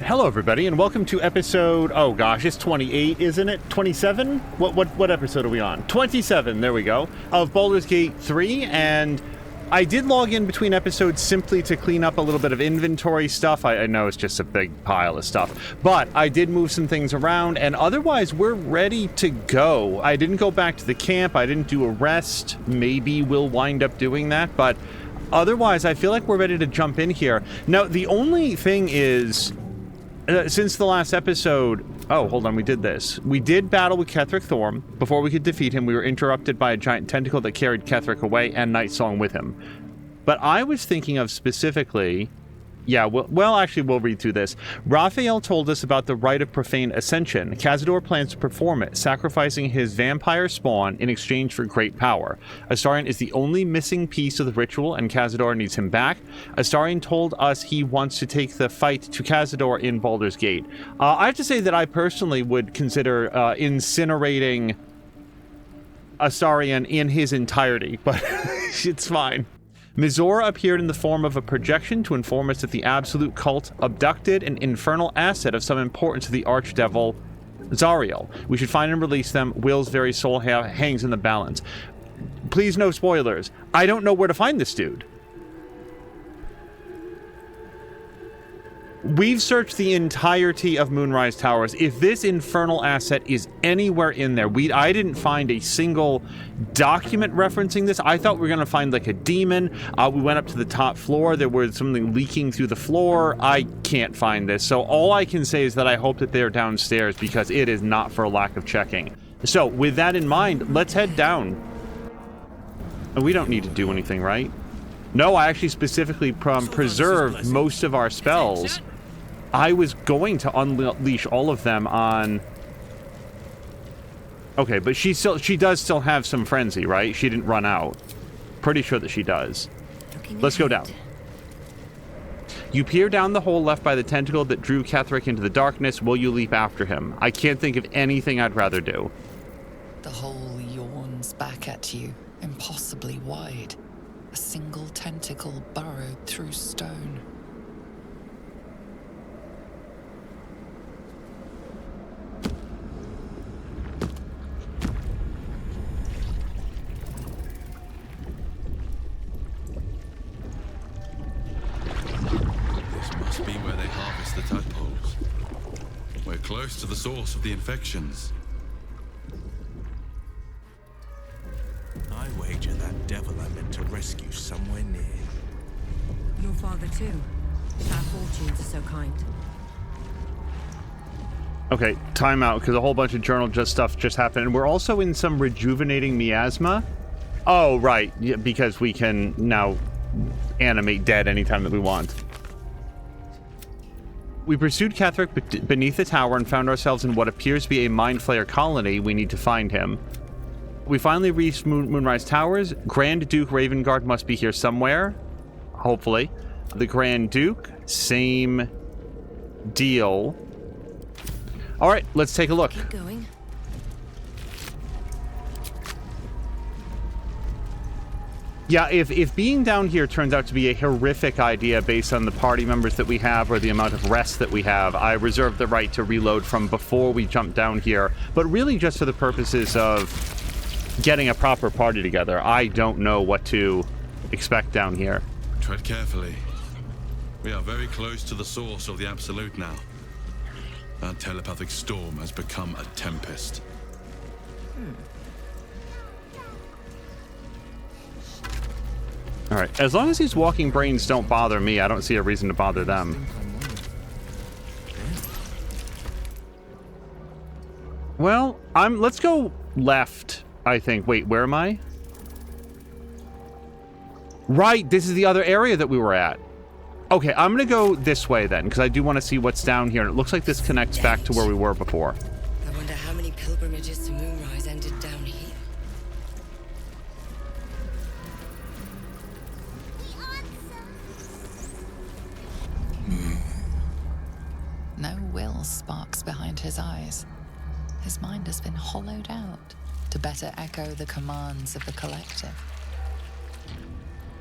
Hello, everybody, and welcome to episode, oh gosh, it's 28, isn't it? 27? What episode are we on? 27, there we go, of Baldur's Gate 3, and I did log in between episodes simply to clean up a little bit of inventory stuff. I know it's just a big pile of stuff, but I did move some things around, and otherwise we're ready to go. I didn't go back to the camp, I didn't do a rest. Maybe we'll wind up doing that, but otherwise I feel like we're ready to jump in here. Now, the only thing is, since the last episode... Oh, hold on, we did this. We did battle with Ketheric Thorm. Before we could defeat him, we were interrupted by a giant tentacle that carried Ketheric away and Nightsong with him. But I was thinking of specifically... Yeah, well, actually, we'll read through this. Raphael told us about the rite of profane ascension. Cazador plans to perform it, sacrificing his vampire spawn in exchange for great power. Astarion is the only missing piece of the ritual, and Cazador needs him back. Astarion told us he wants to take the fight to Cazador in Baldur's Gate. I have to say that I personally would consider incinerating Astarion in his entirety, but it's fine. Mizora appeared in the form of a projection to inform us that the Absolute Cult abducted an infernal asset of some importance to the Archdevil Zariel. We should find and release them. Will's very soul hangs in the balance. Please, no spoilers. I don't know where to find this dude. We've searched the entirety of Moonrise Towers. If this infernal asset is anywhere in there, I didn't find a single document referencing this. I thought we were going to find like a demon. We went up to the top floor. There was something leaking through the floor. I can't find this. So all I can say is that I hope that they're downstairs, because it is not for a lack of checking. So with that in mind, let's head down. We don't need to do anything, right? No, I actually specifically preserved most of our spells. I was going to unleash all of them on... Okay, but she does still have some frenzy, right? She didn't run out. Pretty sure that she does. Let's go down. You peer down the hole left by the tentacle that drew Ketheric into the darkness. Will you leap after him? I can't think of anything I'd rather do. The hole yawns back at you, impossibly wide. A single tentacle burrowed through stone. This must be where they harvest the tadpoles. We're close to the source of the infections. I wager that devil I meant to rescue somewhere near. Your father too, if our fortunes are so kind. Okay, time out, because a whole bunch of stuff just happened. And we're also in some rejuvenating miasma. Oh, right, yeah, because we can now animate dead anytime that we want. We pursued Ketheric beneath the tower and found ourselves in what appears to be a Mind Flayer colony. We need to find him. We finally reached Moonrise Towers. Grand Duke Ravengard must be here somewhere. Hopefully. The Grand Duke, same deal. Alright, let's take a look. Keep going. Yeah, if being down here turns out to be a horrific idea based on the party members that we have or the amount of rest that we have, I reserve the right to reload from before we jump down here. But really just for the purposes of getting a proper party together. I don't know what to expect down here. Tread carefully. We are very close to the source of the Absolute now. That telepathic storm has become a tempest. Alright, as long as these walking brains don't bother me, I don't see a reason to bother them. Well, let's go left, I think. Wait, where am I? Right, this is the other area that we were at. Okay, I'm gonna go this way then, because I do want to see what's down here. And it looks like this connects back to where we were before. I wonder how many pilgrimages to Moonrise ended down here. No will sparks behind his eyes. His mind has been hollowed out to better echo the commands of the collective.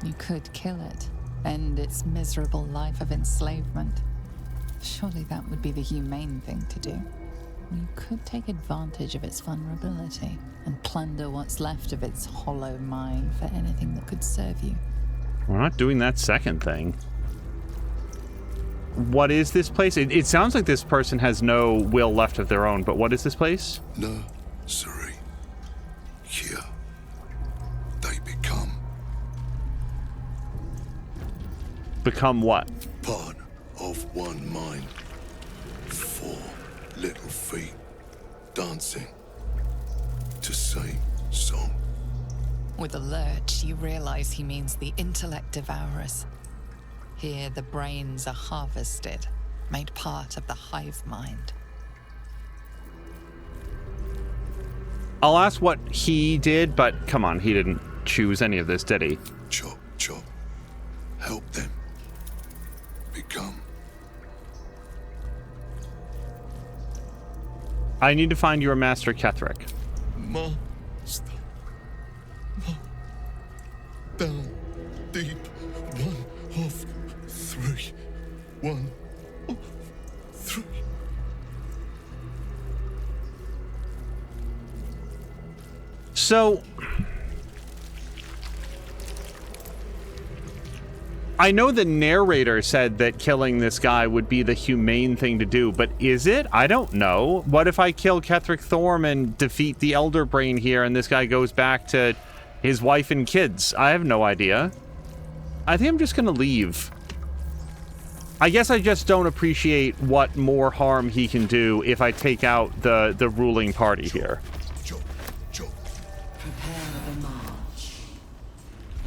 You could kill it, end its miserable life of enslavement. Surely that would be the humane thing to do. You could take advantage of its vulnerability and plunder what's left of its hollow mind for anything that could serve you. We're not doing that second thing. What is this place? It sounds like this person has no will left of their own, but what is this place? No, sorry. Here, they become Become what? part of one mind. 4 little feet dancing to same song. With a lurch, you realize he means the intellect devourers. Here, the brains are harvested, made part of the hive mind. I'll ask what he did, but come on, he didn't choose any of this, did he? Chop, chop. Help them become. I need to find your master, Ketherick. Master. Down deep. 1 of 3. 1 of 3. So, I know the narrator said that killing this guy would be the humane thing to do, but is it? I don't know. What if I kill Ketherick Thorm and defeat the Elder Brain here and this guy goes back to his wife and kids? I have no idea. I think I'm just gonna leave. I guess I just don't appreciate what more harm he can do if I take out the ruling party here. Chop, chop. Prepare the march.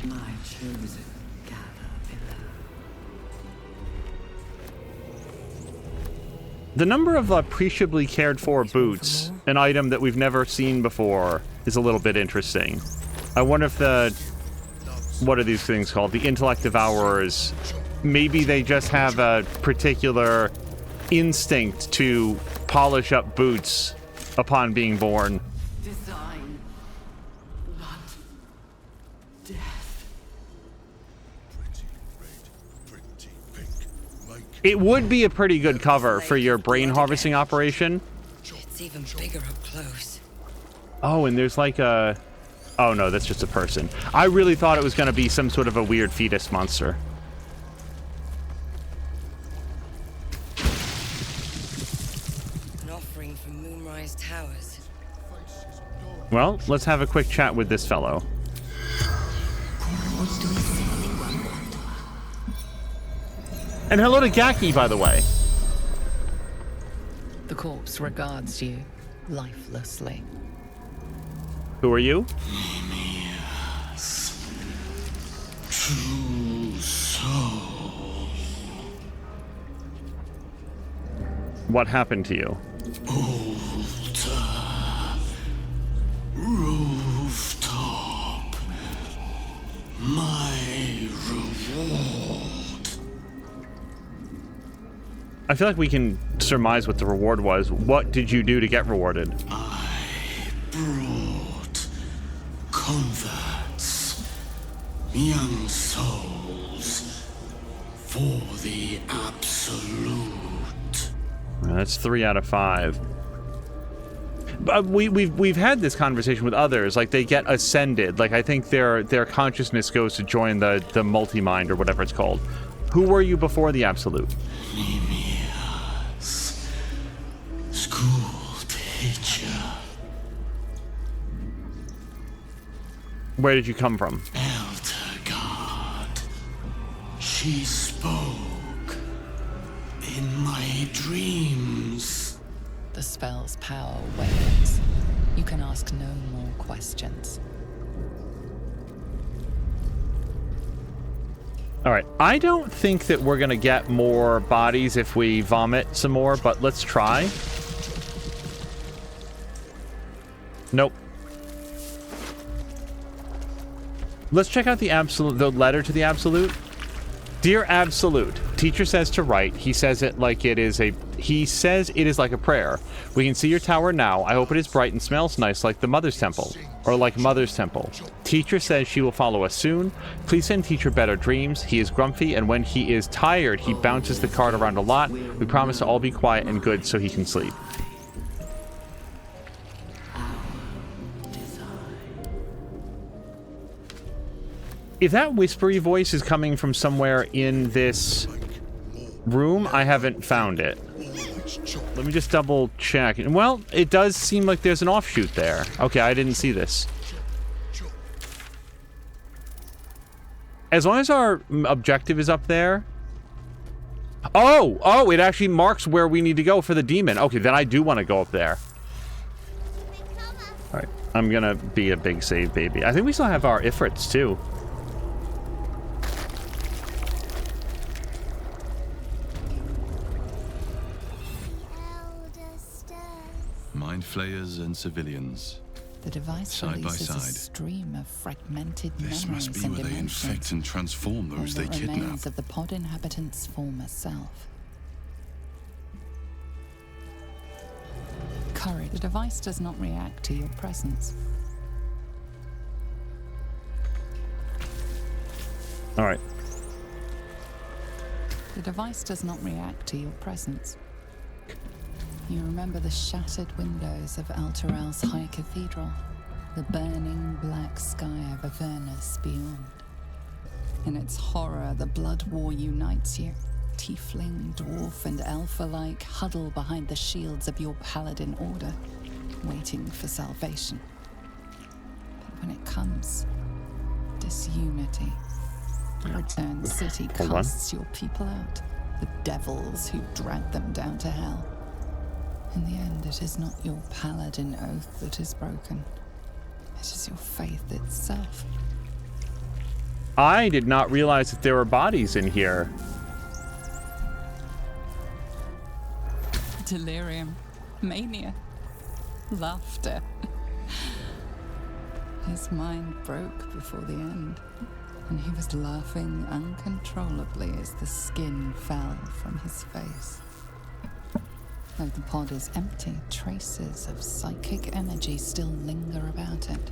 My chosen caterpillar. The number of appreciably cared for boots, an item that we've never seen before, is a little bit interesting. I wonder if what are these things called? The intellect devourers. Maybe they just have a particular instinct to polish up boots upon being born. Design. Blood. Death. Pretty red, pretty pink. Make It would be a pretty good cover for your brain harvesting operation. It's even bigger up close. Oh, and there's like a... Oh no, that's just a person. I really thought it was going to be some sort of a weird fetus monster. An offering from Moonrise Towers. Well, let's have a quick chat with this fellow. And hello to Gaki, by the way. The corpse regards you lifelessly. Who are you? true soul. What happened to you? Altar. Rooftop. My reward. I feel like we can surmise what the reward was. What did you do to get rewarded? I brought converts, young souls, for the absolute. That's 3 out of 5. But we've had this conversation with others. Like they get ascended. Like I think their consciousness goes to join the multi-mind or whatever it's called. Who were you before the absolute? Nemias, school teacher. Where did you come from? Elder God. She spoke in my dreams. The spell's power wanes. You can ask no more questions. All right. I don't think that we're going to get more bodies if we vomit some more, but let's try. Nope. Let's check out the absolute, the letter to the absolute. Dear Absolute, Teacher says to write. He says it like it is like a prayer. We can see your tower now. I hope it is bright and smells nice like the Mother's Temple. Or like Mother's Temple. Teacher says she will follow us soon. Please send Teacher better dreams. He is grumpy, and when he is tired, he bounces the card around a lot. We promise to all be quiet and good so he can sleep. If that whispery voice is coming from somewhere in this room, I haven't found it. Let me just double check. Well, it does seem like there's an offshoot there. Okay, I didn't see this. As long as our objective is up there. Oh, it actually marks where we need to go for the demon. Okay, then I do want to go up there. All right, I'm gonna be a big save baby. I think we still have our Ifrits too. Mind flayers and civilians. The device Side by releases a side. stream of fragmented This memories must be and where they infect dimensions. and transform All those they that kidnap. remains of the pod inhabitant's former self. Courage. The device does not react to your presence. All right. The device does not react to your presence. You remember the shattered windows of Alterel's High Cathedral, the burning black sky of Avernus beyond. In its horror, the blood war unites you. Tiefling, dwarf, and elf alike huddle behind the shields of your paladin order, waiting for salvation. But when it comes, disunity. The returned city casts your people out, the devils who dragged them down to hell. In the end, it is not your paladin oath that is broken. It is your faith itself. I did not realize that there were bodies in here. Delirium, mania, laughter. His mind broke before the end, and he was laughing uncontrollably as the skin fell from his face. Though the pod is empty, traces of psychic energy still linger about it,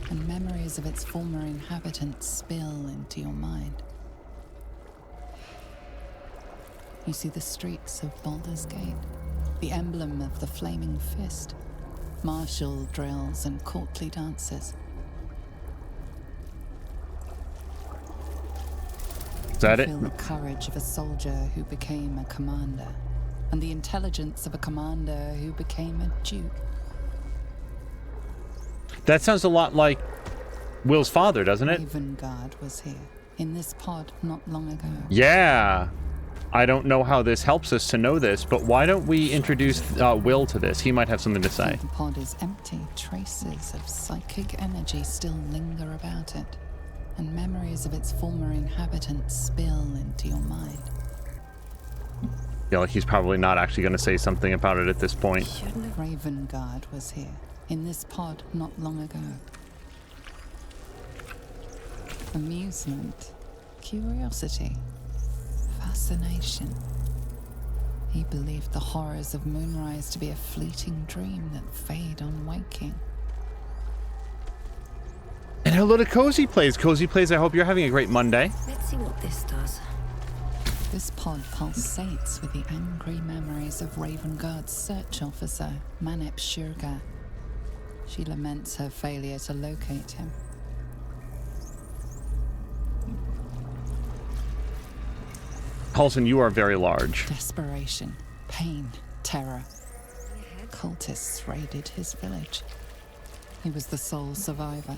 and memories of its former inhabitants spill into your mind. You see the streets of Baldur's Gate, the emblem of the flaming fist, martial drills and courtly dances. Is that You it? feel the courage of a soldier who became a commander, and the intelligence of a commander who became a duke. That sounds a lot like Will's father, doesn't it? Ravengard was here, in this pod not long ago. Yeah. I don't know how this helps us to know this, but why don't we introduce Will to this? He might have something to say. The pod is empty, traces of psychic energy still linger about it, and memories of its former inhabitants spill into your mind. I feel like he's probably not actually going to say something about it at this point. Ravengard was here, in this pod not long ago. Amusement, curiosity, fascination. He believed the horrors of Moonrise to be a fleeting dream that fade on waking. And hello to Cozy Plays. Cozy Plays, I hope you're having a great Monday. Let's see what this does. This pod pulsates with the angry memories of Ravengard's search officer, Manep Shurga. She laments her failure to locate him. Paulson, you are very large. Desperation, pain, terror. Cultists raided his village. He was the sole survivor.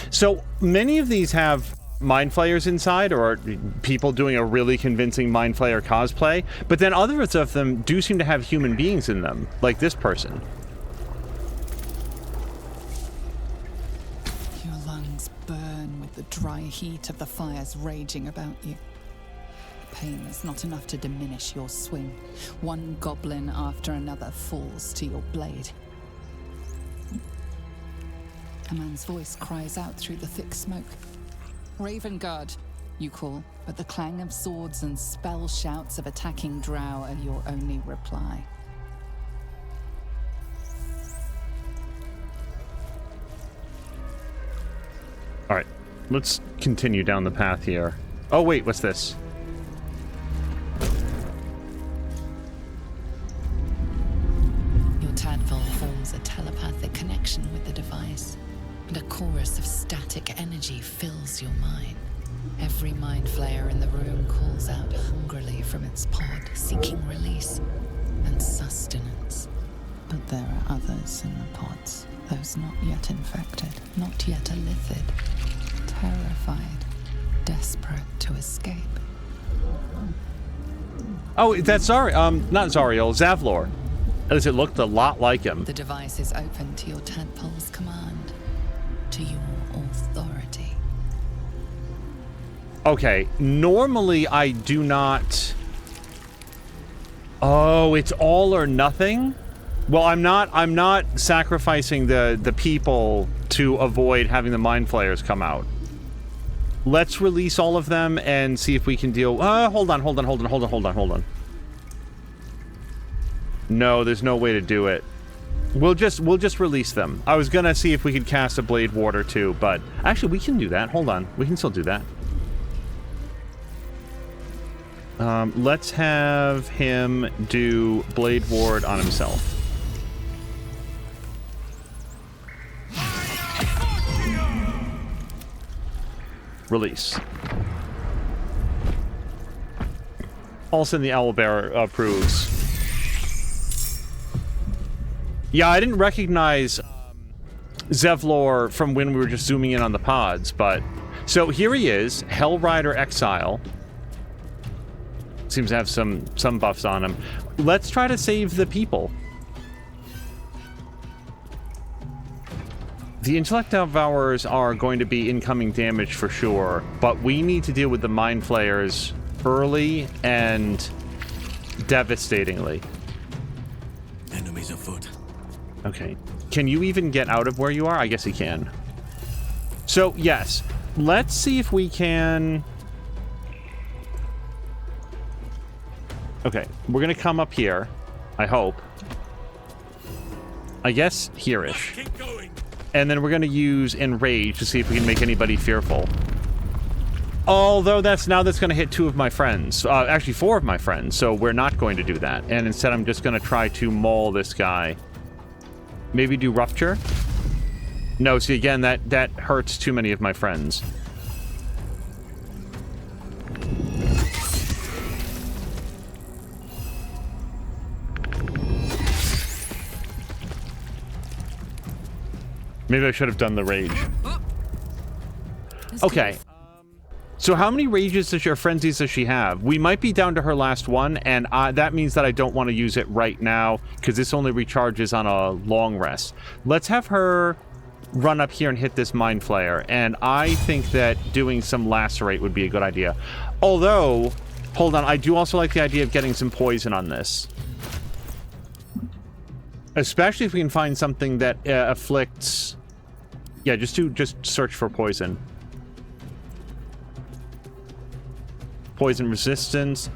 So many of these have mind flayers inside, or people doing a really convincing mind flayer cosplay, but then others of them do seem to have human beings in them, like this person. Your lungs burn with the dry heat of the fires raging about you. Pain is not enough to diminish your swing. One goblin after another falls to your blade. A man's voice cries out through the thick smoke. Ravengard, you call, but the clang of swords and spell shouts of attacking drow are your only reply. All right, let's continue down the path here. Oh, wait, what's this? Your tadpole forms a telepathic connection with the device, and a chorus of static energy fills your mind. Every mind flayer in the room calls out hungrily from its pod, seeking release and sustenance. But there are others in the pods, those not yet infected, not yet elithid, terrified, desperate to escape. Oh, that's not Zariel, Zavlor. At least it looked a lot like him. The device is open to your tadpole's command, to your authority. Okay, normally I do not... Oh, it's all or nothing? Well, I'm not sacrificing the people to avoid having the mind flayers come out. Let's release all of them and see if we can deal... hold on. No, there's no way to do it. We'll just release them. I was gonna see if we could cast a Blade Ward or two, but... Actually, we can do that. Hold on. We can still do that. Let's have him do Blade Ward on himself. Release. Also, the Owlbearer approves. Yeah, I didn't recognize Zevlor from when we were just zooming in on the pods, but... So here he is, Hellrider Exile. Seems to have some buffs on him. Let's try to save the people. The Intellect Devourers are going to be incoming damage for sure, but we need to deal with the Mind Flayers early and devastatingly. Enemies afoot. Okay. Can you even get out of where you are? I guess he can. So, yes. Let's see if we can... Okay. We're going to come up here. I hope. I guess here-ish. Keep going. And then we're going to use Enrage to see if we can make anybody fearful. Although that's going to hit 2 of my friends. Actually, 4 of my friends. So we're not going to do that. And instead, I'm just going to try to maul this guy. Maybe do Rupture? No, see, again, that hurts too many of my friends. Maybe I should have done the rage. Okay. So how many rages does frenzies does she have? We might be down to her last one, and that means that I don't want to use it right now, because this only recharges on a long rest. Let's have her run up here and hit this Mind Flayer, and I think that doing some Lacerate would be a good idea. Although, hold on, I do also like the idea of getting some poison on this. Especially if we can find something that afflicts... Yeah, just search for poison. Poison resistance.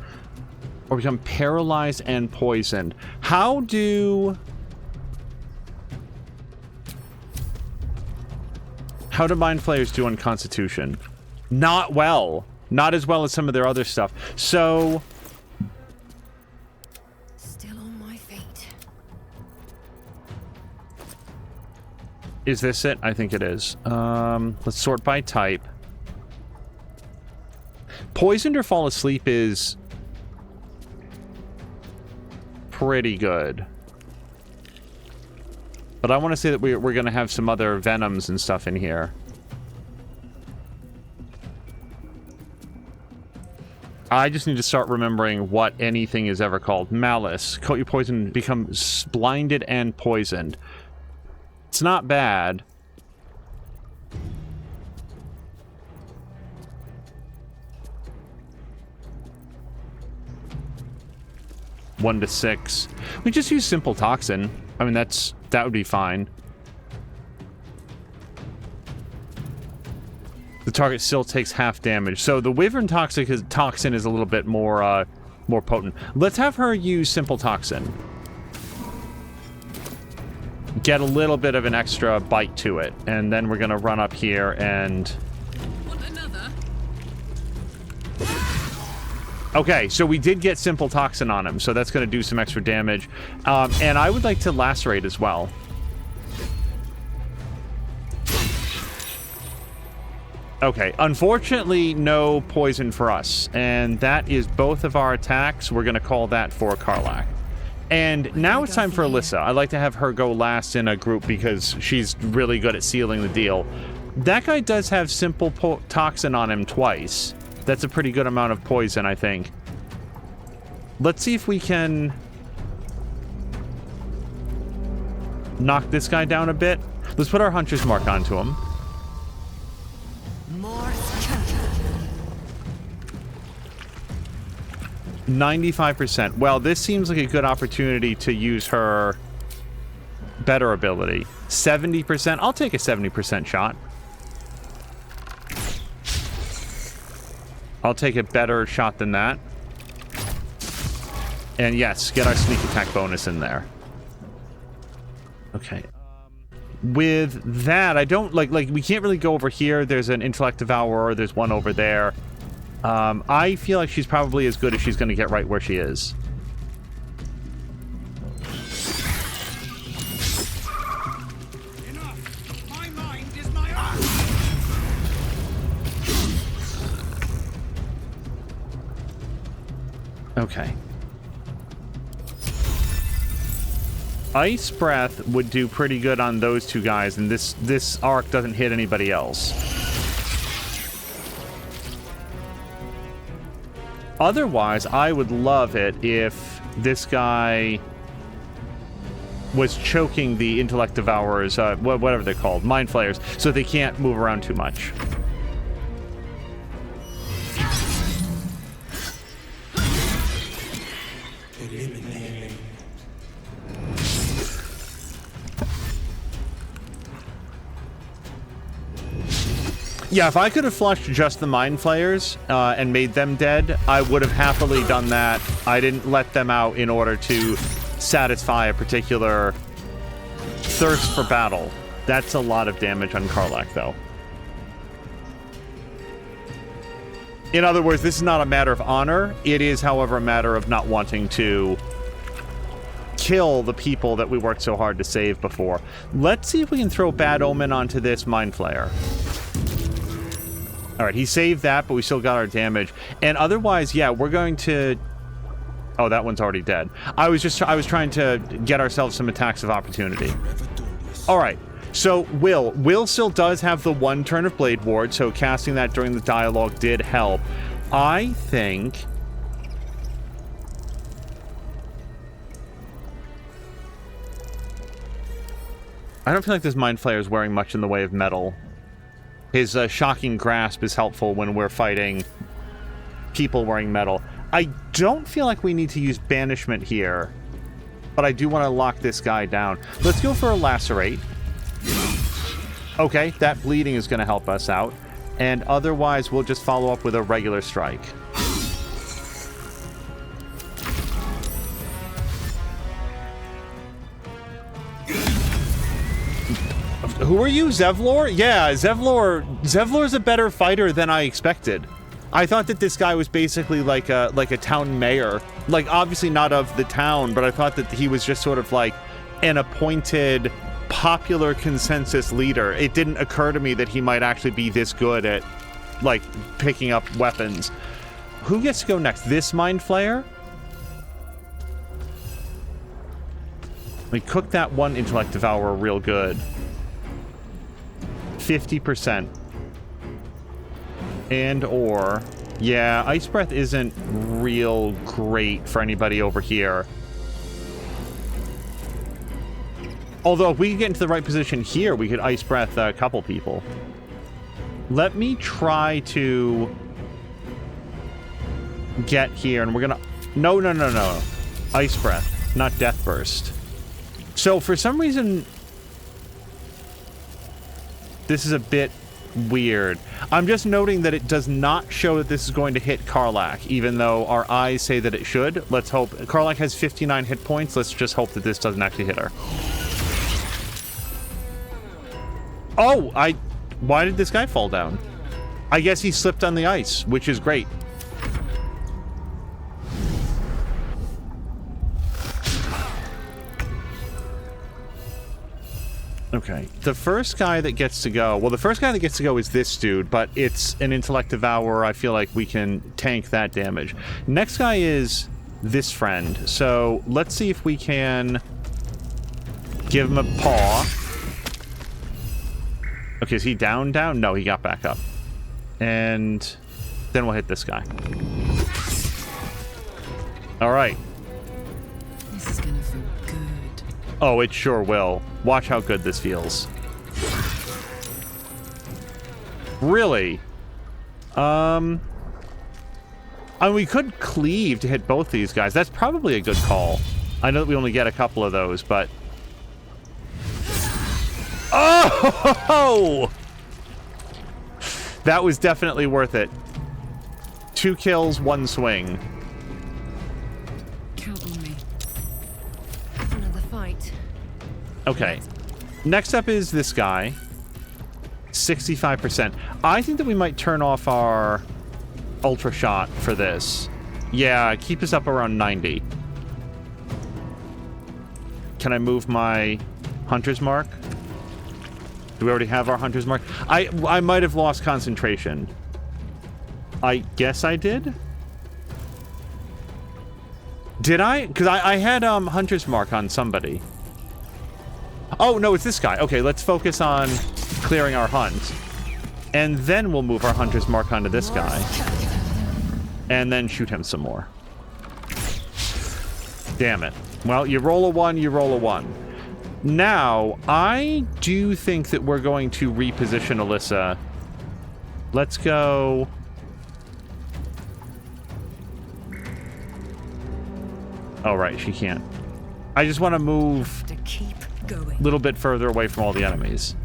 Or become paralyzed and poisoned. How do Mind Flayers do on Constitution? Not well. Not as well as some of their other stuff. So... Is this it? I think it is. Let's sort by type. Poisoned or fall asleep is pretty good. But I want to say that we're going to have some other venoms and stuff in here. I just need to start remembering what anything is ever called. Malice. Coat your poison, become blinded and poisoned. It's not bad. One to 6. We just use simple toxin. I mean, that would be fine. The Target still takes half damage. So the Wyvern Toxin is a little bit more potent. Let's have her use Simple Toxin. Get a little bit of an extra bite to it. And then we're going to run up here and... Want another? Okay, so we did get Simple Toxin on him, so that's going to do some extra damage. And I would like to Lacerate as well. Okay, unfortunately, no poison for us. And that is both of our attacks. We're going to call that for Karlach. And now it's time for Alyssa. I'd like to have her go last in a group because she's really good at sealing the deal. That guy does have Simple Toxin on him twice. That's a pretty good amount of poison, I think. Let's see if we can knock this guy down a bit. Let's put our Hunter's Mark onto him. 95%. Well, this seems like a good opportunity to use her better ability. 70%. I'll take a 70% shot. I'll take a better shot than that. And yes, get our sneak attack bonus in there. Okay. With that, I don't like we can't really go over here. There's an Intellect Devourer. There's one over there. I feel like she's probably as good as she's going to get right where she is. Enough. My mind is my own. Okay. Ice Breath would do pretty good on those two guys, and this arc doesn't hit anybody else. Otherwise, I would love it if this guy was choking the Intellect Devourers, whatever they're called, Mind Flayers, so they can't move around too much. Yeah, if I could have flushed just the Mind Flayers and made them dead, I would have happily done that. I didn't let them out in order to satisfy a particular thirst for battle. That's a lot of damage on Karlach, though. In other words, this is not a matter of honor. It is, however, a matter of not wanting to kill the people that we worked so hard to save before. Let's see if we can throw Bad Omen onto this Mind Flayer. All right, he saved that, but we still got our damage. And otherwise, yeah, we're going to... Oh, that one's already dead. I was trying to get ourselves some attacks of opportunity. All right, so Will still does have the one turn of Blade Ward, so casting that during the dialogue did help. I think... I don't feel like this Mind Flayer is wearing much in the way of metal. His Shocking Grasp is helpful when we're fighting people wearing metal. I don't feel like we need to use Banishment here, but I do want to lock this guy down. Let's go for a Lacerate. Okay, that bleeding is going to help us out. And otherwise, we'll just follow up with a regular strike. Who are you, Zevlor? Yeah, Zevlor's a better fighter than I expected. I thought that this guy was basically like a town mayor. Like, obviously not of the town, but I thought that he was just sort of like an appointed popular consensus leader. It didn't occur to me that he might actually be this good at, like, picking up weapons. Who gets to go next? This Mind Flayer? We cooked that one Intellect Devourer real good. 50%. And or... Yeah, Ice Breath isn't real great for anybody over here. Although if we could get into the right position here, we could Ice Breath a couple people. Let me try to get here, and we're gonna... No. Ice Breath, not Death Burst. So for some reason... This is a bit weird. I'm just noting that it does not show that this is going to hit Karlach, even though our eyes say that it should. Let's hope. Karlach has 59 hit points. Let's just hope that this doesn't actually hit her. Oh, why did this guy fall down? I guess he slipped on the ice, which is great. Okay, the first guy that gets to go... Well, the first guy that gets to go is this dude, but it's an Intellect Devourer. I feel like we can tank that damage. Next guy is this friend. So let's see if we can give him a paw. Okay, is he down? No, he got back up. And then we'll hit this guy. All right. This is gonna feel good. Oh, it sure will. Watch how good this feels. Really? And we could cleave to hit both these guys. That's probably a good call. I know that we only get a couple of those, but... Oh! That was definitely worth it. 2 kills, 1 swing. Count on me. Another fight. Okay. Next up is this guy. 65%. I think that we might turn off our ultra shot for this. Yeah, keep us up around 90. Can I move my hunter's mark? Do we already have our hunter's mark? I might have lost concentration. I guess I did? Did I? Because I had hunter's mark on somebody. Oh, no, it's this guy. Okay, let's focus on clearing our hunt. And then we'll move our hunter's mark onto this guy. And then shoot him some more. Damn it. Well, you roll a 1, you roll a 1. Now, I do think that we're going to reposition Alyssa. Let's go... Oh, right, she can't. I just want to move To keep going. a little bit further away from all the enemies.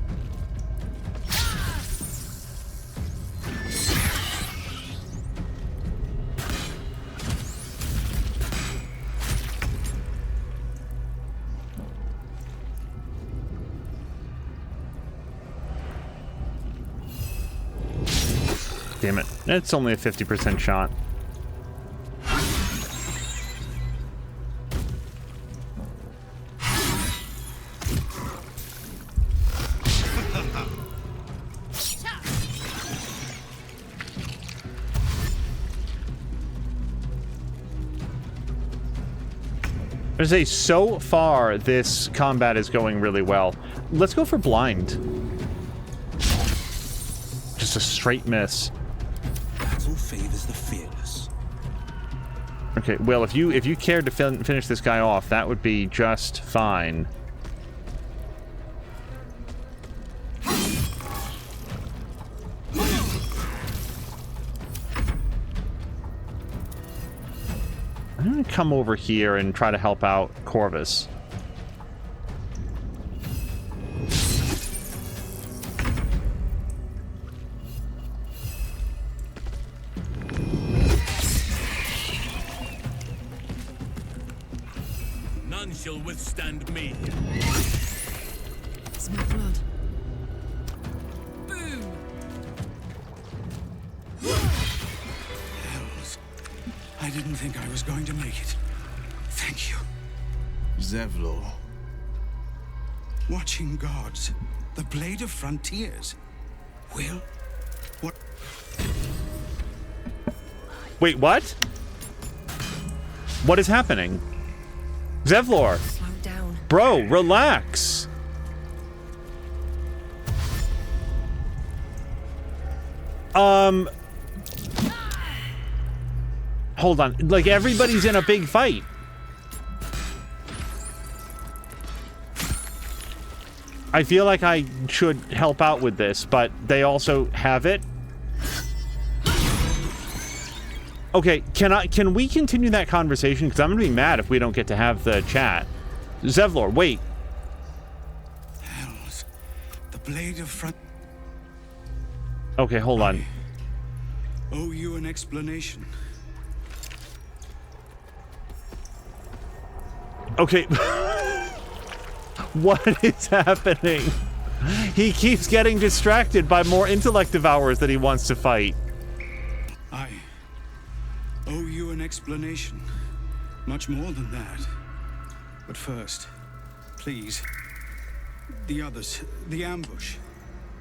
Damn it. It's only a 50% shot. I say, so far, this combat is going really well. Let's go for blind. Just a straight miss. Battle favors the fearless. Okay, well, if you cared to finish this guy off, that would be just fine. I'm gonna come over here and try to help out Corvus. None shall withstand me. It's my blood. Boom! Hells. I didn't think I was going to make it. Thank you. Zevlor. Watching gods. The Blade of Frontiers. Will? What? Wait, what? What is happening? Zevlor! Slow down. Bro, relax! Hold on. Like, everybody's in a big fight. I feel like I should help out with this, but they also have it. Okay, can we continue that conversation? Because I'm gonna be mad if we don't get to have the chat. Zevlor, wait. Hells. The Blade of Front... Okay, hold on. I owe you an explanation. Okay. What is happening? He keeps getting distracted by more intellect devourers that he wants to fight. I owe you an explanation. Much more than that. But first, please, the others, the ambush.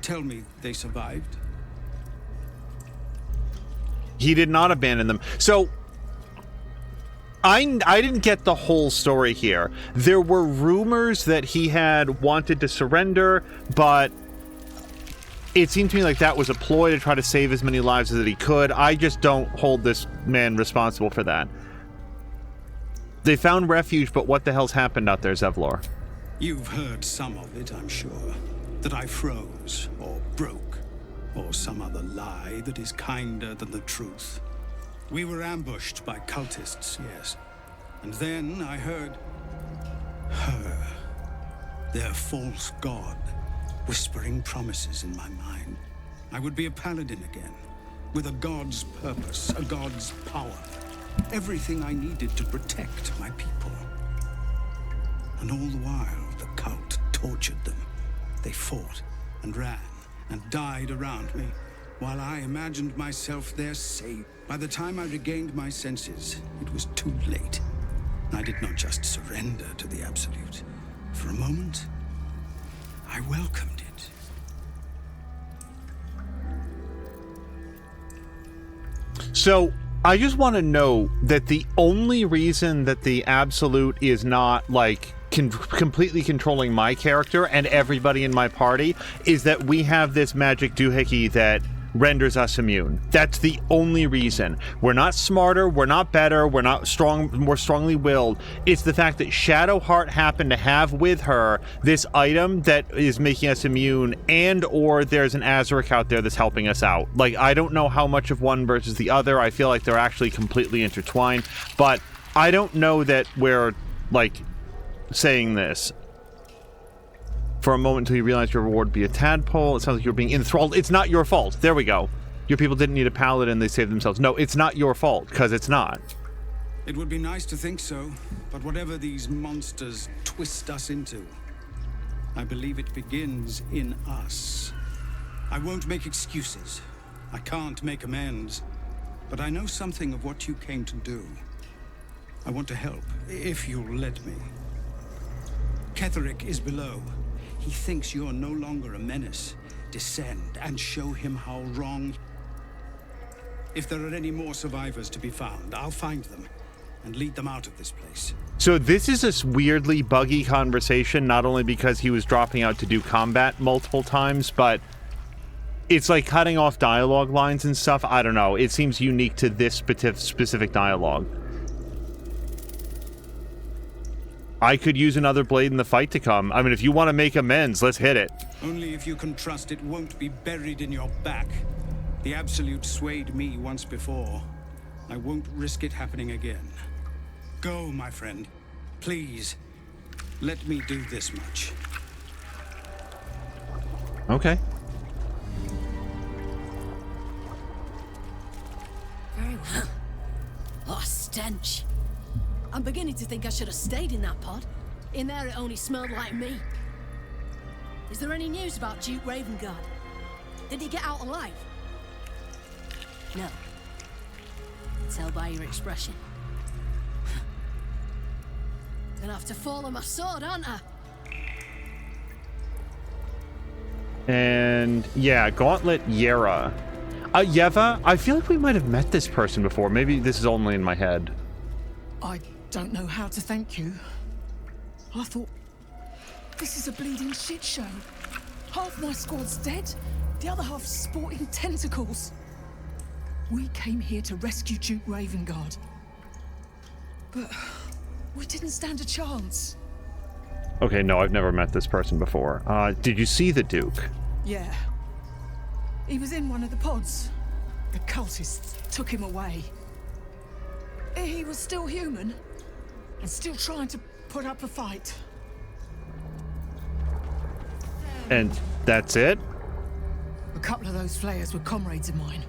Tell me they survived. He did not abandon them. So, I didn't get the whole story here. There were rumors that he had wanted to surrender, but it seemed to me like that was a ploy to try to save as many lives as he could. I just don't hold this man responsible for that. They found refuge, but what the hell's happened out there, Zevlor? You've heard some of it, I'm sure. That I froze, or broke, or some other lie that is kinder than the truth. We were ambushed by cultists, yes. And then I heard her, their false god, whispering promises in my mind. I would be a paladin again, with a god's purpose, a god's power. Everything I needed to protect my people. And all the while, the cult tortured them. They fought and ran and died around me, while I imagined myself their savior. By the time I regained my senses, it was too late. I did not just surrender to the Absolute. For a moment, I welcomed it. So, I just want to know that the only reason that the Absolute is not, like, completely controlling my character and everybody in my party is that we have this magic doohickey that renders us immune. That's the only reason. We're not smarter, we're not better, we're not more strongly willed. It's the fact that Shadowheart happened to have with her this item that is making us immune, and or there's an Azaric out there that's helping us out. Like, I don't know how much of one versus the other. I feel like they're actually completely intertwined, but I don't know that we're, like, saying this. For a moment until you realize your reward would be a tadpole. It sounds like you're being enthralled. It's not your fault. There we go. Your people didn't need a paladin. They saved themselves. No, it's not your fault, because it's not. It would be nice to think so, but whatever these monsters twist us into, I believe it begins in us. I won't make excuses. I can't make amends. But I know something of what you came to do. I want to help, if you'll let me. Ketheric is below. He thinks you're no longer a menace. Descend and show him how wrong. If there are any more survivors to be found, I'll find them and lead them out of this place. So this is this weirdly buggy conversation, not only because he was dropping out to do combat multiple times, but it's like cutting off dialogue lines and stuff. I don't know. It seems unique to this specific dialogue. I could use another blade in the fight to come. I mean, if you want to make amends, let's hit it. Only if you can trust it won't be buried in your back. The Absolute swayed me once before. I won't risk it happening again. Go, my friend. Please, let me do this much. Okay. Very well. What a stench. I'm beginning to think I should have stayed in that pod. In there it only smelled like me. Is there any news about Duke Ravengard? Did he get out alive? No. Tell by your expression. Gonna have to fall on my sword, aren't I? And yeah, Gauntlet Yera. Yeva, I feel like we might have met this person before. Maybe this is only in my head. I don't know how to thank you. I thought, this is a bleeding shit show. Half my squad's dead, the other half sporting tentacles. We came here to rescue Duke Ravengard. But we didn't stand a chance. Okay, no, I've never met this person before. Did you see the Duke? Yeah. He was in one of the pods. The cultists took him away. He was still human, and still trying to put up a fight. And that's it? A couple of those Flayers were comrades of mine.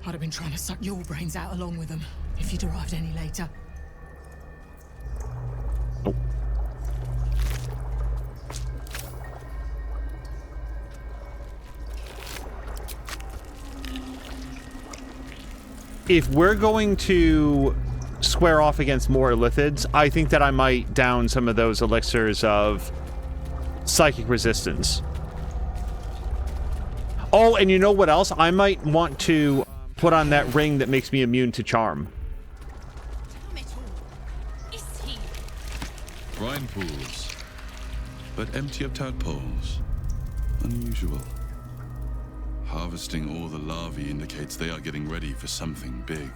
I'd have been trying to suck your brains out along with them, if you'd arrived any later. Oh. If we're going to square off against more Illithids, I think that I might down some of those elixirs of psychic resistance. Oh, and you know what else? I might want to put on that ring that makes me immune to charm. Brine pools, but empty of tadpoles. Unusual. Harvesting all the larvae indicates they are getting ready for something big.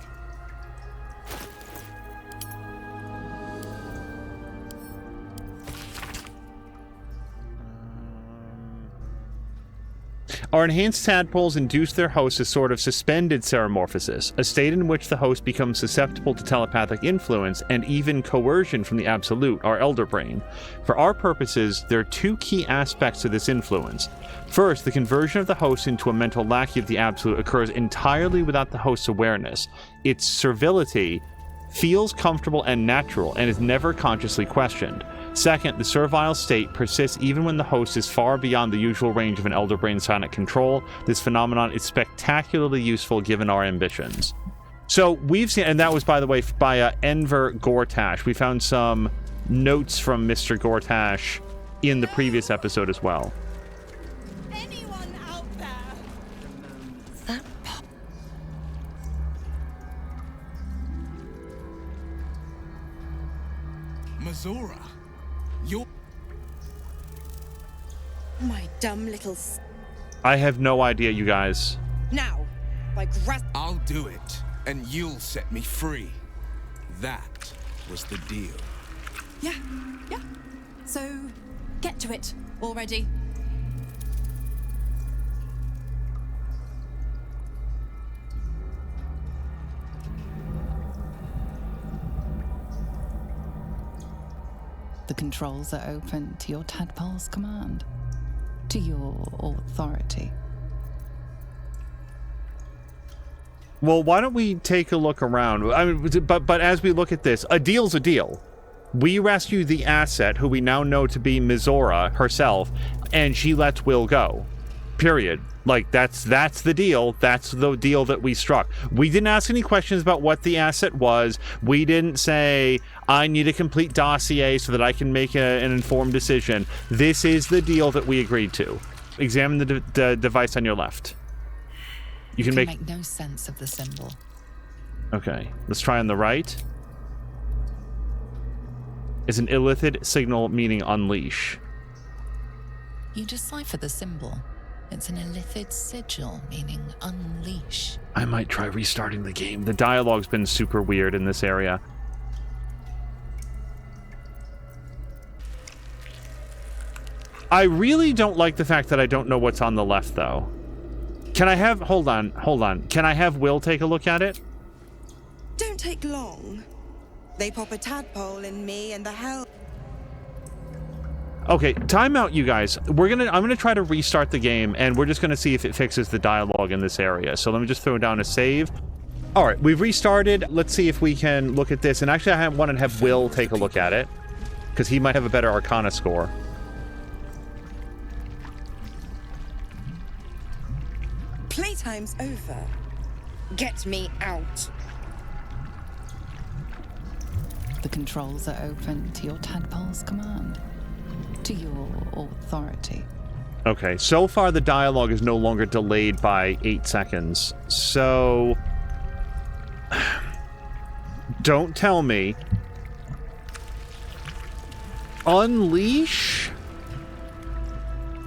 Our enhanced tadpoles induce their host a sort of suspended ceremorphosis, a state in which the host becomes susceptible to telepathic influence and even coercion from the Absolute, our Elder Brain. For our purposes, there are two key aspects to this influence. First, the conversion of the host into a mental lackey of the Absolute occurs entirely without the host's awareness. Its servility feels comfortable and natural and is never consciously questioned. Second, the servile state persists even when the host is far beyond the usual range of an Elder Brain psionic control. This phenomenon is spectacularly useful given our ambitions. So we've seen, and that was, by the way, by Enver Gortash. We found some notes from Mr. Gortash in the previous episode as well. Anyone out there? That Mazora, you're... My dumb little... I have no idea, you guys. Now, by I'll do it, and you'll set me free. That was the deal. Yeah. So, get to it already. The controls are open to your tadpole's command, to your authority. Well, why don't we take a look around? I mean, but as we look at this, a deal's a deal. We rescue the asset, who we now know to be Mizora herself, and she lets Will go. Period. Like, that's the deal. That's the deal that we struck. We didn't ask any questions about what the asset was. We didn't say, I need a complete dossier so that I can make an informed decision. This is the deal that we agreed to. Examine the device on your left. You can make no sense of the symbol. Okay, let's try on the right. Is an illithid signal meaning unleash. You decipher the symbol. It's an illithid sigil, meaning unleash. I might try restarting the game. The dialogue's been super weird in this area. I really don't like the fact that I don't know what's on the left, though. Can I have... Hold on. Can I have Will take a look at it? Don't take long. They pop a tadpole in me and the hell... Okay, time out, you guys. I'm gonna try to restart the game, and we're just gonna see if it fixes the dialogue in this area. So let me just throw down a save. All right, we've restarted. Let's see if we can look at this. And actually, I want to have Will take a look at it, because he might have a better Arcana score. Playtime's over. Get me out. The controls are open to your tadpole's command, to your authority. Okay, so far the dialogue is no longer delayed by 8 seconds. So... Don't tell me. Unleash?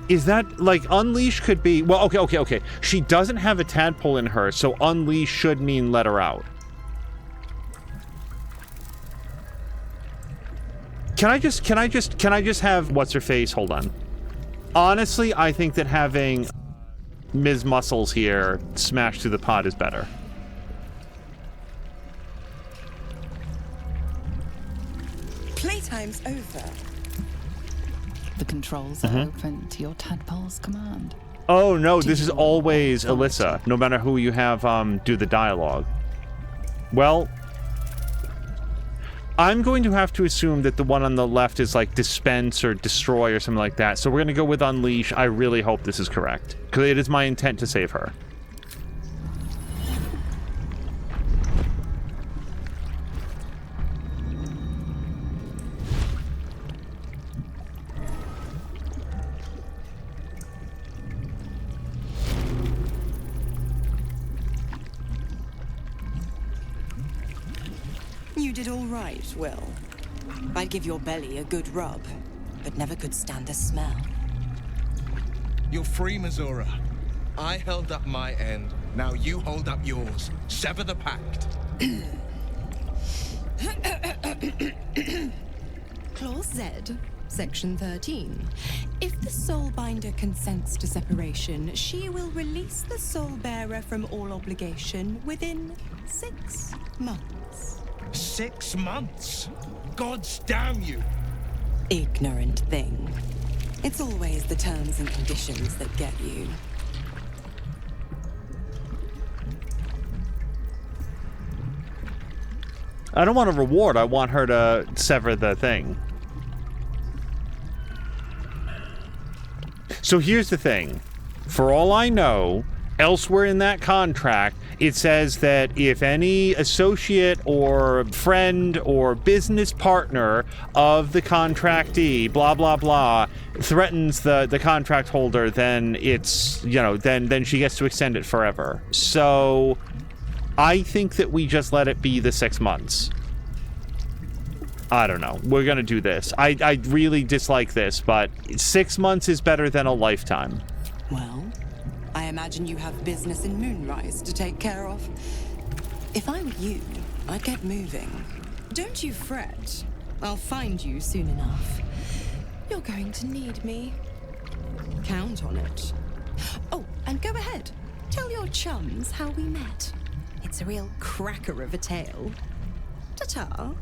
Is that, like, unleash could be... Well, okay. She doesn't have a tadpole in her, so unleash should mean let her out. Can I just have what's-her-face? Hold on. Honestly, I think that having Ms. Muscles here smash through the pod is better. Playtime's over. The controls are open to your tadpole's command. Oh, no, this is always Alyssa, no matter who you have do the dialogue. Well, I'm going to have to assume that the one on the left is like dispense or destroy or something like that. So we're going to go with unleash. I really hope this is correct, because it is my intent to save her. You did all right, Will. I'd give your belly a good rub, but never could stand the smell. You're free, Mizora. I held up my end. Now you hold up yours. Sever the pact. Clause Z, Section 13. If the Soulbinder consents to separation, she will release the Soulbearer from all obligation within 6 months. 6 months? Gods damn you! Ignorant thing. It's always the terms and conditions that get you. I don't want a reward. I want her to sever the thing. So here's the thing. For all I know, elsewhere in that contract, it says that if any associate or friend or business partner of the contractee, blah, blah, blah, threatens the contract holder, then it's, you know, then she gets to extend it forever. So I think that we just let it be the 6 months. I don't know. We're going to do this. I really dislike this, but 6 months is better than a lifetime. Well, I imagine you have business in Moonrise to take care of. If I were you, I'd get moving. Don't you fret. I'll find you soon enough. You're going to need me. Count on it. Oh, and go ahead. Tell your chums how we met. It's a real cracker of a tale. Ta-ta.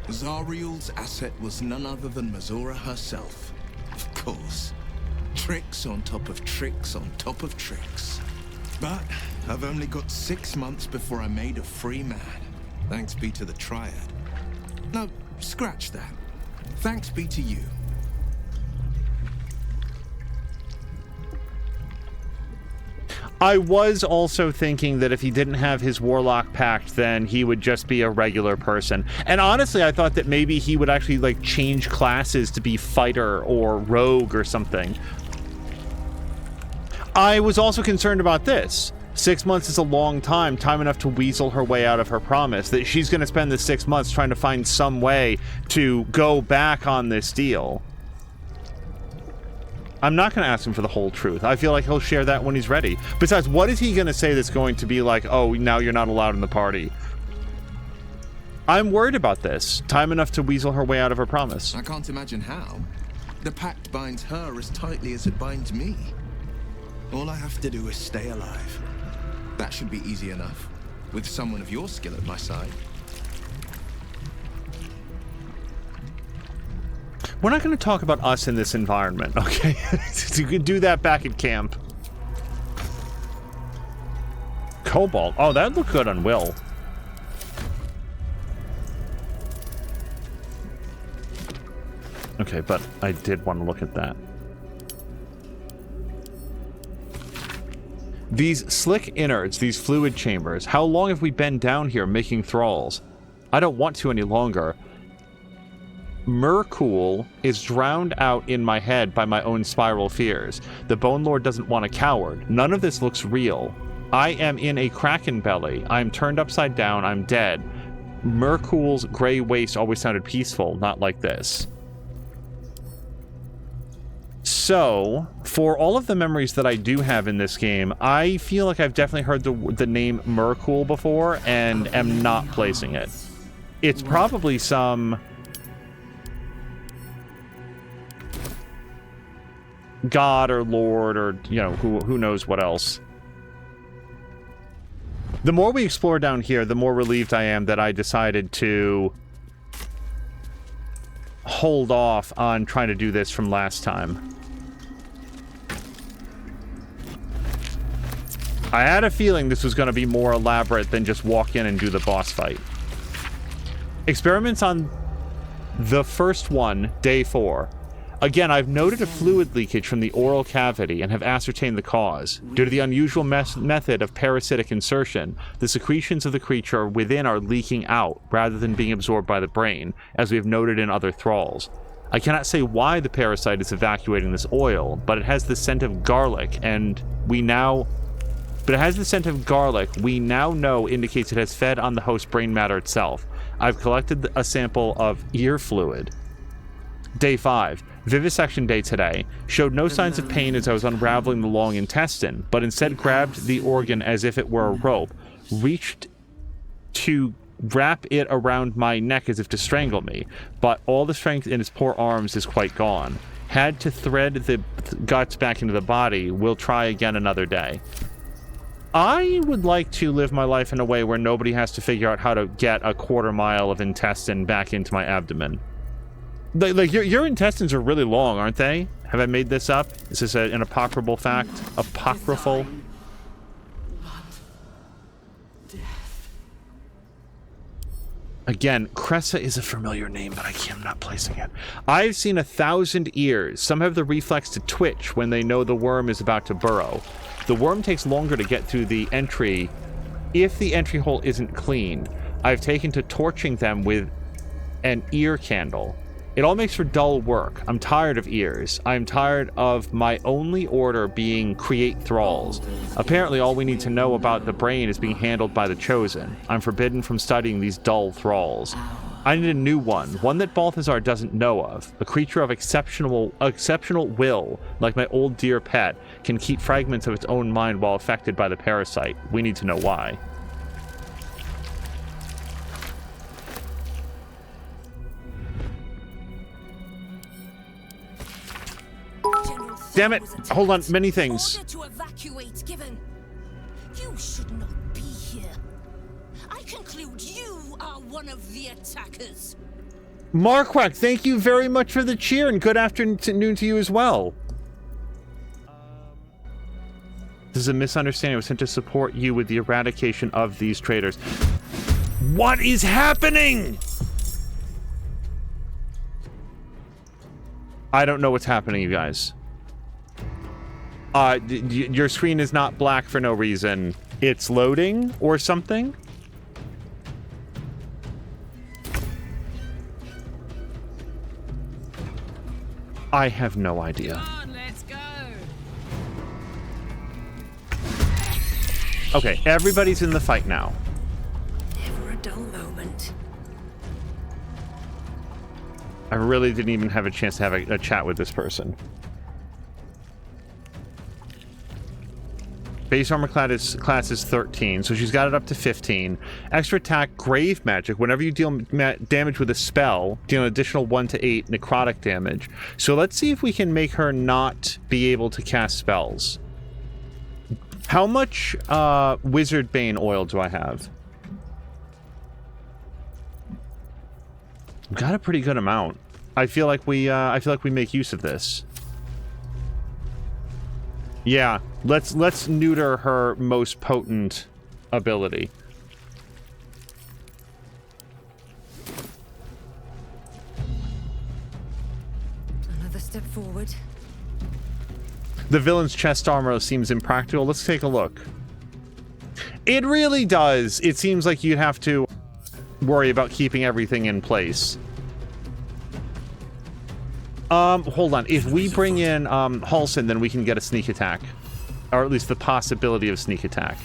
Zariel's asset was none other than Mizora herself. Of course. Tricks on top of tricks on top of tricks. But I've only got 6 months before I'm made a free man. Thanks be to the Triad. No, scratch that. Thanks be to you. I was also thinking that if he didn't have his Warlock pact, then he would just be a regular person. And honestly, I thought that maybe he would actually, like, change classes to be fighter or rogue or something. I was also concerned about this. 6 months is a long time enough to weasel her way out of her promise, that she's going to spend the 6 months trying to find some way to go back on this deal. I'm not going to ask him for the whole truth. I feel like he'll share that when he's ready. Besides, what is he going to say that's going to be like, oh, now you're not allowed in the party? I'm worried about this. Time enough to weasel her way out of her promise. I can't imagine how. The pact binds her as tightly as it binds me. All I have to do is stay alive. That should be easy enough, with someone of your skill at my side. We're not going to talk about us in this environment, okay? You could do that back at camp. Cobalt. Oh, that looked good on Will. Okay, but I did want to look at that. These slick innards, these fluid chambers, how long have we been down here making thralls? I don't want to any longer. Myrkul is drowned out in my head by my own spiral fears. The Bone Lord doesn't want a coward. None of this looks real. I am in a kraken belly. I am turned upside down. I'm dead. Myrkul's gray waste always sounded peaceful, not like this. So, for all of the memories that I do have in this game, I feel like I've definitely heard the name Myrkul before and am not placing it. It's probably some god or lord or, you know, who knows what else. The more we explore down here, the more relieved I am that I decided to hold off on trying to do this from last time. I had a feeling this was going to be more elaborate than just walk in and do the boss fight. Experiments on the first one, day 4. Again, I've noted a fluid leakage from the oral cavity and have ascertained the cause. Due to the unusual method of parasitic insertion, the secretions of the creature within are leaking out rather than being absorbed by the brain, as we have noted in other thralls. I cannot say why the parasite is evacuating this oil, but it has the scent of garlic, and we now know indicates it has fed on the host brain matter itself. I've collected a sample of ear fluid. Day 5. Vivisection day today. Showed no signs of pain as I was unraveling the long intestine, but instead grabbed the organ as if it were a rope, reached to wrap it around my neck as if to strangle me, but all the strength in its poor arms is quite gone. Had to thread the guts back into the body. We'll try again another day. I would like to live my life in a way where nobody has to figure out how to get a quarter mile of intestine back into my abdomen. Like your intestines are really long, aren't they? Have I made this up? Is this an apocryphal fact? Apocryphal? Again, Cressa is a familiar name, but I'm not placing it. I've seen 1,000 ears. Some have the reflex to twitch when they know the worm is about to burrow. The worm takes longer to get through the entry if the entry hole isn't clean. I've taken to torching them with an ear candle. It all makes for dull work. I'm tired of ears. I'm tired of my only order being create thralls. Apparently all we need to know about the brain is being handled by the chosen. I'm forbidden from studying these dull thralls. I need a new one that Balthazar doesn't know of. A creature of exceptional will, like my old dear pet, can keep fragments of its own mind while affected by the parasite. We need to know why. Damn it! Hold on, many things. Order to evacuate given. You should not be here. I conclude you are one of the attackers. Marquardt, thank you very much for the cheer, and good afternoon to you as well. This is a misunderstanding. I was sent to support you with the eradication of these traitors. What is happening? I don't know what's happening, you guys. Your screen is not black for no reason. It's loading or something? I have no idea. Come on, let's go. Okay, everybody's in the fight now. Never a dull moment. I really didn't even have a chance to have a chat with this person. Base armor class is 13, so she's got it up to 15. Extra attack, grave magic. Whenever you deal damage with a spell, deal an additional 1 to 8 necrotic damage. So let's see if we can make her not be able to cast spells. How much Wizard Bane oil do I have? I've got a pretty good amount. I feel like we make use of this. Yeah, let's neuter her most potent ability. Another step forward. The villain's chest armor seems impractical. Let's take a look. It really does. It seems like you'd have to worry about keeping everything in place. Hold on. If we bring in Halsin, then we can get a sneak attack. Or at least the possibility of sneak attack.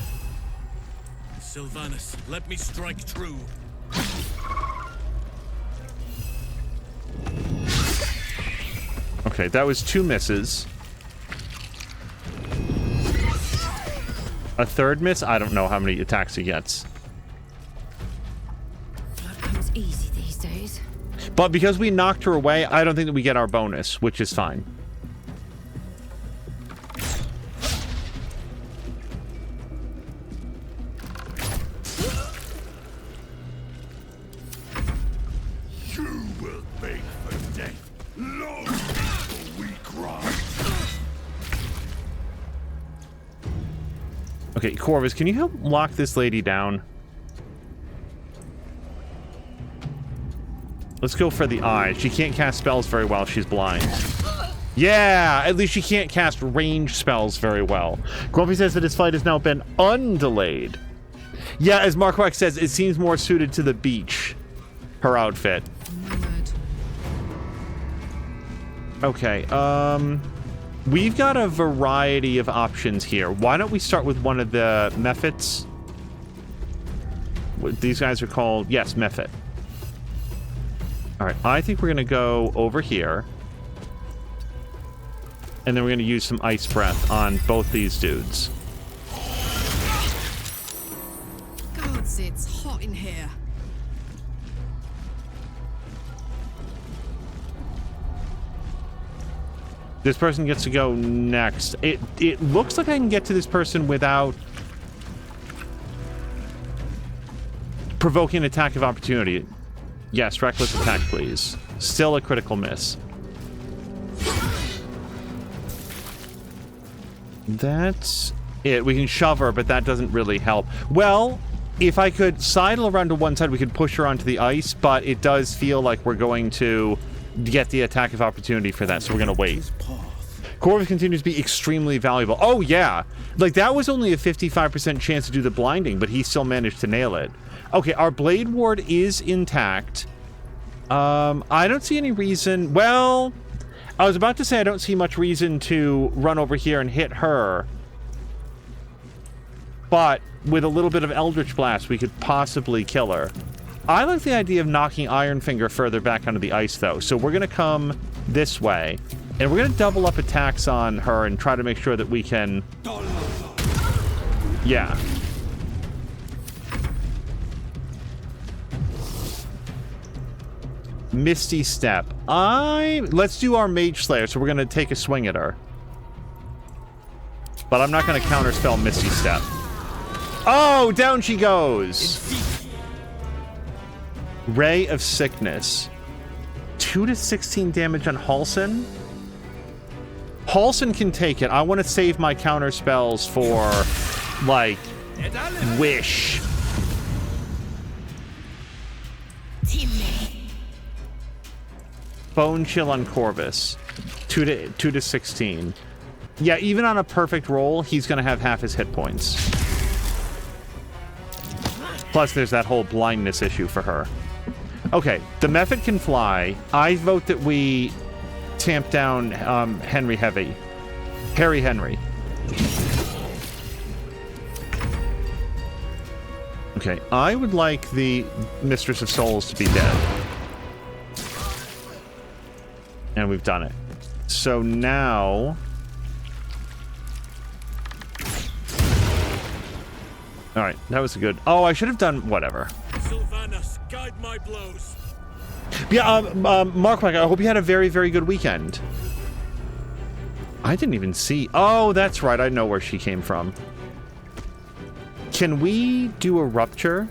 Sylvanus, let me strike true. Okay, that was 2 misses. A third miss? I don't know how many attacks he gets. Blood comes easy these days. But because we knocked her away, I don't think that we get our bonus, which is fine. You will beg for death. Okay, Corvus, can you help lock this lady down? Let's go for the eyes. She can't cast spells very well. She's blind. Yeah, at least she can't cast ranged spells very well. Grumpy says that his fight has now been undelayed. Yeah, as Markwak says, it seems more suited to the beach. Her outfit. Okay, we've got a variety of options here. Why don't we start with one of the Mephits? These guys are called, yes, Mephit. All right, I think we're going to go over here. And then we're going to use some Ice Breath on both these dudes. Gods, it's hot in here. This person gets to go next. It looks like I can get to this person without provoking an attack of opportunity. Yes, reckless attack, please. Still a critical miss. That's it. We can shove her, but that doesn't really help. Well, if I could sidle around to one side, we could push her onto the ice, but it does feel like we're going to get the attack of opportunity for that, so we're going to wait. Corvus continues to be extremely valuable. Oh, yeah. Like, that was only a 55% chance to do the blinding, but he still managed to nail it. Okay, our Blade Ward is intact. I don't see any reason... Well, I was about to say I don't see much reason to run over here and hit her. But with a little bit of Eldritch Blast, we could possibly kill her. I like the idea of knocking Ironfinger further back onto the ice, though. So we're going to come this way. And we're going to double up attacks on her and try to make sure that we can... Yeah. Misty Step. Let's do our Mage Slayer, so we're going to take a swing at her. But I'm not going to counterspell Misty Step. Oh, down she goes! Ray of Sickness. 2 to 16 damage on Halsin? Halsin can take it. I want to save my counter spells for, like, Wish. Bone Chill on Corvus. 2 to 16. Yeah, even on a perfect roll, he's going to have half his hit points. Plus, there's that whole blindness issue for her. Okay, the Mephit can fly. I vote that we tamp down Harry Henry. Okay, I would like the Mistress of Souls to be dead. And we've done it. So now... Alright, that was a good... Oh, I should have done... Whatever. Sylvanas, guide my blows. Yeah, Markwak, I hope you had a very, very good weekend. I didn't even see... Oh, that's right. I know where she came from. Can we do a Rupture?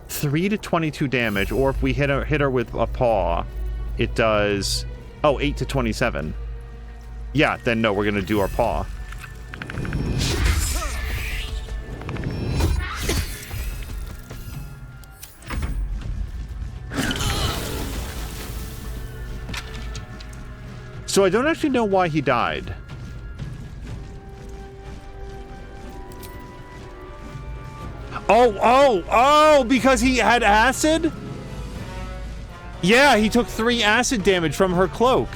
3 to 22 damage, or if we hit her with a paw, it does... Oh, 8 to 27. Yeah, then no, we're going to do our paw. So I don't actually know why he died. Oh, because he had acid? Yeah, he took 3 acid damage from her cloak.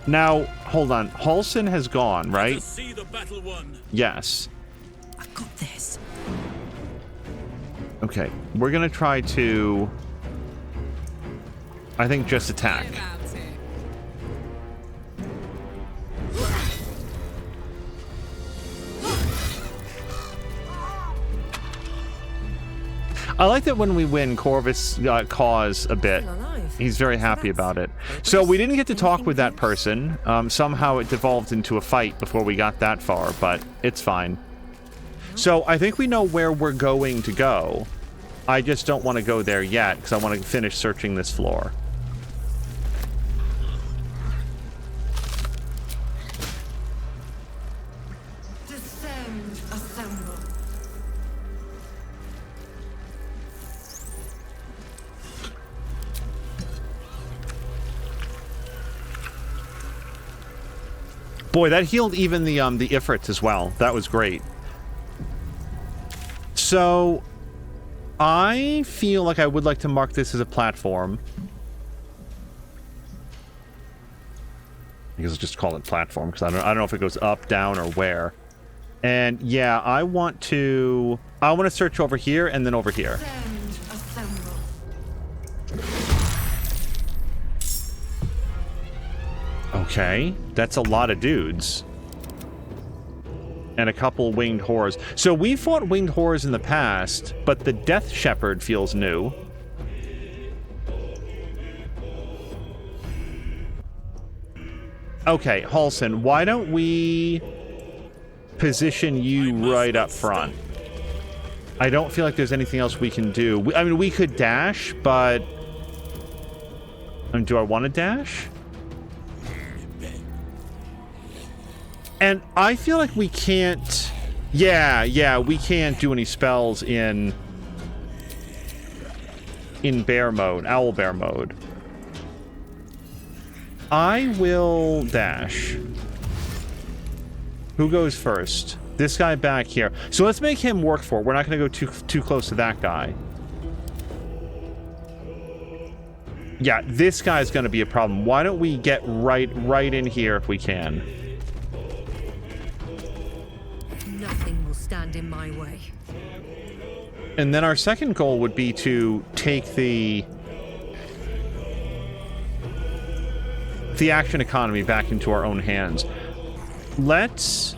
Now, hold on. Halsin has gone, right? See the battle won. Yes. I got this. Okay, we're gonna try to... I think just attack. I like that when we win, Corvus caws a bit. He's very happy about it. So we didn't get to talk with that person. Somehow it devolved into a fight before we got that far, but it's fine. So I think we know where we're going to go. I just don't want to go there yet, because I want to finish searching this floor. Boy, that healed even the Ifrits as well. That was great. So, I feel like I would like to mark this as a platform. I guess I'll just call it platform, because I don't know if it goes up, down, or where. And yeah, I want to search over here and then over here. Okay, that's a lot of dudes. And a couple winged horrors. So we fought winged horrors in the past, but the Death Shepherd feels new. Okay, Halson, why don't we position you right up front? I don't feel like there's anything else we can do. I mean, we could dash, but... do I want to dash? And I feel like we can't... Yeah, we can't do any spells in bear mode, owl bear mode. I will dash. Who goes first? This guy back here. So let's make him work for it. We're not going to go too close to that guy. Yeah, this guy's going to be a problem. Why don't we get right in here if we can? Nothing will stand in my way. And then our second goal would be to take the action economy back into our own hands. Let's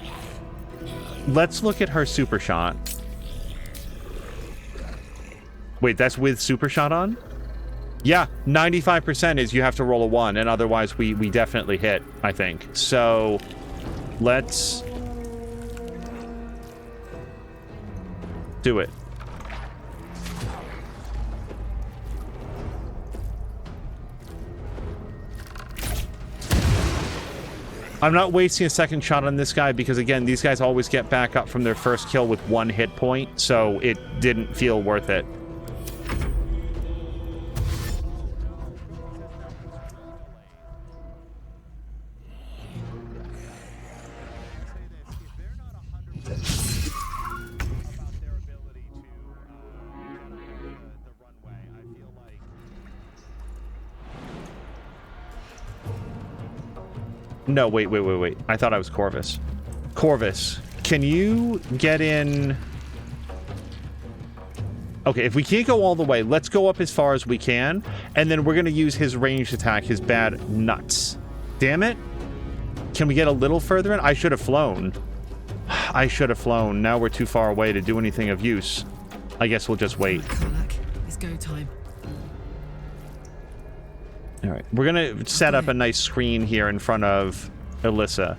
look at her super shot. Wait, that's with super shot on? Yeah, 95% is you have to roll a 1, and otherwise we definitely hit, I think. So let's do it. I'm not wasting a second shot on this guy because, again, these guys always get back up from their first kill with 1 hit point, so it didn't feel worth it. No, wait. I thought I was Corvus. Corvus, can you get in? Okay, if we can't go all the way, let's go up as far as we can, and then we're going to use his ranged attack, his bad nuts. Damn it. Can we get a little further in? I should have flown. I should have flown. Now we're too far away to do anything of use. I guess we'll just wait. It's go time. All right, we're going to set up a nice screen here in front of Alyssa.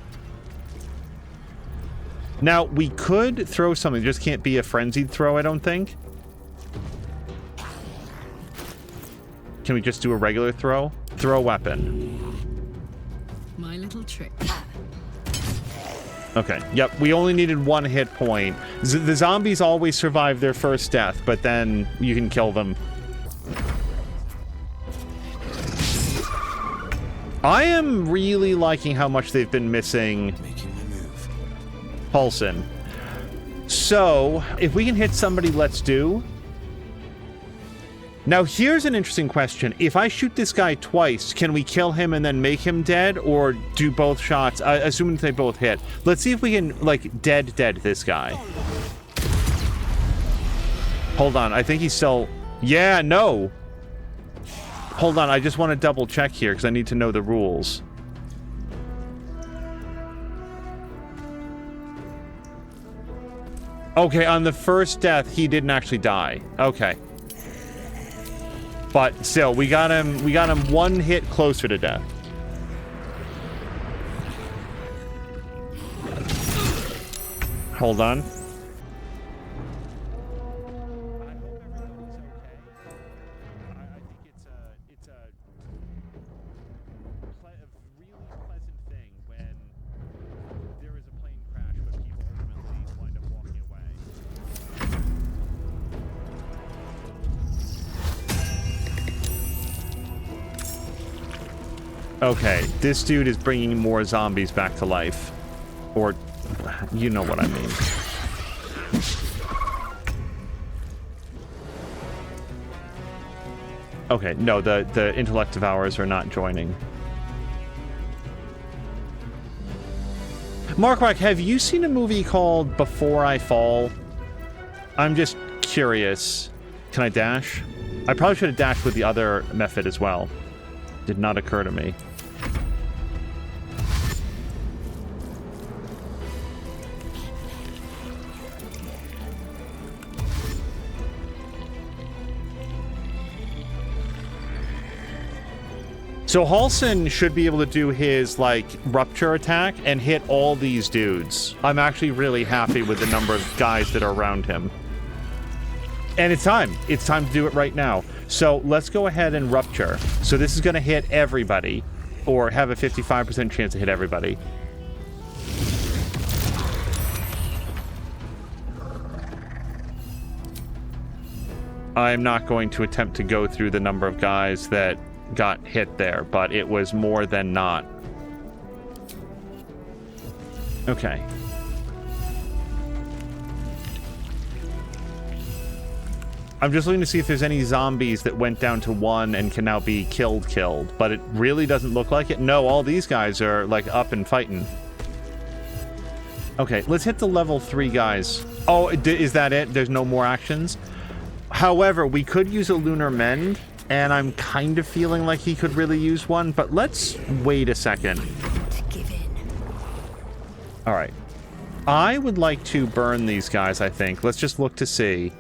Now, we could throw something. It just can't be a frenzied throw, I don't think. Can we just do a regular throw? Throw a weapon. My little trick. Okay, yep, we only needed 1 hit point. The zombies always survive their first death, but then you can kill them. I am really liking how much they've been missing Paulson. So, if we can hit somebody, let's do. Now, here's an interesting question. If I shoot this guy twice, can we kill him and then make him dead? Or do both shots, assuming they both hit? Let's see if we can, like, dead this guy. Hold on, I think he's still... Yeah, no! Hold on, I just want to double check here because I need to know the rules. Okay, on the first death, he didn't actually die. Okay. But still, we got him 1 hit closer to death. Hold on. Okay, this dude is bringing more zombies back to life. Or, you know what I mean. Okay, no, the intellect devourers are not joining. Markwak, have you seen a movie called Before I Fall? I'm just curious. Can I dash? I probably should have dashed with the other method as well. Did not occur to me. So Halsin should be able to do his, like, rupture attack and hit all these dudes. I'm actually really happy with the number of guys that are around him. And it's time. It's time to do it right now. So let's go ahead and rupture. So this is going to hit everybody, or have a 55% chance to hit everybody. I'm not going to attempt to go through the number of guys that got hit there, but it was more than not. Okay. I'm just looking to see if there's any zombies that went down to 1 and can now be killed, but it really doesn't look like it. No, all these guys are, like, up and fighting. Okay, let's hit the level 3 guys. Oh, is that it? There's no more actions? However, we could use a Lunar Mend, and I'm kind of feeling like he could really use one, but let's wait a second. All right. I would like to burn these guys, I think. Let's just look to see.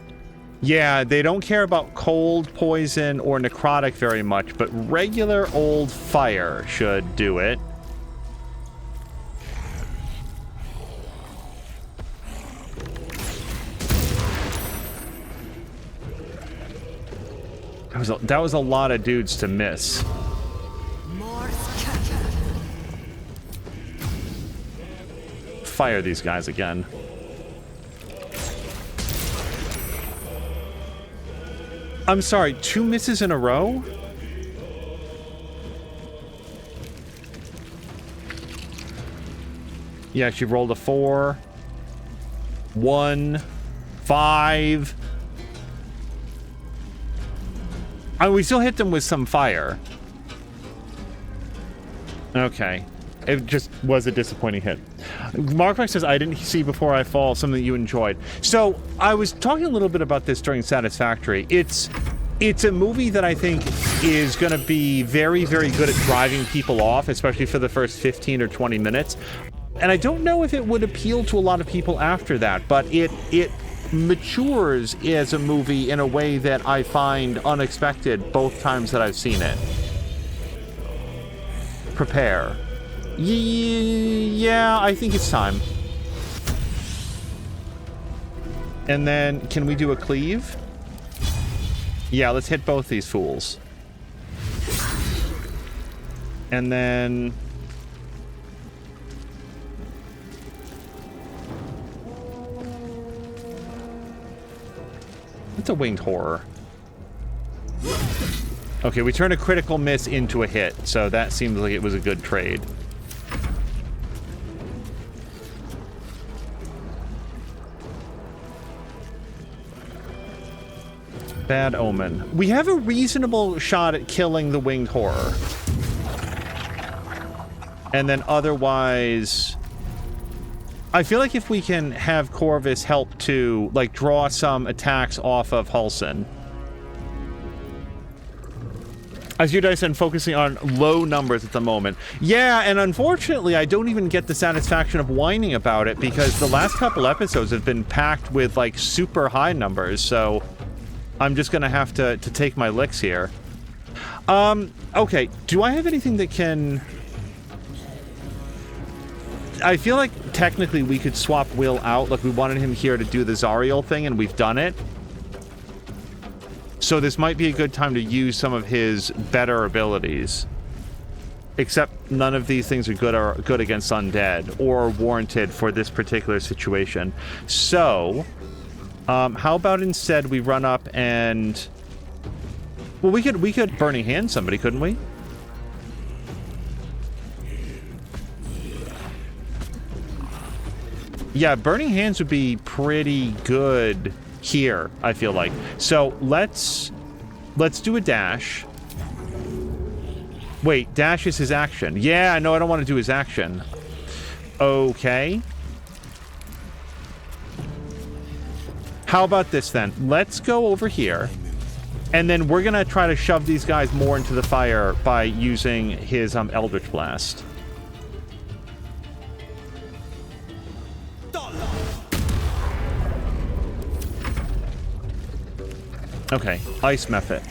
Yeah, they don't care about cold, poison, or necrotic very much, but regular old fire should do it. That was a lot of dudes to miss. Fire these guys again. I'm sorry, 2 misses in a row? Yeah, she rolled a 4. 1. 5. I mean, we still hit them with some fire. Okay. It just was a disappointing hit. Mark says, I didn't see Before I Fall, something you enjoyed. So, I was talking a little bit about this during Satisfactory. It's a movie that I think is going to be very, very good at driving people off, especially for the first 15 or 20 minutes. And I don't know if it would appeal to a lot of people after that, but it matures as a movie in a way that I find unexpected both times that I've seen it. Prepare. Yeah, I think it's time. And then, can we do a cleave? Yeah, let's hit both these fools. And then... It's a winged horror. Okay, we turn a critical miss into a hit, so that seems like it was a good trade. Bad omen. We have a reasonable shot at killing the winged horror. And then otherwise... I feel like if we can have Corvus help to, like, draw some attacks off of Halsin. As you guys said, focusing on low numbers at the moment. Yeah, and unfortunately, I don't even get the satisfaction of whining about it because the last couple episodes have been packed with, like, super high numbers, so I'm just gonna have to take my licks here. Okay, do I have anything that can... I feel like technically we could swap Will out. Like, we wanted him here to do the Zariel thing, and we've done it. So this might be a good time to use some of his better abilities. Except none of these things are good against undead, or warranted for this particular situation. So, how about instead we run up and... Well, we could Burning Hand somebody, couldn't we? Yeah, Burning Hands would be pretty good here, I feel like. So let's do a dash. Wait, dash is his action. Yeah, no, I don't want to do his action. Okay. How about this then? Let's go over here. And then we're going to try to shove these guys more into the fire by using his Eldritch Blast. Okay, Ice Method.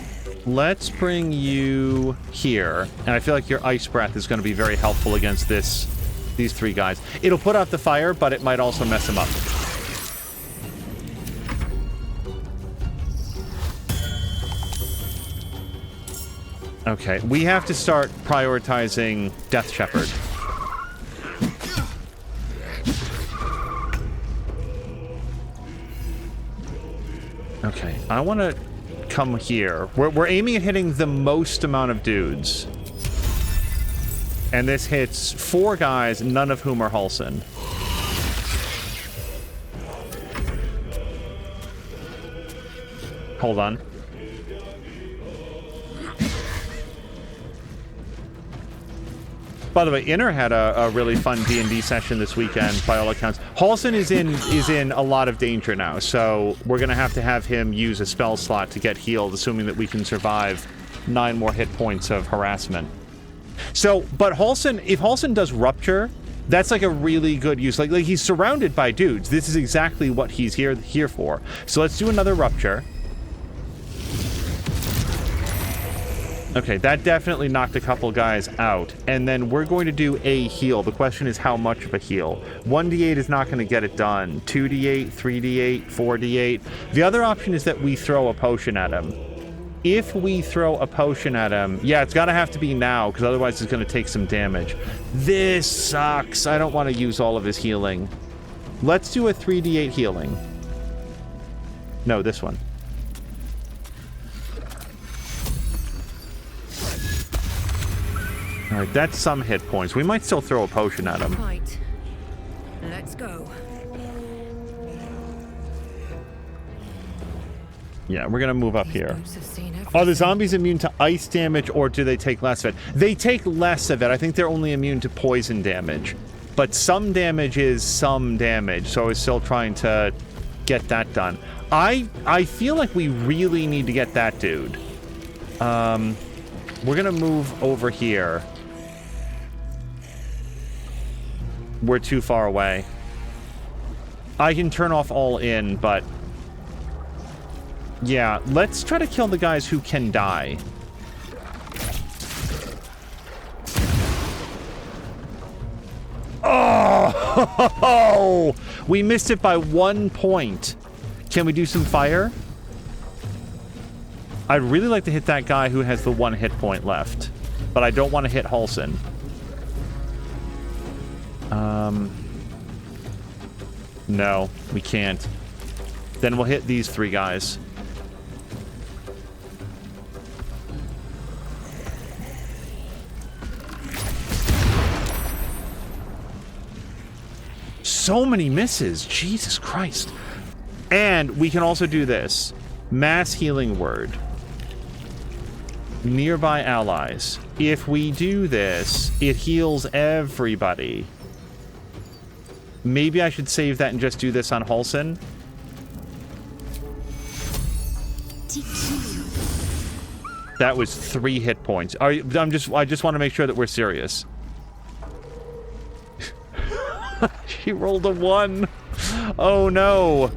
Let's bring you here. And I feel like your Ice Breath is going to be very helpful against these three guys. It'll put out the fire, but it might also mess him up. Okay, we have to start prioritizing Death Shepherd. Okay, I want to come here. We're aiming at hitting the most amount of dudes. And this hits 4 guys, none of whom are Halsin. Hold on. By the way, Inner had a really fun D&D session this weekend, by all accounts. Halsin is in a lot of danger now, so we're going to have him use a spell slot to get healed, assuming that we can survive 9 more hit points of harassment. So, but Halsin, if Halsin does Rupture, that's like a really good use. Like he's surrounded by dudes. This is exactly what he's here for. So let's do another Rupture. Okay, that definitely knocked a couple guys out. And then we're going to do a heal. The question is how much of a heal. 1d8 is not going to get it done. 2d8, 3d8, 4d8. The other option is that we throw a potion at him. If we throw a potion at him... Yeah, it's got to have to be now, because otherwise it's going to take some damage. This sucks. I don't want to use all of his healing. Let's do a 3d8 healing. No, this one. All right, that's some hit points. We might still throw a potion at him. Right. Let's go. Yeah, we're gonna move up here. Are the zombies immune to ice damage, or do they take less of it? They take less of it. I think they're only immune to poison damage. But some damage is some damage, so I was still trying to get that done. I feel like we really need to get that dude. We're gonna move over here. We're too far away. I can turn off all in, but... Yeah, let's try to kill the guys who can die. Oh! We missed it by 1 point. Can we do some fire? I'd really like to hit that guy who has the 1 hit point left. But I don't want to hit Halsin. No, we can't. Then we'll hit these 3 guys. So many misses. Jesus Christ. And we can also do this. Mass Healing Word. Nearby allies. If we do this, it heals everybody. Maybe I should save that and just do this on Halsin. That was 3 hit points. I just want to make sure that we're serious. She rolled a 1. Oh no.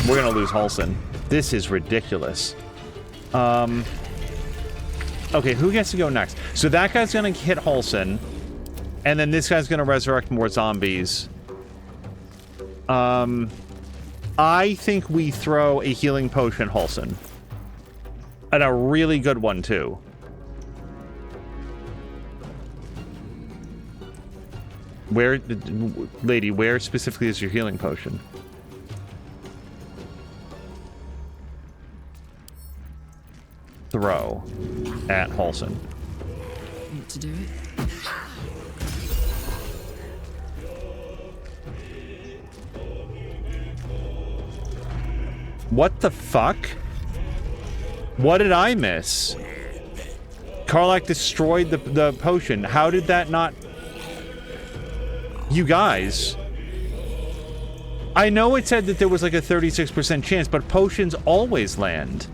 We're gonna lose Halsin. This is ridiculous. Okay, who gets to go next? So that guy's gonna hit Halsin, and then this guy's gonna resurrect more zombies. I think we throw a healing potion at Halsin. And a really good one, too. Where, lady, where specifically is your healing potion? Throw at Halsin. to do it. What the fuck? What did I miss? Karlach destroyed the potion. How did that not... You guys... I know it said that there was like a 36% chance, but potions always land.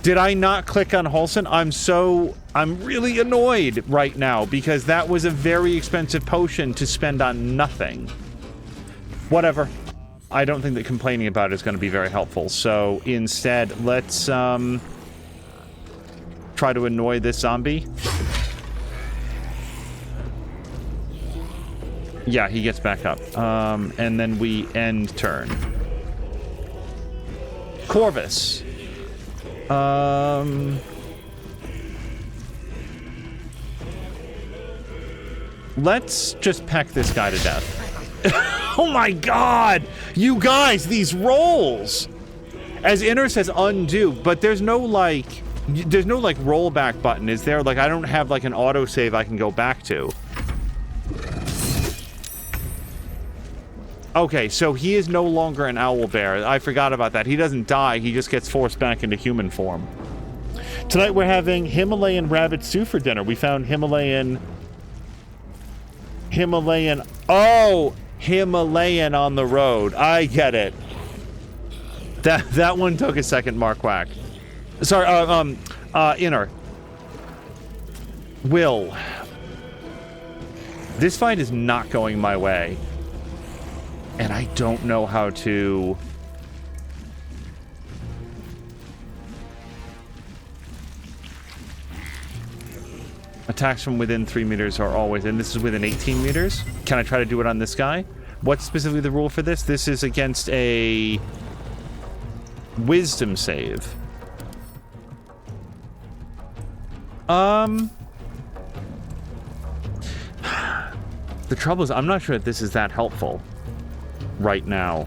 Did I not click on Halsin? I'm really annoyed right now because that was a very expensive potion to spend on nothing. Whatever. I don't think that complaining about it is going to be very helpful. So instead, let's try to annoy this zombie. Yeah, he gets back up. And then we end turn. Corvus. Let's just peck this guy to death. Oh my god! You guys, these rolls! As Inner says, undo, but there's no like rollback button, is there? Like, I don't have like an autosave I can go back to. Okay, so he is no longer an owlbear. I forgot about that. He doesn't die, he just gets forced back into human form. Tonight we're having Himalayan rabbit stew for dinner. We found Himalayan... Oh! Himalayan on the road. I get it. That one took a second, Mark Wack. Sorry, Inner. Will. This fight is not going my way. And I don't know how to... Attacks from within 3 meters are always... And this is within 18 meters? Can I try to do it on this guy? What's specifically the rule for this? This is against a... Wisdom save. The trouble is, I'm not sure that this is that helpful right now.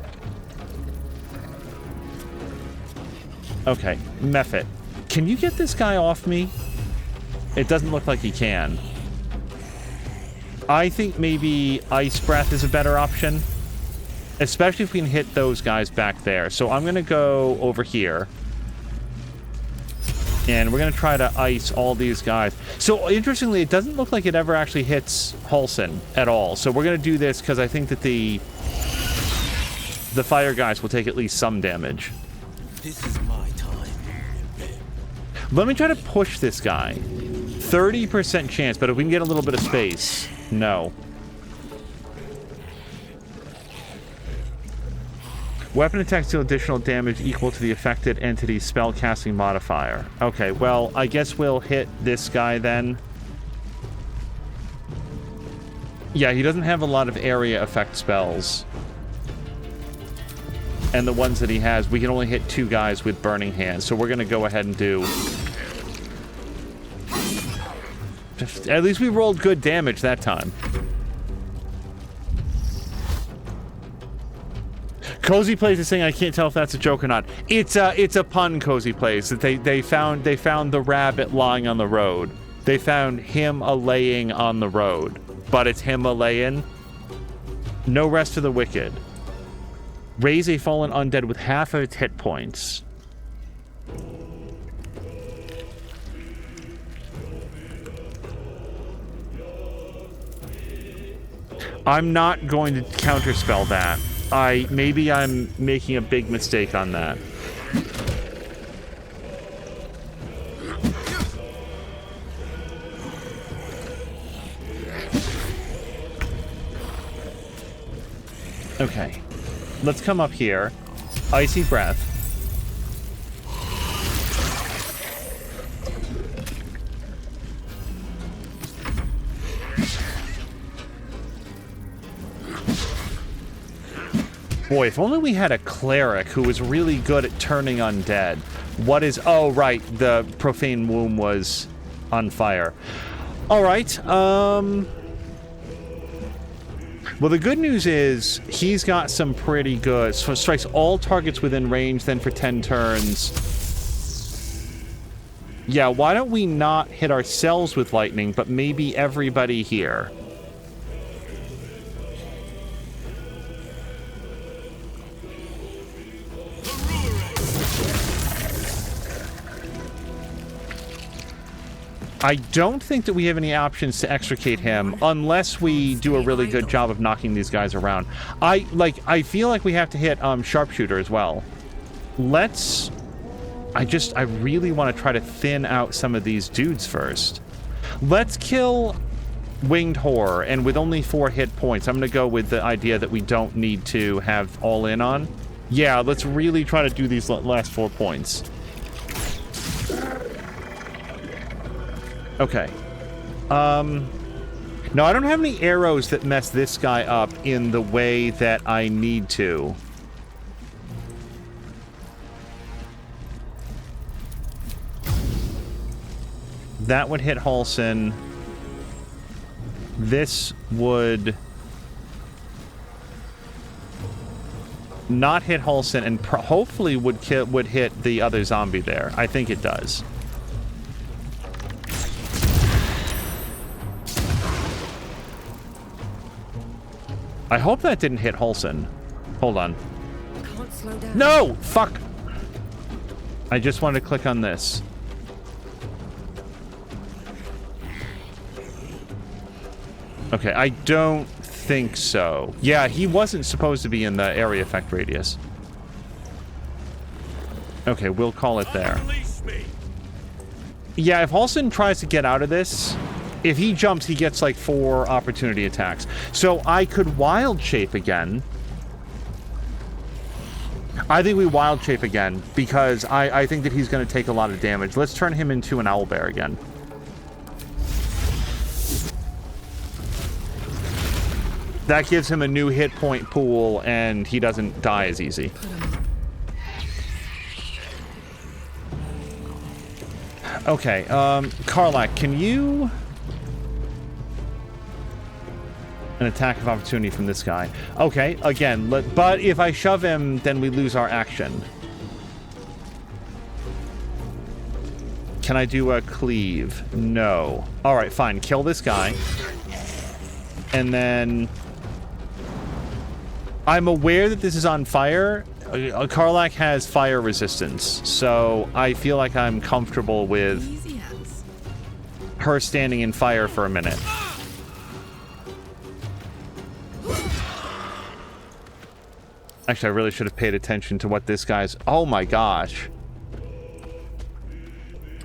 Okay, Mephit. Can you get this guy off me? It doesn't look like he can. I think maybe Ice Breath is a better option. Especially if we can hit those guys back there. So I'm going to go over here. And we're going to try to ice all these guys. So, interestingly, it doesn't look like it ever actually hits Halsin at all. So we're going to do this because I think that the fire guys will take at least some damage. This is my time. Let me try to push this guy. 30% chance, but if we can get a little bit of space. No. Weapon attacks deal additional damage equal to the affected entity's spellcasting modifier. Okay, well, I guess we'll hit this guy then. Yeah, he doesn't have a lot of area effect spells. And the ones that he has, we can only hit 2 guys with Burning Hands. So we're going to go ahead and do... At least we rolled good damage that time. Cozy Plays is saying, I can't tell if that's a joke or not. It's a pun, Cozy Plays. That they found the rabbit lying on the road. They found him laying on the road. But it's Himalayan. No rest for the wicked. Raise a fallen undead with half of its hit points. I'm not going to counterspell that. Maybe I'm making a big mistake on that. Okay. Let's come up here. Icy Breath. Boy, if only we had a cleric who was really good at turning undead. What is... Oh, right. The Profane Womb was on fire. All right. Well, the good news is he's got some pretty good... So strikes all targets within range, then for 10 turns. Yeah, why don't we not hit ourselves with lightning, but maybe everybody here? I don't think that we have any options to extricate him unless we do a really good job of knocking these guys around. I feel like we have to hit sharpshooter as well. Let's... I really want to try to thin out some of these dudes first. Let's kill Winged Horror, and with only 4 hit points, I'm going to go with the idea that we don't need to have all in on. Yeah, let's really try to do these last 4 points. Okay. No, I don't have any arrows that mess this guy up in the way that I need to. That would hit Halsin. This would not hit Halsin, and hopefully would hit the other zombie there. I think it does. I hope that didn't hit Halsin. Hold on. Can't slow down. No! Fuck! I just wanted to click on this. Okay, I don't think so. Yeah, he wasn't supposed to be in the area effect radius. Okay, we'll call it there. Yeah, if Halsin tries to get out of this, if he jumps, he gets like 4 opportunity attacks. So I could wild shape again. I think we wild shape again because I think that he's going to take a lot of damage. Let's turn him into an owlbear again. That gives him a new hit point pool, and he doesn't die as easy. Okay, Karlak, can you... An attack of opportunity from this guy. Okay, again, but if I shove him, then we lose our action. Can I do a cleave? No. Alright, fine. Kill this guy. And then... I'm aware that this is on fire. Karlak has fire resistance, so I feel like I'm comfortable with her standing in fire for a minute. Actually, I really should have paid attention to what this guy's... Oh my gosh.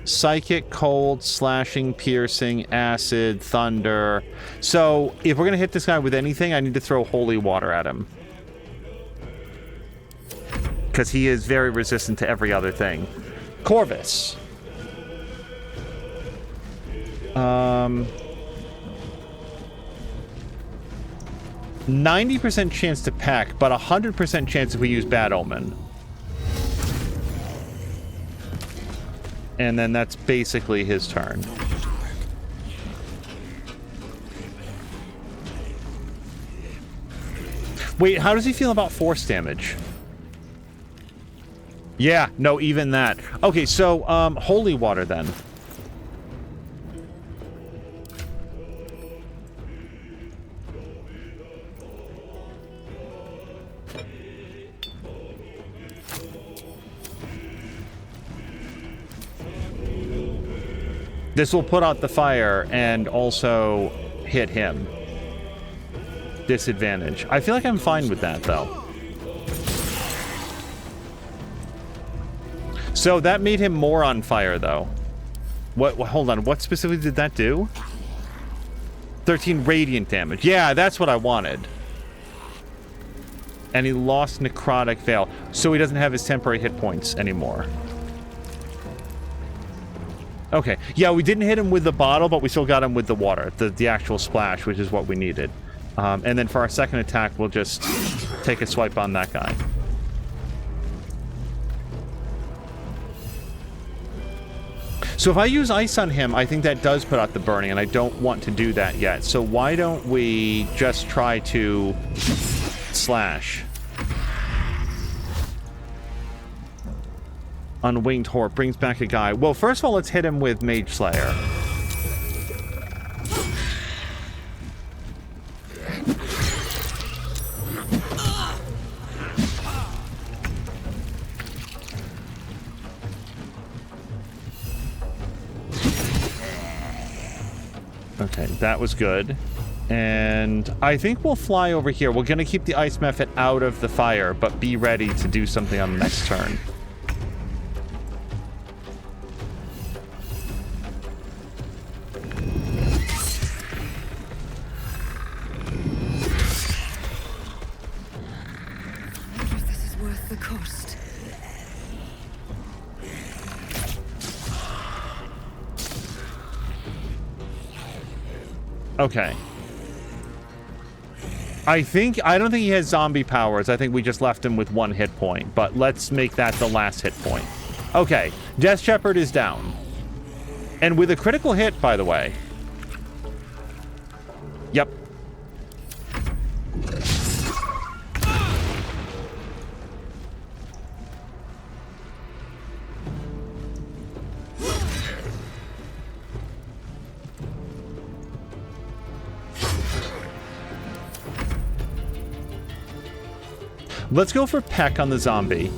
Psychic, cold, slashing, piercing, acid, thunder. So, if we're going to hit this guy with anything, I need to throw holy water at him. Because he is very resistant to every other thing. Corvus. 90% chance to pack, but 100% chance if we use Bad Omen. And then that's basically his turn. Wait, how does he feel about force damage? Yeah, no, even that. Okay, so, holy water then. This will put out the fire and also hit him. Disadvantage. I feel like I'm fine with that, though. So that made him more on fire, though. What? Hold on. What specifically did that do? 13 radiant damage. Yeah, that's what I wanted. And he lost necrotic veil, so he doesn't have his temporary hit points anymore. Okay. Yeah, we didn't hit him with the bottle, but we still got him with the water, the actual splash, which is what we needed. And then for our second attack, we'll just take a swipe on that guy. So if I use ice on him, I think that does put out the burning, and I don't want to do that yet. So why don't we just try to slash? Unwinged Horde brings back a guy. Well, first of all, let's hit him with Mage Slayer. Okay, that was good. And I think we'll fly over here. We're going to keep the Ice Mephit out of the fire, but be ready to do something on the next turn. Okay. I don't think he has zombie powers. I think we just left him with 1 hit point, but let's make that the last hit point. Okay, Death Shepherd is down. And with a critical hit, by the way. Yep. Let's go for Peck on the zombie.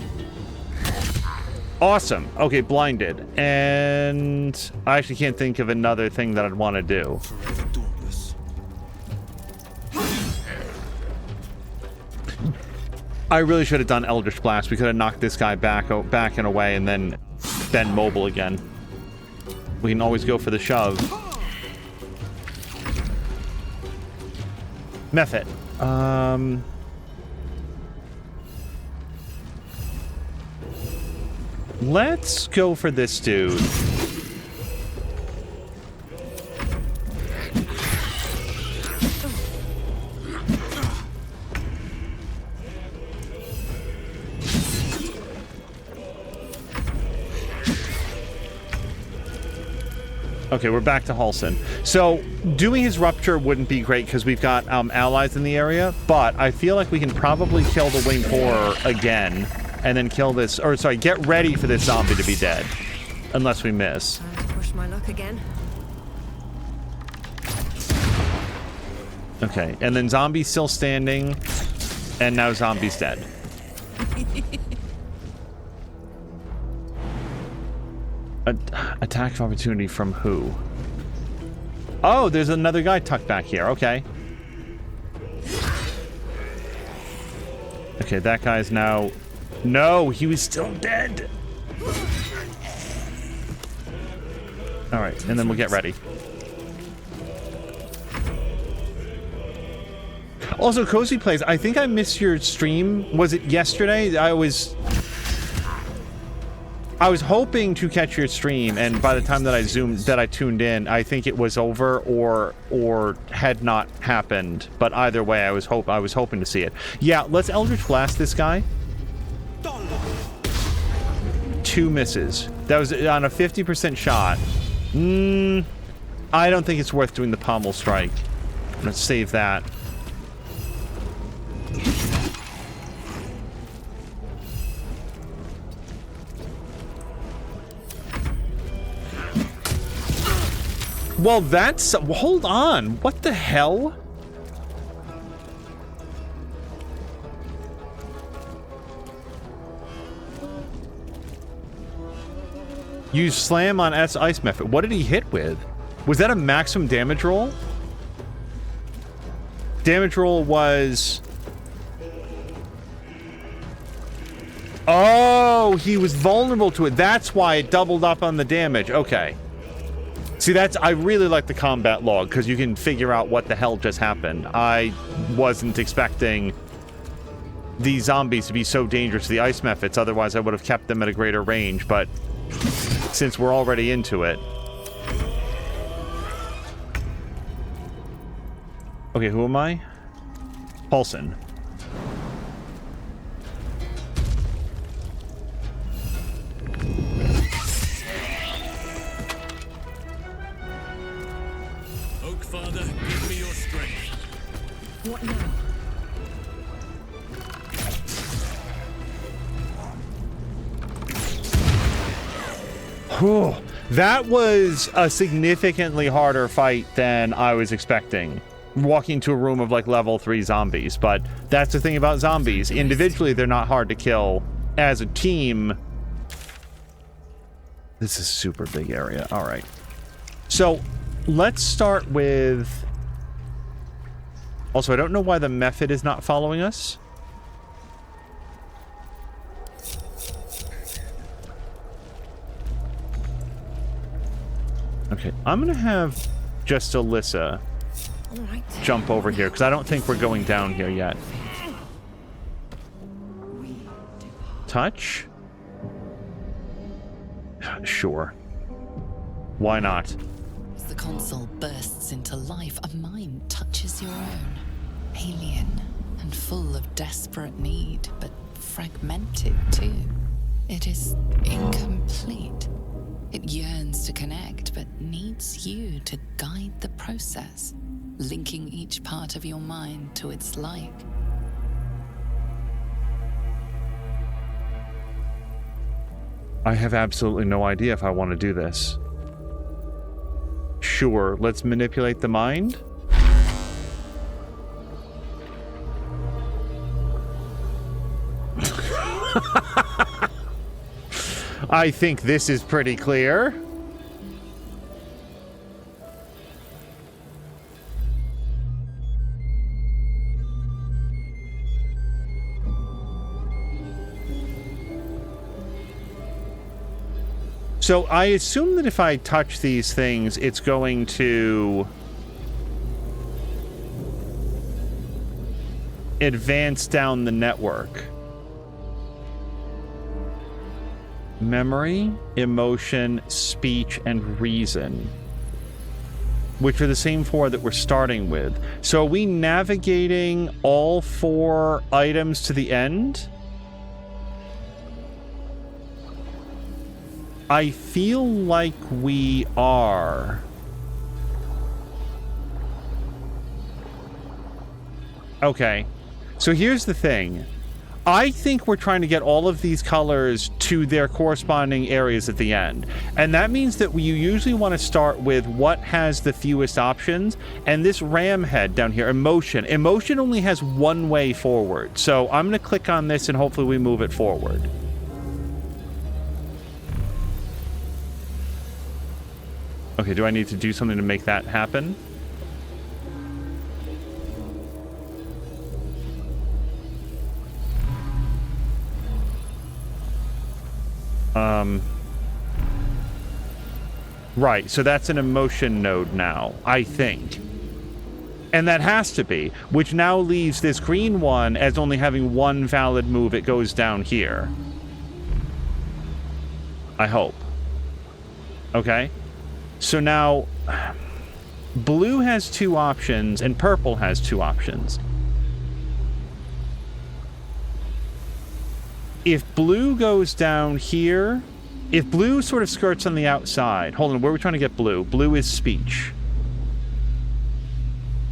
Awesome. Okay, blinded. And I actually can't think of another thing that I'd want to do. I really should have done Eldritch Blast. We could have knocked this guy back and away and then been mobile again. We can always go for the shove. Mephit. Let's go for this dude. Okay, we're back to Halsin. So, doing his Rupture wouldn't be great because we've got allies in the area, but I feel like we can probably kill the Winged Horror again. And then kill this, or sorry, get ready for this zombie to be dead. Unless we miss. Time to push my luck again. Okay, and then zombie's still standing. And now zombie's dead. Attack of opportunity from who? Oh, there's another guy tucked back here. Okay. Okay, that guy's now... No, he was still dead. All right, and then we'll get ready. Also, Cozy Plays, I think I missed your stream. Was it yesterday? I was hoping to catch your stream, and by the time that I tuned in, I think it was over or had not happened. But either way, I was hoping to see it. Yeah, let's Eldritch Blast this guy. 2 misses. That was on a 50% shot. I don't think it's worth doing the Pommel Strike. Let's save that. Well, that's... Hold on. What the hell? Use Slam on S Ice Mephit. What did he hit with? Was that a maximum damage roll? Damage roll was... Oh, he was vulnerable to it. That's why it doubled up on the damage. Okay. See, I really like the combat log, because you can figure out what the hell just happened. I wasn't expecting these zombies to be so dangerous to the Ice Mephits, otherwise I would have kept them at a greater range, but... Since we're already into it. Okay, who am I? Paulson. Oak Father, give me your strength. What now? Whew. That was a significantly harder fight than I was expecting. Walking to a room of like level 3 zombies, but that's the thing about zombies. Individually, they're not hard to kill. As a team, this is a super big area. All right. So let's start with... Also, I don't know why the method is not following us. Okay, I'm gonna have just Alyssa jump over here, because I don't think we're going down here yet. Touch? Sure. Why not? As the console bursts into life, a mind touches your own. Alien and full of desperate need, but fragmented too. It is incomplete. It yearns to connect, but needs you to guide the process, linking each part of your mind to its like. I have absolutely no idea if I want to do this. Sure, let's manipulate the mind. I think this is pretty clear. So I assume that if I touch these things, it's going to advance down the network. Memory, emotion, speech, and reason, which are the same 4 that we're starting with. So are we navigating all 4 items to the end? I feel like we are. Okay, so here's the thing. I think we're trying to get all of these colors to their corresponding areas at the end. And that means that you usually want to start with what has the fewest options. And this ram head down here, emotion. Emotion only has one way forward. So I'm going to click on this and hopefully we move it forward. Okay, do I need to do something to make that happen? Right, so that's an emotion node now, I think. And that has to be, which now leaves this green one as only having one valid move. It goes down here. I hope. Okay. So now, blue has 2 options and purple has 2 options. If blue goes down here, if blue sort of skirts on the outside, hold on, where are we trying to get blue? Blue is speech.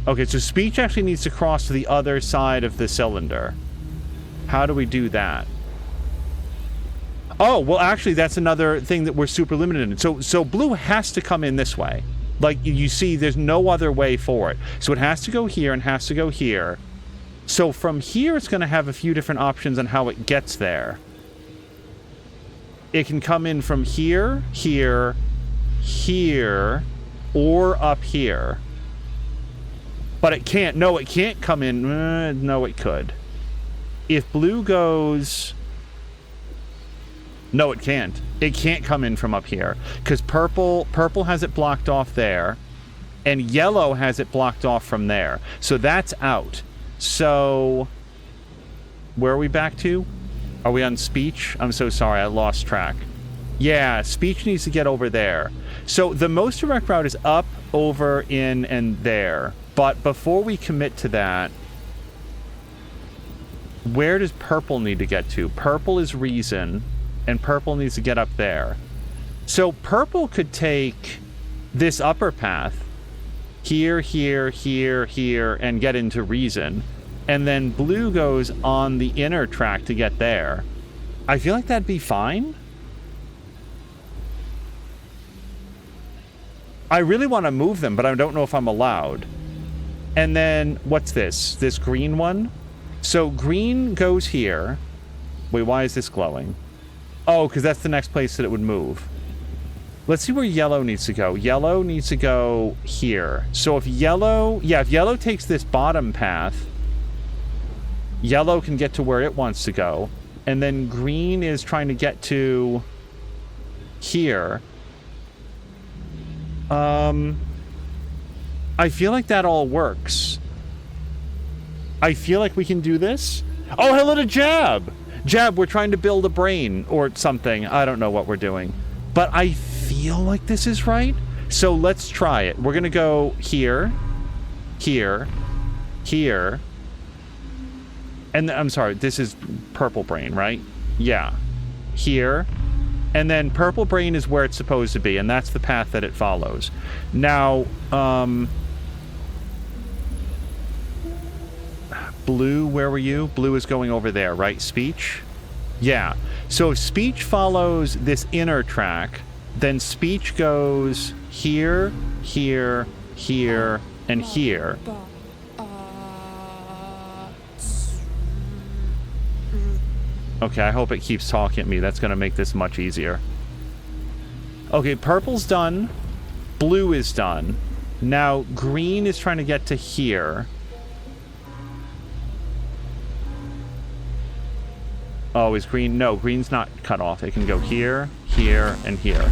Okay, so speech actually needs to cross to the other side of the cylinder. How do we do that? Oh, well, actually, that's another thing that we're super limited in. So blue has to come in this way. Like, you see, there's no other way for it. So it has to go here and has to go here. So from here, it's going to have a few different options on how it gets there. It can come in from here, here, here, or up here. But it can't. No, it can't come in. No, it could. If blue goes... No, it can't. It can't come in from up here. Because purple has it blocked off there. And yellow has it blocked off from there. So that's out. So... Where are we back to? Are we on speech? I'm so sorry, I lost track. Yeah, speech needs to get over there. So the most direct route is up, over, in, and there. But before we commit to that, where does purple need to get to? Purple is reason, and purple needs to get up there. So purple could take this upper path, here, here, here, here, and get into reason. And then blue goes on the inner track to get there. I feel like that'd be fine. I really want to move them, but I don't know if I'm allowed. And then, what's this? This green one? So green goes here. Wait, why is this glowing? Oh, because that's the next place that it would move. Let's see where yellow needs to go. Yellow needs to go here. So if yellow... Yeah, if yellow takes this bottom path, yellow can get to where it wants to go. And then green is trying to get to here. I feel like that all works. I feel like we can do this. Oh, hello to Jab! Jab, we're trying to build a brain or something. I don't know what we're doing. But I feel like this is right. So let's try it. We're going to go here, here, here. And I'm sorry, this is purple brain, right? Yeah. Here. And then purple brain is where it's supposed to be, and that's the path that it follows. Now, blue, where were you? Blue is going over there, right? Speech? Yeah. So if speech follows this inner track, then speech goes here, here, here, and here. Okay, I hope it keeps talking at me. That's going to make this much easier. Okay, purple's done. Blue is done. Now, green is trying to get to here. Oh, is green? No, green's not cut off. It can go here, here, and here.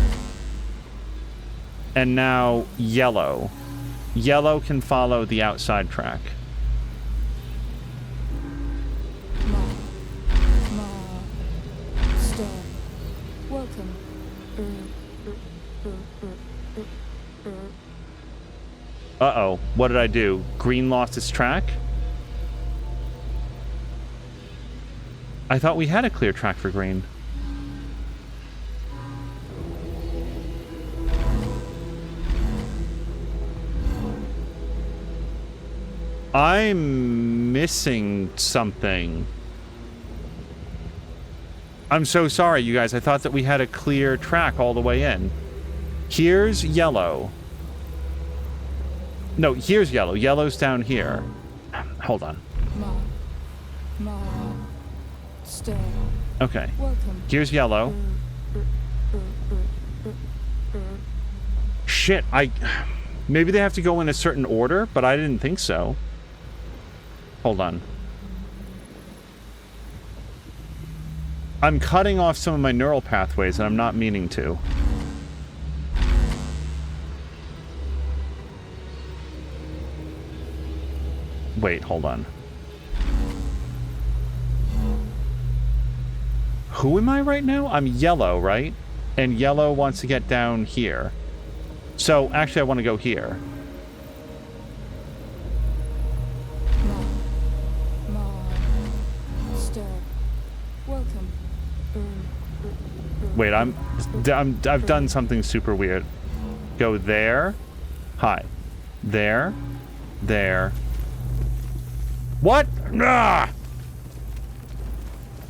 And now, yellow. Yellow can follow the outside track. Welcome. Uh-oh. What did I do? Green lost its track? I thought we had a clear track for green. I'm missing something. I'm so sorry, you guys. I thought that we had a clear track all the way in. Here's yellow. No, here's yellow. Yellow's down here. Hold on. Okay. Here's yellow. Shit, maybe they have to go in a certain order, but I didn't think so. Hold on. I'm cutting off some of my neural pathways, and I'm not meaning to. Wait, hold on. Who am I right now? I'm yellow, right? And yellow wants to get down here. So, actually, I want to go here. Wait, I've done something super weird. Go there. Hi. There. There. What? Ah!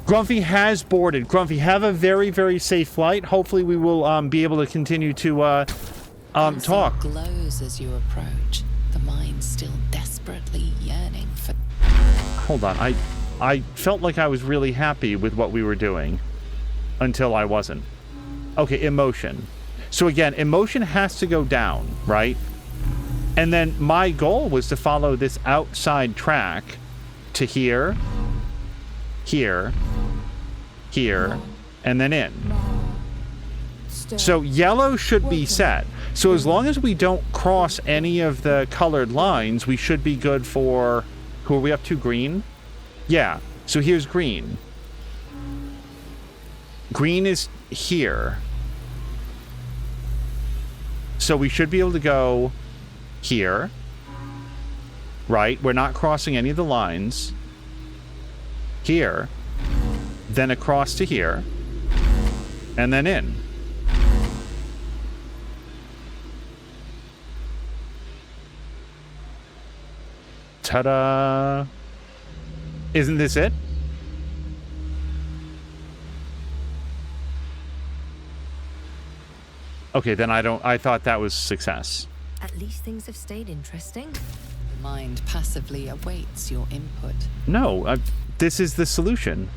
Grumpy has boarded. Grumpy, have a very, very safe flight. Hopefully we will be able to continue to talk. It glows as you approach, the mind still desperately yearning for... Hold on. I felt like I was really happy with what we were doing until I wasn't. Okay, emotion. So again, emotion has to go down, right? And then my goal was to follow this outside track to here, here, here, and then in. So yellow should be set. So as long as we don't cross any of the colored lines, we should be good for... Who are we up to? Green? Yeah. So here's green. Green is here. So we should be able to go here. Right? We're not crossing any of the lines. Here. Then across to here. And then in. Ta-da! Isn't this it? Okay, then I thought that was success. At least things have stayed interesting. The mind passively awaits your input. No, this is the solution.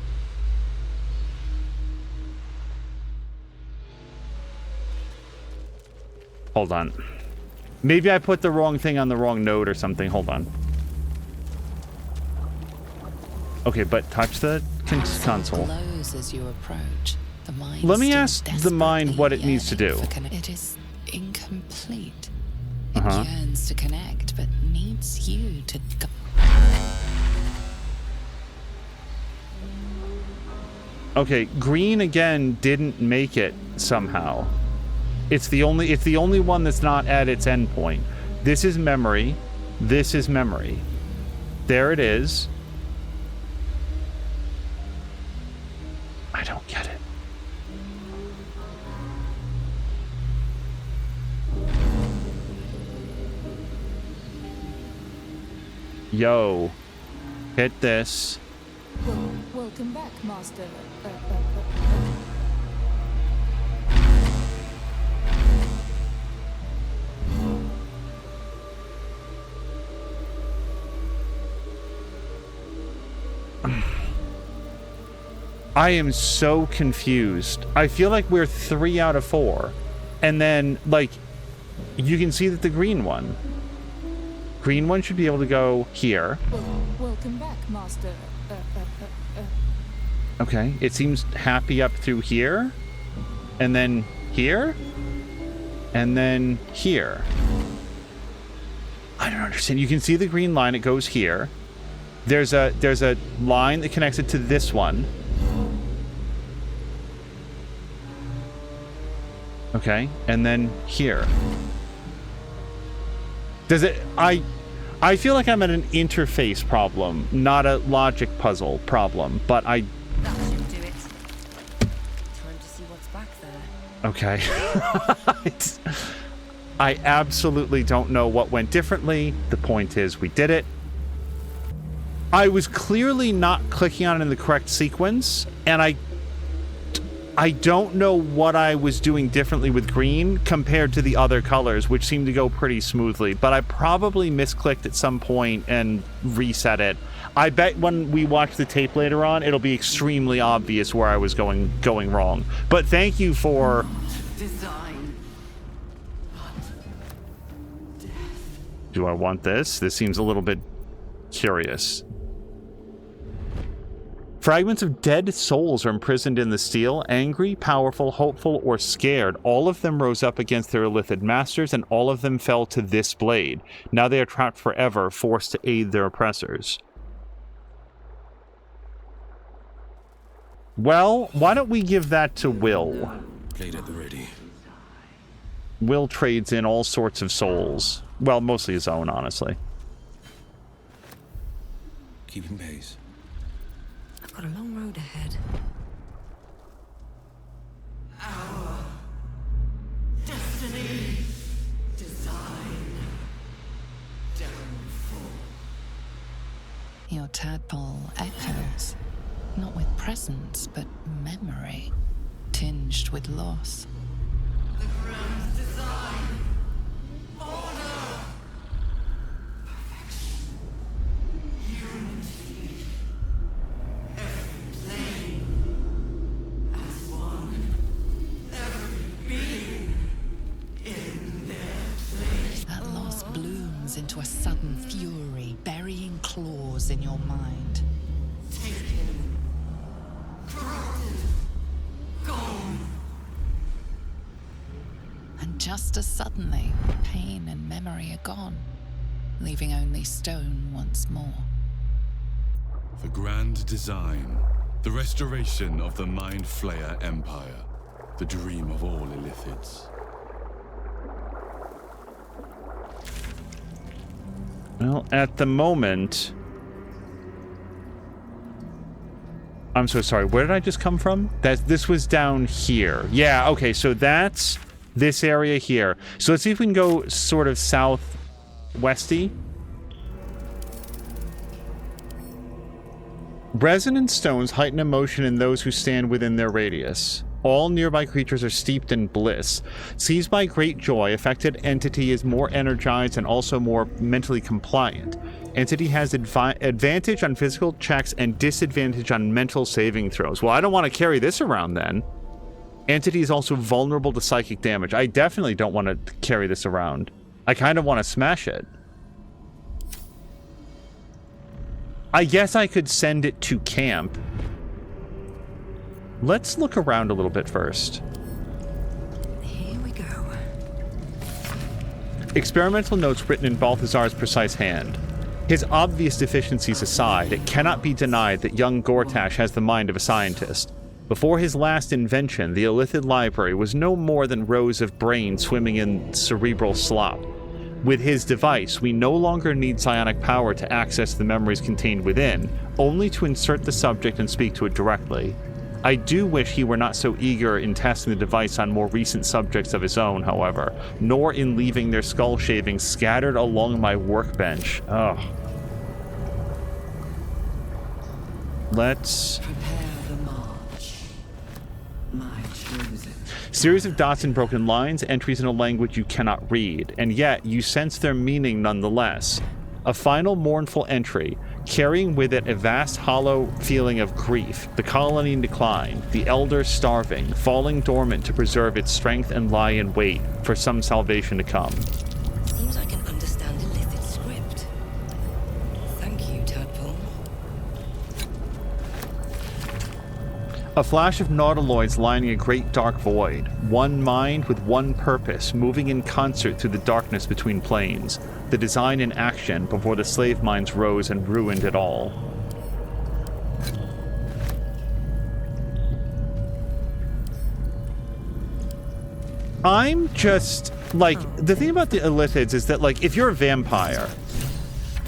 Hold on. Maybe I put the wrong thing on the wrong node or something. Hold on. Okay, but touch the console. Glows as you approach. The mind Let me ask the mind what it needs to do. It is incomplete. It Uh-huh. yearns to connect, but needs you to go. Okay, green again didn't make it somehow. It's the only one that's not at its endpoint. This is memory. This is memory. There it is. I don't get it. Yo, hit this. Welcome back, Master. I am so confused. I feel like we're 3 out of 4. And then, like, you can see that the green one should be able to go here. Welcome back, Master. Okay, it seems happy up through here. And then here. And then here. I don't understand. You can see the green line. It goes here. There's a line that connects it to this one. Okay, and then here. Does it... I feel like I'm at an interface problem, not a logic puzzle problem, but I... That should do it. Time to see what's back there. Okay. I absolutely don't know what went differently. The point is, we did it. I was clearly not clicking on it in the correct sequence, and I don't know what I was doing differently with green compared to the other colors, which seemed to go pretty smoothly, but I probably misclicked at some point and reset it. I bet when we watch the tape later on, it'll be extremely obvious where I was going wrong. But thank you for... Design. Do I want this? This seems a little bit curious. Fragments of dead souls are imprisoned in the steel, angry, powerful, hopeful, or scared. All of them rose up against their illithid masters, and all of them fell to this blade. Now they are trapped forever, forced to aid their oppressors. Well, why don't we give that to Will? Blade at the ready. Will trades in all sorts of souls. Well, mostly his own, honestly. Keeping pace. I've got a long road ahead. Our destiny. Design. Downfall. Your tadpole echoes, not with presence, but memory, tinged with loss. The grand design. Order. Perfection. Unity. Every plane as one. Every being in their place. That loss blooms into a sudden fury, burying claws in your mind. Taken. Corrupted. Gone. And just as suddenly, pain and memory are gone, leaving only stone once more. The grand design. The restoration of the Mind Flayer Empire. The dream of all illithids. Well, at the moment... I'm so sorry, where did I just come from? This was down here. Yeah, okay, so that's this area here. So let's see if we can go sort of southwesty. Resonant stones heighten emotion in those who stand within their radius. All nearby creatures are steeped in bliss. Seized by great joy, affected entity is more energized and also more mentally compliant. Entity has advantage on physical checks and disadvantage on mental saving throws. Well, I don't want to carry this around then. Entity is also vulnerable to psychic damage. I definitely don't want to carry this around. I kind of want to smash it. I guess I could send it to camp. Let's look around a little bit first. Here we go. Experimental notes written in Balthazar's precise hand. His obvious deficiencies aside, it cannot be denied that young Gortash has the mind of a scientist. Before his last invention, the Illithid library was no more than rows of brains swimming in cerebral slop. With his device, we no longer need psionic power to access the memories contained within, only to insert the subject and speak to it directly. I do wish he were not so eager in testing the device on more recent subjects of his own, however, nor in leaving their skull shavings scattered along my workbench. Ugh. Let's... Prepare the march. My chosen. Series of dots and broken lines, entries in a language you cannot read, and yet you sense their meaning nonetheless. A final mournful entry, carrying with it a vast hollow feeling of grief, the colony in decline, the elders starving, falling dormant to preserve its strength and lie in wait for some salvation to come. Seems I can understand Illithid script. Thank you, Tadpole. A flash of nautiloids lining a great dark void, one mind with one purpose, moving in concert through the darkness between planes, the design in action before the slave mines rose and ruined it all. I'm just, like, the thing about the Illithids is that, like, if you're a vampire...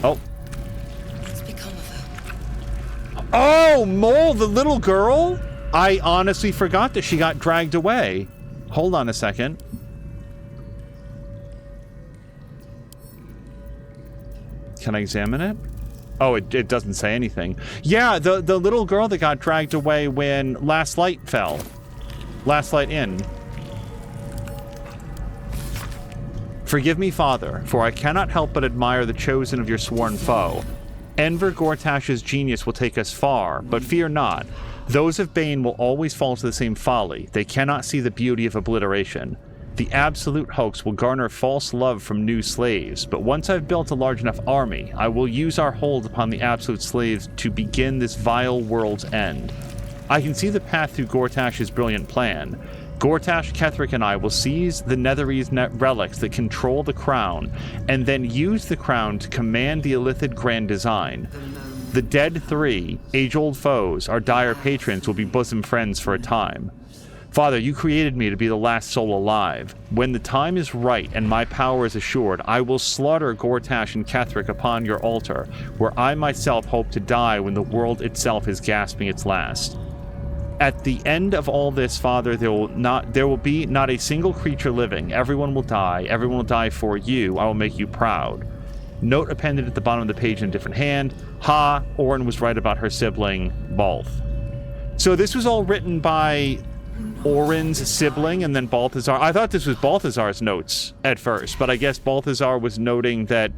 Oh. What's become of her? Oh, Mole, the little girl? I honestly forgot that she got dragged away. Hold on a second. Can I examine it? Oh, it doesn't say anything. Yeah, the little girl that got dragged away when Last Light fell. Last Light in. Forgive me, Father, for I cannot help but admire the chosen of your sworn foe. Enver Gortash's genius will take us far, but fear not. Those of Bane will always fall to the same folly. They cannot see the beauty of obliteration. The absolute hoax will garner false love from new slaves, but once I've built a large enough army, I will use our hold upon the absolute slaves to begin this vile world's end. I can see the path through Gortash's brilliant plan. Gortash, Ketheric, and I will seize the Netherese relics that control the crown, and then use the crown to command the Illithid grand design. The dead three, age-old foes, our dire patrons, will be bosom friends for a time. Father, you created me to be the last soul alive. When the time is right and my power is assured, I will slaughter Gortash and Ketheric upon your altar, where I myself hope to die when the world itself is gasping its last. At the end of all this, Father, there will be not a single creature living. Everyone will die. Everyone will die for you. I will make you proud. Note appended at the bottom of the page in a different hand. Ha, Orin was right about her sibling, Balth. So this was all written by Orin's sibling and then Balthazar. I thought this was Balthazar's notes at first, but I guess Balthazar was noting that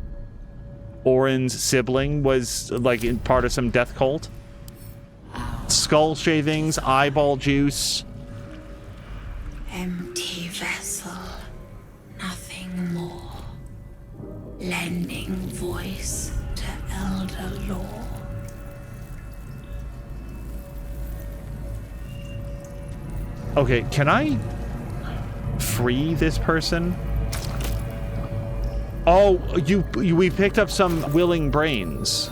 Orin's sibling was like in part of some death cult. Skull shavings, eyeball juice. Empty vessel, nothing more. Lending voice to elder law. Okay, can I free this person? Oh, we picked up some willing brains.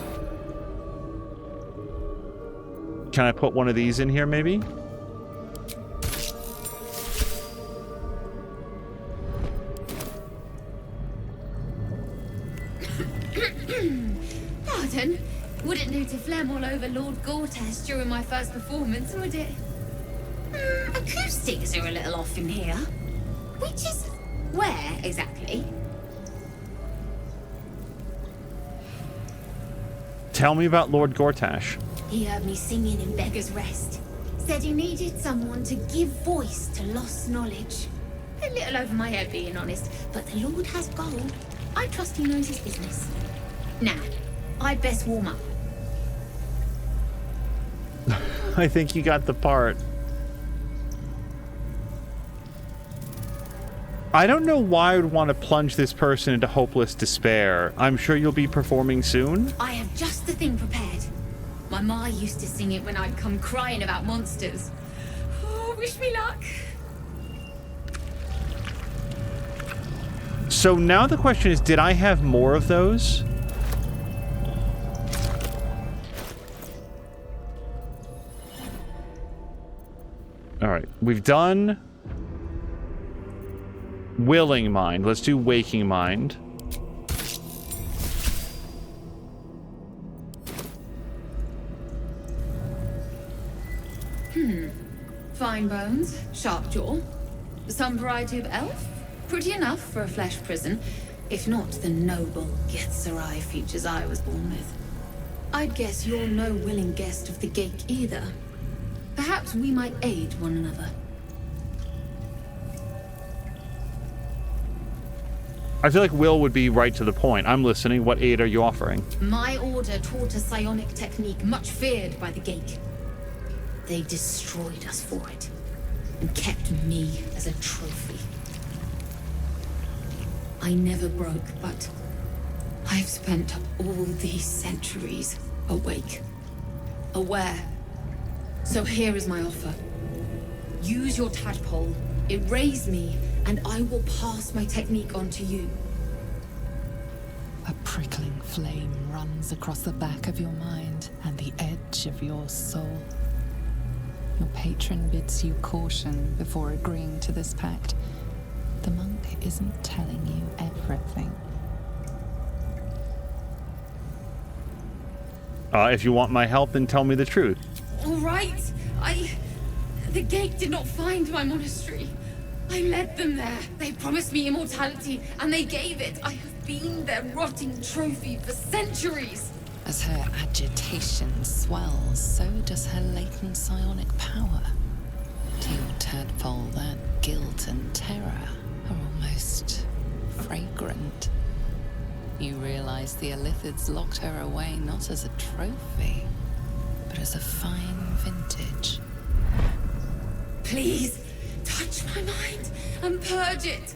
Can I put one of these in here, maybe? Pardon? Wouldn't do to phlegm all over Lord Gortash during my first performance, would it? Acoustics are a little off in here. Which is... where, exactly? Tell me about Lord Gortash. He heard me singing in Beggar's Rest. said he needed someone to give voice to lost knowledge. A little over my head, being honest, but the Lord has gold. I trust he knows his business. Now, I'd best warm up. I think you got the part. I don't know why I would want to plunge this person into hopeless despair. I'm sure you'll be performing soon. I have just the thing prepared. My ma used to sing it when I'd come crying about monsters. Oh, wish me luck. So now the question is, did I have more of those? All right, we've done willing mind. Let's do waking mind. Fine bones, sharp jaw, some variety of elf. Pretty enough for a flesh prison, if not the noble Githzerai features I was born with. I'd guess you're no willing guest of the gate either. Perhaps we might aid one another. I feel like Will would be right to the point. I'm listening. What aid are you offering? My order taught a psionic technique much feared by the gate. They destroyed us for it, and kept me as a trophy. I never broke, but I've spent all these centuries awake, aware. So here is my offer. Use your tadpole, erase me, and I will pass my technique on to you. A prickling flame runs across the back of your mind and the edge of your soul. Your patron bids you caution before agreeing to this pact. The monk isn't telling you everything. If you want my help, then tell me the truth. All right. The gate did not find my monastery. I led them there. They promised me immortality, and they gave it. I have been their rotting trophy for centuries. As her agitation swells, so does her latent psionic power. To your tadpole, that guilt and terror are almost fragrant. You realize the Illithids locked her away not as a trophy, but as a fine vintage. Please, touch my mind and purge it.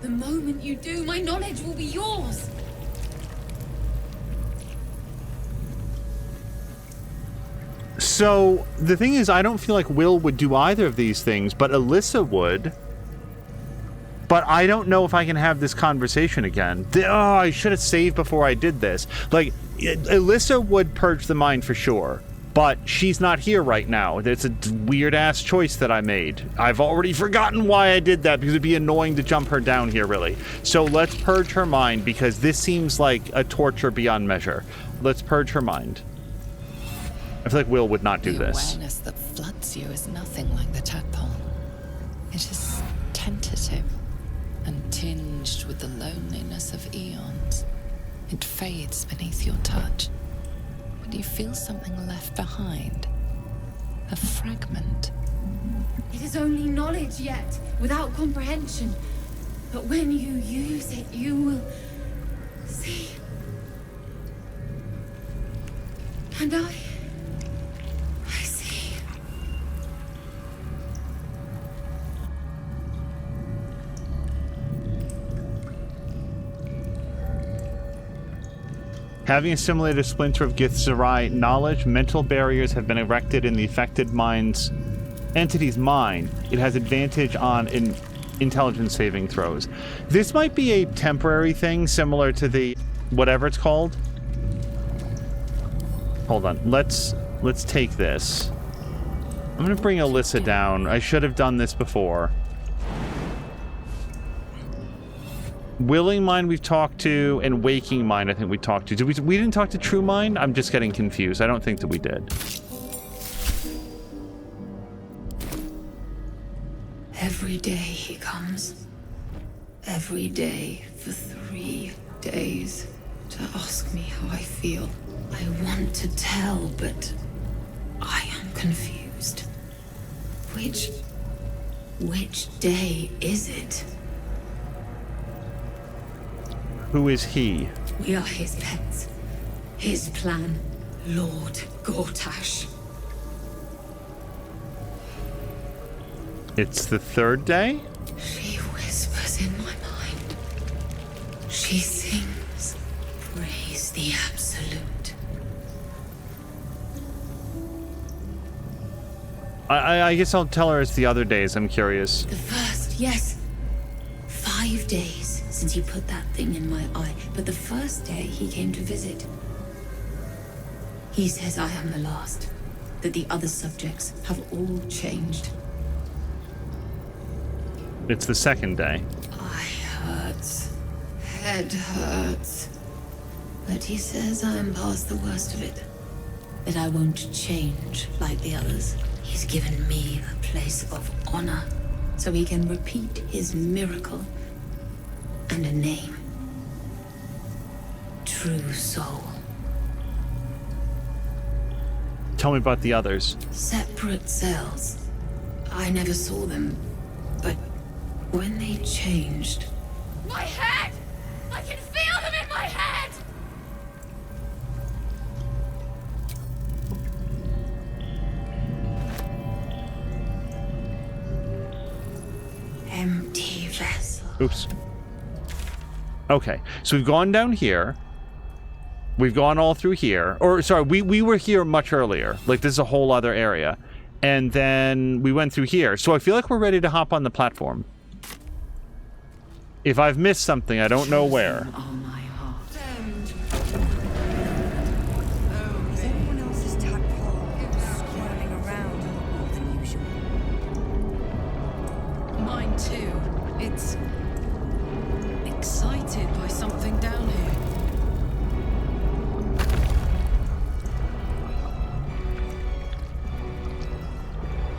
The moment you do, my knowledge will be yours. So, the thing is, I don't feel like Will would do either of these things, but Alyssa would. But I don't know if I can have this conversation again. I should have saved before I did this. Like, Alyssa would purge the mind for sure, but she's not here right now. It's a weird-ass choice that I made. I've already forgotten why I did that, because it'd be annoying to jump her down here, really. So let's purge her mind, because this seems like a torture beyond measure. Let's purge her mind. I feel like Will would not do this. The awareness that floods you is nothing like the tadpole. It is tentative and tinged with the loneliness of eons. It fades beneath your touch, but you feel something left behind. A fragment. It is only knowledge yet, without comprehension. But when you use it, you will see. And I see. Having assimilated a splinter of Githzerai knowledge, mental barriers have been erected in the affected entity's mind. It has advantage on intelligence saving throws. This might be a temporary thing, similar to the whatever it's called. Hold on. Let's take this. I'm gonna bring Alyssa down. I should have done this before. Willing mind we've talked to, and waking mind I think we talked to. We didn't talk to true mind? I'm just getting confused. I don't think that we did. Every day he comes. Every day for 3 days to ask me how I feel. I want to tell, but I am confused. Which day is it? Who is he? We are his pets. His plan, Lord Gortash. It's the third day? She whispers in my mind. She sings, praise the Absolute. I guess I'll tell her it's the other days. I'm curious. The first, yes. 5 days since he put that thing in my eye, but the first day he came to visit. He says I am the last, that the other subjects have all changed. It's the second day. Eye hurts, head hurts, but he says I am past the worst of it, that I won't change like the others. He's given me a place of honor, so he can repeat his miracle and a name. True Soul. Tell me about the others. Separate cells. I never saw them, but when they changed... My head! I can feel them in my head! Empty vessel. Oops. Okay, so we've gone down here. We've gone all through here. Or, sorry, we were here much earlier. Like, this is a whole other area. And then we went through here. So I feel like we're ready to hop on the platform. If I've missed something, I don't know where. Is anyone else's tadpole squirming around more than usual? Mine too. It's excited by something down here.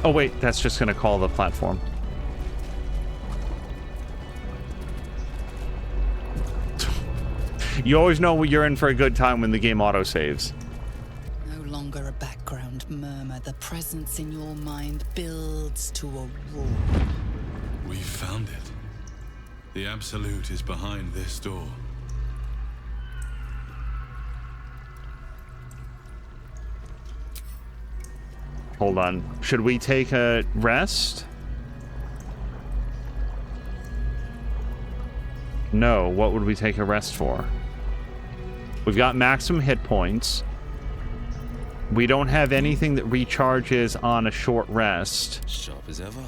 Oh wait, that's just gonna call the platform. You always know you're in for a good time when the game autosaves. No longer a background murmur. The presence in your mind builds to a roar. We found it. The Absolute is behind this door. Hold on. Should we take a rest? No. What would we take a rest for? We've got maximum hit points. We don't have anything that recharges on a short rest. Sharp as ever.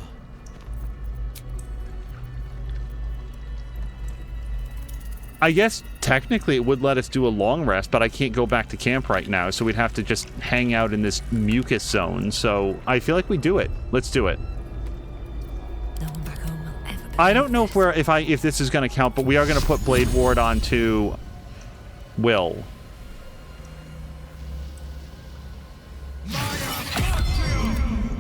I guess technically it would let us do a long rest, but I can't go back to camp right now, so we'd have to just hang out in this mucus zone. So I feel like we do it. Let's do it. No one back home will ever. I don't know if this is going to count, but we are going to put Blade Ward onto Will.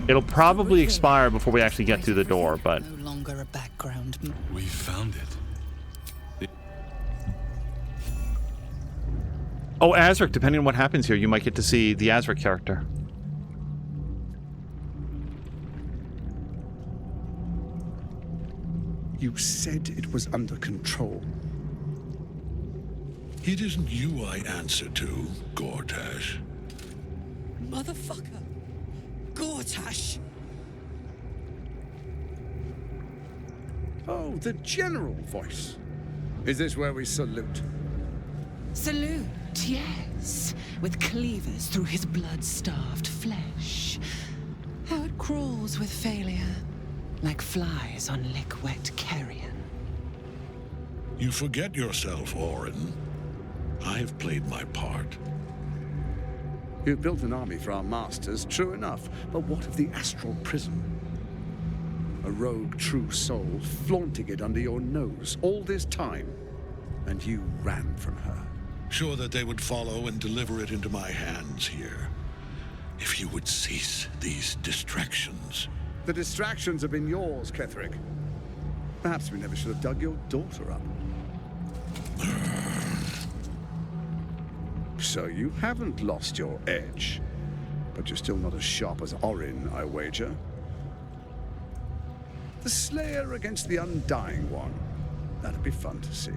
It'll probably expire before we actually get through the door, but No longer a background. We found it. oh, Azric, depending on what happens here, you might get to see the Azric character. You said it was under control. It isn't you I answer to, Gortash. Motherfucker! Gortash! Oh, the general voice. Is this where we salute? Salute, yes, with cleavers through his blood-starved flesh. How it crawls with failure, like flies on lick-wet carrion. You forget yourself, Orin. I have played my part. You've built an army for our masters, true enough. But what of the astral prison? A rogue true soul flaunting it under your nose all this time. And you ran from her. Sure that they would follow and deliver it into my hands here. If you would cease these distractions. The distractions have been yours, Ketherick. Perhaps we never should have dug your daughter up. So you haven't lost your edge. But you're still not as sharp as Orin, I wager. The Slayer against the Undying One. That'd be fun to see.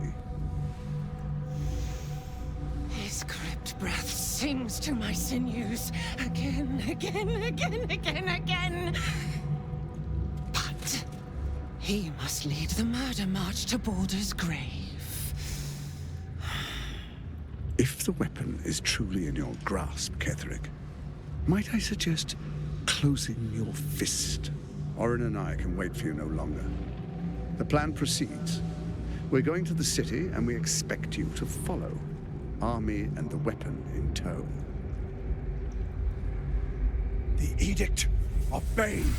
His crypt breath sings to my sinews again, again. But he must lead the murder march to Baldur's grave. If the weapon is truly in your grasp, Ketherick, might I suggest closing your fist? Orin and I can wait for you no longer. The plan proceeds. We're going to the city, and we expect you to follow. Army and the weapon in tow. The Edict of Bane.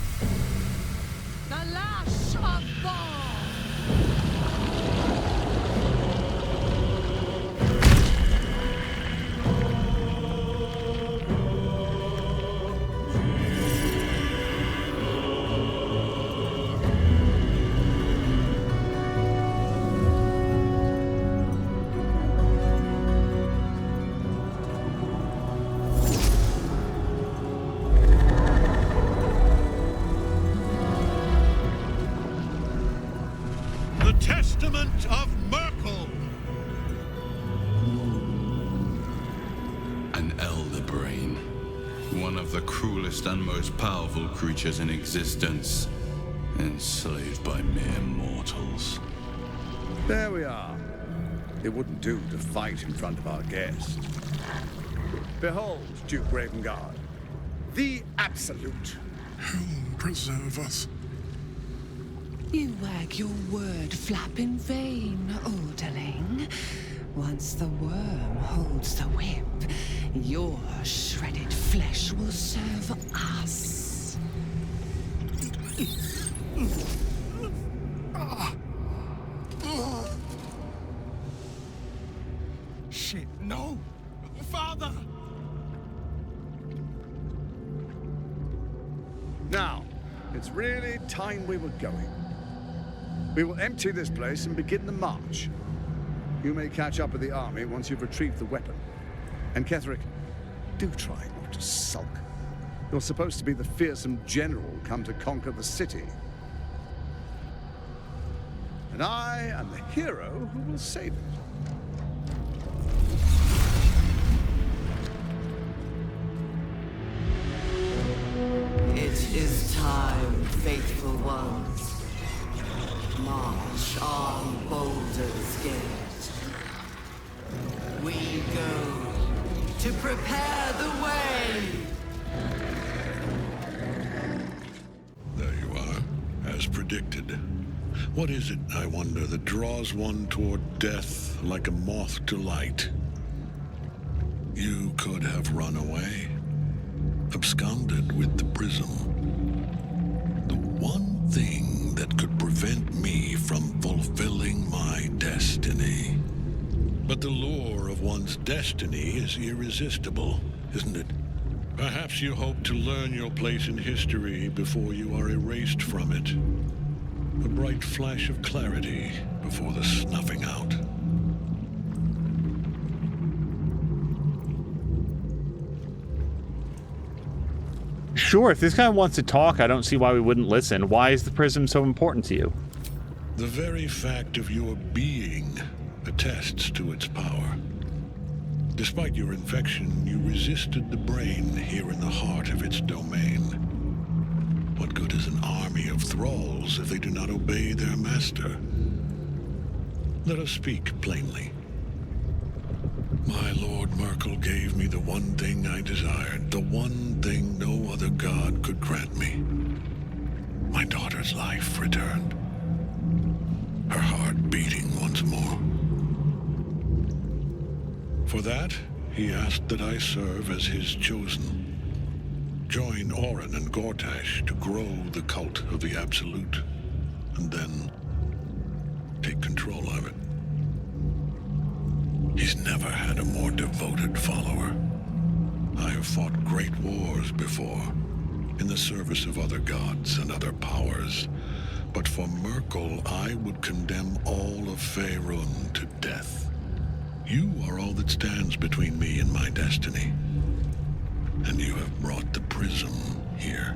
The lash of Thor! The Testament of Myrkul. An elder brain. One of the cruelest and most powerful creatures in existence. Enslaved by mere mortals. There we are. It wouldn't do to fight in front of our guest. Behold, Duke Ravengard, the Absolute. Whom preserve us? You wag your word flap in vain, orderling. Once the worm holds the whip, your shredded flesh will serve us. Shit, no! Father! Now, it's really time we were going. We will empty this place and begin the march. You may catch up with the army once you've retrieved the weapon. And Ketherick, do try not to sulk. You're supposed to be the fearsome general come to conquer the city. And I am the hero who will save it. It is time, faithful ones. March on Baldur's Gate. We go to prepare the way. There you are, as predicted. What is it, I wonder, that draws one toward death like a moth to light? You could have run away, absconded with the prism. The one thing that could prevent me from fulfilling my destiny. But the lure of one's destiny is irresistible, isn't it? Perhaps you hope to learn your place in history before you are erased from it. A bright flash of clarity before the snuffing out. Sure, if this guy wants to talk, I don't see why we wouldn't listen. Why is the prism so important to you? The very fact of your being attests to its power. Despite your infection, you resisted the brain here in the heart of its domain. What good is an army of thralls if they do not obey their master? Let us speak plainly. My Lord Myrkul gave me the one thing I desired, the one thing no other god could grant me. My daughter's life returned. Her heart beating once more. For that, he asked that I serve as his chosen. Join Orin and Gortash to grow the cult of the Absolute, and then take control of it. He's never had a more devoted follower. I have fought great wars before, in the service of other gods and other powers, but for Myrkul, I would condemn all of Faerun to death. You are all that stands between me and my destiny. And you have brought the prism here.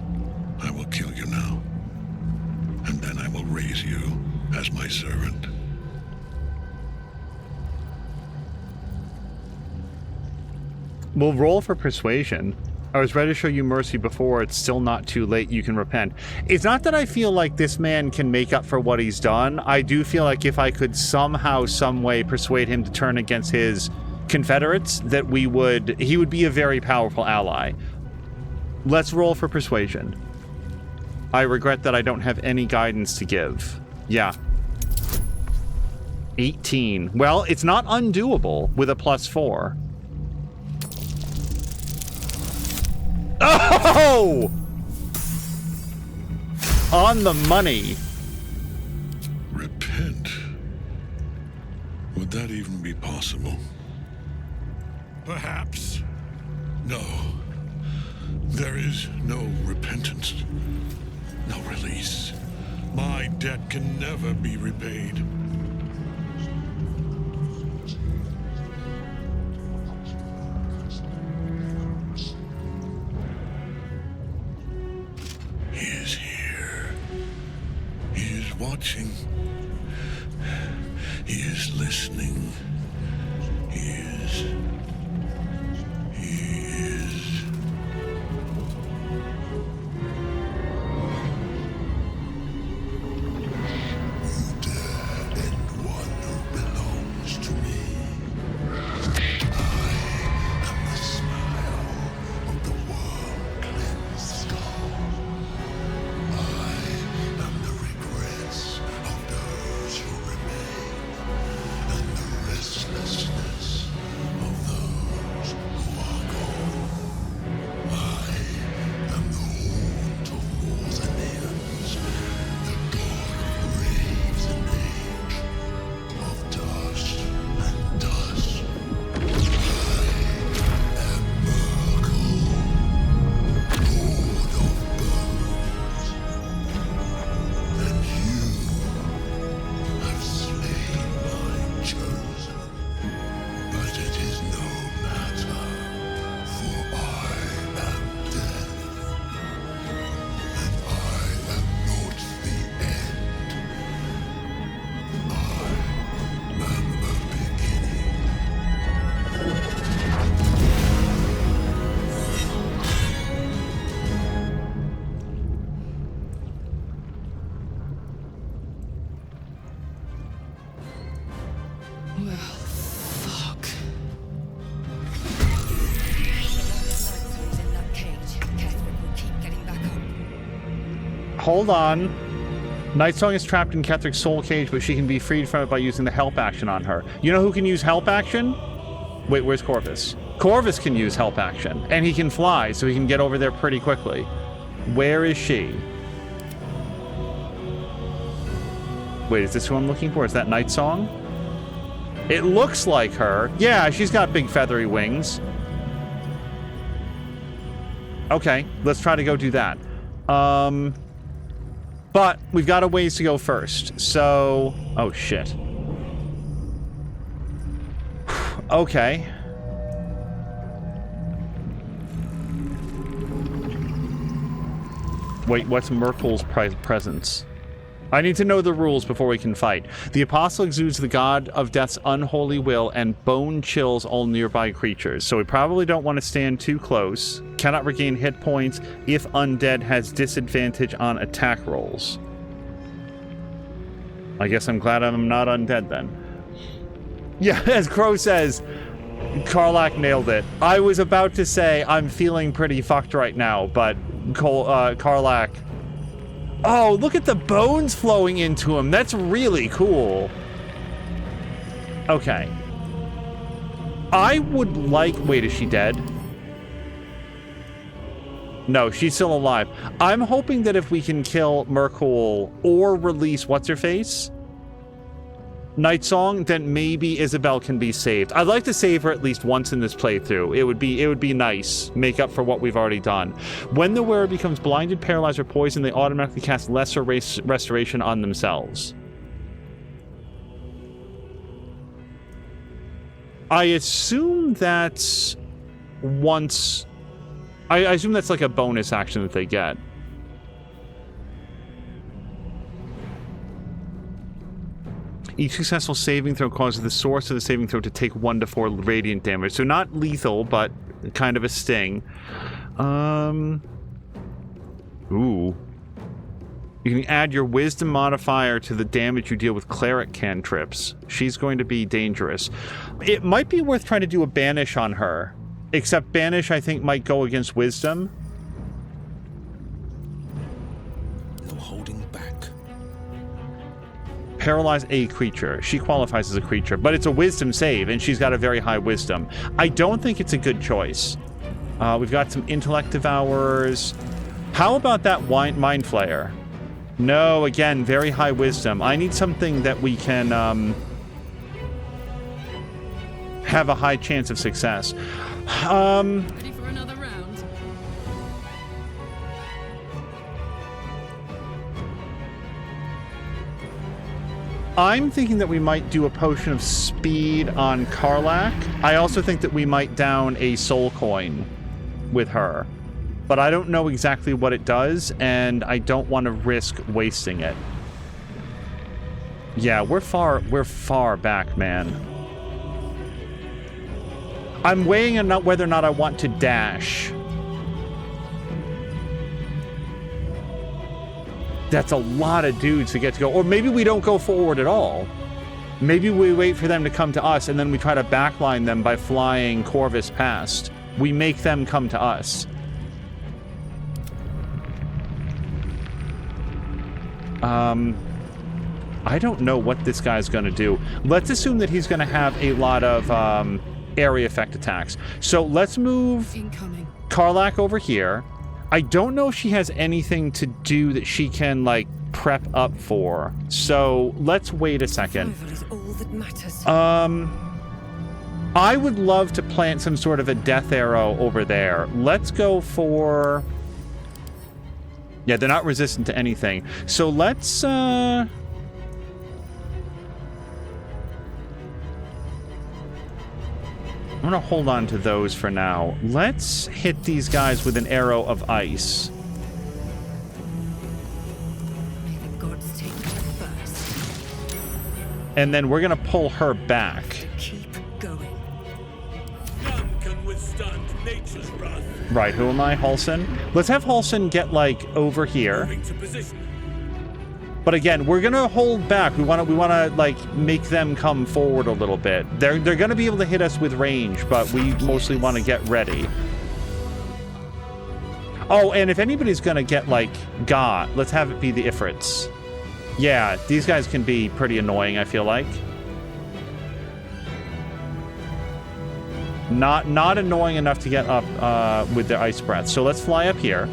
I will kill you now. And then I will raise you as my servant. We'll roll for persuasion. I was ready to show you mercy before. It's still not too late. You can repent. It's not that I feel like this man can make up for what he's done. I do feel like if I could somehow, some way persuade him to turn against his confederates, that he would be a very powerful ally. Let's roll for persuasion. I regret that I don't have any guidance to give. Yeah. 18. Well, it's not undoable with a +4. Oh! On the money. Repent? Would that even be possible? Perhaps. No. There is no repentance. No release. My debt can never be repaid. He is here. He is watching. He is listening. He is. Hold on. Nightsong is trapped in Kethric's soul cage, but she can be freed from it by using the help action on her. You know who can use help action? Wait, where's Corvus? Corvus can use help action, and he can fly, so he can get over there pretty quickly. Where is she? Wait, is this who I'm looking for? Is that Nightsong? It looks like her. Yeah, she's got big feathery wings. Okay, let's try to go do that. But we've got a ways to go first. So, oh shit. Okay. Wait, what's Myrkul's presence? I need to know the rules before we can fight. The Apostle exudes the God of Death's unholy will and bone chills all nearby creatures, so we probably don't want to stand too close. Cannot regain hit points if undead has disadvantage on attack rolls. I guess I'm glad I'm not undead then. Yeah, as Crow says, Karlach nailed it. I was about to say I'm feeling pretty fucked right now, but Karlach... Oh, look at the bones flowing into him. That's really cool. Okay. I would like... Wait, is she dead? No, she's still alive. I'm hoping that if we can kill Myrkul or release what's-her-face? Nightsong, then maybe Isabel can be saved. I'd like to save her at least once in this playthrough. It would be nice. Make up for what we've already done. When the wearer becomes blinded, paralyzed, or poisoned, they automatically cast lesser restoration on themselves. I assume that's once... I assume that's like a bonus action that they get. Each successful saving throw causes the source of the saving throw to take 1 to 4 radiant damage. So not lethal, but kind of a sting. Ooh. You can add your wisdom modifier to the damage you deal with cleric cantrips. She's going to be dangerous. It might be worth trying to do a banish on her. Except banish, I think, might go against wisdom. No holding back. Paralyze a creature. She qualifies as a creature, but it's a wisdom save, and she's got a very high wisdom. I don't think it's a good choice. We've got some intellect devours. How about that mind flayer? No, again, very high wisdom. I need something that we can have a high chance of success. Ready for another round? I'm thinking that we might do a potion of speed on Karlach. I also think that we might down a soul coin with her. But I don't know exactly what it does, and I don't want to risk wasting it. Yeah, we're far back, man. I'm weighing on whether or not I want to dash. That's a lot of dudes to get to go. Or maybe we don't go forward at all. Maybe we wait for them to come to us, and then we try to backline them by flying Corvus past. We make them come to us. I don't know what this guy's going to do. Let's assume that he's going to have a lot of area effect attacks. So let's move Karlach over here. I don't know if she has anything to do that she can, like, prep up for. So let's wait a second. I would love to plant some sort of a death arrow over there. Let's go for... Yeah, they're not resistant to anything. So let's, I'm gonna hold on to those for now. Let's hit these guys with an arrow of ice. May the gods take me first. And then we're gonna pull her back. Keep going. None can withstand nature's wrath. Right, who am I? Halsin? Let's have Halsin get, like, over here. But again, we're gonna hold back. We wanna like make them come forward a little bit. They're gonna be able to hit us with range, but we mostly want to get ready. Oh, and if anybody's gonna get like Ga, let's have it be the Ifrits. Yeah, these guys can be pretty annoying, I feel like. Not annoying enough to get up with their ice breath. So let's fly up here.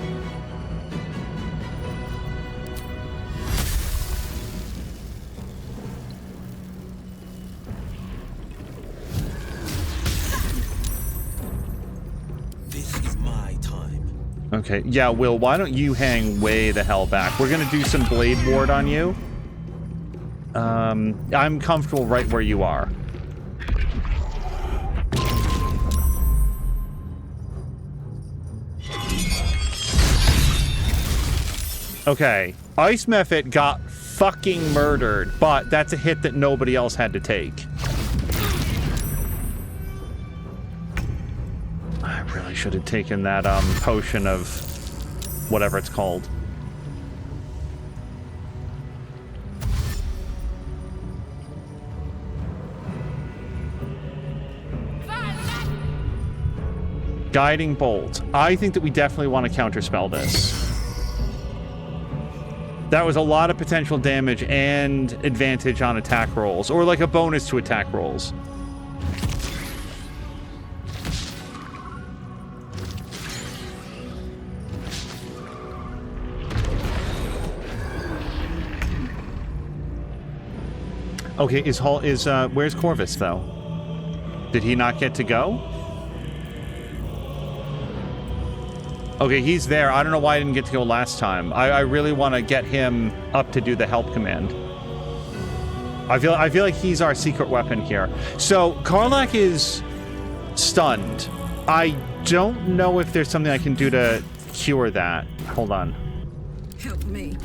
This is my time. Okay, yeah, Will, why don't you hang way the hell back? We're gonna do some blade ward on you. I'm comfortable right where you are. Okay, Ice Mephit got fucking murdered, but that's a hit that nobody else had to take. I really should have taken that potion of whatever it's called. Guiding Bolt. I think that we definitely want to counterspell this. That was a lot of potential damage and advantage on attack rolls, or like a bonus to attack rolls. Okay, where's Corvus though? Did he not get to go? Okay, he's there. I don't know why I didn't get to go last time. I really want to get him up to do the help command. I feel like he's our secret weapon here. So Karlach is stunned. I don't know if there's something I can do to cure that. Hold on. Help me.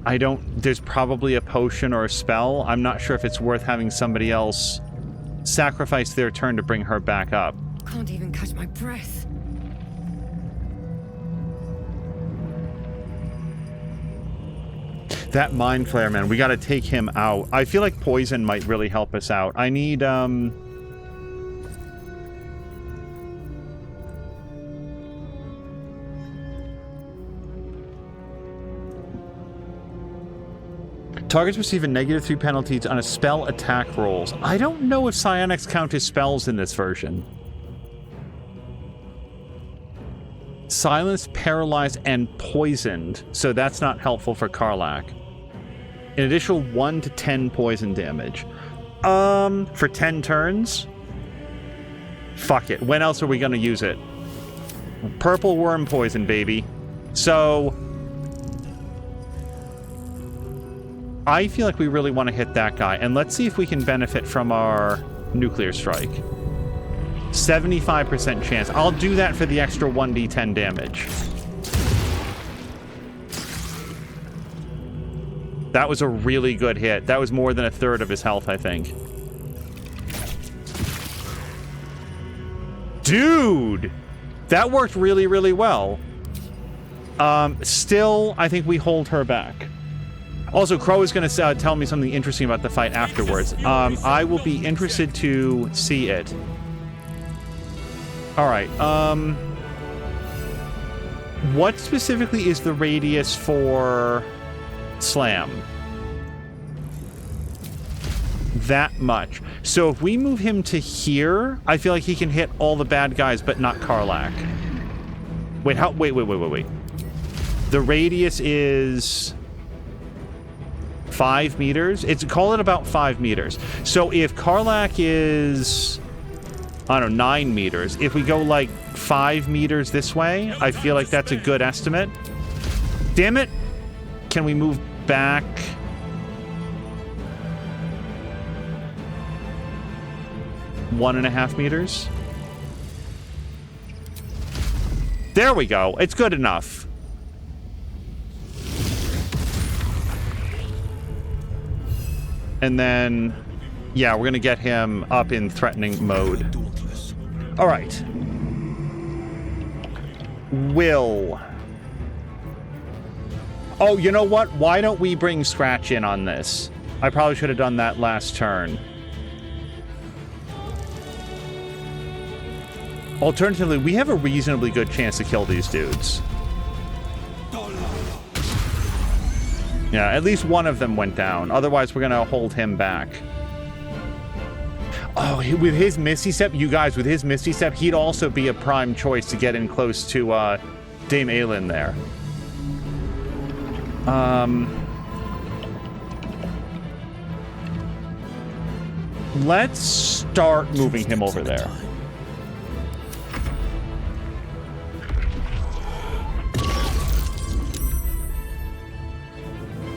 There's probably a potion or a spell. I'm not sure if it's worth having somebody else sacrifice their turn to bring her back up. Can't even catch my breath. That Mind Flayer, man, we gotta take him out. I feel like poison might really help us out. I need, targets receive a -3 penalties on a spell attack rolls. I don't know if psionics count as spells in this version. Silenced, paralyzed, and poisoned. So that's not helpful for Karlach. An additional 1 to 10 poison damage. For 10 turns? Fuck it. When else are we gonna use it? Purple worm poison, baby. So I feel like we really want to hit that guy, and let's see if we can benefit from our nuclear strike. 75% chance. I'll do that for the extra 1d10 damage. That was a really good hit. That was more than a third of his health, I think. Dude! That worked really, really well. Still, I think we hold her back. Also, Crow is going to tell me something interesting about the fight afterwards. I will be interested to see it. Alright, what specifically is the radius for Slam? That much. So if we move him to here, I feel like he can hit all the bad guys, but not Karlach. Wait, how? Wait. The radius is 5 meters? Call it about 5 meters. So if Karlach is, I don't know, 9 meters, if we go like 5 meters this way, I feel like that's a good estimate. Damn it! Can we move back? One and a half meters? There we go. It's good enough. And then, yeah, we're going to get him up in threatening mode. All right. Will. Oh, you know what? Why don't we bring Scratch in on this? I probably should have done that last turn. Alternatively, we have a reasonably good chance to kill these dudes. Yeah, at least one of them went down. Otherwise, we're going to hold him back. Oh, with his Misty Step, you guys, with his Misty Step, he'd also be a prime choice to get in close to Dame Aelin there. Let's start moving him over there.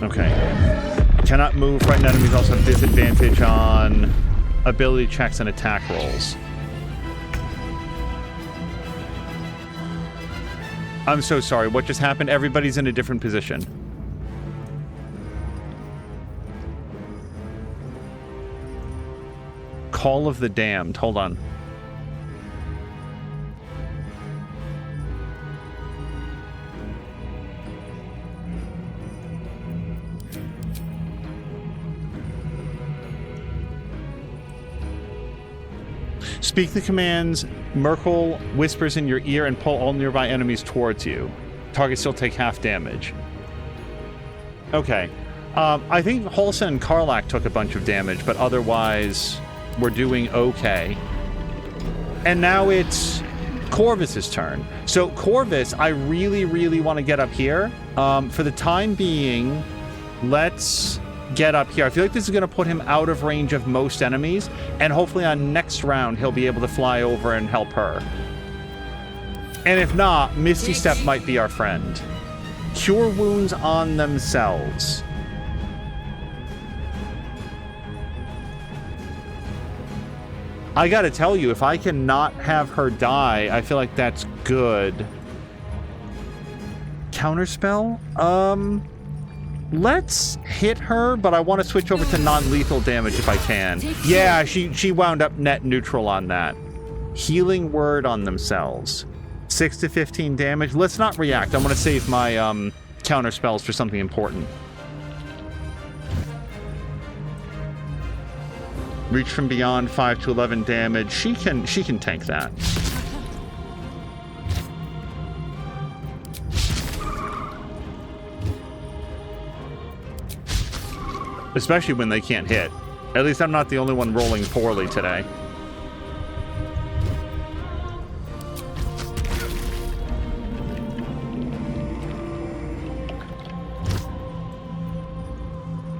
Okay. Cannot move. Frightened enemies also have disadvantage on ability checks and attack rolls. I'm so sorry. What just happened? Everybody's in a different position. Call of the Damned. Hold on. Speak the commands. Myrkul whispers in your ear and pull all nearby enemies towards you. Targets still take half damage. Okay. I think Halsin and Karlach took a bunch of damage, but otherwise we're doing okay. And now it's Corvus's turn. So Corvus, I really, really want to get up here. For the time being, let's get up here. I feel like this is going to put him out of range of most enemies, and hopefully on next round he'll be able to fly over and help her. And if not, Misty Step might be our friend. Cure wounds on themselves. I gotta tell you, if I can not have her die, I feel like that's good. Counterspell? Let's hit her, but I want to switch over to non-lethal damage if I can. Yeah, she wound up net neutral on that. Healing word on themselves. 6 to 15 damage. Let's not react. I'm going to save my counter spells for something important. Reach from beyond, 5 to 11 damage. She can tank that. Especially when they can't hit. At least I'm not the only one rolling poorly today.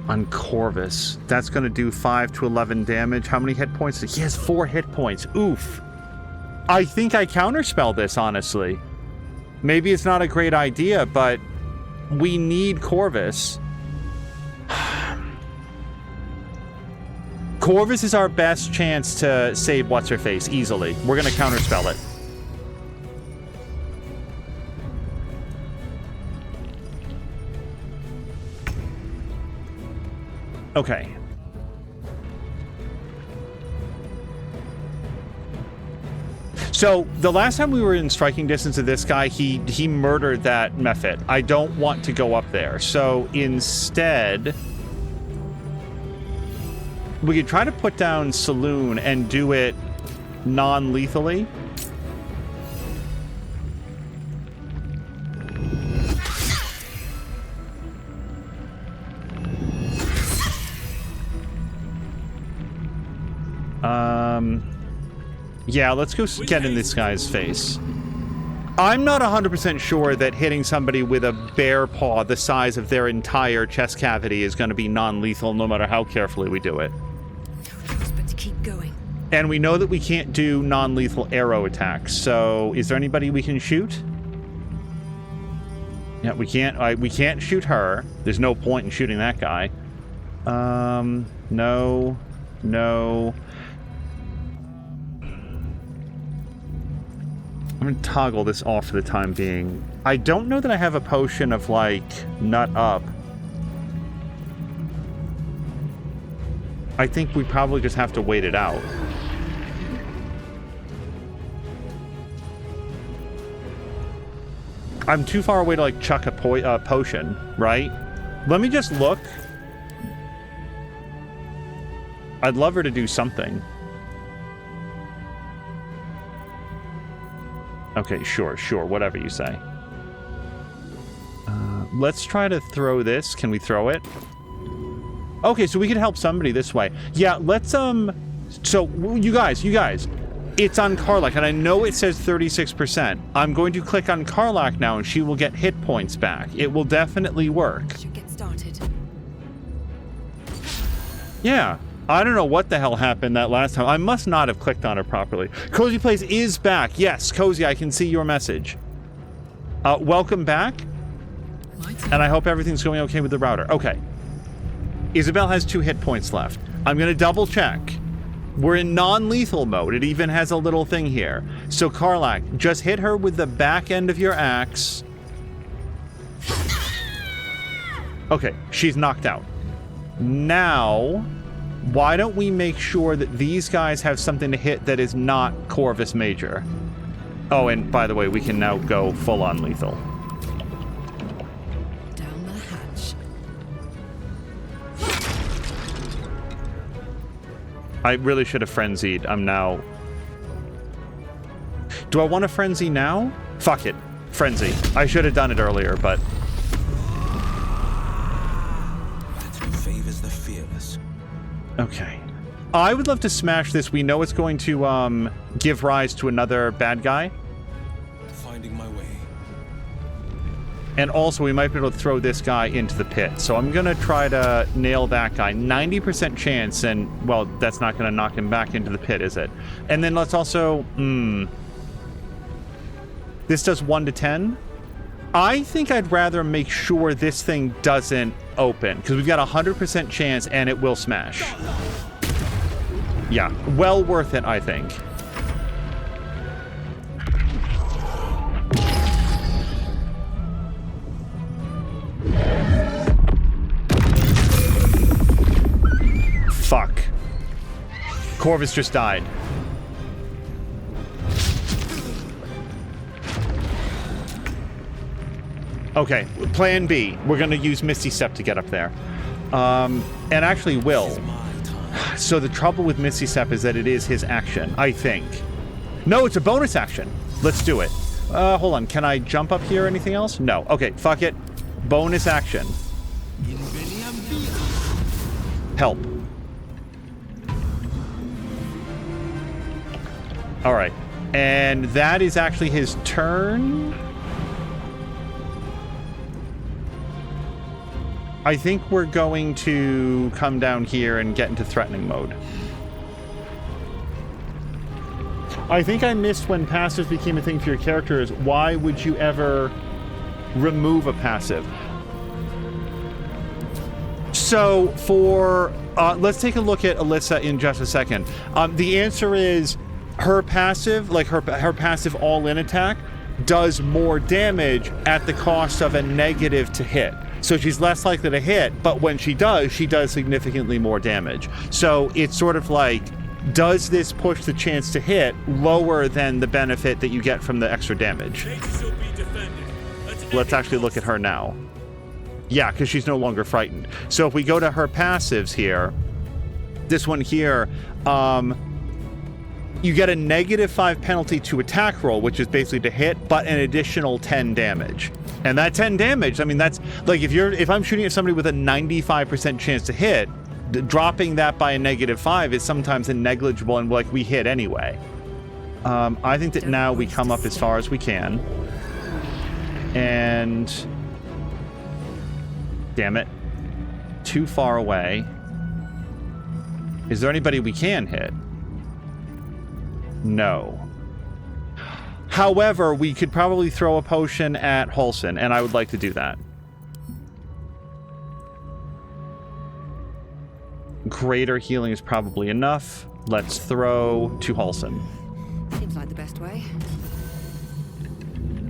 On Corvus. That's going to do 5 to 11 damage. How many hit points? He has 4 hit points. Oof. I think I counterspell this, honestly. Maybe it's not a great idea, but we need Corvus. Corvus is our best chance to save What's-Her-Face easily. We're going to counterspell it. Okay. So, the last time we were in striking distance of this guy, he murdered that Mephit. I don't want to go up there. So, instead, we could try to put down Saloon and do it non-lethally. Yeah, let's go get in this guy's face. I'm not 100% sure that hitting somebody with a bear paw the size of their entire chest cavity is going to be non-lethal no matter how carefully we do it. But to keep going. And we know that we can't do non-lethal arrow attacks, so is there anybody we can shoot? Yeah, we can't shoot her. There's no point in shooting that guy. No. I'm going to toggle this off for the time being. I don't know that I have a potion of, like, nut up. I think we probably just have to wait it out. I'm too far away to, like, chuck a potion, right? Let me just look. I'd love her to do something. Okay, sure, whatever you say. Let's try to throw this. Can we throw it? Okay, so we can help somebody this way. Yeah, let's, so, you guys, it's on Karlach, and I know it says 36%. I'm going to click on Karlach now, and she will get hit points back. It will definitely work. Should get started. Yeah. I don't know what the hell happened that last time. I must not have clicked on it properly. Cozy Place is back. Yes, Cozy, I can see your message. Welcome back. And I hope everything's going okay with the router. Okay. Isabel has 2 hit points left. I'm going to double check. We're in non-lethal mode. It even has a little thing here. So, Karlach, just hit her with the back end of your axe. Okay, she's knocked out. Now, why don't we make sure that these guys have something to hit that is not Corvus Major? Oh, and by the way, we can now go full-on lethal. Down the hatch. I really should have frenzied. I'm now... Do I want to frenzy now? Fuck it. Frenzy. I should have done it earlier, but... That's who favors the fearless. Okay. I would love to smash this. We know it's going to give rise to another bad guy. Finding my way. And also, we might be able to throw this guy into the pit. So I'm going to try to nail that guy. 90% chance, and, well, that's not going to knock him back into the pit, is it? And then let's also... This does 1 to 10. I think I'd rather make sure this thing doesn't open, because we've got a 100% chance and it will smash. Yeah, well worth it, I think. Fuck. Corvus just died. Okay, plan B. We're going to use Misty Step to get up there. And actually will. So the trouble with Misty Step is that it is his action, I think. No, it's a bonus action. Let's do it. Hold on. Can I jump up here or anything else? No. Okay, fuck it. Bonus action. Help. All right. And that is actually his turn. I think we're going to come down here and get into threatening mode. I think I missed when passives became a thing for your characters. Why would you ever remove a passive? So for, let's take a look at Alyssa in just a second. The answer is her passive, like her passive all-in attack, does more damage at the cost of a negative to hit. So she's less likely to hit, but when she does significantly more damage. So it's sort of like, does this push the chance to hit lower than the benefit that you get from the extra damage? Let's actually look at her now. Yeah, because she's no longer frightened. So if we go to her passives here, this one here, you get a -5 penalty to attack roll, which is basically to hit, but an additional 10 damage. And that 10 damage, I mean, that's like if I'm shooting at somebody with a 95% chance to hit, dropping that by a -5 is sometimes a negligible, and like we hit anyway. I think that now we come up as far as we can. And damn it, too far away. Is there anybody we can hit? No. However, we could probably throw a potion at Halsin, and I would like to do that. Greater healing is probably enough. Let's throw to Halsin. Seems like the best way.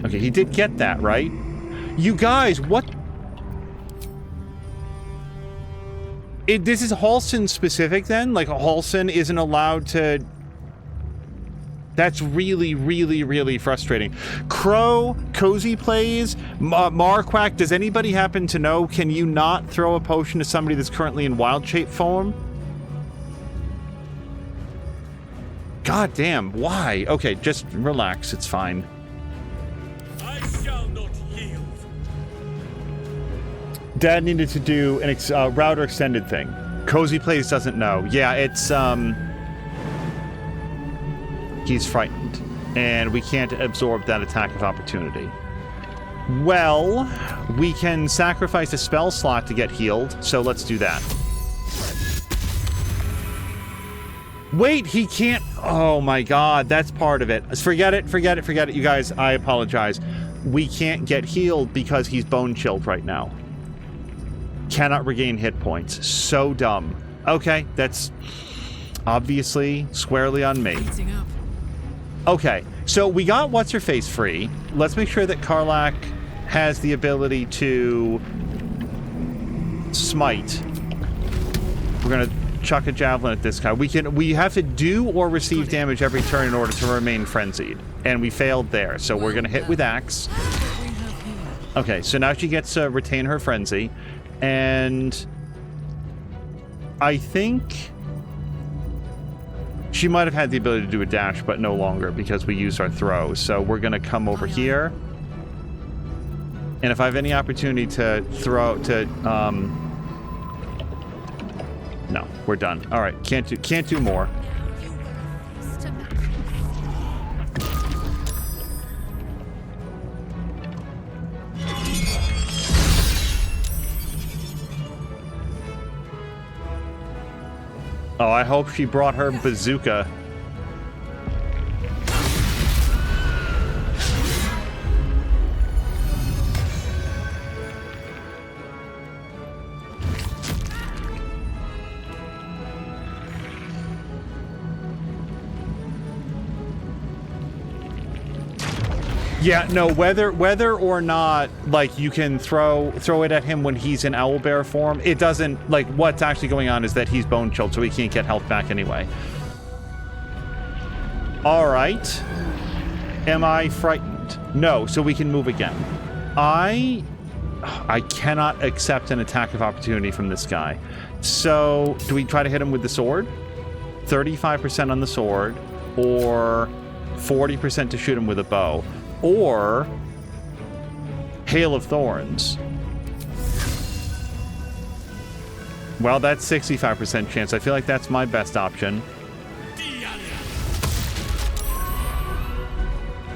Okay, he did get that, right? You guys, what? This is Halsin specific then? Like, Halsin isn't allowed to... That's really, really, really frustrating. Crow, Cozy Plays, Marquack, does anybody happen to know, can you not throw a potion to somebody that's currently in wild shape form? God damn, why? Okay, just relax, it's fine. I shall not yield. Dad needed to do an router extended thing. Cozy Plays doesn't know. Yeah, it's, he's frightened, and we can't absorb that attack of opportunity. Well, we can sacrifice a spell slot to get healed, so let's do that. Wait, he can't... Oh my god, that's part of it. Forget it, forget it, forget it. You guys, I apologize. We can't get healed because he's bone chilled right now. Cannot regain hit points. So dumb. Okay, that's obviously squarely on me. Okay, so we got What's-Her-Face free. Let's make sure that Karlach has the ability to smite. We're gonna chuck a javelin at this guy. We have to do or receive damage every turn in order to remain frenzied. And we failed there, so we're gonna hit with axe. Okay, so now she gets to retain her frenzy. And I think she might have had the ability to do a dash, but no longer because we used our throw. So we're going to come over here. And if I have any opportunity to throw to... No, we're done. All right, can't do more. Oh, I hope she brought her bazooka. Yeah, no, whether or not, like, you can throw it at him when he's in owlbear form, it doesn't, like, what's actually going on is that he's bone chilled, so he can't get health back anyway. All right. Am I frightened? No, so we can move again. I cannot accept an attack of opportunity from this guy. So, do we try to hit him with the sword? 35% on the sword, or 40% to shoot him with a bow, or Hail of Thorns. Well, that's 65% chance. I feel like that's my best option.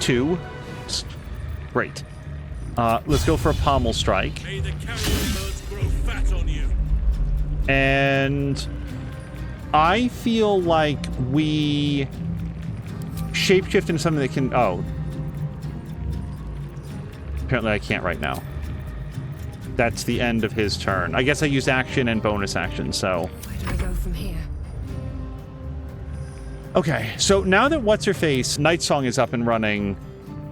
2. Great. Let's go for a pommel strike. May the carrion birds grow fat on you. And I feel like we shapeshift into something that can... Oh. Apparently I can't right now. That's the end of his turn. I guess I used action and bonus action, so... Where do I go from here? Okay, so now that What's-Her-Face Night Song is up and running,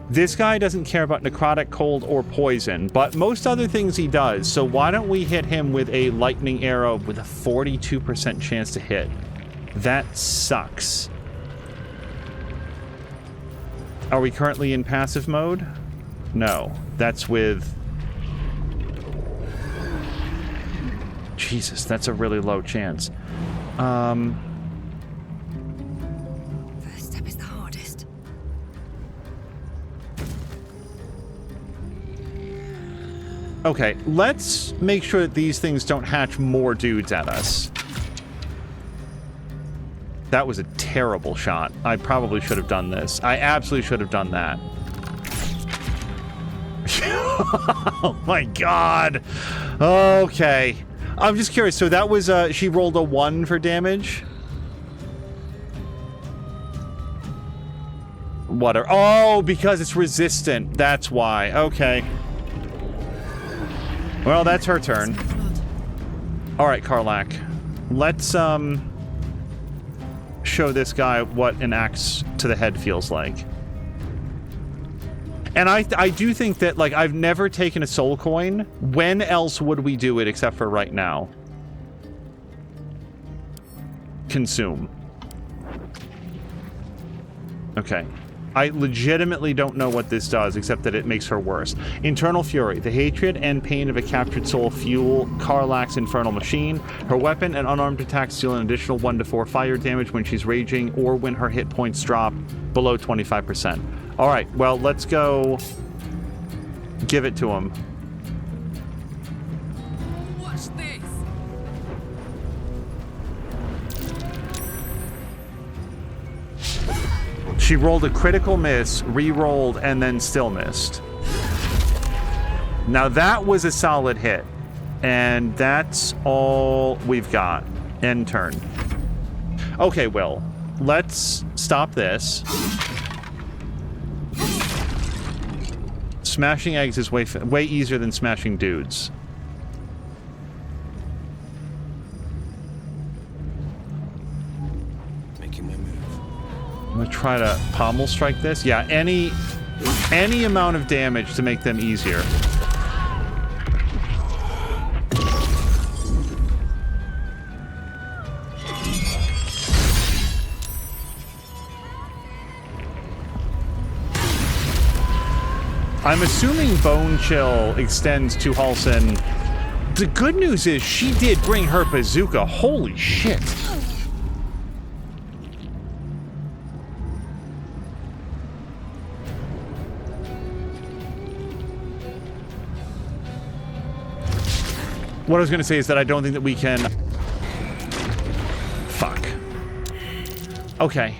this guy doesn't care about necrotic, cold, or poison, but most other things he does, so why don't we hit him with a lightning arrow with a 42% chance to hit? That sucks. Are we currently in passive mode? No, that's with... Jesus, that's a really low chance. First step is the hardest. Okay, let's make sure that these things don't hatch more dudes at us. That was a terrible shot. I probably should have done this. I absolutely should have done that. Oh my god. Okay. I'm just curious. So that was, she rolled a 1 for damage? What? Oh, because it's resistant. That's why. Okay. Well, that's her turn. All right, Karlach. Let's, show this guy what an axe to the head feels like. And I do think that, like, I've never taken a soul coin. When else would we do it except for right now? Consume. Okay. I legitimately don't know what this does, except that it makes her worse. Internal Fury. The hatred and pain of a captured soul fuel Karlach's infernal machine. Her weapon and unarmed attacks deal an additional 1 to 4 fire damage when she's raging or when her hit points drop below 25%. All right, well, let's go give it to him. Watch this. She rolled a critical miss, re-rolled, and then still missed. Now that was a solid hit. And that's all we've got. End turn. Okay, Will. Let's stop this. Smashing eggs is way easier than smashing dudes. Making my move. I'm gonna try to pommel strike this. Yeah, any amount of damage to make them easier. I'm assuming Bone Chill extends to Halsin. The good news is she did bring her bazooka. Holy shit. What I was going to say is that I don't think that we can... Fuck. Okay.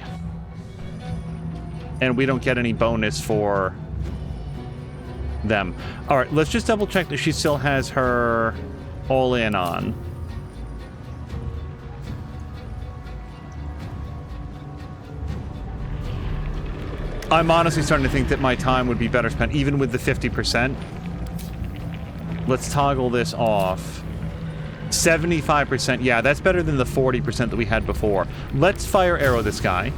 And we don't get any bonus for... them. All right, let's just double check that she still has her all-in on. I'm honestly starting to think that my time would be better spent even with the 50%. Let's toggle this off. 75%. Yeah, that's better than the 40% that we had before. Let's fire arrow this guy.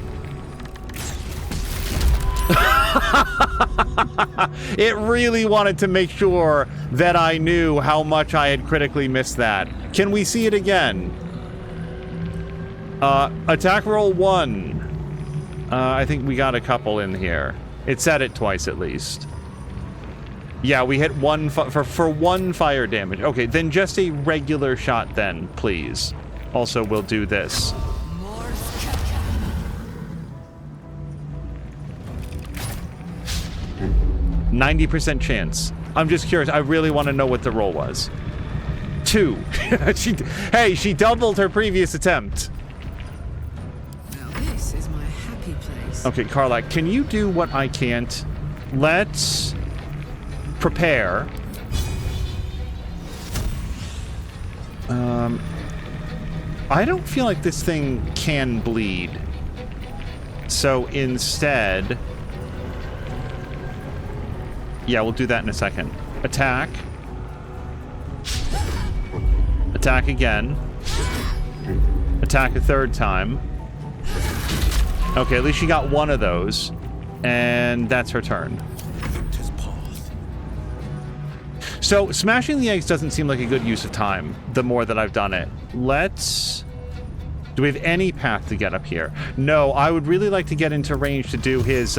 It really wanted to make sure that I knew how much I had critically missed that. Can we see it again? Attack roll 1. I think we got a couple in here. It said it twice at least. Yeah, we hit one for 1 fire damage. Okay, then just a regular shot then, please. Also, we'll do this. 90% chance. I'm just curious. I really want to know what the roll was. 2. Hey, she doubled her previous attempt. Now this is my happy place. Okay, Karlach, can you do what I can't? Let's prepare. I don't feel like this thing can bleed. So instead... Yeah, we'll do that in a second. Attack. Attack again. Attack a 3rd time. Okay, at least she got 1 of those. And that's her turn. So, smashing the eggs doesn't seem like a good use of time, the more that I've done it. Let's... Do we have any path to get up here? No, I would really like to get into range to do his,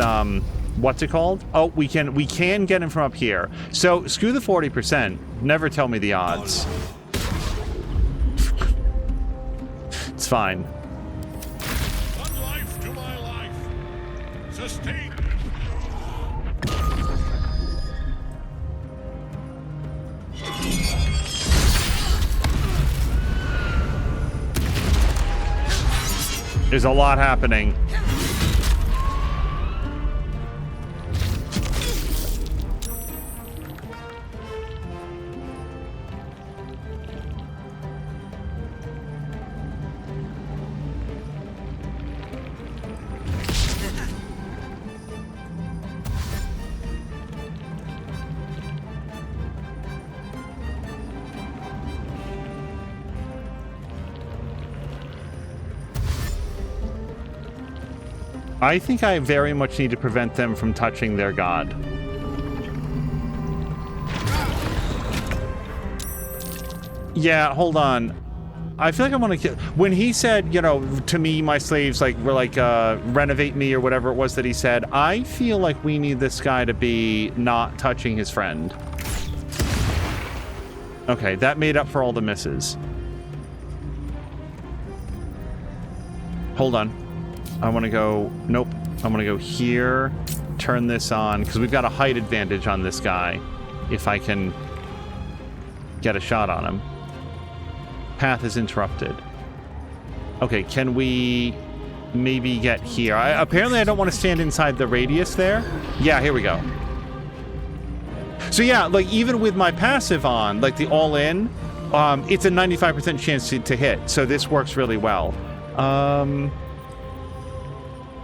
what's it called? Oh, we can get him from up here. So, screw the 40%. Never tell me the odds. It's fine. One life to my life. Sustain. There's a lot happening. I think I very much need to prevent them from touching their god. Yeah, hold on. I feel like I want to kill... When he said, you know, to me, my slaves, like, were like, renovate me or whatever it was that he said, I feel like we need this guy to be not touching his friend. Okay, that made up for all the misses. Hold on. I want to go... Nope. I'm going to go here, turn this on, because we've got a height advantage on this guy, if I can get a shot on him. Path is interrupted. Okay, can we maybe get here? Apparently I don't want to stand inside the radius there. Yeah, here we go. So yeah, like, even with my passive on, like the all-in, it's a 95% chance to hit, so this works really well.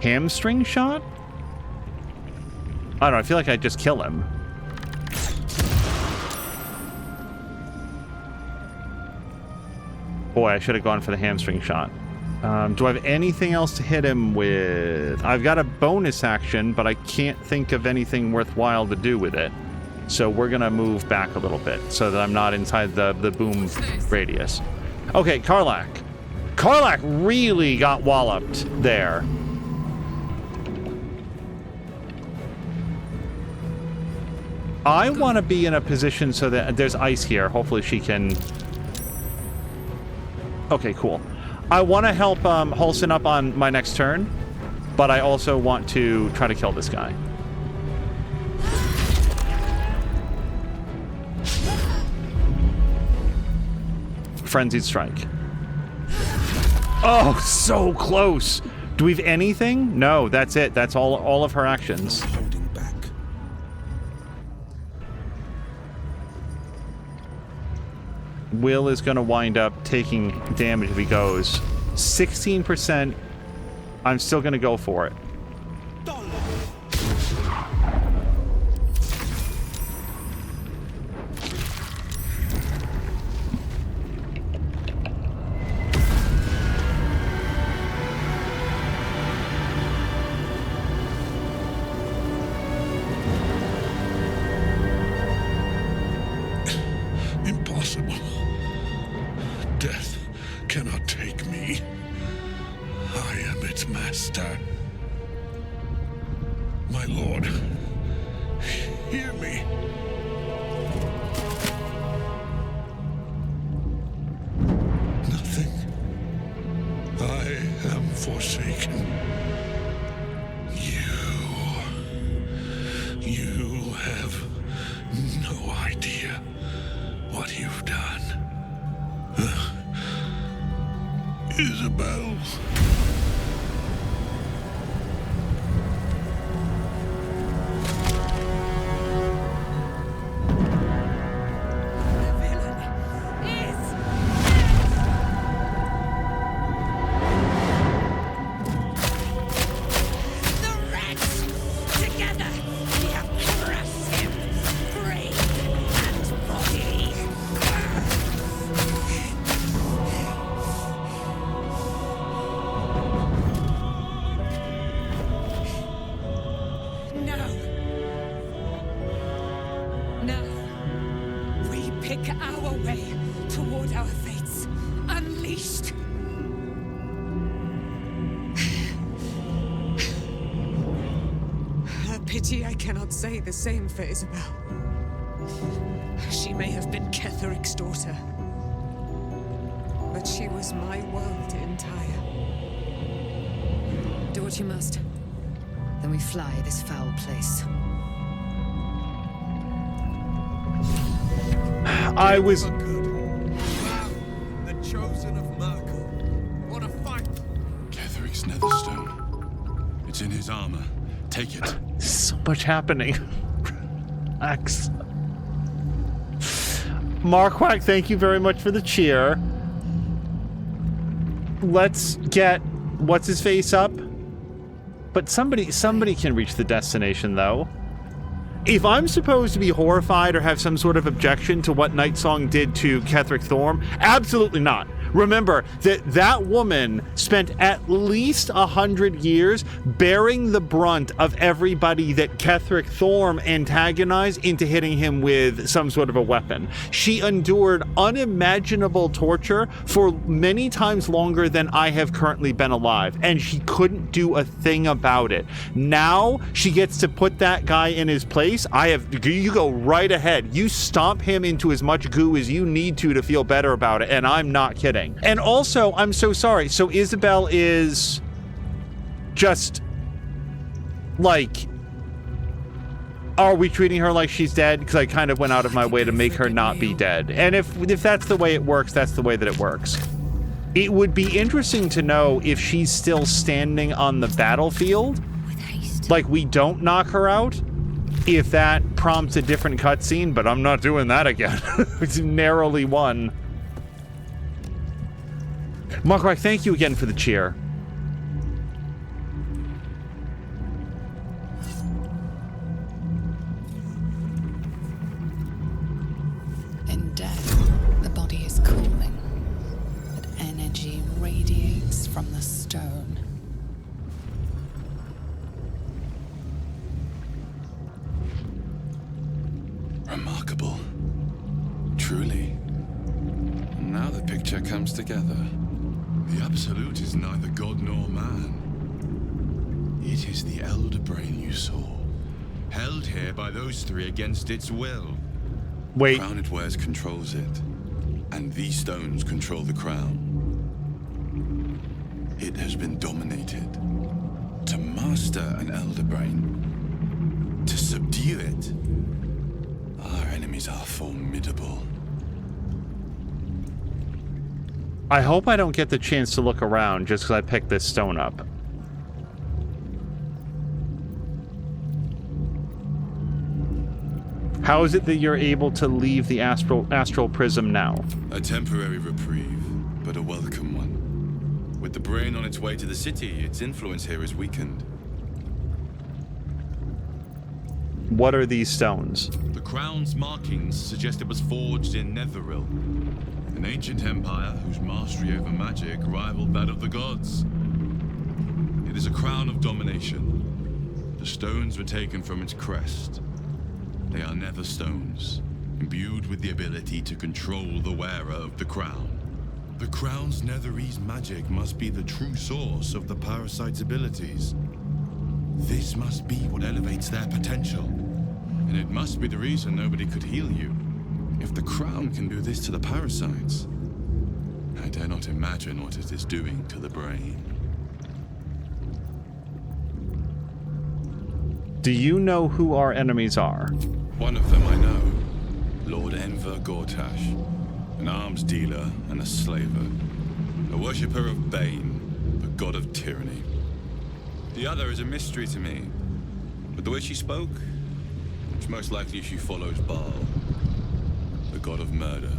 Hamstring shot? I don't know, I feel like I'd just kill him. Boy, I should have gone for the hamstring shot. Do I have anything else to hit him with? I've got a bonus action, but I can't think of anything worthwhile to do with it. So we're gonna move back a little bit so that I'm not inside the boom radius. Okay, Karlach. Karlach really got walloped there. I want to be in a position so that there's ice here. Hopefully she can... Okay, cool. I want to help Halsin up on my next turn, but I also want to try to kill this guy. Frenzied strike. Oh, so close. Do we have anything? No, that's it. That's all of her actions. Will is going to wind up taking damage if he goes. 16%. I'm still going to go for it. take me. I am its master. My lord, hear me. Nothing. I am forsaken. You have no idea what you've done. Isabel. I cannot say the same for Isabel. She may have been Ketheric's daughter, but she was my world entire. Do what you must. Then we fly this foul place. I was... The chosen of Myrkul. What a fight! Ketheric's netherstone. It's in his armor. Take it. So much happening. X. Marquardt, thank you very much for the cheer. Let's get what's his face up. But somebody can reach the destination though. If I'm supposed to be horrified or have some sort of objection to what Nightsong did to Ketheric Thorm, absolutely not. Remember that woman spent at least 100 years bearing the brunt of everybody that Ketheric Thorm antagonized into hitting him with some sort of a weapon. She endured unimaginable torture for many times longer than I have currently been alive, and she couldn't do a thing about it. Now she gets to put that guy in his place. You go right ahead. You stomp him into as much goo as you need to feel better about it, and I'm not kidding. And also, I'm so sorry. So Isabel is just like, are we treating her like she's dead? Because I kind of went out of my way to make her not be dead. And if that's the way it works, that's the way that it works. It would be interesting to know if she's still standing on the battlefield. Like we don't knock her out. If that prompts a different cutscene, but I'm not doing that again. It's narrowly won. Markrock, thank you again for the cheer. In death, the body is cooling, but energy radiates from the stone. Remarkable. Truly. Now the picture comes together. The Absolute is neither god nor man. It is the Elder Brain you saw, held here by those three against its will. Wait. The crown it wears controls it, and these stones control the crown. It has been dominated. To master an Elder Brain, to subdue it, our enemies are formidable. I hope I don't get the chance to look around just because I picked this stone up. How is it that you're able to leave the astral prism now? A temporary reprieve, but a welcome one. With the brain on its way to the city, its influence here is weakened. What are these stones? The crown's markings suggest it was forged in Netheril, an ancient empire whose mastery over magic rivaled that of the gods. It is a crown of domination. The stones were taken from its crest. They are nether stones, imbued with the ability to control the wearer of the crown. The Crown's Netherese magic must be the true source of the parasite's abilities. This must be what elevates their potential. And it must be the reason nobody could heal you. If the Crown can do this to the parasites, I dare not imagine what it is doing to the brain. Do you know who our enemies are? One of them I know. Lord Enver Gortash. An arms dealer and a slaver. A worshipper of Bane, the god of tyranny. The other is a mystery to me. But the way she spoke, it's most likely she follows Baal, the god of murder.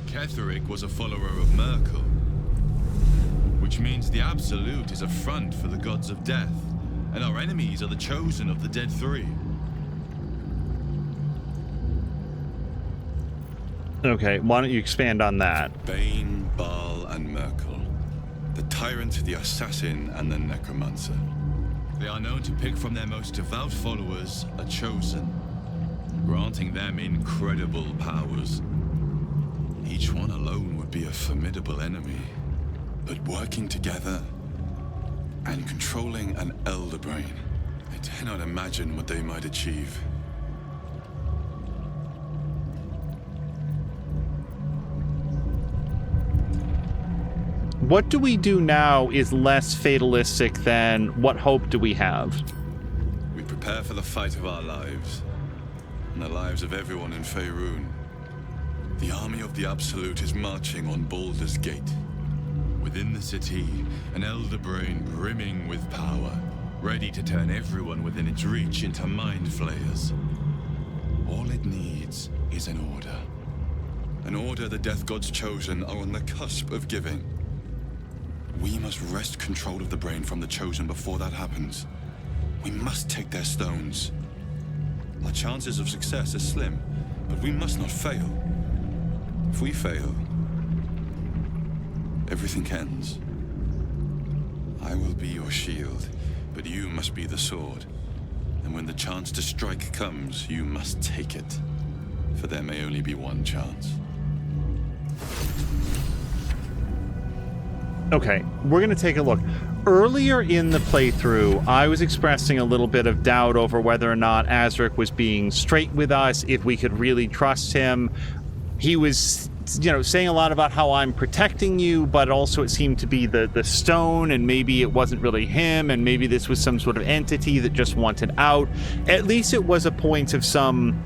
Ketheric was a follower of Myrkul, which means the Absolute is a front for the gods of death, and our enemies are the chosen of the Dead Three. Okay, why don't you expand on that? Bane, Baal, and Myrkul. The tyrant, the assassin, and the necromancer. They are known to pick from their most devout followers a chosen, granting them incredible powers. Each one alone would be a formidable enemy, but working together and controlling an elder brain, I dare not imagine what they might achieve. What do we do now is less fatalistic than what hope do we have? We prepare for the fight of our lives, and the lives of everyone in Faerun. The army of the Absolute is marching on Baldur's Gate. Within the city, an elder brain brimming with power, ready to turn everyone within its reach into mind flayers. All it needs is an order. An order the Death God's chosen are on the cusp of giving. We must wrest control of the brain from the chosen before that happens. We must take their stones. Our chances of success are slim, but we must not fail. If we fail, everything ends. I will be your shield, but you must be the sword. And when the chance to strike comes, you must take it. For there may only be one chance. Okay, we're going to take a look. Earlier in the playthrough, I was expressing a little bit of doubt over whether or not Azric was being straight with us, if we could really trust him. He was, saying a lot about how I'm protecting you, but also it seemed to be the stone, and maybe it wasn't really him, and maybe this was some sort of entity that just wanted out. At least it was a point of some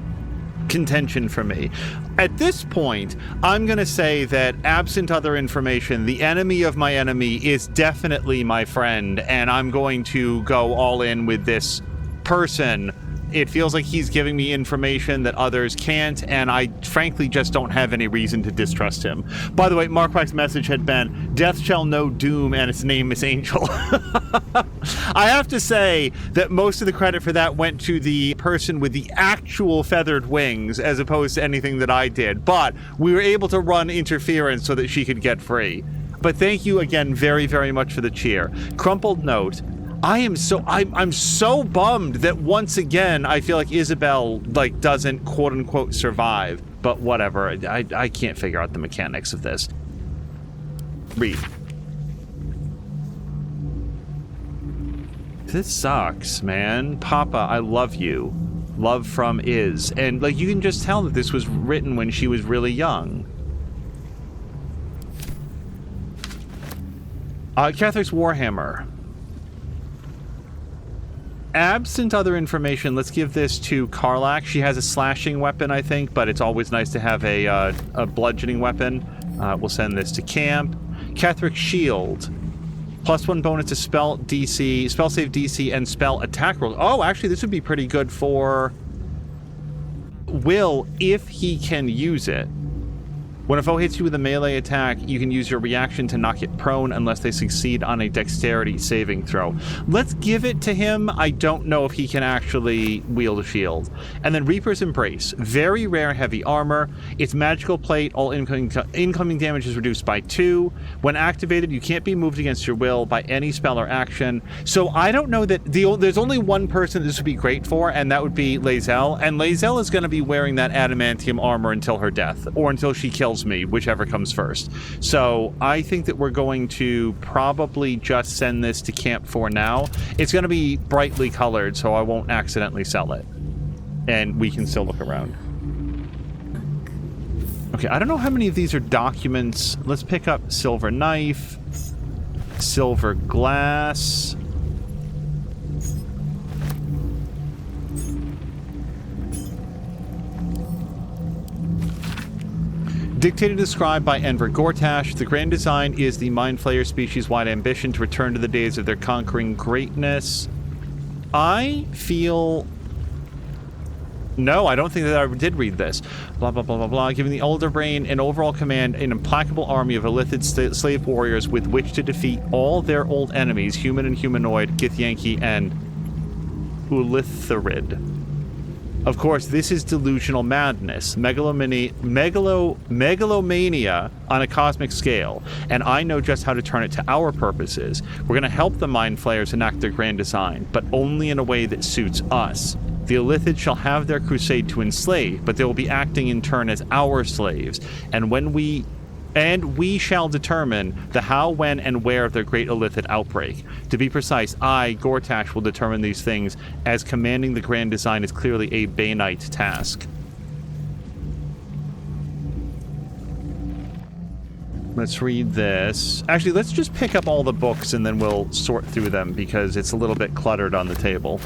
contention for me. At this point, I'm going to say that absent other information, the enemy of my enemy is definitely my friend, and I'm going to go all in with this person. It feels like he's giving me information that others can't, and I frankly just don't have any reason to distrust him. By the way, Marquak's message had been, "Death shall know doom, and its name is Angel." I have to say that most of the credit for that went to the person with the actual feathered wings, as opposed to anything that I did. But we were able to run interference so that she could get free. But thank you again very, very much for the cheer. Crumpled note. I'm so bummed that once again I feel like Isabel doesn't quote unquote survive, but whatever. I can't figure out the mechanics of this. Read. This sucks, man. Papa, I love you. Love from Is. And you can just tell that this was written when she was really young. Catheric's Warhammer. Absent other information, let's give this to Karlach. She has a slashing weapon, I think, but it's always nice to have a bludgeoning weapon. We'll send this to Camp. Catheric's Shield. +1 bonus to spell DC, spell save DC, and spell attack rolls. Oh, actually, this would be pretty good for Will if he can use it. When a foe hits you with a melee attack, you can use your reaction to knock it prone unless they succeed on a dexterity saving throw. Let's give it to him. I don't know if he can actually wield a shield. And then Reaper's Embrace. Very rare heavy armor. Its magical plate, all incoming damage is reduced by 2. When activated, you can't be moved against your will by any spell or action. So I don't know that there's only one person this would be great for, and that would be Lae'zel. And Lae'zel is going to be wearing that adamantium armor until her death, or until she kills tells me whichever comes first. So I think that we're going to probably just send this to camp for now. It's going to be brightly colored, so I won't accidentally sell it. And we can still look around. Okay, I don't know how many of these are documents. Let's pick up silver knife, silver glass. Dictated and described by Enver Gortash, the grand design is the Mind Flayer species-wide ambition to return to the days of their conquering greatness. I feel... No, I don't think that I did read this. Blah, blah, blah, blah, blah. Giving the Elder Brain an overall command, an implacable army of Illithid slave warriors with which to defeat all their old enemies, human and humanoid, Githyanki and Ulitharid. Of course, this is delusional madness, megalomania on a cosmic scale, and I know just how to turn it to our purposes. We're going to help the Mind Flayers enact their grand design, but only in a way that suits us. The Illithid shall have their crusade to enslave, but they will be acting in turn as our slaves, and we shall determine the how, when, and where of their great Illithid outbreak. To be precise, I, Gortash, will determine these things, as commanding the grand design is clearly a Banite task. Let's read this. Actually, let's just pick up all the books and then we'll sort through them, because it's a little bit cluttered on the table.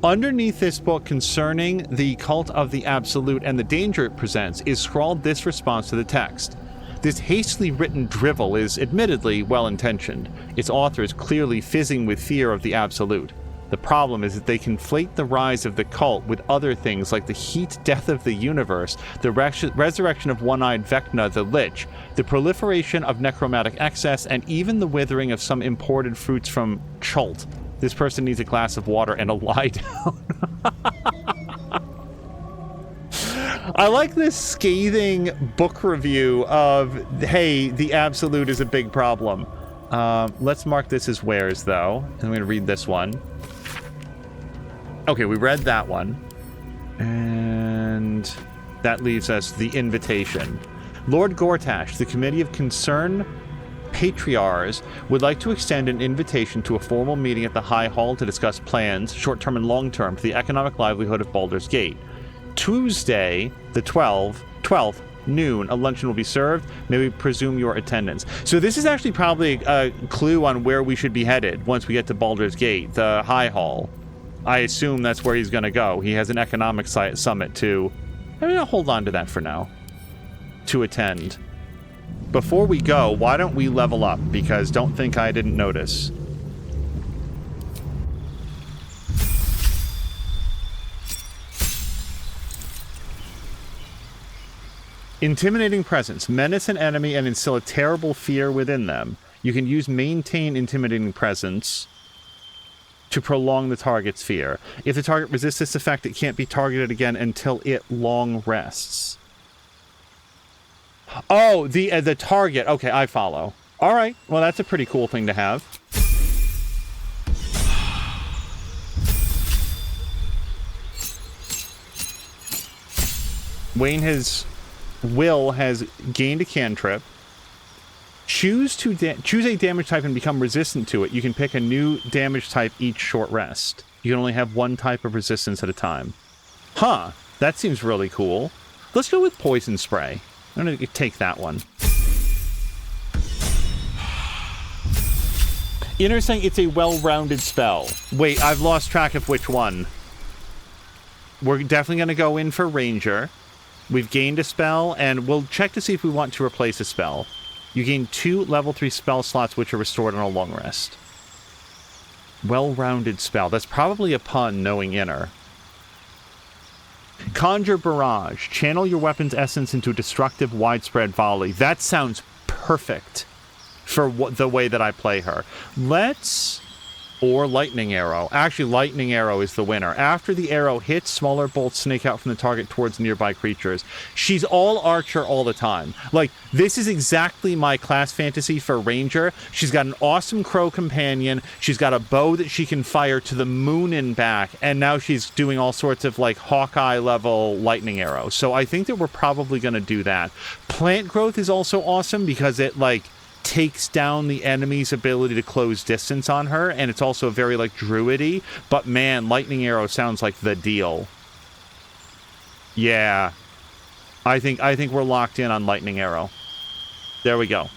Underneath this book concerning the cult of the Absolute and the danger it presents is scrawled this response to the text. This hastily written drivel is admittedly well-intentioned. Its author is clearly fizzing with fear of the Absolute. The problem is that they conflate the rise of the cult with other things like the heat death of the universe, the resurrection of one-eyed Vecna the Lich, the proliferation of necromantic excess, and even the withering of some imported fruits from Chult. This person needs a glass of water and a lie down. I like this scathing book review of, hey, the Absolute is a big problem. Let's mark this as wares, though. And I'm going to read this one. Okay, we read that one. And that leaves us the invitation. Lord Gortash, the Committee of Concern Patriarchs would like to extend an invitation to a formal meeting at the High Hall to discuss plans, short-term and long-term, for the economic livelihood of Baldur's Gate. Tuesday, the 12th, noon, a luncheon will be served. May we presume your attendance. So this is actually probably a clue on where we should be headed once we get to Baldur's Gate, the High Hall. I assume that's where he's going to go. He has an economic summit to... I mean, I'll hold on to that for now. To attend. Before we go, why don't we level up? Because don't think I didn't notice. Intimidating presence. Menace an enemy and instill a terrible fear within them. You can use maintain intimidating presence to prolong the target's fear. If the target resists this effect, it can't be targeted again until it long rests. Oh, the target. Okay, I follow. All right. Well, that's a pretty cool thing to have. Will has gained a cantrip. Choose a damage type and become resistant to it. You can pick a new damage type each short rest. You can only have one type of resistance at a time. Huh. That seems really cool. Let's go with poison spray. I'm going to take that one. Inner saying it's a well-rounded spell. Wait, I've lost track of which one. We're definitely going to go in for Ranger. We've gained a spell, and we'll check to see if we want to replace a spell. You gain 2 level 3 spell slots, which are restored on a long rest. Well-rounded spell. That's probably a pun, knowing Inner. Conjure Barrage. Channel your weapon's essence into a destructive, widespread volley. That sounds perfect for the way that I play her. Let's or lightning arrow. Actually, lightning arrow is the winner. After the arrow hits, smaller bolts snake out from the target towards nearby creatures. She's all archer all the time. Like, this is exactly my class fantasy for ranger. She's got an awesome crow companion. She's got a bow that she can fire to the moon and back. And now she's doing all sorts of, like, Hawkeye level lightning arrows. So I think that we're probably going to do that. Plant growth is also awesome because it, like, takes down the enemy's ability to close distance on her, and it's also very like druidy, but man, lightning arrow sounds like the deal. Yeah, I think we're locked in on lightning arrow. There we go.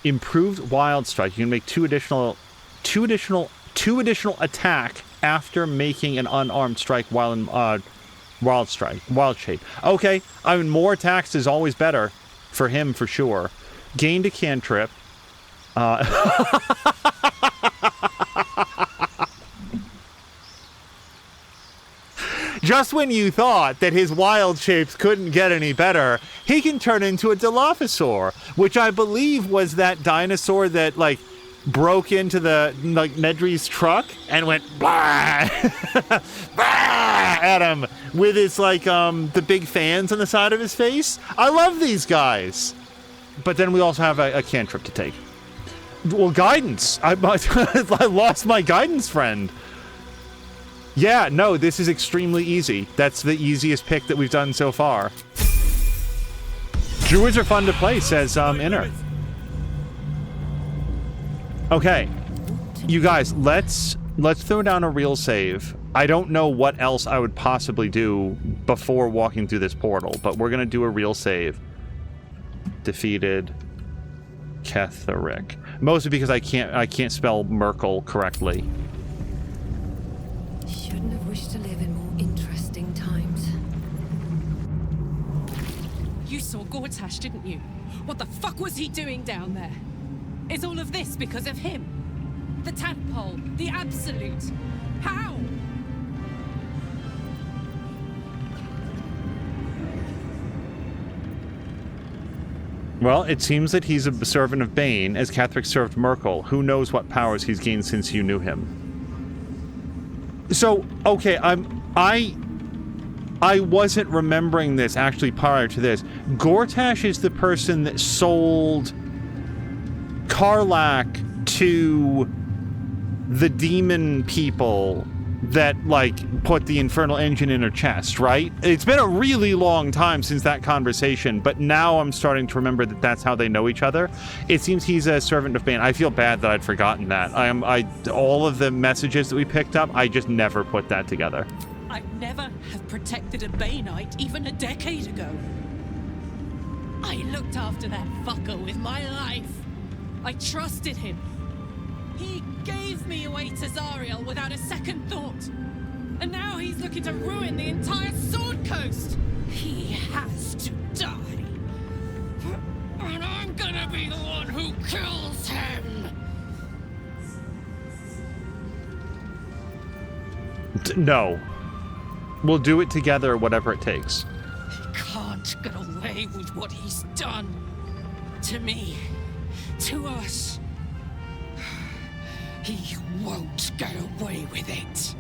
Improved wild strike. You can make two additional attack after making an unarmed strike while in wild shape. Okay, I mean, more attacks is always better for him for sure. Gained a cantrip. Just when you thought that his wild shapes couldn't get any better, he can turn into a Dilophosaur, which I believe was that dinosaur that, like, broke into the, like, Nedry's truck and went blah, blah at him with his, like, the big fans on the side of his face. I love these guys. But then we also have a cantrip to take. Well, guidance. I lost my guidance friend. Yeah, no, this is extremely easy. That's the easiest pick that we've done so far. Druids are fun to play, says Inner. Okay, you guys, let's throw down a real save. I don't know what else I would possibly do before walking through this portal, but we're gonna do a real save. Defeated Ketheric. Mostly because I can't spell Myrkul correctly. Shouldn't have wished to live in more interesting times. You saw Gortash, didn't you? What the fuck was he doing down there? Is all of this because of him? The tadpole, the absolute. How? Well, it seems that he's a servant of Bane, as Ketheric served Myrkul. Who knows what powers he's gained since you knew him. So, okay, I wasn't remembering this actually prior to this. Gortash is the person that sold Karlach to the demon people that, like, put the infernal engine in her chest, right? It's been a really long time since that conversation, but now I'm starting to remember that that's how they know each other. It seems he's a servant of Bane. I feel bad that I'd forgotten that. All of the messages that we picked up, I just never put that together. I'd never have protected a Baneite even a decade ago. I looked after that fucker with my life. I trusted him. He gave me away to Zariel without a second thought. And now he's looking to ruin the entire Sword Coast. He has to die. And I'm gonna be the one who kills him. No. We'll do it together, whatever it takes. He can't get away with what he's done. To me. To us. He won't get away with it.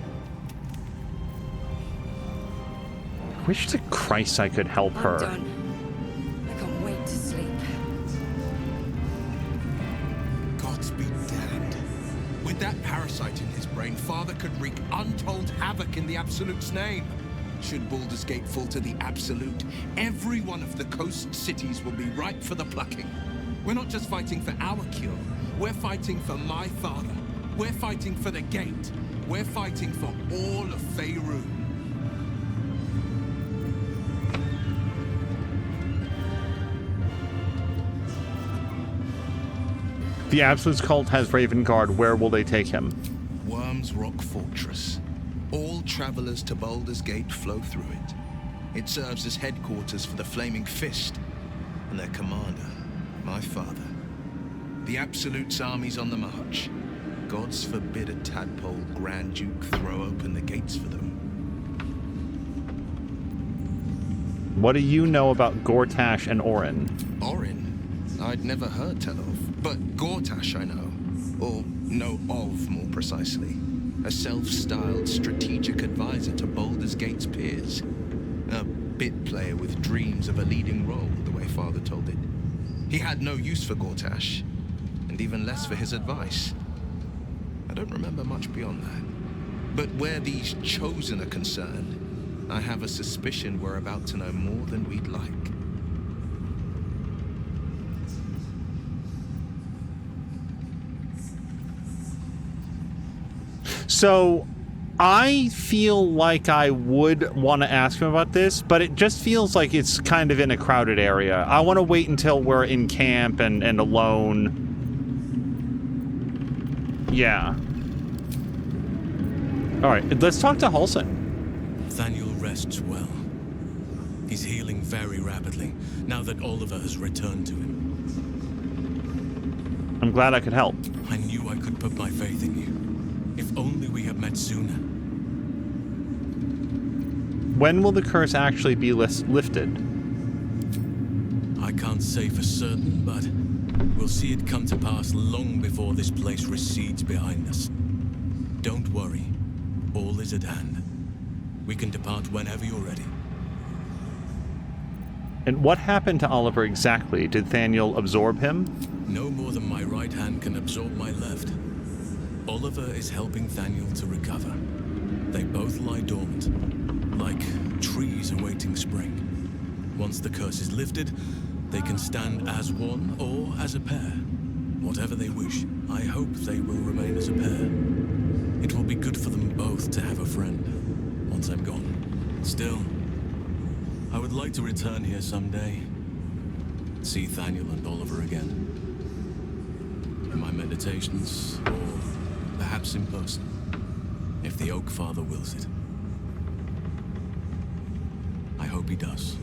I wish to Christ I could help her. I'm done. I can't wait to sleep. Gods be damned. With that parasite in his brain, Father could wreak untold havoc in the Absolute's name. Should Baldur's Gate fall to the Absolute, every one of the coast cities will be ripe for the plucking. We're not just fighting for our cure. We're fighting for my father. We're fighting for the Gate. We're fighting for all of Faerun. The Absolute's cult has Ravengard. Where will they take him? Worm's Rock Fortress. All travelers to Baldur's Gate flow through it. It serves as headquarters for the Flaming Fist and their commander, my father. The Absolute's army's on the march. Gods forbid a tadpole Grand Duke throw open the gates for them. What do you know about Gortash and Orin? Orin? I'd never heard tell of. But Gortash I know. Or know of, more precisely. A self-styled strategic advisor to Baldur's Gate's peers. A bit player with dreams of a leading role, the way Father told it. He had no use for Gortash, and even less for his advice. I don't remember much beyond that. But where these Chosen are concerned, I have a suspicion we're about to know more than we'd like. So, I feel like I would want to ask him about this, but it just feels like it's kind of in a crowded area. I want to wait until we're in camp and alone. Yeah. Alright, let's talk to Halsin. Thaniel rests well. He's healing very rapidly, now that Oliver has returned to him. I'm glad I could help. I knew I could put my faith in you. If only we had met sooner. When will the curse actually be lifted? I can't say for certain, but we'll see it come to pass long before this place recedes behind us. Don't worry. All is at hand. We can depart whenever you're ready. And what happened to Oliver exactly? Did Thaniel absorb him? No more than my right hand can absorb my left. Oliver is helping Thaniel to recover. They both lie dormant, like trees awaiting spring. Once the curse is lifted, they can stand as one or as a pair. Whatever they wish, I hope they will remain as a pair. It will be good for them both to have a friend, once I'm gone. Still, I would like to return here someday. See Thaniel and Oliver again. In my meditations, or perhaps in person, if the Oak Father wills it. I hope he does.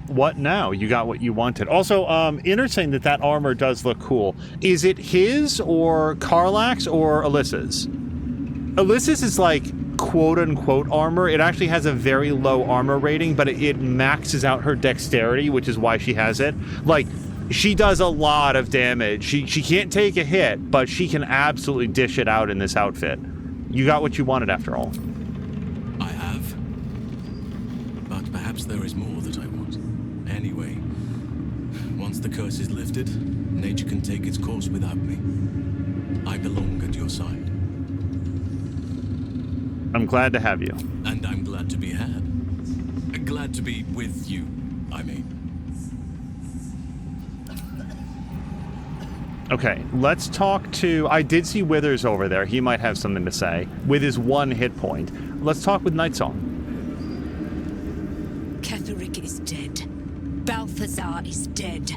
What now? You got what you wanted. Also, Inner saying that armor does look cool. Is it his, or Karlach's, or Alyssa's? Alyssa's is like quote-unquote armor. It actually has a very low armor rating, but it maxes out her dexterity, which is why she has it. Like, she does a lot of damage. She can't take a hit, but she can absolutely dish it out in this outfit. You got what you wanted after all. I have. But perhaps there is more that I want. Anyway, once the curse is lifted, nature can take its course without me. I belong at your side. I'm glad to have you. And I'm glad to be had. Glad to be with you, I mean. Okay, let's talk to... I did see Withers over there. He might have something to say. With his 1 hit point. Let's talk with Nightsong. Ketherick is dead. Balthazar is dead.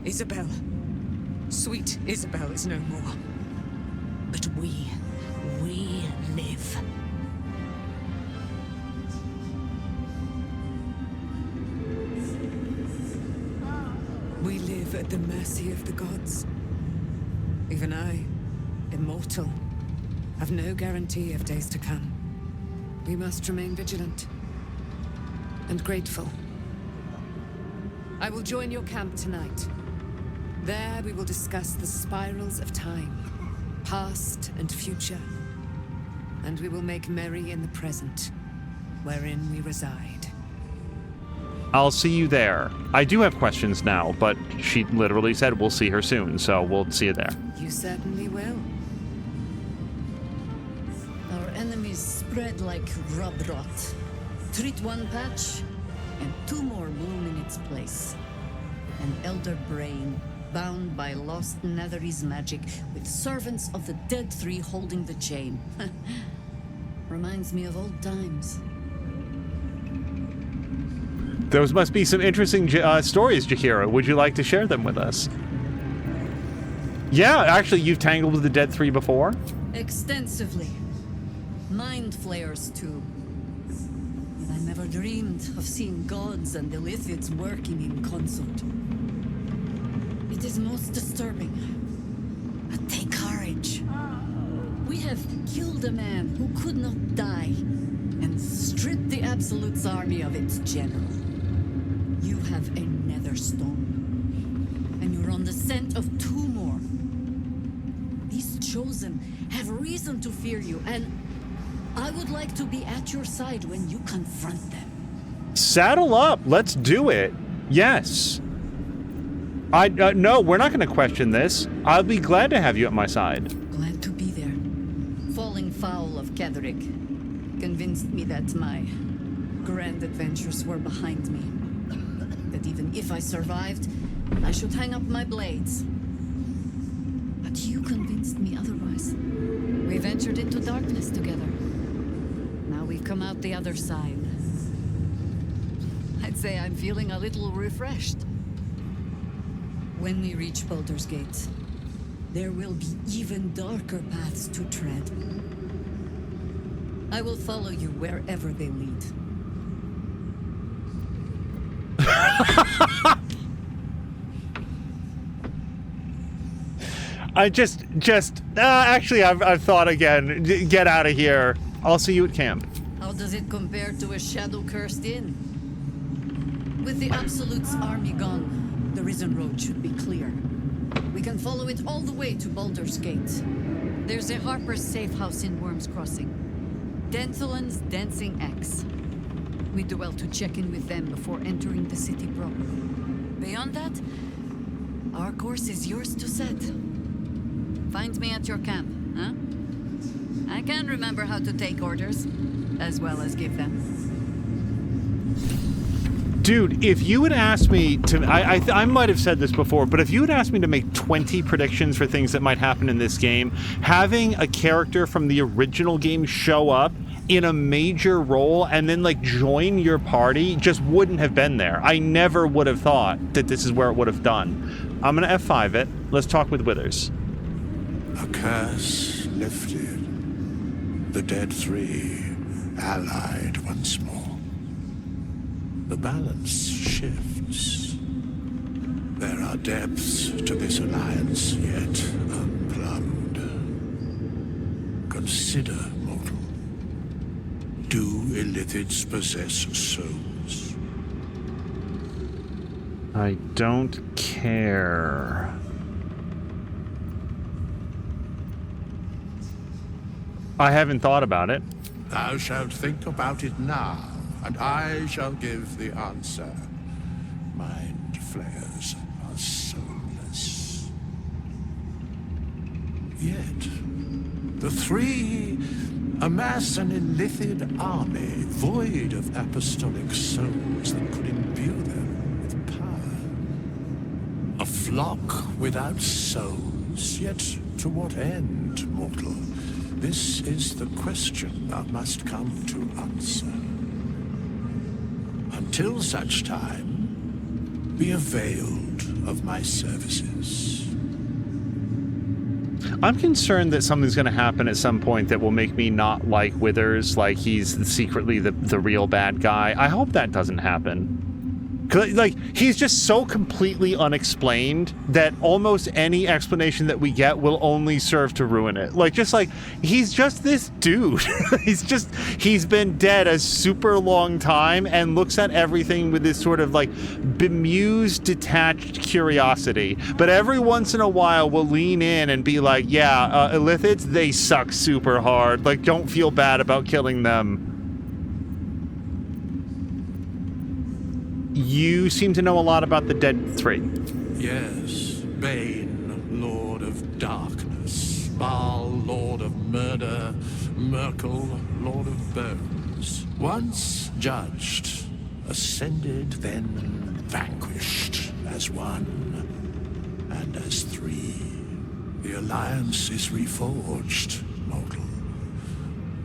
Isabel. Sweet Isabel is no more. But we live. We live at the mercy of the gods. Even I, immortal, have no guarantee of days to come. We must remain vigilant and grateful. I will join your camp tonight. There we will discuss the spirals of time, past and future, and we will make merry in the present, wherein we reside. I'll see you there. I do have questions now, but she literally said we'll see her soon, so we'll see you there. You certainly will. Our enemies spread like rub rot. Treat one patch, and 2 more bloom in its place. An elder brain, bound by lost Netherese magic, with servants of the Dead Three holding the chain. Reminds me of old times. Those must be some interesting stories, Jaheira. Would you like to share them with us? Yeah, actually, you've tangled with the Dead Three before? Extensively. Mind flayers, too. And I never dreamed of seeing gods and Illithids working in consort. It is most disturbing. But take courage. We have killed a man who could not die and stripped the Absolute's army of its general. You have a Netherstone, and you're on the scent of 2 more. These Chosen have reason to fear you, and I would like to be at your side when you confront them. Saddle up. Let's do it. Yes. No, we're not going to question this. I'll be glad to have you at my side. Glad to be there. Falling foul of Ketheric convinced me that my grand adventures were behind me. That even if I survived, I should hang up my blades. But you convinced me otherwise. We ventured into darkness together. Now we've come out the other side. I'd say I'm feeling a little refreshed. When we reach Baldur's Gate, there will be even darker paths to tread. I will follow you wherever they lead. Actually, I've thought again. Get out of here. I'll see you at camp. How does it compare to a shadow-cursed inn? With the Absolute's army gone, the Risen Road should be clear. We can follow it all the way to Baldur's Gate. There's a Harper's safe house in Worm's Crossing. Denthelan's Dancing Axe. We do well to check in with them before entering the city proper. Beyond that, our course is yours to set. Find me at your camp, huh? I can remember how to take orders, as well as give them. Dude, if you had asked me to... I might have said this before, but if you had asked me to make 20 predictions for things that might happen in this game, having a character from the original game show up in a major role and then, like, join your party just wouldn't have been there. I never would have thought that this is where it would have done. I'm going to F5 it. Let's talk with Withers. A curse lifted. The dead 3 allied once more. The balance shifts. There are depths to this alliance yet unplumbed. Consider, mortal. Do Illithids possess souls? I don't care. I haven't thought about it. Thou shalt think about it now, and I shall give the answer. Mind flayers are soulless. Yet, the 3 amass an Illithid army void of apostolic souls that could imbue them with power. A flock without souls, yet to what end, mortal? This is the question thou must come to answer. Until such time, be availed of my services. I'm concerned that something's going to happen at some point that will make me not like Withers, like he's secretly the real bad guy. I hope that doesn't happen. 'Cause, like, he's just so completely unexplained that almost any explanation that we get will only serve to ruin it. Like, just like, he's just this dude. He's been dead a super long time and looks at everything with this sort of, like, bemused, detached curiosity. But every once in a while will lean in and be like, yeah, Illithids, they suck super hard. Like, don't feel bad about killing them. You seem to know a lot about the Dead 3. Yes, Bane, Lord of Darkness, Baal, Lord of Murder, Myrkul, Lord of Bones. Once judged, ascended, then vanquished as one and as 3. The alliance is reforged, mortal.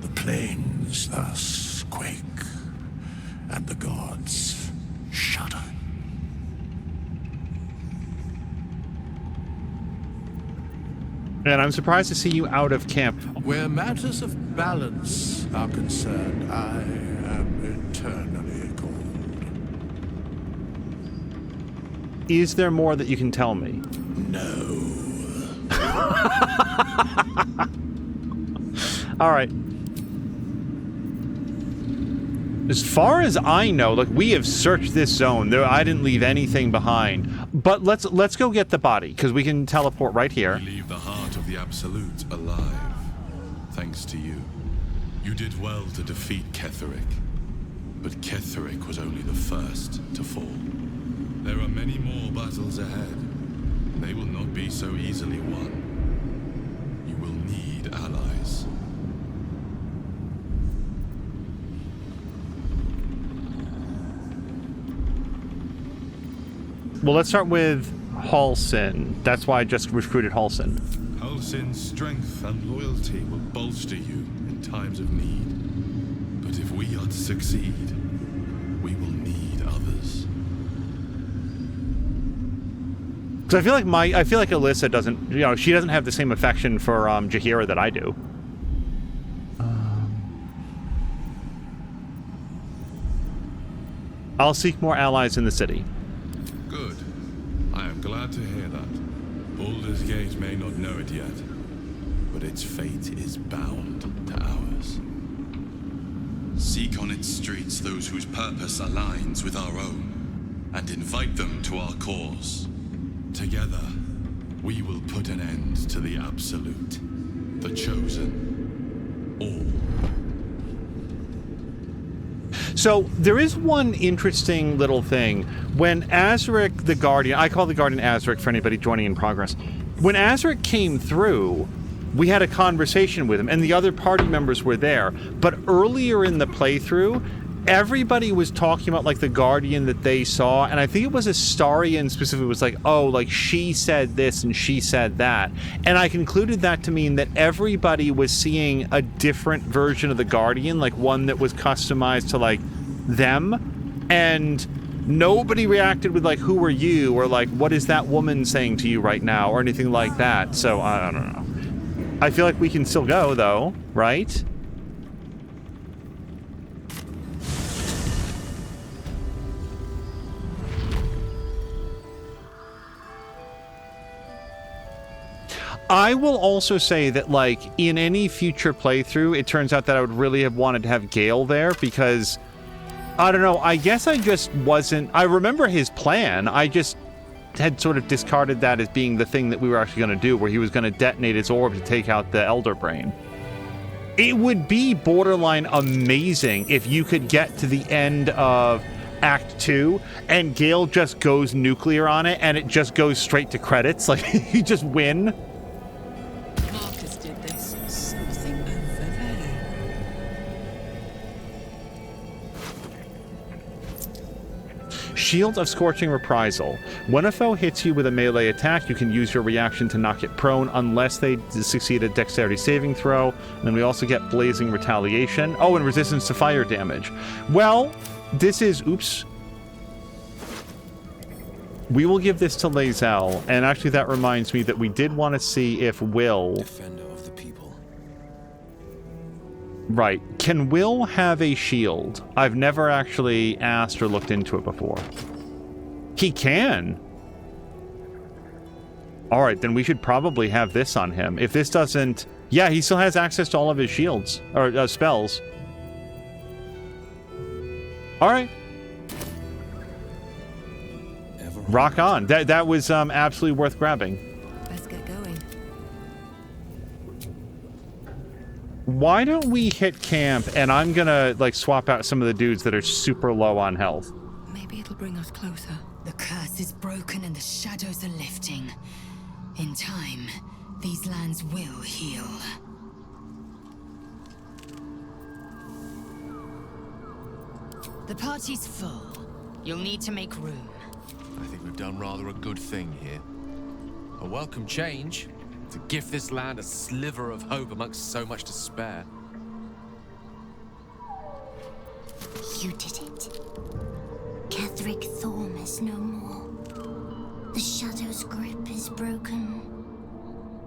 The plains thus quake, and the gods shudder. And I'm surprised to see you out of camp. Where matters of balance are concerned, I am eternally cold. Is there more that you can tell me? No. All right. As far as I know, like, we have searched this zone. I didn't leave anything behind. But let's go get the body, because we can teleport right here. We leave the heart of the Absolute alive, thanks to you. You did well to defeat Ketheric, but Ketheric was only the first to fall. There are many more battles ahead, and they will not be so easily won. You will need allies. Well, let's start with Halsin. That's why I just recruited Halsin. Halsin's strength and loyalty will bolster you in times of need. But if we are to succeed, we will need others. Because I feel like Alyssa doesn't, she doesn't have the same affection for Jaheira that I do. I'll seek more allies in the city. Good. I am glad to hear that. Baldur's Gate may not know it yet, but its fate is bound to ours. Seek on its streets those whose purpose aligns with our own, and invite them to our cause. Together, we will put an end to the Absolute, the Chosen, all. So, there is one interesting little thing. When Azric the Guardian, I call the Guardian Azric for anybody joining in progress. When Azric came through, we had a conversation with him, and the other party members were there. But earlier in the playthrough, everybody was talking about, like, the Guardian that they saw, and I think it was Astarion specifically was like, oh, like, she said this and she said that. And I concluded that to mean that everybody was seeing a different version of the Guardian, like one that was customized to, like, them. And nobody reacted with, like, who are you? Or, like, what is that woman saying to you right now? Or anything like that. So, I don't know. I feel like we can still go, though, right? I will also say that, like, in any future playthrough, it turns out that I would really have wanted to have Gale there because, I don't know, I guess I just wasn't... I remember his plan. I just had sort of discarded that as being the thing that we were actually going to do, where he was going to detonate his orb to take out the Elder Brain. It would be borderline amazing if you could get to the end of Act 2 and Gale just goes nuclear on it and it just goes straight to credits. Like, you just win. Marcus did this. Something over there. Shield of Scorching Reprisal. When a foe hits you with a melee attack, you can use your reaction to knock it prone unless they succeed a dexterity saving throw. And then we also get Blazing Retaliation. Oh, and resistance to fire damage. Well, this is... Oops. We will give this to Lae'zel, and actually that reminds me that we did want to see if Will... Defender of the people. Right. Can Will have a shield? I've never actually asked or looked into it before. He can. Alright, then we should probably have this on him. If this doesn't... Yeah, he still has access to all of his shields. Or spells. Alright. Rock on. That was absolutely worth grabbing. Let's get going. Why don't we hit camp and I'm gonna, like, swap out some of the dudes that are super low on health. Maybe it'll bring us closer. The curse is broken and the shadows are lifting. In time, these lands will heal. The party's full. You'll need to make room. I think we've done rather a good thing here. A welcome change to give this land a sliver of hope amongst so much despair. You did it. Ketheric Thorm is no more. The Shadow's grip is broken.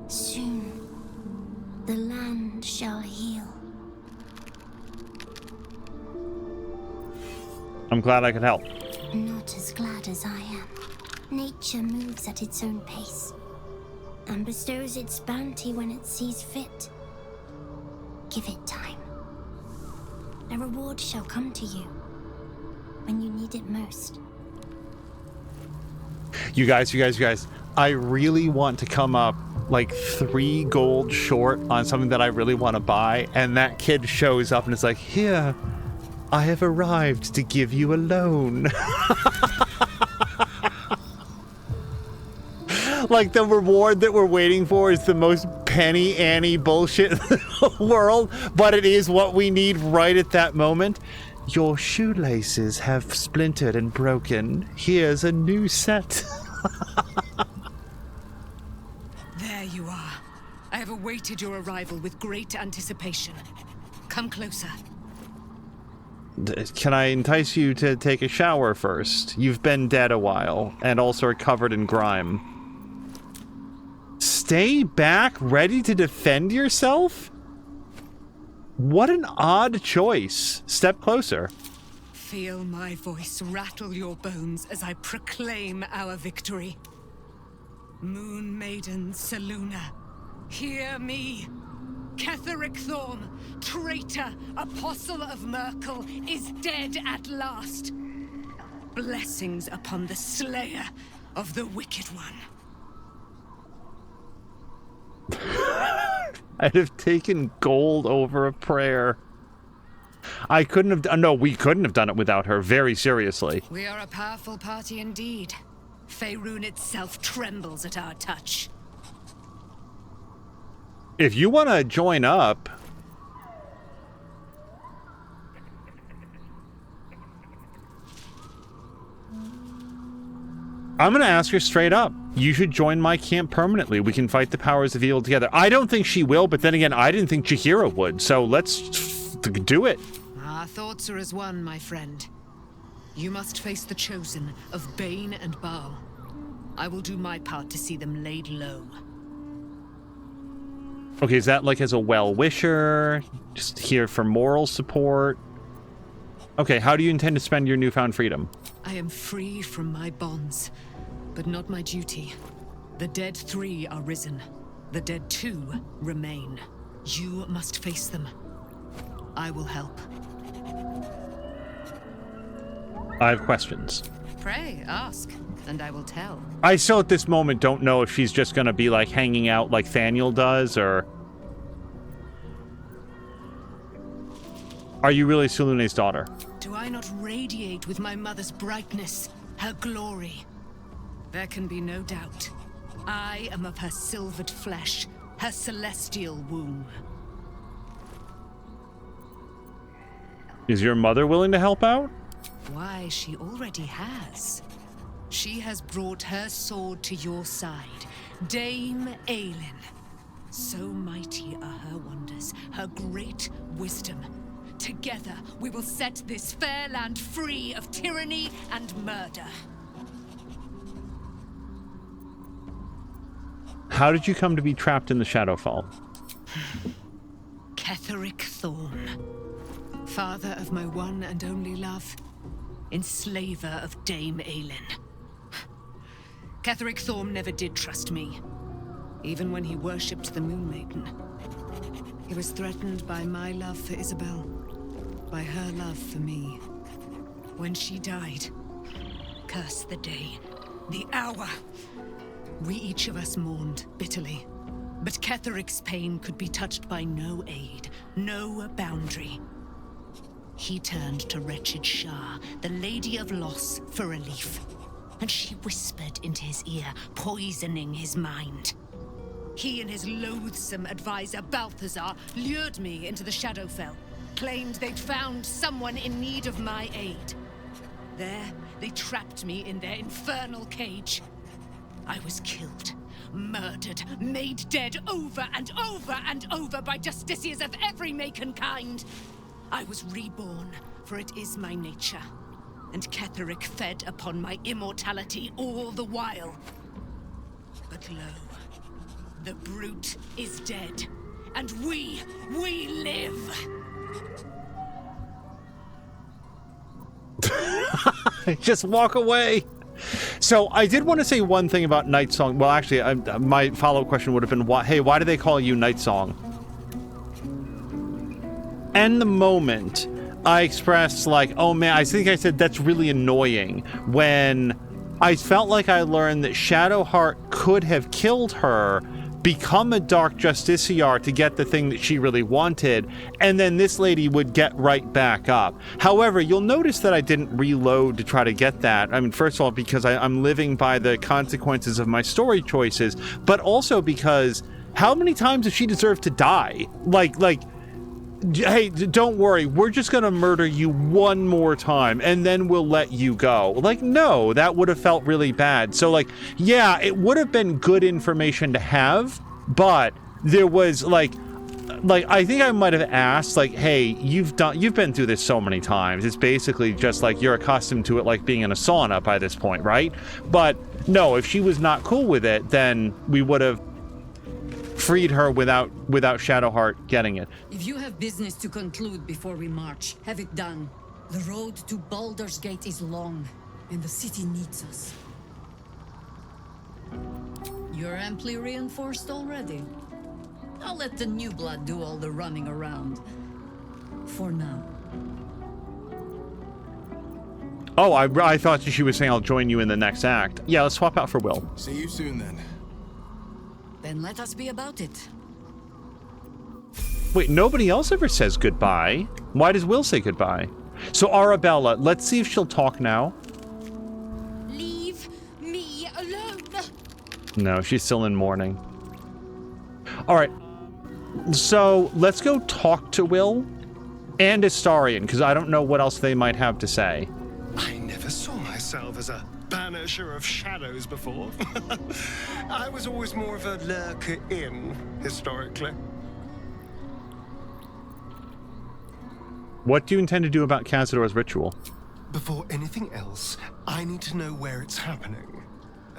Soon, the land shall heal. I'm glad I could help. Not as glad as I am. Nature moves at its own pace and bestows its bounty when it sees fit. Give it time. A reward shall come to you when you need it most. You guys. I really want to come up like 3 gold short on something that I really want to buy, and that kid shows up and is like, here, I have arrived to give you a loan. Like, the reward that we're waiting for is the most penny Annie bullshit in the world, but it is what we need right at that moment. Your shoelaces have splintered and broken. Here's a new set. There you are. I have awaited your arrival with great anticipation. Come closer. Can I entice you to take a shower first? You've been dead a while, and also are covered in grime. Stay back, ready to defend yourself? What an odd choice. Step closer. Feel my voice rattle your bones as I proclaim our victory. Moon Maiden Selûne, hear me. Ketheric Thorm, traitor, apostle of Myrkul, is dead at last. Blessings upon the slayer of the Wicked One. I'd have taken gold over a prayer. I couldn't have done... No, we couldn't have done it without her, very seriously. We are a powerful party indeed. Faerun itself trembles at our touch. If you want to join up... I'm going to ask her straight up. You should join my camp permanently. We can fight the powers of evil together. I don't think she will, but then again, I didn't think Jaheira would, so let's do it. Our thoughts are as one, my friend. You must face the chosen of Bane and Baal. I will do my part to see them laid low. Okay, is that like as a well-wisher? Just here for moral support? Okay, how do you intend to spend your newfound freedom? I am free from my bonds, but not my duty. The dead 3 are risen. The dead 2 remain. You must face them. I will help. I have questions. Pray, ask, and I will tell. I still at this moment don't know if she's just gonna be like hanging out like Thaniel does, or... Are you really Selûne's daughter? Do I not radiate with my mother's brightness, her glory? There can be no doubt. I am of her silvered flesh, her celestial womb. Is your mother willing to help out? Why, she already has. She has brought her sword to your side, Dame Aelin. So mighty are her wonders, her great wisdom. Together, we will set this fair land free of tyranny and murder. How did you come to be trapped in the Shadowfall? Ketheric Thorm, father of my one and only love, enslaver of Dame Aelin. Ketheric Thorm never did trust me, even when he worshipped the Moon Maiden. He was threatened by my love for Isabel, by her love for me. When she died, curse the day, the hour. We each of us mourned bitterly, but Ketheric's pain could be touched by no aid, no boundary. He turned to wretched Shah, the Lady of Loss, for relief, and she whispered into his ear, poisoning his mind. He and his loathsome advisor, Balthazar, lured me into the Shadowfell, claimed they'd found someone in need of my aid. There, they trapped me in their infernal cage. I was killed, murdered, made dead over and over and over by justiciars of every make and kind. I was reborn, for it is my nature, and Ketheric fed upon my immortality all the while. But lo, the brute is dead, and we live! Just walk away. So I did want to say one thing about Night Song. Well, actually, my follow-up question would have been, why do they call you Night Song? and the moment, I expressed like, oh man, I think I said that's really annoying when I felt like I learned that Shadowheart could have killed her, become a Dark Justiciar to get the thing that she really wanted, and then this lady would get right back up. However, you'll notice that I didn't reload to try to get that. I mean, first of all, because I'm living by the consequences of my story choices, but also because how many times does she deserve to die? Like, hey, don't worry, we're just gonna murder you one more time and then we'll let you go. Like, no, that would have felt really bad. So like, yeah, it would have been good information to have, but there was like I think I might have asked like, hey, you've been through this so many times. It's basically just like you're accustomed to it, like being in a sauna by this point, right? But no, if she was not cool with it, then we would have freed her without Shadowheart getting it. If you have business to conclude before we march, have it done. The road to Baldur's Gate is long, and the city needs us. You're amply reinforced already. I'll let the new blood do all the running around. For now. Oh, I thought she was saying I'll join you in the next act. Yeah, let's swap out for Will. See you soon then. Then let us be about it. Wait, nobody else ever says goodbye. Why does Will say goodbye? So Arabella, let's see if she'll talk now. Leave me alone. No, she's still in mourning. All right, so let's go talk to Will and Astarion, because I don't know what else they might have to say. I never saw myself as a banisher of shadows before. I was always more of a lurker-in, historically. What do you intend to do about Cazador's ritual? Before anything else, I need to know where it's happening.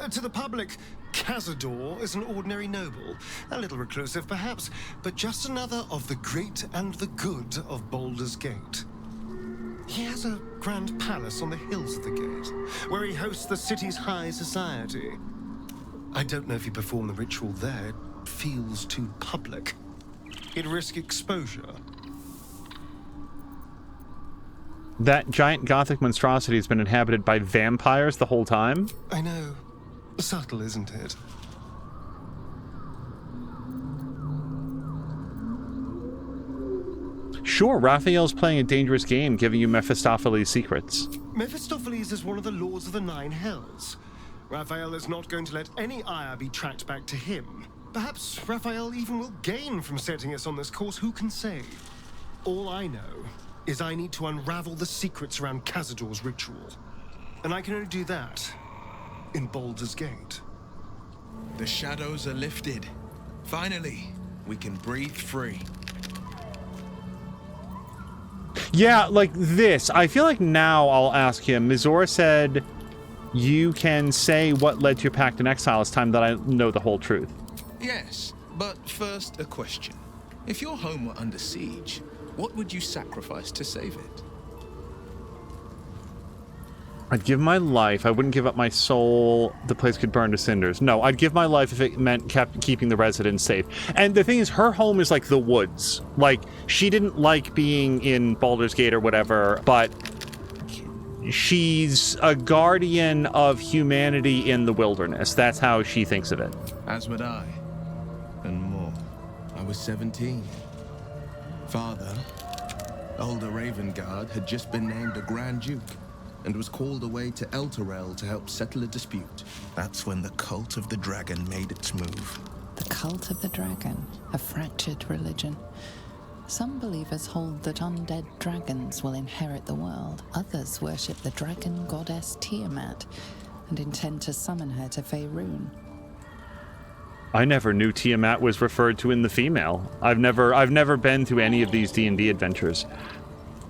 To the public, Cazador is an ordinary noble, a little reclusive perhaps, but just another of the great and the good of Baldur's Gate. He has a grand palace on the hills of the gate, where he hosts the city's high society. I don't know if he performed the ritual there. It feels too public. He'd risk exposure. That giant gothic monstrosity has been inhabited by vampires the whole time? I know. Subtle, isn't it? Sure, Raphael's playing a dangerous game, giving you Mephistopheles' secrets. Mephistopheles is one of the lords of the Nine Hells. Raphael is not going to let any ire be tracked back to him. Perhaps Raphael even will gain from setting us on this course, who can say? All I know is I need to unravel the secrets around Cazador's ritual. And I can only do that in Baldur's Gate. The shadows are lifted. Finally, we can breathe free. Yeah, like this. I feel like now I'll ask him. Mizora said you can say what led to your pact in exile. It's time that I know the whole truth. Yes, but first a question. If your home were under siege, what would you sacrifice to save it? I'd give my life. I wouldn't give up my soul. The place could burn to cinders. No, I'd give my life if it meant keeping the residents safe. And the thing is, her home is like the woods. Like, she didn't like being in Baldur's Gate or whatever, but she's a guardian of humanity in the wilderness. That's how she thinks of it. As would I. And more. I was 17. Father, older Ravengard, had just been named a Grand Duke and was called away to Elturel to help settle a dispute. That's when the cult of the dragon made its move. The cult of the dragon, a fractured religion. Some believers hold that undead dragons will inherit the world. Others worship the dragon goddess Tiamat and intend to summon her to Faerun. I never knew Tiamat was referred to in the female. I've never been to any of these D&D adventures.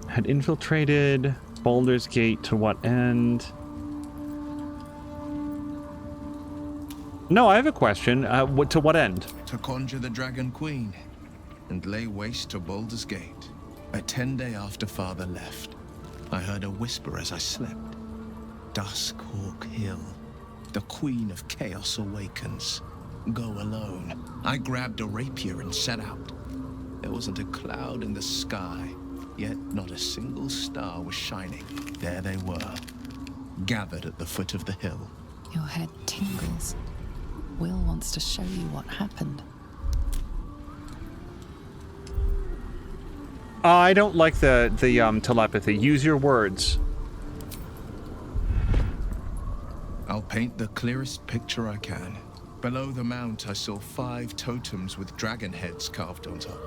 Had infiltrated Baldur's Gate to what end? No, I have a question. To what end? To conjure the Dragon Queen and lay waste to Baldur's Gate. A 10-day after Father left, I heard a whisper as I slept. Duskhawk Hill. The Queen of Chaos awakens. Go alone. I grabbed a rapier and set out. There wasn't a cloud in the sky, yet not a single star was shining. There they were, gathered at the foot of the hill. Your head tingles. Will wants to show you what happened. I don't like the telepathy. Use your words. I'll paint the clearest picture I can. Below the mount, I saw 5 totems with dragon heads carved on top.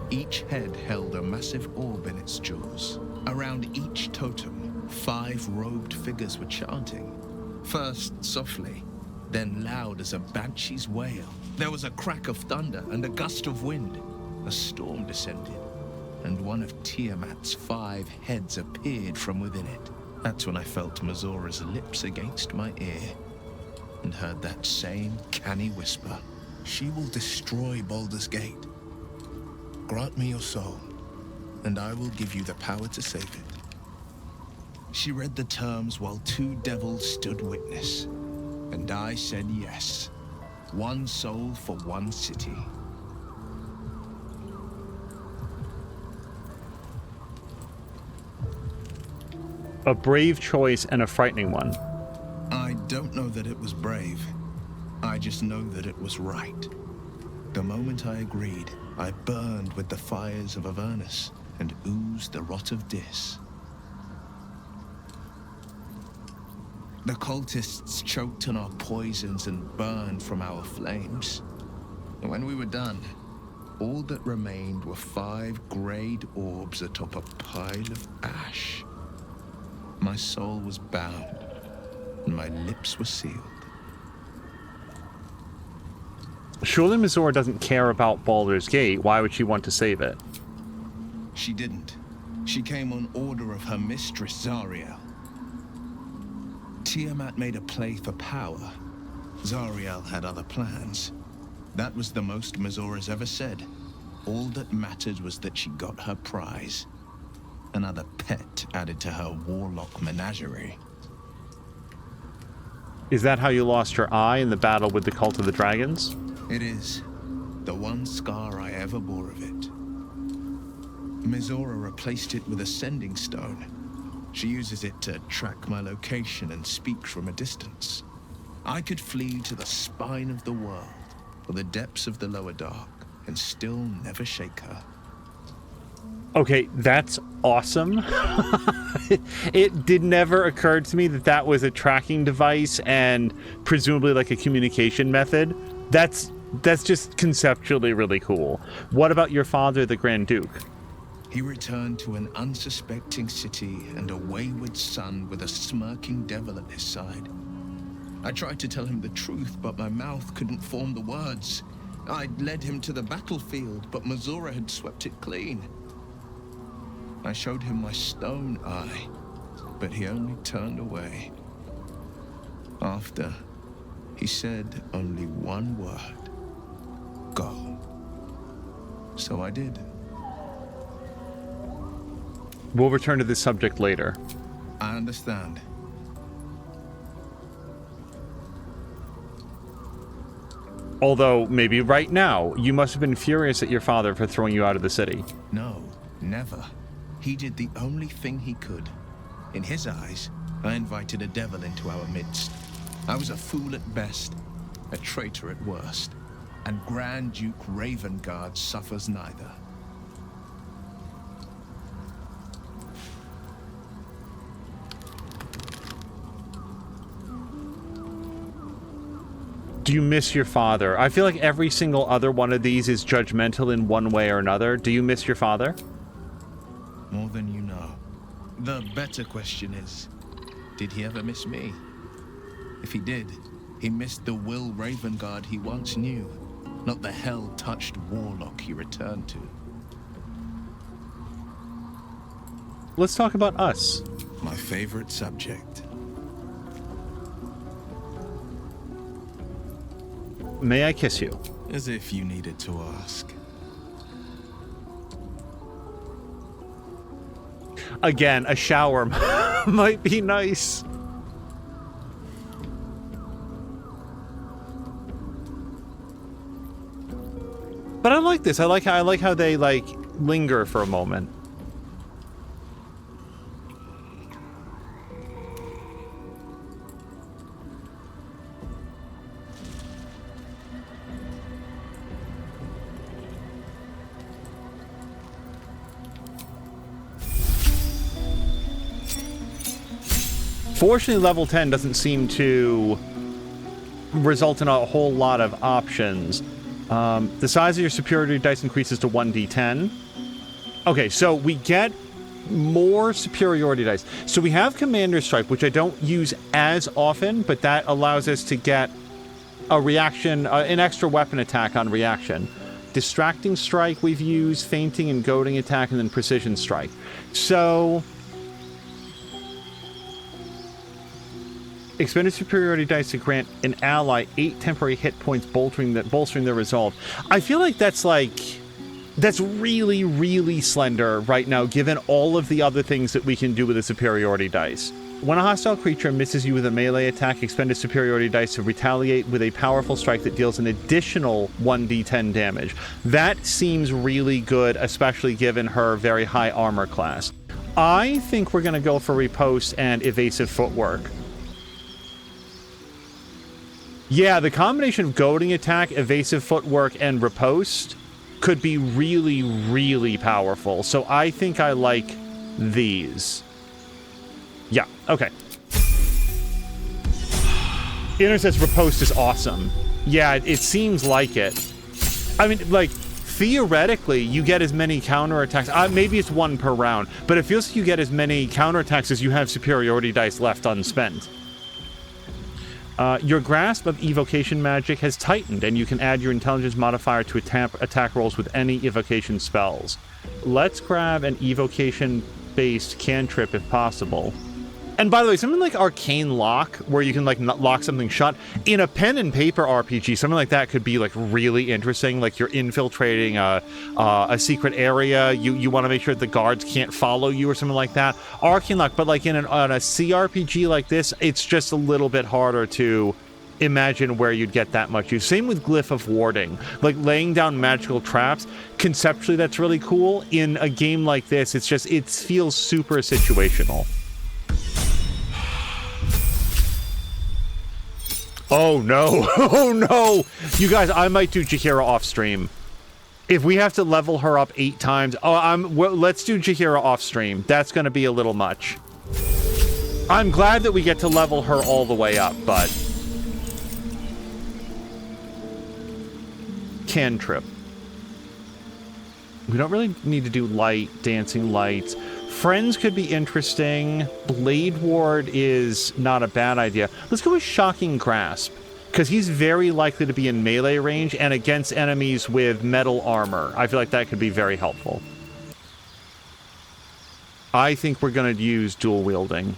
Each head held a massive orb in its jaws. Around each totem, 5 robed figures were chanting. First softly, then loud as a banshee's wail. There was a crack of thunder and a gust of wind. A storm descended, and one of Tiamat's 5 heads appeared from within it. That's when I felt Mazora's lips against my ear, and heard that same canny whisper. She will destroy Baldur's Gate. Grant me your soul, and I will give you the power to save it. She read the terms while 2 devils stood witness, and I said yes. 1 soul for 1 city. A brave choice and a frightening one. I don't know that it was brave. I just know that it was right. The moment I agreed, I burned with the fires of Avernus and oozed the rot of Dis. The cultists choked on our poisons and burned from our flames. And when we were done, all that remained were 5 greyed orbs atop a pile of ash. My soul was bound, and my lips were sealed. Surely Mizora doesn't care about Baldur's Gate. Why would she want to save it? She didn't. She came on order of her mistress, Zariel. Tiamat made a play for power. Zariel had other plans. That was the most Mizora's ever said. All that mattered was that she got her prize. Another pet added to her warlock menagerie. Is that how you lost your eye in the battle with the Cult of the Dragons? It is. The one scar I ever bore of it. Mizora replaced it with a sending stone. She uses it to track my location and speak from a distance. I could flee to the spine of the world, or the depths of the lower dark, and still never shake her. Okay, that's awesome. It did never occur to me that that was a tracking device and presumably like a communication method. That's just conceptually really cool. What about your father, the Grand Duke? He returned to an unsuspecting city and a wayward son with a smirking devil at his side. I tried to tell him the truth, but my mouth couldn't form the words. I'd led him to the battlefield, but Mizora had swept it clean. I showed him my stone eye, but he only turned away. After, he said only one word. Go. So I did. We'll return to this subject later. I understand. Although, maybe right now, you must have been furious at your father for throwing you out of the city. No, never. He did the only thing he could. In his eyes, I invited a devil into our midst. I was a fool at best, a traitor at worst, and Grand Duke Ravengard suffers neither. Do you miss your father? I feel like every single other one of these is judgmental in one way or another. Do you miss your father? More than you know. The better question is, did he ever miss me? If he did, he missed the Will Ravengard he once knew, not the hell-touched warlock he returned to. Let's talk about us. My favorite subject. May I kiss you? As if you needed to ask. Again, a shower might be nice. But I like this. I like how they like linger for a moment. Fortunately, level 10 doesn't seem to result in a whole lot of options. The size of your superiority dice increases to 1d10. Okay, so we get more superiority dice. So we have Commander Strike, which I don't use as often, but that allows us to get a reaction, an extra weapon attack on reaction. Distracting Strike we've used, Fainting and Goading Attack, and then Precision Strike. So... expended superiority dice to grant an ally 8 temporary hit points, bolstering their resolve. I feel like that's really, really slender right now, given all of the other things that we can do with a superiority dice. When a hostile creature misses you with a melee attack, expend a superiority dice to retaliate with a powerful strike that deals an additional 1d10 damage. That seems really good, especially given her very high armor class. I think we're going to go for Riposte and Evasive Footwork. Yeah, the combination of Goading Attack, Evasive Footwork, and Riposte could be really, really powerful. So I think I like these. Yeah, okay. Inner says Riposte is awesome. Yeah, it seems like it. I mean, like, theoretically, you get as many counterattacks. Maybe it's one per round, but it feels like you get as many counterattacks as you have superiority dice left unspent. Your grasp of evocation magic has tightened, and you can add your intelligence modifier to attack rolls with any evocation spells. Let's grab an evocation-based cantrip if possible. And by the way, something like Arcane Lock, where you can like lock something shut, in a pen and paper RPG, something like that could be like really interesting. Like you're infiltrating a secret area, you want to make sure the guards can't follow you or something like that. Arcane Lock, but like in a CRPG like this, it's just a little bit harder to imagine where you'd get that much use. Same with Glyph of Warding, like laying down magical traps. Conceptually, that's really cool. In a game like this, it feels super situational. Oh no, oh no! You guys, I might do Jaheira off stream. If we have to level her up 8 times, let's do Jaheira off stream. That's gonna be a little much. I'm glad that we get to level her all the way up, but... Cantrip. We don't really need to do light, dancing lights. Friends could be interesting. Blade Ward is not a bad idea. Let's go with Shocking Grasp, because he's very likely to be in melee range and against enemies with metal armor. I feel like that could be very helpful. I think we're going to use dual wielding.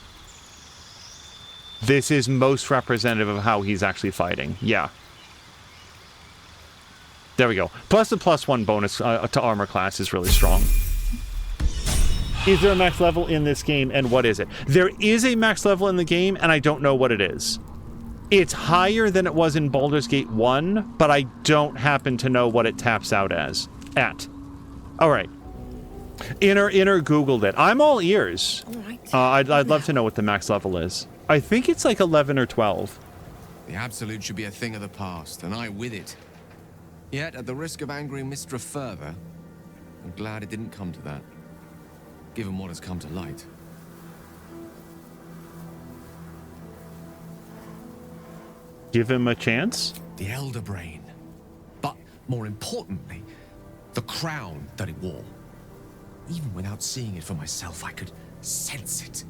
This is most representative of how he's actually fighting. Yeah. There we go. Plus the +1 bonus to armor class is really strong. Is there a max level in this game, and what is it? There is a max level in the game, and I don't know what it is. It's higher than it was in Baldur's Gate 1, but I don't happen to know what it taps out at. All right. Inner Googled it. I'm all ears. I'd love to know what the max level is. I think it's like 11 or 12. The Absolute should be a thing of the past, and I with it. Yet, at the risk of angering Mistra further, I'm glad it didn't come to that. Given what has come to light. Give him a chance? The Elder Brain. But, more importantly, the crown that it wore. Even without seeing it for myself, I could sense it.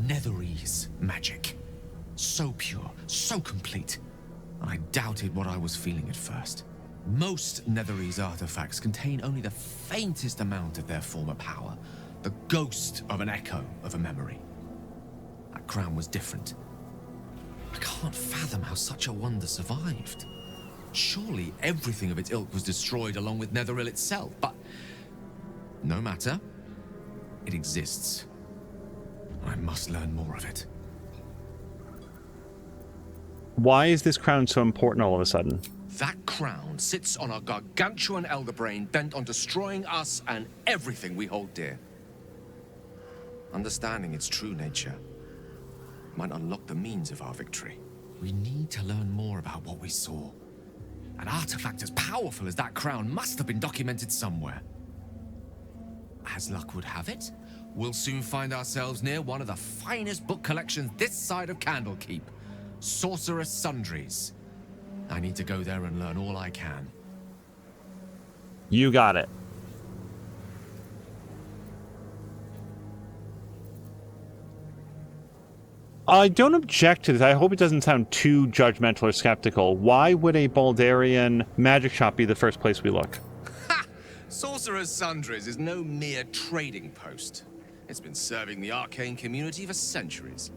Netherese magic. So pure, so complete. I doubted what I was feeling at first. Most Netherese artifacts contain only the faintest amount of their former power, the ghost of an echo of a memory. That crown was different. I can't fathom how such a wonder survived. Surely everything of its ilk was destroyed along with Netheril itself, but no matter. It exists. I must learn more of it. Why is this crown so important all of a sudden? That crown sits on a gargantuan elder brain bent on destroying us and everything we hold dear. Understanding its true nature might unlock the means of our victory. We need to learn more about what we saw. An artifact as powerful as that crown must have been documented somewhere. As luck would have it, we'll soon find ourselves near one of the finest book collections this side of Candlekeep, Sorcerer's Sundries. I need to go there and learn all I can. You got it. I don't object to this. I hope it doesn't sound too judgmental or skeptical. Why would a Baldurian magic shop be the first place we look? Ha! Sorcerer's Sundries is no mere trading post. It's been serving the arcane community for centuries.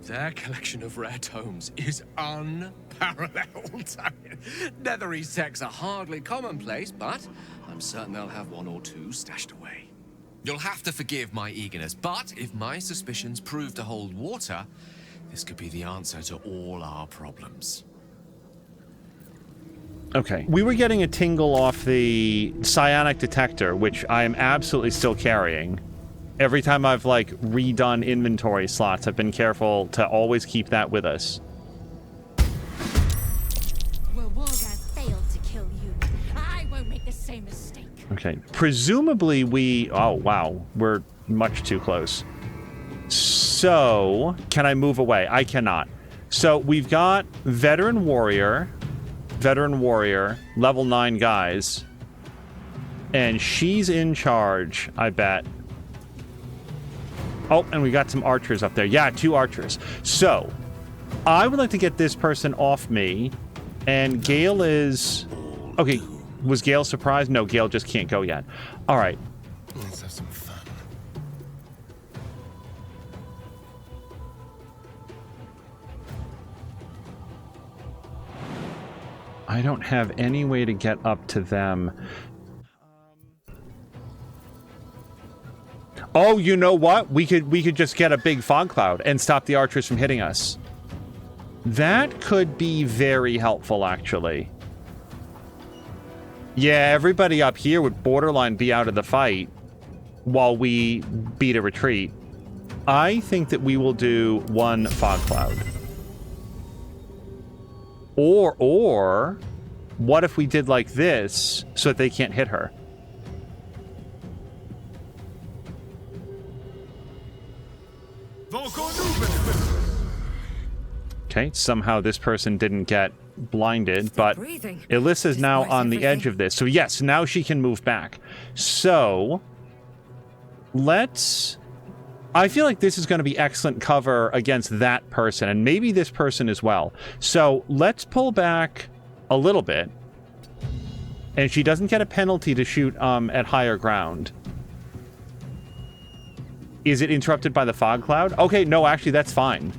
Their collection of rare tomes is unparalleled. Netherese texts are hardly commonplace, but I'm certain they'll have one or two stashed away. You'll have to forgive my eagerness, but if my suspicions prove to hold water, this could be the answer to all our problems. Okay. We were getting a tingle off the psionic detector, which I am absolutely still carrying. Every time I've, like, redone inventory slots, I've been careful to always keep that with us. Well, Wargaz failed to kill you. I won't make the same mistake. Okay. Presumably we... Oh, wow. We're much too close. So, can I move away? I cannot. So, we've got Veteran Warrior, level 9 guys. And she's in charge, I bet. Oh, and we got some archers up there. Yeah, 2 archers. So, I would like to get this person off me. And Gale is... Okay, was Gale surprised? No, Gale just can't go yet. All right. Let's have some fun. I don't have any way to get up to them. Oh, you know what? We could just get a big fog cloud and stop the archers from hitting us. That could be very helpful, actually. Yeah, everybody up here would borderline be out of the fight while we beat a retreat. I think that we will do 1 fog cloud. Or what if we did like this so that they can't hit her? Okay, somehow this person didn't get blinded, but Ilyssa's now on the edge of this. So yes, now she can move back. So let's... I feel like this is going to be excellent cover against that person, and maybe this person as well. So let's pull back a little bit, and she doesn't get a penalty to shoot at higher ground. Is it interrupted by the fog cloud? Okay, no, actually, that's fine.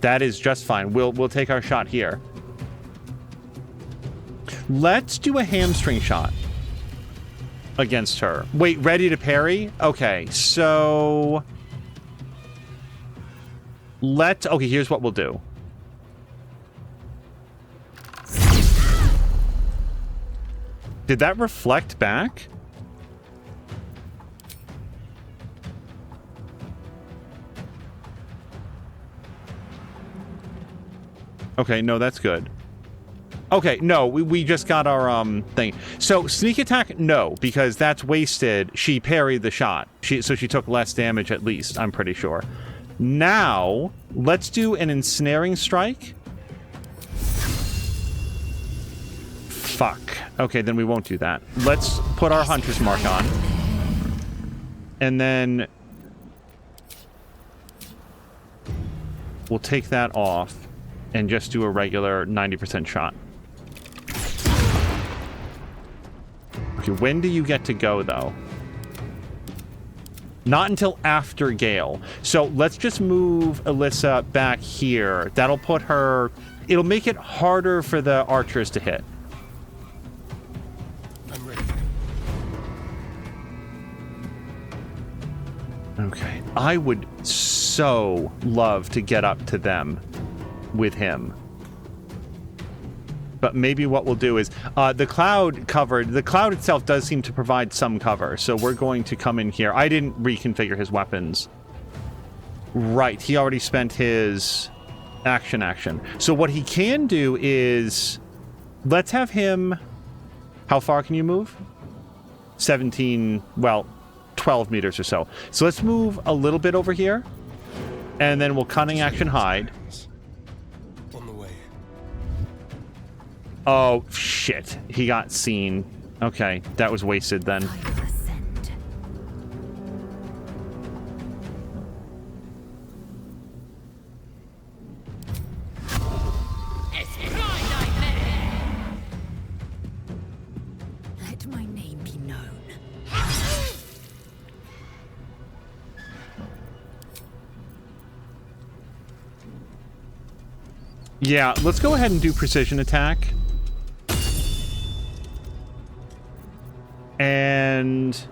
That is just fine. We'll take our shot here. Let's do a hamstring shot against her. Wait, ready to parry? Okay, so... Okay, here's what we'll do. Did that reflect back? Okay, no, that's good. Okay, no, we just got our thing. So sneak attack, no, because that's wasted. She parried the shot. So she took less damage at least, I'm pretty sure. Now, let's do an ensnaring strike. Fuck. Okay, then we won't do that. Let's put our hunter's mark on. And then we'll take that off and just do a regular 90% shot. Okay, when do you get to go, though? Not until after Gale. So let's just move Alyssa back here. That'll put her... It'll make it harder for the archers to hit. I'm ready. Okay. I would so love to get up to them with him. But maybe what we'll do is, the cloud itself does seem to provide some cover, so we're going to come in here. I didn't reconfigure his weapons. Right, he already spent his action. So what he can do is, let's have him, how far can you move? 17, well, 12 meters or so. So let's move a little bit over here, and then we'll cunning action hide. On the way. Oh, shit. He got seen. Okay, that was wasted then. Let my name be known. Yeah, let's go ahead and do precision attack. And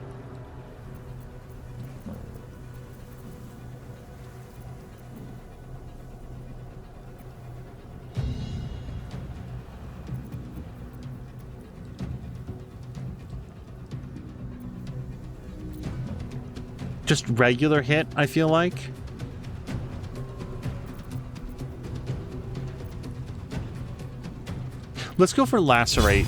just regular hit, I feel like. Let's go for lacerate.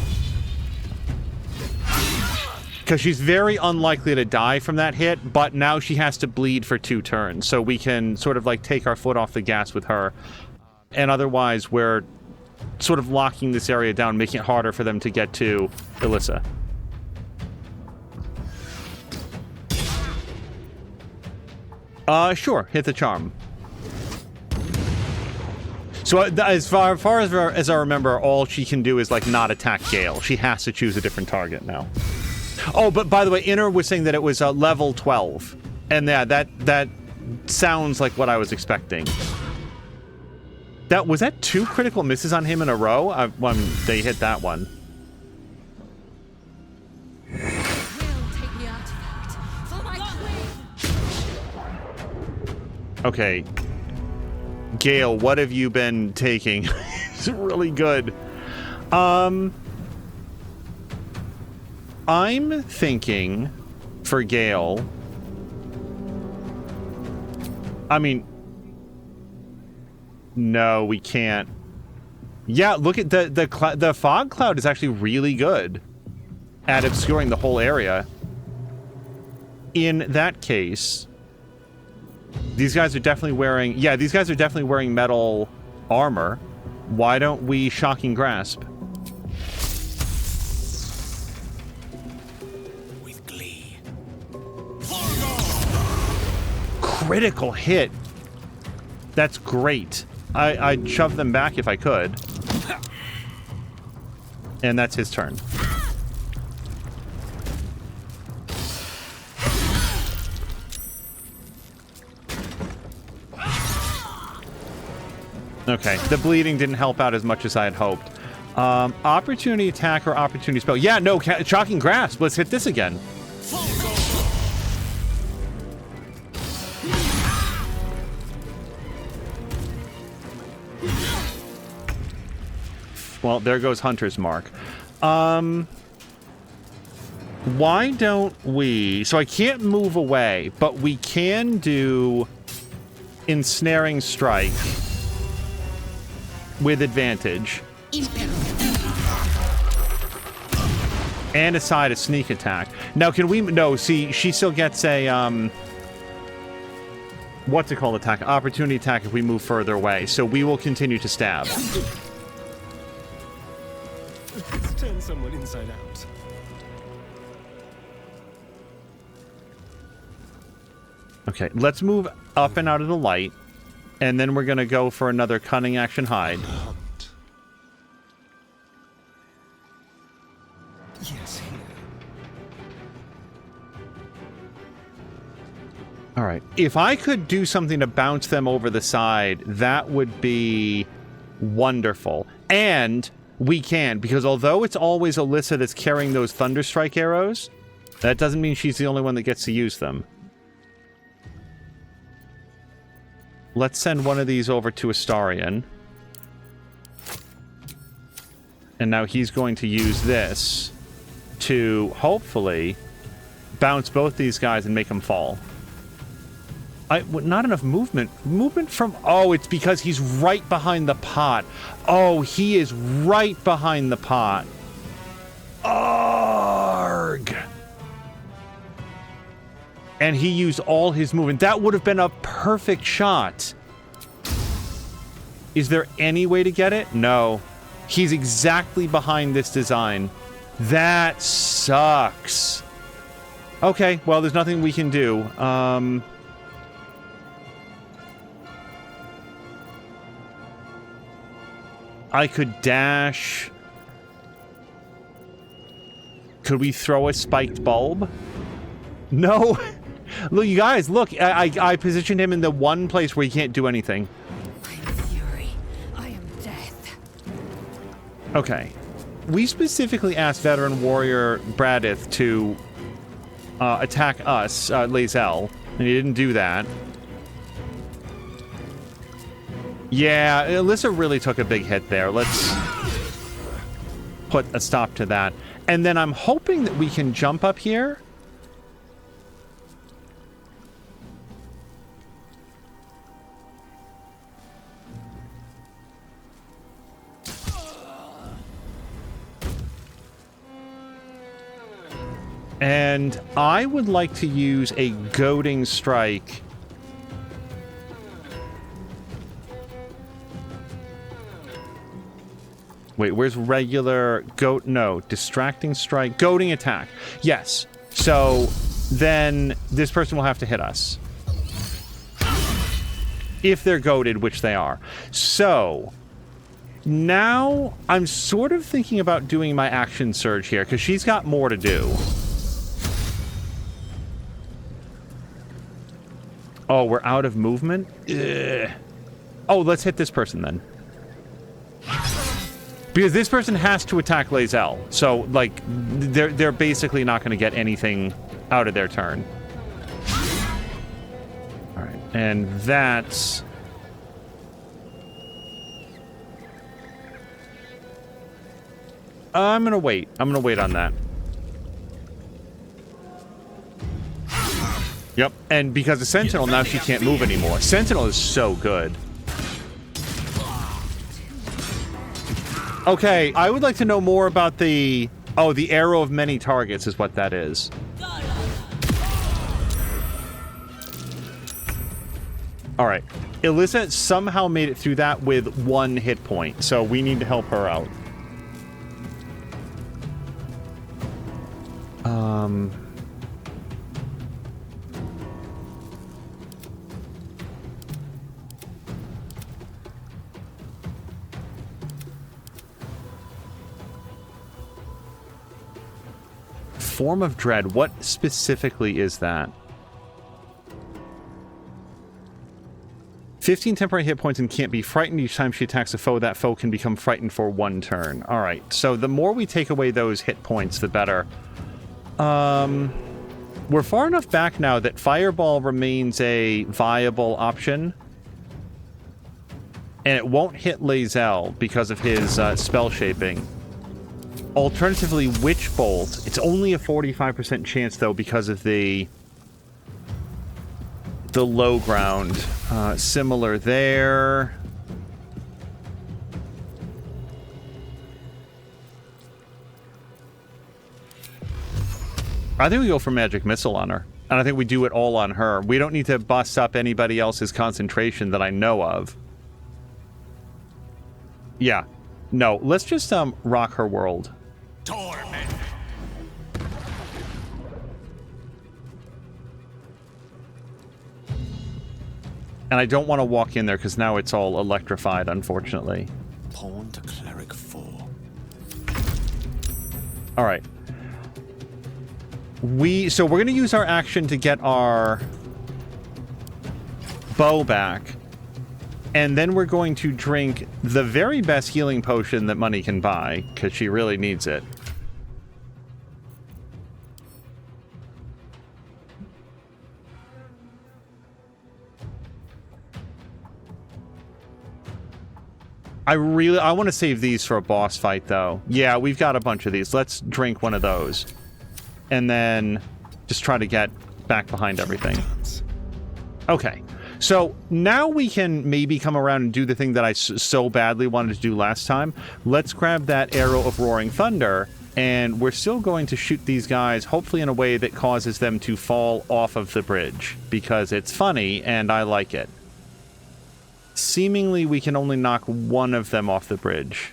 Because she's very unlikely to die from that hit, but now she has to bleed for 2 turns, so we can sort of like take our foot off the gas with her. And otherwise, we're sort of locking this area down, making it harder for them to get to Alyssa. Sure, hit the charm. So as far as I remember, all she can do is like not attack Gale. She has to choose a different target now. Oh, but by the way, Inner was saying that it was level 12. And yeah, that sounds like what I was expecting. Was that 2 critical misses on him in a row? They hit that one. Okay. Gale, what have you been taking? It's really good. I'm thinking for Gale. I mean, no, we can't. Yeah, look at the fog cloud is actually really good at obscuring the whole area. In that case, these guys are definitely wearing... Yeah, these guys are definitely wearing metal armor. Why don't we Shocking Grasp? With glee. Critical hit. That's great. I'd shove them back if I could. And that's his turn. Okay, the bleeding didn't help out as much as I had hoped. Opportunity attack or opportunity spell? Yeah, no, Shocking Grasp. Let's hit this again. Well, there goes Hunter's Mark. Why don't we... So I can't move away, but we can do Ensnaring Strike with advantage. And aside a sneak attack. Now, can we... No, see, she still gets a... what's it called attack? Opportunity attack if we move further away. So we will continue to stab. Let's turn someone inside out. Okay, let's move up and out of the light. And then we're going to go for another cunning action hide. Yes, here. All right. If I could do something to bounce them over the side, that would be wonderful. And we can, because although it's always Alyssa that's carrying those Thunderstrike arrows, that doesn't mean she's the only one that gets to use them. Let's send one of these over to Astarion. And now he's going to use this to hopefully bounce both these guys and make them fall. Not enough movement. Movement from... Oh, it's because he's right behind the pot. Oh, he is right behind the pot. Arg! And he used all his movement. That would have been a perfect shot. Is there any way to get it? No. He's exactly behind this design. That sucks. Okay, well, there's nothing we can do. I could dash. Could we throw a spiked bulb? No. Look, you guys, look. I positioned him in the one place where he can't do anything. I am fury. I am death. Okay. We specifically asked veteran warrior Bradith to attack us, Lae'zel, and he didn't do that. Yeah, Alyssa really took a big hit there. Let's put a stop to that. And then I'm hoping that we can jump up here. And I would like to use a goading strike. Wait, where's regular goat? No, distracting strike, goading attack. Yes. So then this person will have to hit us. If they're goaded, which they are. So now I'm sort of thinking about doing my action surge here because she's got more to do. Oh, we're out of movement? Ugh. Oh, let's hit this person then. Because this person has to attack Lae'zel. So, like, they're basically not going to get anything out of their turn. Alright, and that's... I'm going to wait. I'm going to wait on that. Yep, and because of Sentinel, now she can't move anymore. Sentinel is so good. Okay, I would like to know more about the... Oh, the arrow of many targets is what that is. Alright. Alyssa somehow made it through that with 1 hit point, so we need to help her out. Form of Dread. What specifically is that? 15 temporary hit points and can't be frightened. Each time she attacks a foe, that foe can become frightened for 1 turn. Alright, so the more we take away those hit points, the better. We're far enough back now that Fireball remains a viable option. And it won't hit Lae'zel because of his spell shaping. Alternatively, Witch Bolt. It's only a 45% chance, though, because of the low ground. Similar there. I think we go for Magic Missile on her. And I think we do it all on her. We don't need to bust up anybody else's concentration that I know of. Yeah. No, let's just rock her world. Torment. And I don't want to walk in there because now it's all electrified, unfortunately. Pawn to Cleric 4. Alright. So we're going to use our action to get our bow back. And then we're going to drink the very best healing potion that Money can buy, because she really needs it. I want to save these for a boss fight, though. Yeah, we've got a bunch of these. Let's drink one of those. And then just try to get back behind everything. Okay. So now we can maybe come around and do the thing that I so badly wanted to do last time. Let's grab that arrow of roaring thunder, and we're still going to shoot these guys, hopefully in a way that causes them to fall off of the bridge, because it's funny and I like it. Seemingly, we can only knock one of them off the bridge.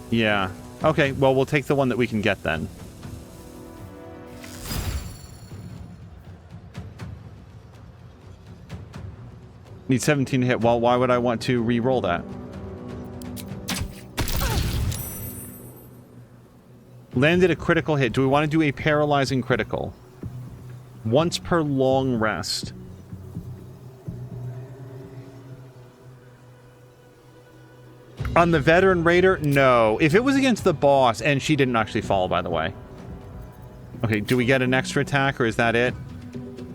Yeah. Okay, well, we'll take the one that we can get then. Need 17 to hit. Well, why would I want to re-roll that? Landed a critical hit. Do we want to do a paralyzing critical? Once per long rest. On the veteran raider? No. If it was against the boss, and she didn't actually fall, by the way. Okay, do we get an extra attack, or is that it?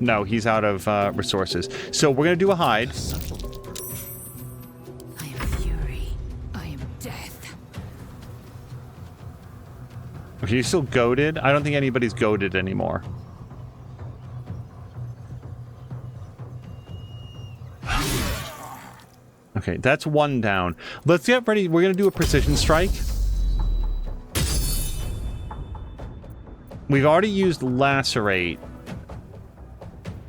No, he's out of resources. So we're going to do a hide. I am fury. I am death. Okay, you're still goated? I don't think anybody's goated anymore. Okay, that's one down. Let's get ready. We're going to do a precision strike. We've already used lacerate.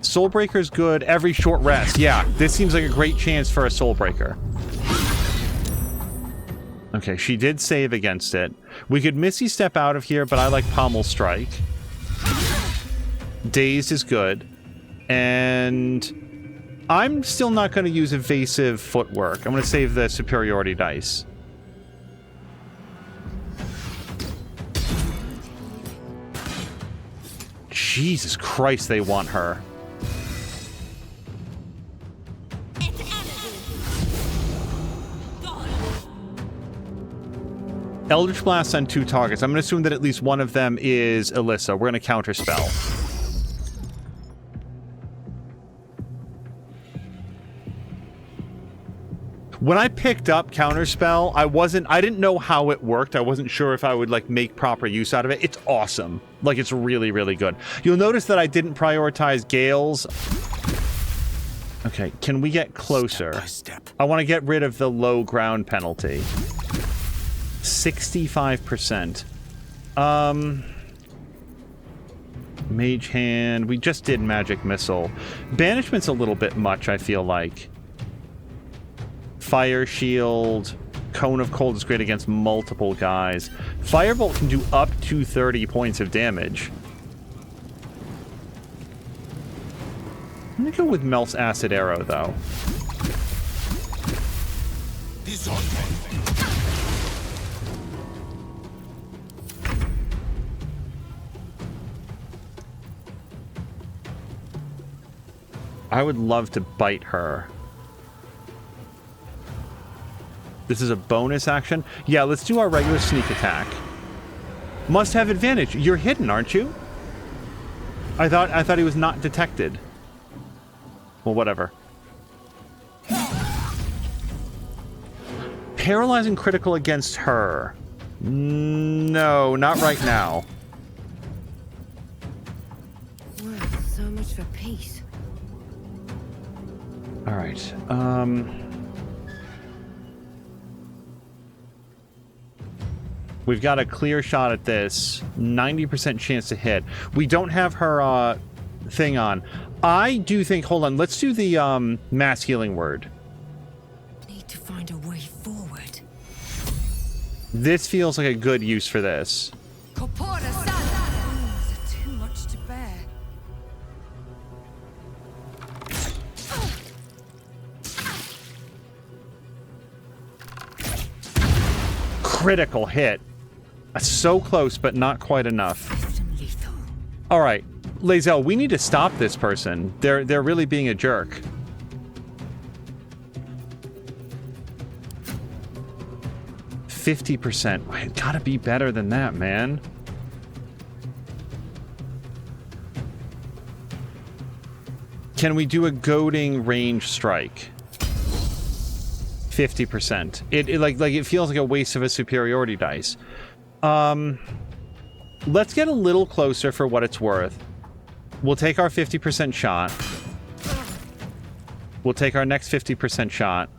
Soulbreaker's good every short rest. Yeah, this seems like a great chance for a Soulbreaker. Okay, she did save against it. We could Misty Step out of here, but I like Pommel Strike. Dazed is good. And I'm still not going to use Evasive Footwork. I'm going to save the Superiority dice. Jesus Christ, they want her. Eldritch Blast on 2 targets. I'm going to assume that at least one of them is Alyssa. We're going to counterspell. When I picked up counterspell, I didn't know how it worked. I wasn't sure if I would like make proper use out of it. It's awesome. Like, it's really, really good. You'll notice that I didn't prioritize Gales. Okay, can we get closer? Step by step. I want to get rid of the low ground penalty. 65%. Mage Hand. We just did Magic Missile. Banishment's a little bit much, I feel like. Fire Shield. Cone of Cold is great against multiple guys. Firebolt can do up to 30 points of damage. I'm gonna go with Melt's Acid Arrow, though. I would love to bite her. This is a bonus action? Yeah, let's do our regular sneak attack. Must have advantage. You're hidden, aren't you? I thought he was not detected. Well, whatever. Paralyzing critical against her. No, not right now. Wow, so much for peace. All right. We've got a clear shot at this. 90% chance to hit. We don't have her thing on. I do think... Hold on. Let's do the mass healing word. Need to find a way forward. This feels like a good use for this. Is it too much to bear? Critical hit. So close, but not quite enough. All right, Lae'zel, we need to stop this person. They're really being a jerk. %. It gotta be better than that, man. Can we do a goading range strike? 50%. It it feels like a waste of a superiority dice. Let's get a little closer for what it's worth. We'll take our 50% shot. We'll take our next 50% shot.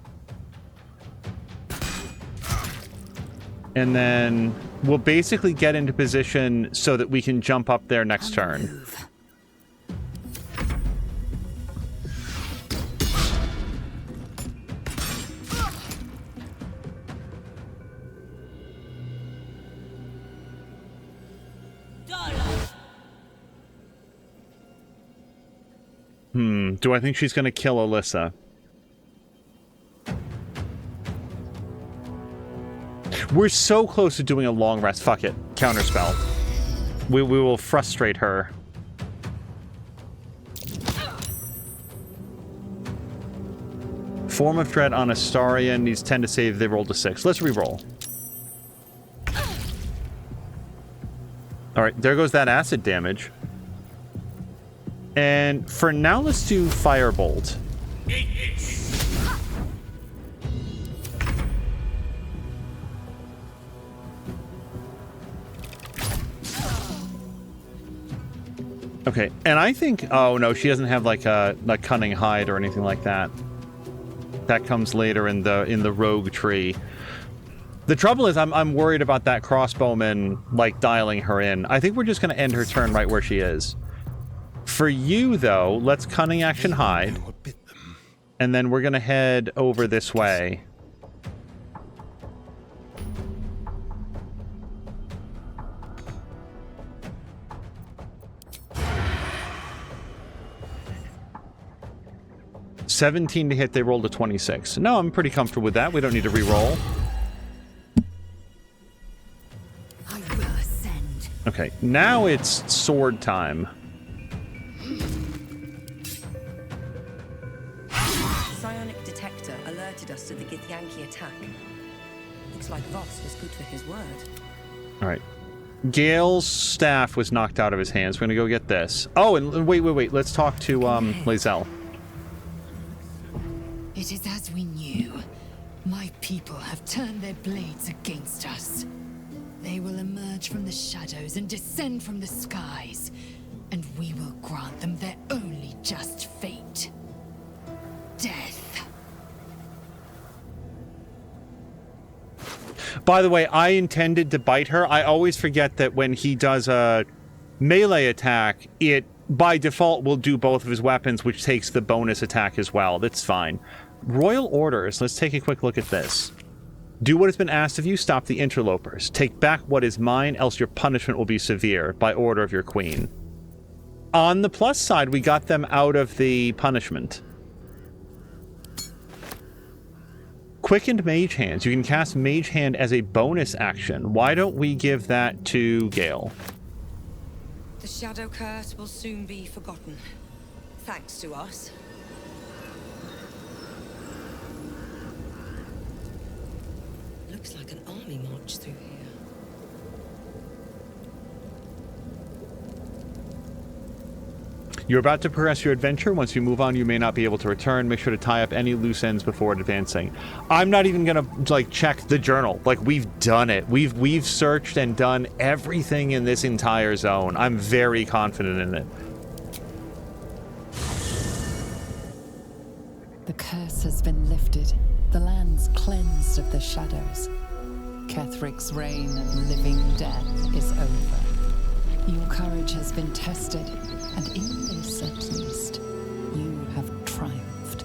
And then we'll basically get into position so that we can jump up there next turn. Do I think she's going to kill Alyssa? We're so close to doing a long rest. Fuck it. Counterspell. We will frustrate her. Form of Dread on Astarion needs 10 to save. They rolled a 6. Let's re-roll. Alright, there goes that acid damage. And for now, let's do Firebolt. Okay, and I think... Oh, no, she doesn't have, like, a Cunning Hide or anything like that. That comes later in the rogue tree. The trouble is, I'm worried about that crossbowman, like, dialing her in. I think we're just going to end her turn right where she is. For you, though, let's Cunning Action Hide. And then we're going to head over this way. $17 to hit, they rolled a 26. No, I'm pretty comfortable with that. We don't need to re-roll. I will ascend. Okay, now it's sword time. Psionic detector alerted us to the Githyanki attack. Looks like Voss was good for his word. Alright. Gale's staff was knocked out of his hands. We're gonna go get this. Oh, and wait. Let's talk to, Lae'zel. It is as we knew. My people have turned their blades against us. They will emerge from the shadows and descend from the skies, and we will grant them their only just fate. Death. By the way, I intended to bite her. I always forget that when he does a melee attack, it by default will do both of his weapons, which takes the bonus attack as well. That's fine. Royal orders. Let's take a quick look at this. Do what has been asked of you. Stop the interlopers. Take back what is mine, else your punishment will be severe, by order of your queen. On the plus side, we got them out of the punishment. Quickened Mage Hands. You can cast Mage Hand as a bonus action. Why don't we give that to Gale? The shadow curse will soon be forgotten. Thanks to us. Looks like an army marched through here. You're about to progress your adventure. Once you move on, you may not be able to return. Make sure to tie up any loose ends before advancing. I'm not even gonna like check the journal. Like, we've done it. We've searched and done everything in this entire zone. I'm very confident in it. The curse has been lifted. The land's cleansed of the shadows. Kethric's reign of living death is over. Your courage has been tested, and in this at least, you have triumphed.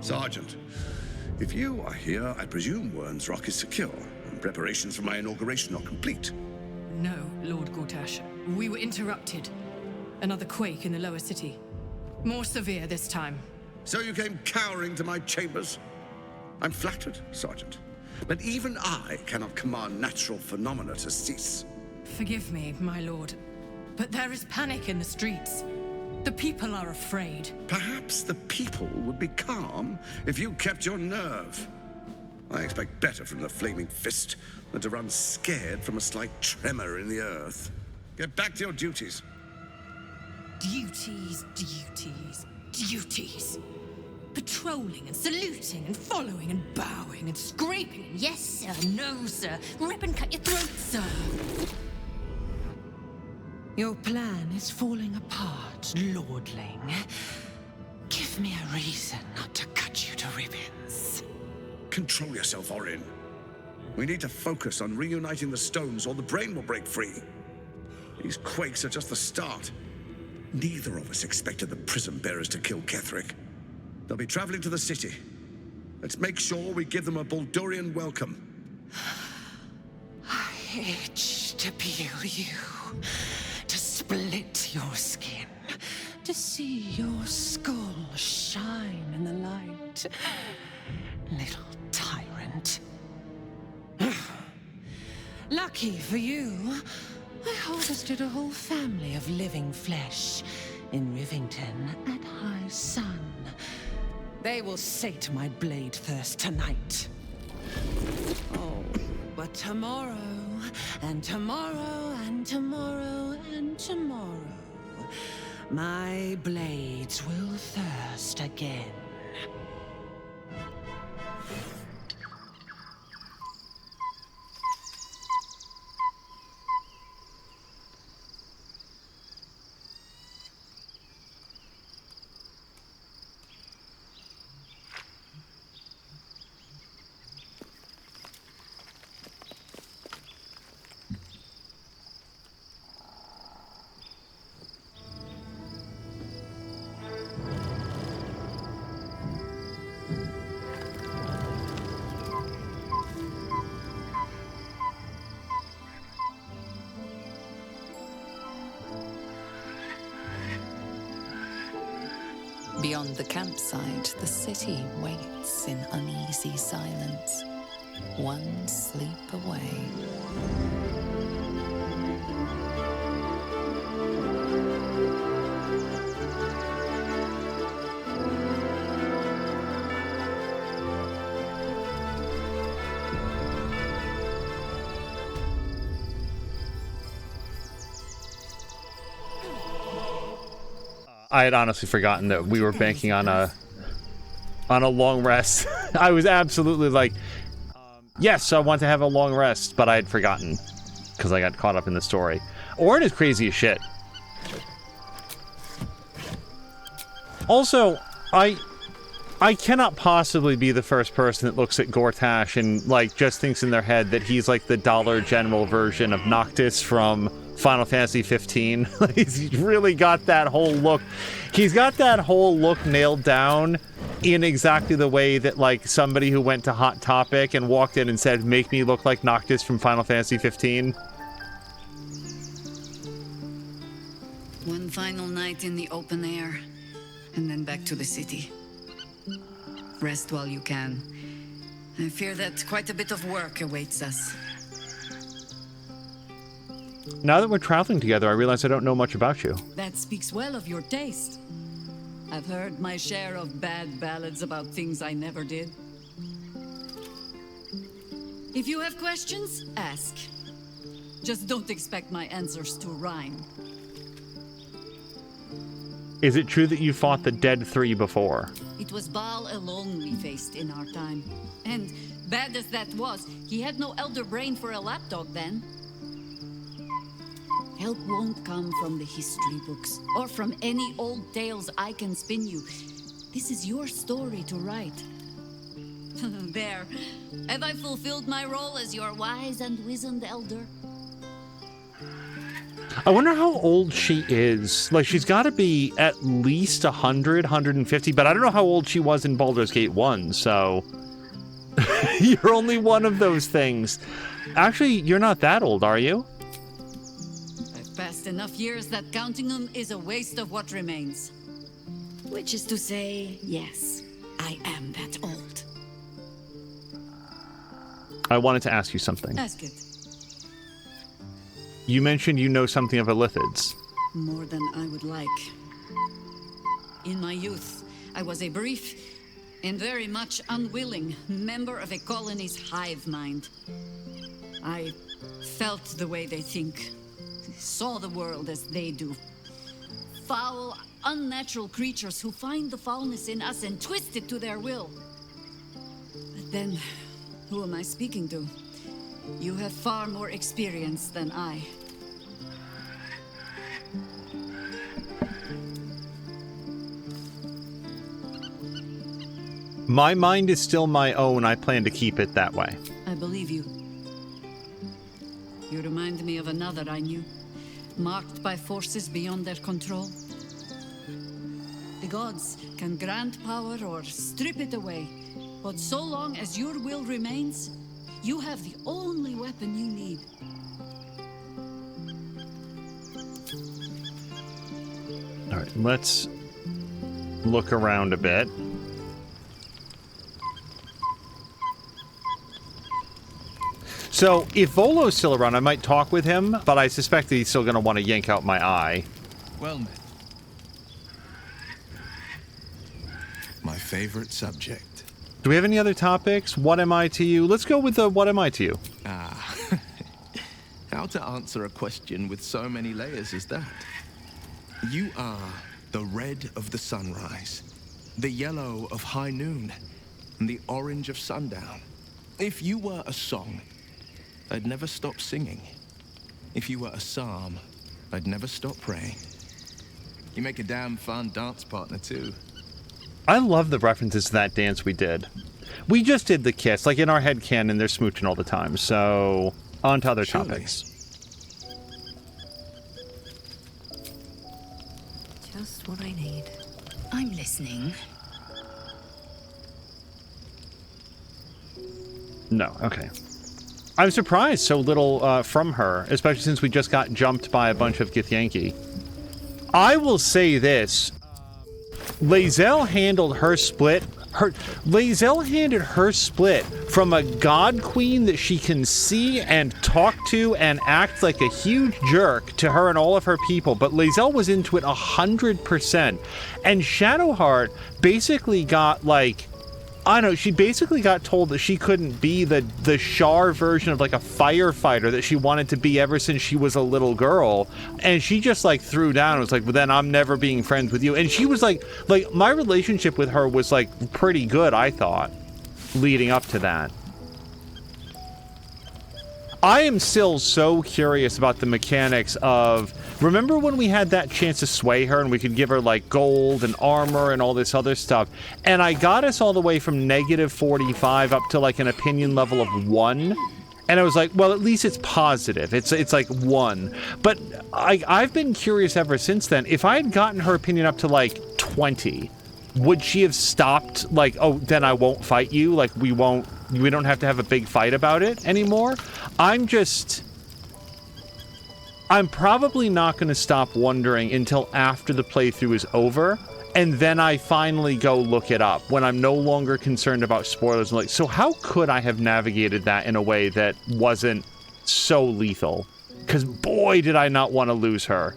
Sergeant, if you are here, I presume Wern's Rock is secure, and preparations for my inauguration are complete. No, Lord Gortash. We were interrupted. Another quake in the lower city. More severe this time. So you came cowering to my chambers? I'm flattered, Sergeant. But even I cannot command natural phenomena to cease. Forgive me, my lord, but there is panic in the streets. The people are afraid. Perhaps the people would be calm if you kept your nerve. I expect better from the Flaming Fist than to run scared from a slight tremor in the earth. Get back to your duties. Duties, duties, duties. Patrolling and saluting and following and bowing and scraping and yes sir, no sir, rip and cut your throat, sir. Your plan is falling apart, lordling. Give me a reason not to cut you to ribbons. Control yourself, Orin. We need to focus on reuniting the stones or the brain will break free. These quakes are just the start. Neither of us expected the Prism Bearers to kill Ketherick. They'll be traveling to the city. Let's make sure we give them a Baldurian welcome. I itch to peel you, to split your skin, to see your skull shine in the light. Little tyrant. Lucky for you, I harvested a whole family of living flesh in Rivington at high sun. They will sate my blade thirst tonight. Oh, but tomorrow, and tomorrow, and tomorrow, and tomorrow, my blades will thirst again. Beyond the campsite, the city waits in uneasy silence, one sleep away. I had honestly forgotten that we were banking on a long rest. I was absolutely like, yes, I want to have a long rest, but I had forgotten because I got caught up in the story. Orin is crazy as shit. Also, I cannot possibly be the first person that looks at Gortash and like just thinks in their head that he's like the Dollar General version of Noctis from Final Fantasy 15. He's really got that whole look. He's got that whole look nailed down in exactly the way that like somebody who went to Hot Topic and walked in and said, "Make me look like Noctis from Final Fantasy 15." One final night in the open air, and then back to the city. Rest while you can. I fear that quite a bit of work awaits us. Now that we're traveling together, I realize I don't know much about you. That speaks well of your taste. I've heard my share of bad ballads about things I never did. If you have questions, ask. Just don't expect my answers to rhyme. Is it true that you fought the Dead Three before? It was Baal alone we faced in our time. And bad as that was, he had no elder brain for a lapdog then. Help won't come from the history books, or from any old tales I can spin you. This is your story to write. There. Have I fulfilled my role as your wise and wizened elder? I wonder how old she is. Like, she's got to be at least 100, 150, but I don't know how old she was in Baldur's Gate 1, so... You're only one of those things. Actually, you're not that old, are you? I've passed enough years that counting them is a waste of what remains. Which is to say, yes, I am that old. I wanted to ask you something. Ask it. You mentioned you know something of Illithids. More than I would like. In my youth, I was a brief and very much unwilling member of a colony's hive mind. I felt the way they think, saw the world as they do. Foul, unnatural creatures who find the foulness in us and twist it to their will. But then, who am I speaking to? You have far more experience than I. My mind is still my own. I plan to keep it that way. I believe you. You remind me of another I knew, marked by forces beyond their control. The gods can grant power or strip it away, but so long as your will remains, you have the only weapon you need. All right, let's look around a bit. So, if Volo's still around, I might talk with him, but I suspect that he's still going to want to yank out my eye. Well met. My favorite subject. Do we have any other topics? What am I to you? Let's go with the what am I to you? How to answer a question with so many layers as that? You are the red of the sunrise, the yellow of high noon, and the orange of sundown. If you were a song, I'd never stop singing. If you were a psalm, I'd never stop praying. You make a damn fun dance partner, too. I love the references to that dance we did. We just did the kiss. Like, in our headcanon, they're smooching all the time. So, on to other topics. Just what I need. I'm listening. No, okay. I'm surprised so little from her, especially since we just got jumped by a bunch of Githyanki. I will say this. Lae'zel handled her split. Lae'zel handed her split from a god queen that she can see and talk to and act like a huge jerk to her and all of her people, but Lae'zel was into it 100%. And Shadowheart basically got, like, I don't know, she basically got told that she couldn't be the Shar version of, like, a firefighter that she wanted to be ever since she was a little girl. And she just, like, threw down and was like, well, then I'm never being friends with you. And she was like, my relationship with her was, like, pretty good, I thought, leading up to that. I am still so curious about the mechanics of... Remember when we had that chance to sway her and we could give her, like, gold and armor and all this other stuff? And I got us all the way from -45 up to, like, an opinion level of 1. And I was like, well, at least it's positive. It's like 1. But I've been curious ever since then. If I had gotten her opinion up to, like, 20, would she have stopped, like, oh, then I won't fight you? Like, we don't have to have a big fight about it anymore? I'm probably not going to stop wondering until after the playthrough is over, and then I finally go look it up when I'm no longer concerned about spoilers. I'm like, so how could I have navigated that in a way that wasn't so lethal? Because boy, did I not want to lose her.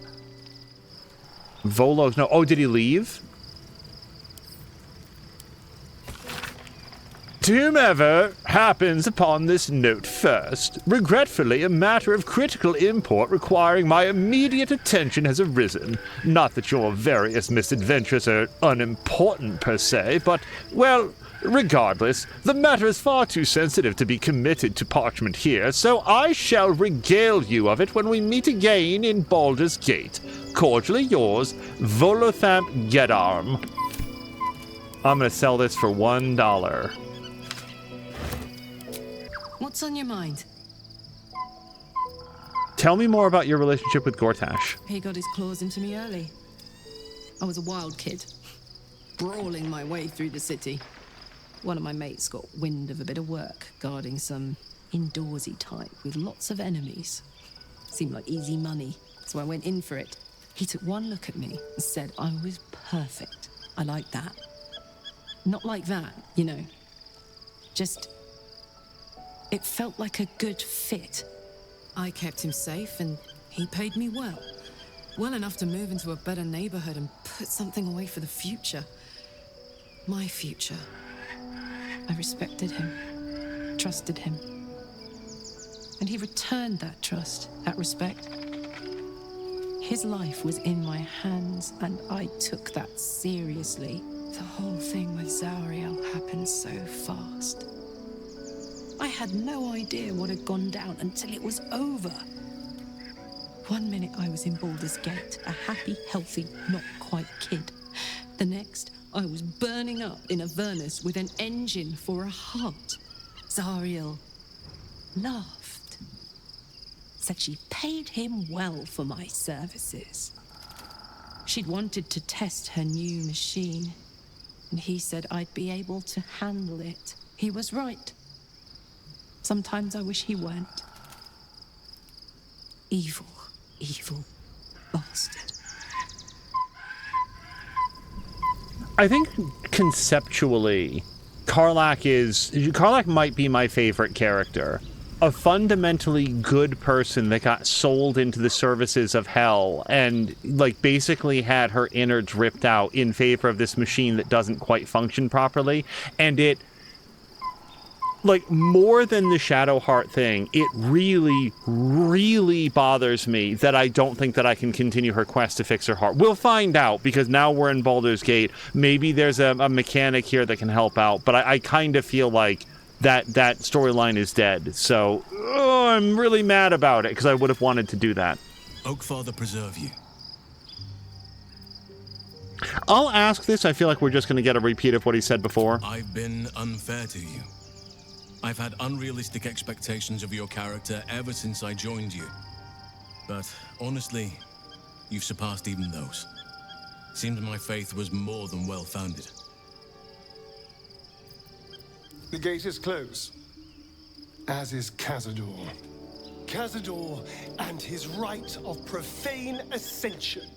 Volo's no. Oh, did he leave? To whomever happens upon this note first, regretfully, a matter of critical import requiring my immediate attention has arisen. Not that your various misadventures are unimportant per se, but, well, regardless, the matter is far too sensitive to be committed to parchment here, so I shall regale you of it when we meet again in Baldur's Gate. Cordially yours, Volothamp Gedarm. I'm gonna sell this for $1. What's on your mind? Tell me more about your relationship with Gortash. He got his claws into me early. I was a wild kid, brawling my way through the city. One of my mates got wind of a bit of work guarding some indoorsy type with lots of enemies. Seemed like easy money, so I went in for it. He took one look at me and said I was perfect. I like that. Not like that, you know. Just... it felt like a good fit. I kept him safe and he paid me well. Well enough to move into a better neighborhood and put something away for the future. My future. I respected him, trusted him. And he returned that trust, that respect. His life was in my hands, and I took that seriously. The whole thing with Zariel happened so fast. I had no idea what had gone down until it was over. One minute I was in Baldur's Gate, a happy, healthy, not quite kid. The next, I was burning up in Avernus with an engine for a heart. Zariel laughed. Said she paid him well for my services. She'd wanted to test her new machine, and he said I'd be able to handle it. He was right. Sometimes I wish he weren't. Evil, evil bastard. I think conceptually, Karlach might be my favorite character. A fundamentally good person that got sold into the services of hell and, like, basically had her innards ripped out in favor of this machine that doesn't quite function properly. And it, like, more than the Shadowheart thing, it really, really bothers me that I don't think that I can continue her quest to fix her heart. We'll find out, because now we're in Baldur's Gate. Maybe there's a mechanic here that can help out, but I kind of feel like that storyline is dead. So, I'm really mad about it, because I would have wanted to do that. Oakfather preserve you. I'll ask this. I feel like we're just going to get a repeat of what he said before. I've been unfair to you. I've had unrealistic expectations of your character ever since I joined you. But honestly, you've surpassed even those. Seems my faith was more than well-founded. The gate is closed, as is Cazador. Cazador and his rite of profane ascension.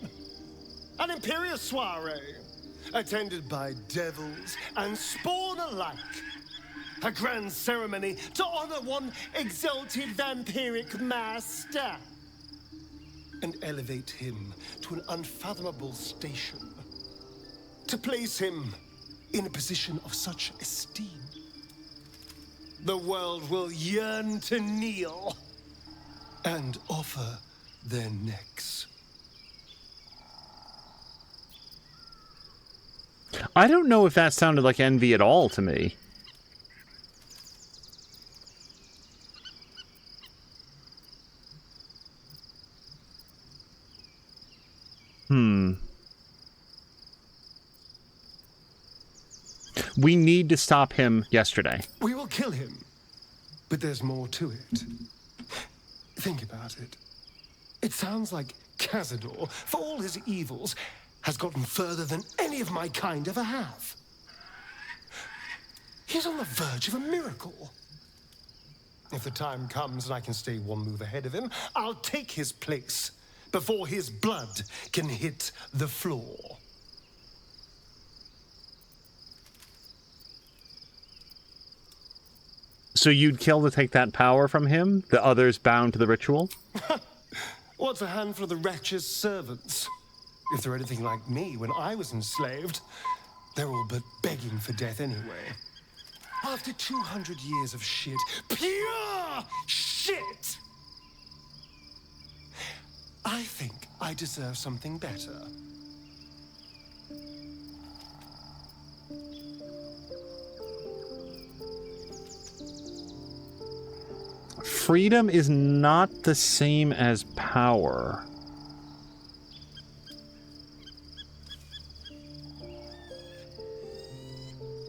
An imperial soiree, attended by devils and spawn alike. A grand ceremony to honor one exalted vampiric master. And elevate him to an unfathomable station. To place him in a position of such esteem. The world will yearn to kneel and offer their necks. I don't know if that sounded like envy at all to me. We need to stop him yesterday. We will kill him, but there's more to it. Think about it. It sounds like Cazador, for all his evils, has gotten further than any of my kind ever have. He's on the verge of a miracle. If the time comes and I can stay one move ahead of him, I'll take his place before his blood can hit the floor. So you'd kill to take that power from him? The others bound to the ritual? What's a handful of the wretched servants? If they're anything like me when I was enslaved, they're all but begging for death anyway. After 200 years of shit, pure shit! I think I deserve something better. Freedom is not the same as power.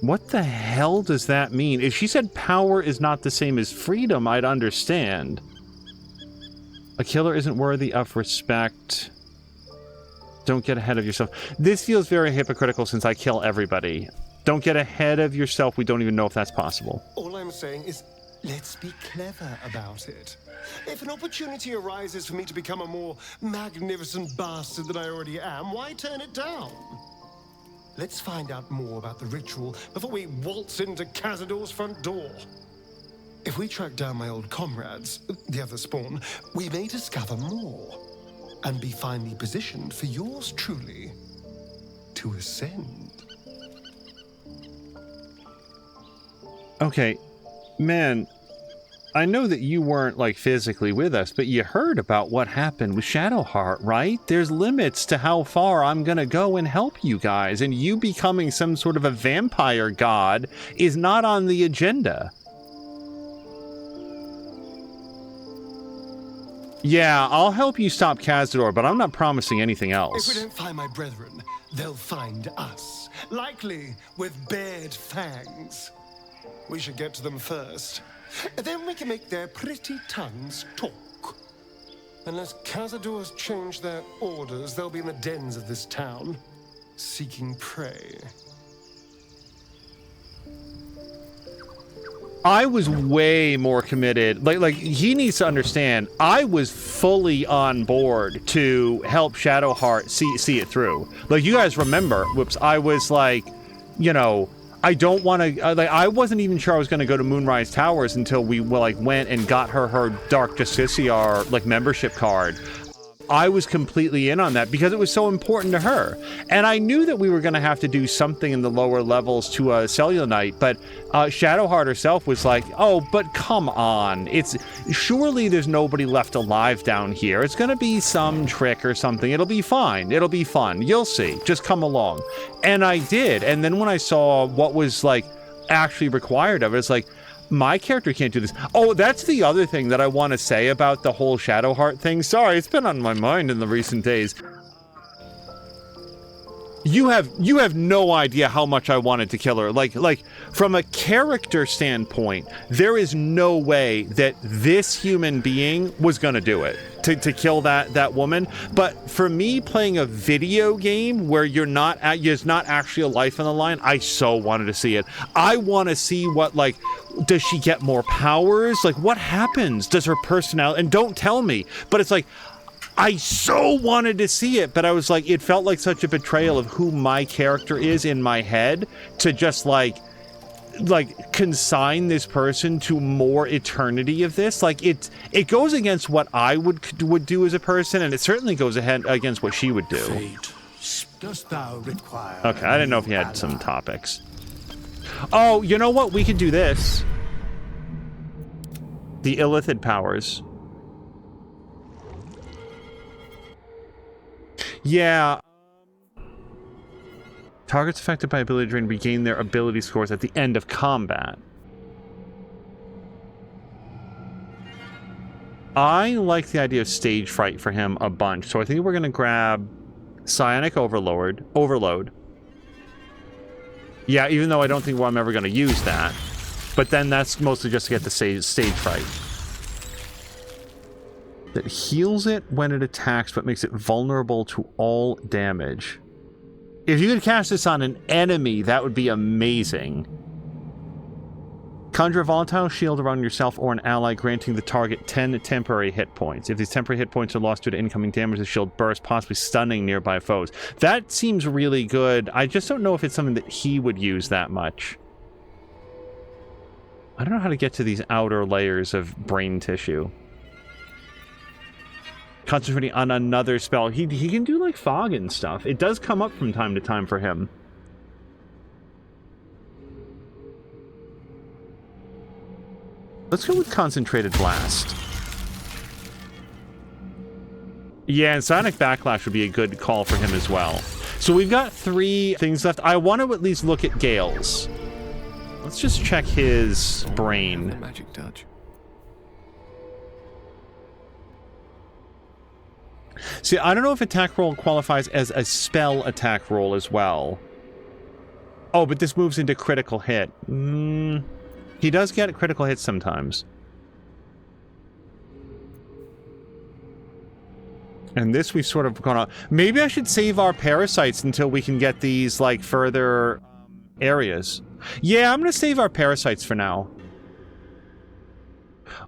What the hell does that mean? If she said power is not the same as freedom, I'd understand. A killer isn't worthy of respect. Don't get ahead of yourself. This feels very hypocritical since I kill everybody. Don't get ahead of yourself. We don't even know if that's possible. All I'm saying is, let's be clever about it. If an opportunity arises for me to become a more magnificent bastard than I already am, why turn it down? Let's find out more about the ritual before we waltz into Cazador's front door. If we track down my old comrades, the other spawn, we may discover more and be finally positioned for yours truly to ascend. Okay, man, I know that you weren't, like, physically with us, but you heard about what happened with Shadowheart, right? There's limits to how far I'm gonna go and help you guys, and you becoming some sort of a vampire god is not on the agenda. Yeah, I'll help you stop Cazador, but I'm not promising anything else. If we don't find my brethren, they'll find us, likely with bared fangs. We should get to them first. Then we can make their pretty tongues talk. Unless Cazadors change their orders, they'll be in the dens of this town, seeking prey. I was way more committed. Like he needs to understand, I was fully on board to help Shadowheart see it through. Like, you guys remember, I was like, you know, I don't want to, like, I wasn't even sure I was going to go to Moonrise Towers until we, like, went and got her Dark Justiciar, like, membership card. I was completely in on that because it was so important to her. And I knew that we were going to have to do something in the lower levels to Cellulite, but Shadowheart herself was like, oh, but come on. Surely there's nobody left alive down here. It's going to be some trick or something. It'll be fine. It'll be fun. You'll see. Just come along. And I did. And then when I saw what was, like, actually required of it, it's like, my character can't do this. Oh, that's the other thing that I want to say about the whole Shadowheart thing. Sorry, it's been on my mind in the recent days. You have no idea how much I wanted to kill her. Like from a character standpoint, there is no way that this human being was gonna do it to kill that woman. But for me, playing a video game where there's not actually a life on the line, I so wanted to see it. I want to see what, like, does she get more powers? Like, what happens? Does her personality? And don't tell me, but it's like, I so wanted to see it, but I was like, it felt like such a betrayal of who my character is in my head to just like consign this person to more eternity of this. Like, it goes against what I would do as a person, and it certainly goes against what she would do. Fate, dost thou require? Okay, I didn't know if he had some topics. Oh, you know what? We could do this. The Illithid powers. Yeah. Targets affected by ability drain regain their ability scores at the end of combat. I like the idea of stage fright for him a bunch, so I think we're going to grab Psionic Overload. Yeah, even though I don't think I'm ever going to use that. But then that's mostly just to get the stage fright. That heals it when it attacks, but makes it vulnerable to all damage. If you could cast this on an enemy, that would be amazing. Conjure a volatile shield around yourself or an ally, granting the target 10 temporary hit points. If these temporary hit points are lost due to incoming damage, the shield bursts, possibly stunning nearby foes. That seems really good. I just don't know if it's something that he would use that much. I don't know how to get to these outer layers of brain tissue. Concentrating on another spell. He can do, like, fog and stuff. It does come up from time to time for him. Let's go with Concentrated Blast. Yeah, and Sonic Backlash would be a good call for him as well. So we've got 3 things left. I want to at least look at Gale's. Let's just check his brain. Magic touch. See, I don't know if attack roll qualifies as a spell attack roll as well. Oh, but this moves into critical hit. He does get critical hits sometimes. And this we've sort of gone on. Maybe I should save our parasites until we can get these, like, further areas. Yeah, I'm gonna save our parasites for now.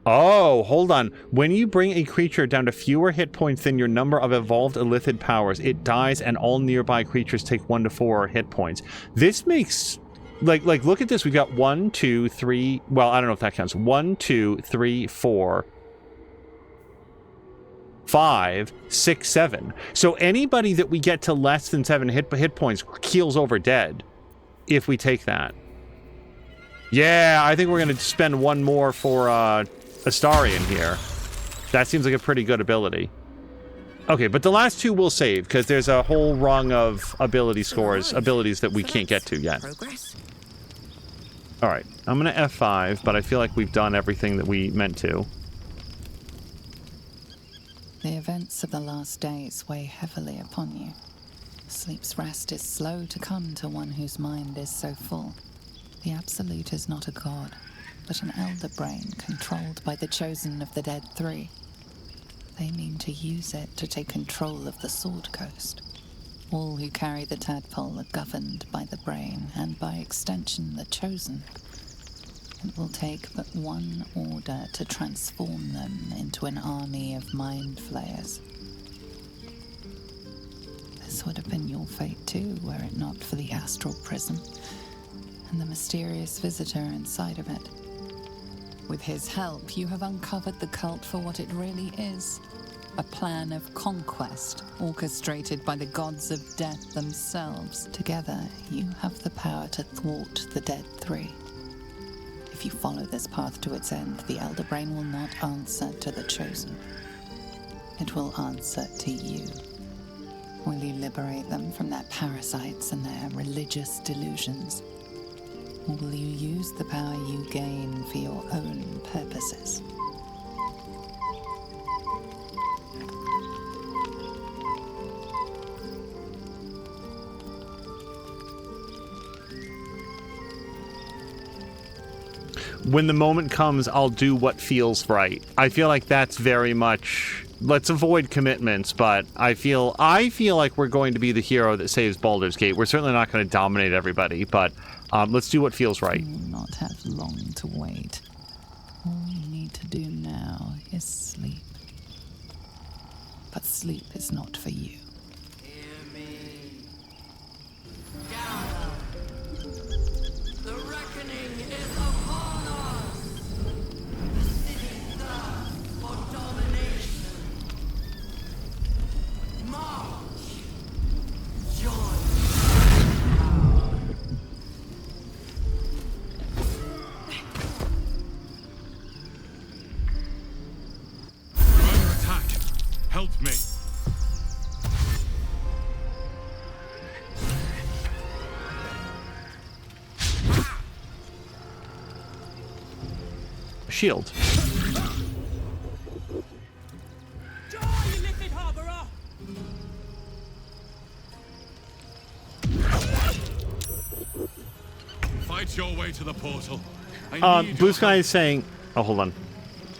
Oh, hold on. When you bring a creature down to fewer hit points than your number of evolved illithid powers, it dies and all nearby creatures take 1 to 4 hit points. This makes... Like, look at this. We've got 1, 2, 3... Well, I don't know if that counts. 1, 2, 3, 4... 5, 6, 7. So anybody that we get to less than 7 hit points keels over dead if we take that. Yeah, I think we're going to spend 1 more for Astarion here. That seems like a pretty good ability. Okay, but the last 2 we'll save because there's a whole rung of ability scores, abilities that we can't get to yet. All right, I'm going to F5, but I feel like we've done everything that we meant to. The events of the last days weigh heavily upon you. Sleep's rest is slow to come to one whose mind is so full. The Absolute is not a god, but an elder brain controlled by the chosen of the Dead Three. They mean to use it to take control of the Sword Coast. All who carry the tadpole are governed by the brain, and by extension the chosen. It will take but one order to transform them into an army of mind flayers. This would have been your fate too, were it not for the astral prison and the mysterious visitor inside of it. With his help, you have uncovered the cult for what it really is. A plan of conquest orchestrated by the gods of death themselves. Together, you have the power to thwart the Dead Three. If you follow this path to its end, the Elder Brain will not answer to the Chosen. It will answer to you. Will you liberate them from their parasites and their religious delusions? Or will you use the power you gain for your own purposes? When the moment comes, I'll do what feels right. I feel like that's very much... Let's avoid commitments, but I feel like we're going to be the hero that saves Baldur's Gate. We're certainly not going to dominate everybody, but let's do what feels right. You will not have long to wait. All you need to do now is sleep. But sleep is not for you. The reckoning is upon us! The city thirsts for domination. March! Join! Under attack! Help me! Shield. Fight your way to the portal. Blue Sky is saying... Oh, hold on.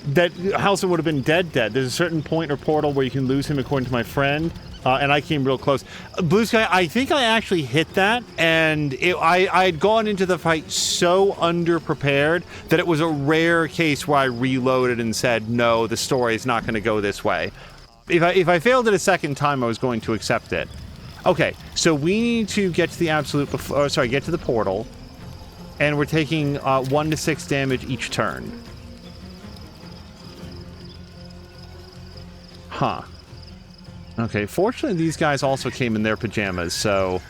That Halson would have been dead. There's a certain point or portal where you can lose him, according to my friend. And I came real close. Blue Sky, I think I actually hit that, and I had gone into the fight so underprepared that it was a rare case where I reloaded and said, no, the story is not going to go this way. If I failed it a second time, I was going to accept it. Okay, so we need to get to the absolute, get to the portal, and we're taking 1 to 6 damage each turn. Huh. Okay, fortunately these guys also came in their pajamas, so...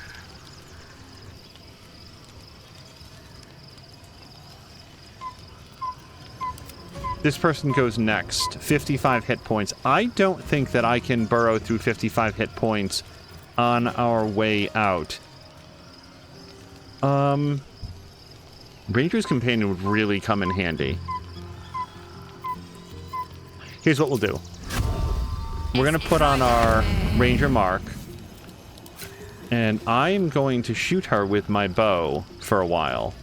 This person goes next. 55 hit points. I don't think that I can burrow through 55 hit points on our way out. Ranger's Companion would really come in handy. Here's what we'll do. We're going to put on our Ranger Mark, and I'm going to shoot her with my bow for a while.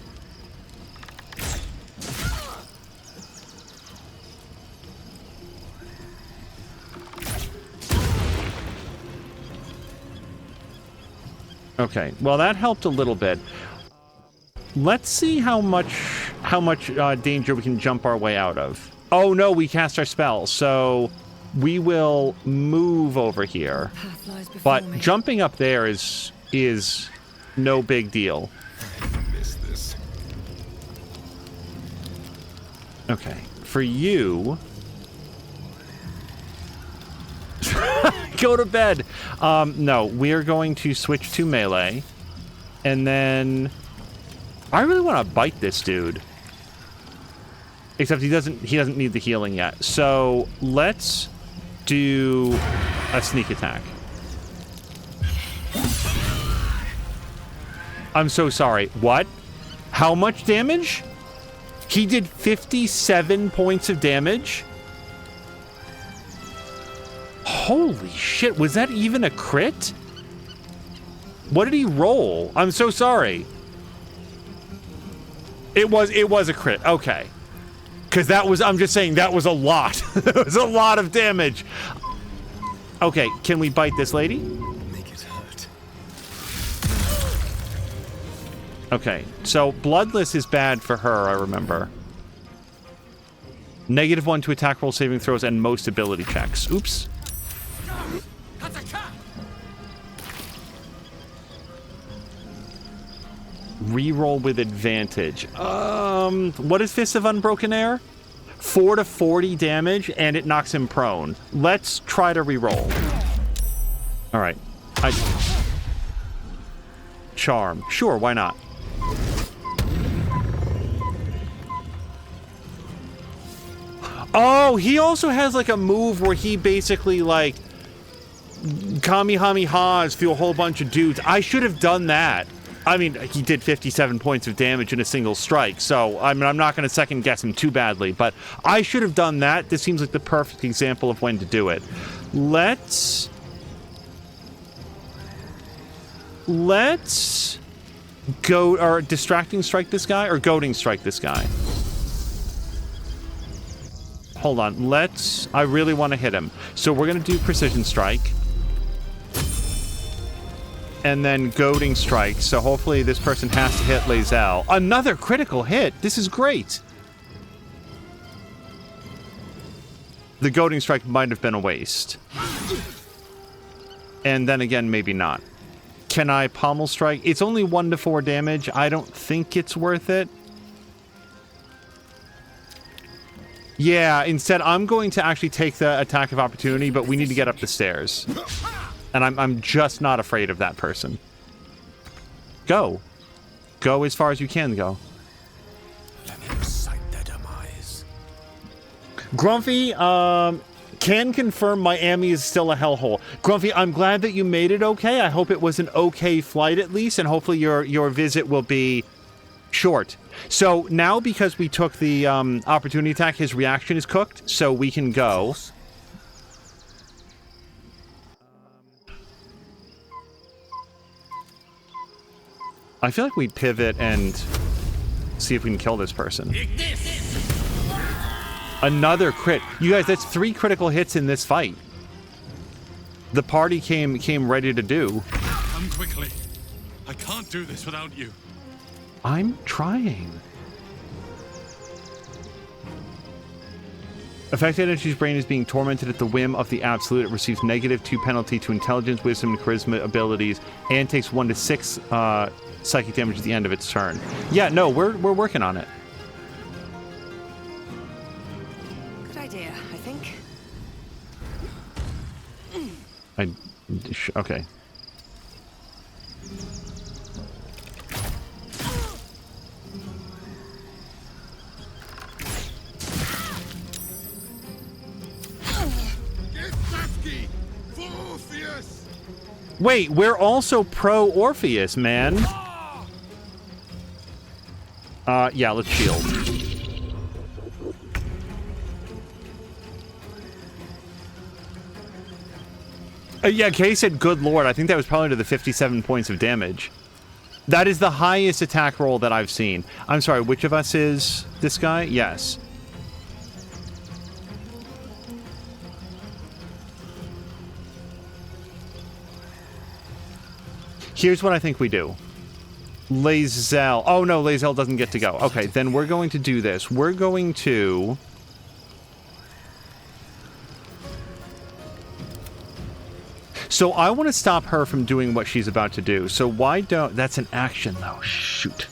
Okay, well that helped a little bit. Let's see how much danger we can jump our way out of. Oh no, we cast our spell, so we will move over here. But jumping up there is no big deal. Missed this. Okay, for you, go to bed. No, we're going to switch to melee, and then I really want to bite this dude. Except he doesn't need the healing yet. So let's do a sneak attack. I'm so sorry. What? How much damage? He did 57 points of damage? Holy shit, was that even a crit? What did he roll? I'm so sorry. It was a crit. Okay. Because that was, I'm just saying, that was a lot. That was a lot of damage. Okay, can we bite this lady? Make it hurt. Okay, so bloodless is bad for her, I remember. -1 to attack roll, saving throws, and most ability checks. Oops. Reroll with advantage. What is Fist of Unbroken Air? 4 to 40 damage, and it knocks him prone. Let's try to reroll. All right. Charm. Sure, why not? Oh, he also has like a move where he basically like Kamehamehas through a whole bunch of dudes. I should have done that. I mean, he did 57 points of damage in a single strike, so I mean, I'm not going to second guess him too badly, but I should have done that. This seems like the perfect example of when to do it. Let's go, or distracting strike this guy, or goading strike this guy. Hold on, I really want to hit him. So we're going to do precision strike. And then goading strike, so hopefully this person has to hit Lae'zel. Another critical hit! This is great! The goading strike might have been a waste. And then again, maybe not. Can I pommel strike? It's only 1 to 4 damage. I don't think it's worth it. Yeah, instead I'm going to actually take the attack of opportunity, but we need to get up the stairs. And I'm just not afraid of that person. Go. Go as far as you can go. Let me recite their demise. Grumpy, can confirm Miami is still a hellhole. Grumpy, I'm glad that you made it okay. I hope it was an okay flight at least, and hopefully your visit will be short. So now, because we took the opportunity attack, his reaction is cooked, so we can go. I feel like we'd pivot and see if we can kill this person. Another crit. You guys, that's 3 critical hits in this fight. The party came ready to do. Come quickly. I can't do this without you. I'm trying. Affected Energy's brain is being tormented at the whim of the Absolute. It receives -2 penalty to intelligence, wisdom, and charisma abilities, and takes 1 to 6 psychic damage at the end of its turn. Yeah, no, we're working on it. Good idea, I think. Okay. Wait, we're also pro Orpheus, man. Yeah, let's shield. Yeah, Kay said, good lord. I think that was probably to the 57 points of damage. That is the highest attack roll that I've seen. I'm sorry, which of us is this guy? Yes. Here's what I think we do. Lae'zel. Oh, no, Lae'zel doesn't get to go. Okay, then we're going to do this. We're going to... So I want to stop her from doing what she's about to do. So why don't... That's an action, though. Shoot.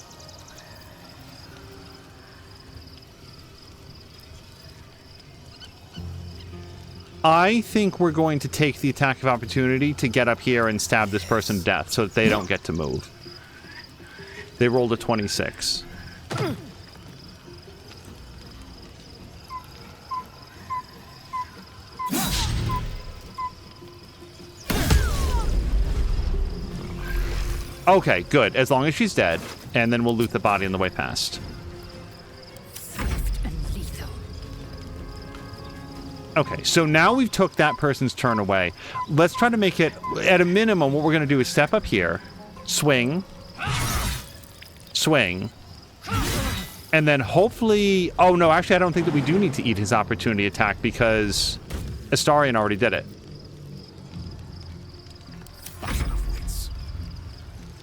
I think we're going to take the attack of opportunity to get up here and stab this person to death so that they don't get to move. They rolled a 26. Okay, good. As long as she's dead, and then we'll loot the body on the way past. Okay, so now we've took that person's turn away. Let's try to make it, at a minimum, what we're going to do is step up here, swing, swing, and then hopefully... Oh, no, actually, I don't think that we do need to eat his opportunity attack because Astarion already did it.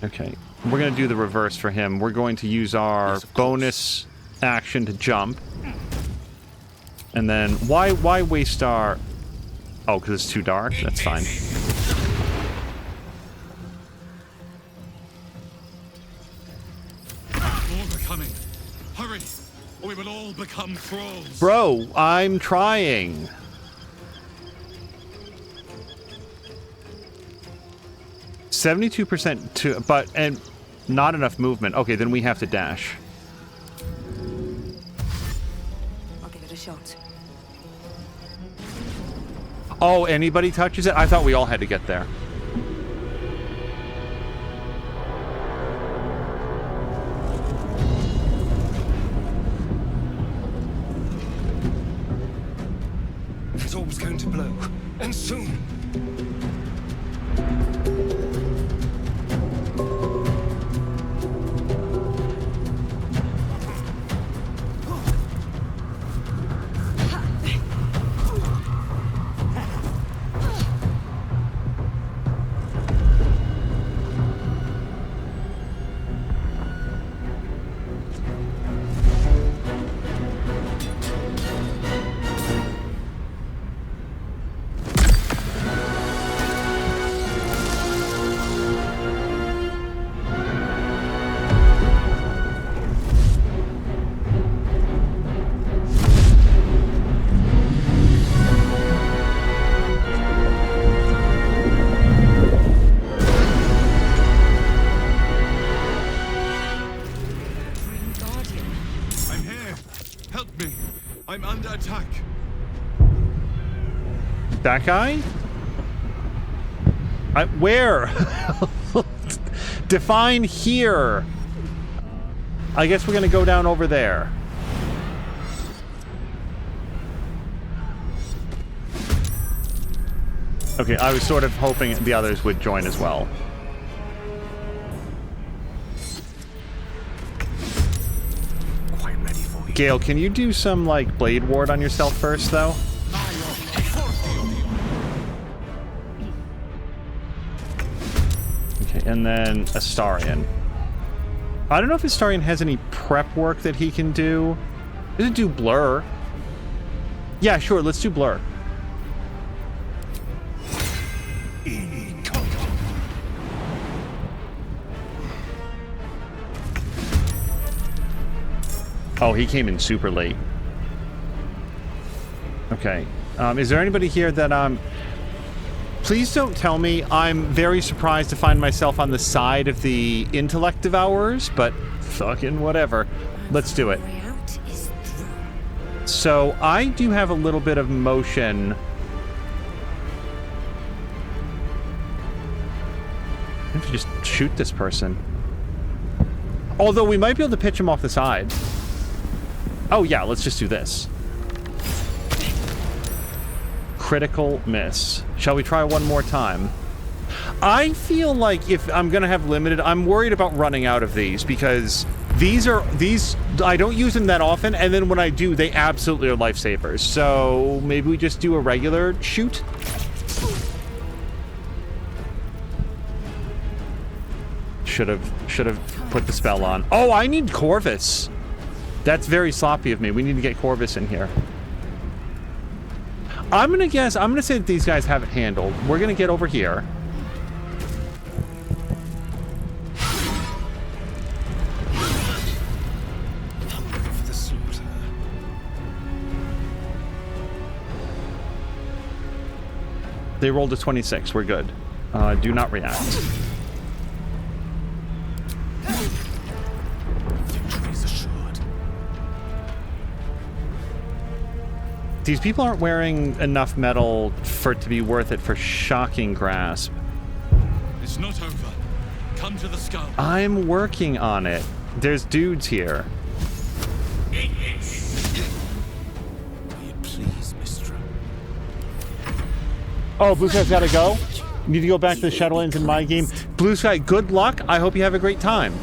Okay, we're going to do the reverse for him. We're going to use our bonus action to jump. And then, why waste our... Oh, because it's too dark? That's fine. More are coming. Hurry, or we will all become thralls. Bro, I'm trying. %72% to... But, and not enough movement. Okay, then we have to dash. I'll give it a shot. Oh, anybody touches it? I thought we all had to get there. The storm's going to blow, and soon. That guy? Where? Define here. I guess we're gonna go down over there. Okay, I was sort of hoping the others would join as well. Quite ready for you. Gale, can you do some, like, blade ward on yourself first, though? And then Astarion. I don't know if Astarion has any prep work that he can do. Does it do blur? Yeah, sure, let's do blur. Oh, he came in super late. Okay. Is there anybody here that please don't tell me I'm very surprised to find myself on the side of the intellect devourers, but fucking whatever. Let's do it. So I do have a little bit of motion. I have to just shoot this person. Although we might be able to pitch him off the side. Oh yeah, let's just do this. Critical miss. Shall we try one more time? I feel like if I'm gonna have limited, I'm worried about running out of these because these I don't use them that often, and then when I do, they absolutely are lifesavers. So maybe we just do a regular shoot. Should have put the spell on. Oh, I need Corvus. That's very sloppy of me. We need to get Corvus in here. I'm gonna say that these guys have it handled. We're gonna get over here. They rolled a 26. We're good. Do not react. Victory's assured. These people aren't wearing enough metal for it to be worth it for shocking grasp. It's not over. Come to the skull. I'm working on it. There's dudes here. Please, Mistra. Oh, Blue Sky's gotta go? You need to go back to the Shadowlands in my game. Blue Sky, good luck. I hope you have a great time.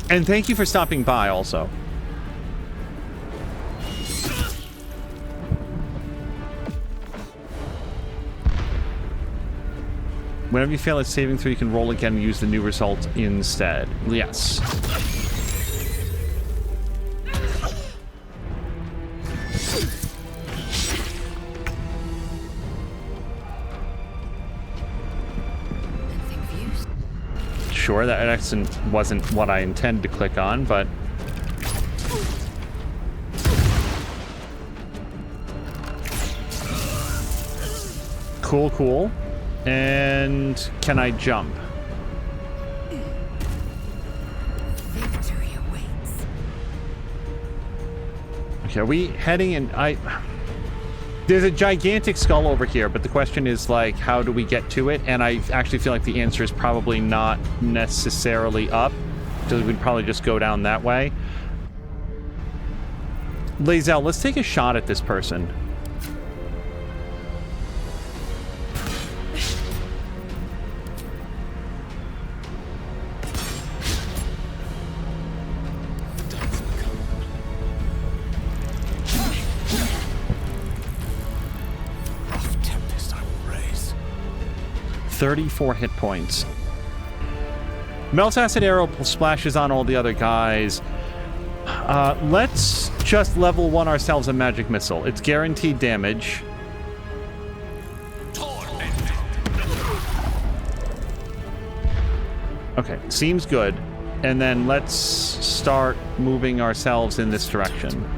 And thank you for stopping by also. Whenever you fail at saving throw, you can roll again and use the new result instead. Yes. Sure, that accent wasn't what I intended to click on, but... Cool, cool. And can I jump? Victory awaits. Okay, are we heading in? There's a gigantic skull over here, but the question is, like, how do we get to it? And I actually feel like the answer is probably not necessarily up. So we'd probably just go down that way. Lae'zel, let's take a shot at this person. Rough tempest I will raise. 34 hit points. Melt's acid arrow splashes on all the other guys. Let's just level 1 ourselves a magic missile. It's guaranteed damage. Okay, seems good. And then let's start moving ourselves in this direction.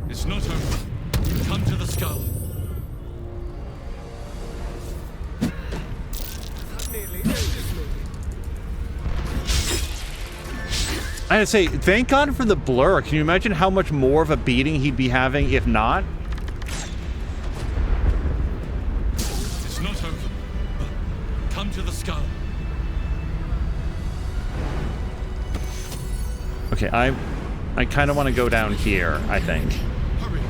It's not over. Come to the skull. I gotta say, thank God for the blur. Can you imagine how much more of a beating he'd be having if not? It's not over. Come to the skull. Okay, I kind of want to go down here, I think. Hurry.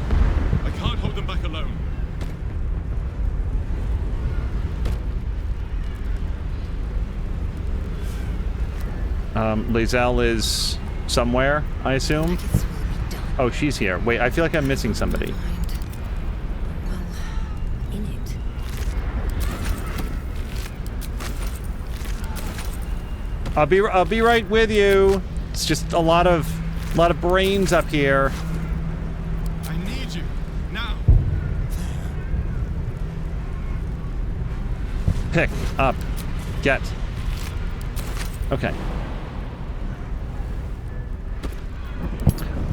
I can't hold them back alone. Lae'zel is somewhere, I assume? Oh, she's here. Wait, I feel like I'm missing somebody. I'll be right with you. It's just a lot of brains up here. I need you now. Pick up. Get. Okay.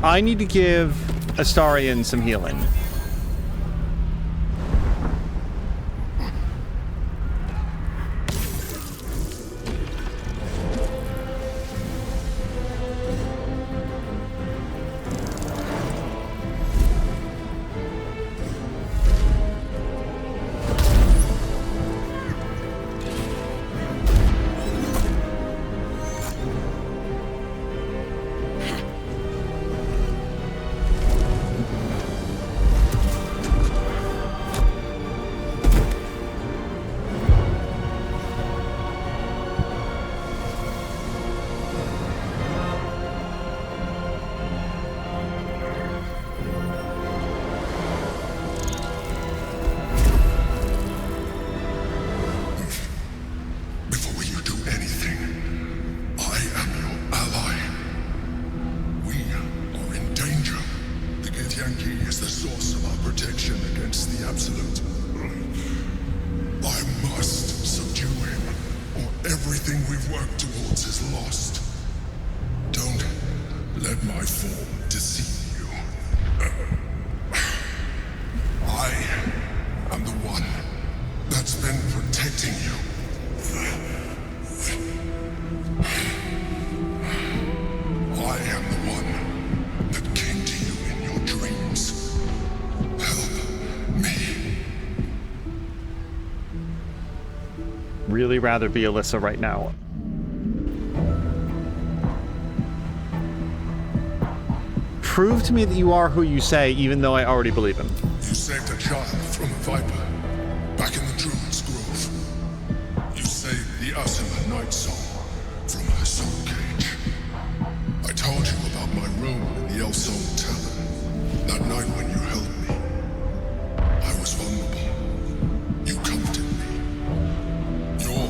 I need to give Astarion some healing. Githyanki is the source of our protection against the Absolute. I must subdue him, or everything we've worked towards is lost. Don't let my form deceive you. I am the one that's been protecting you. I am the one that came to you in your dreams. Help me. Really rather be Alyssa right now. Prove to me that you are who you say, even though I already believe him. You saved a child from a viper back in the Druid's Grove. You saved the Asima Night Song from her soul cage. I told you about my room in the El Sol Tavern. That night when you held me, I was vulnerable. You comforted me. Your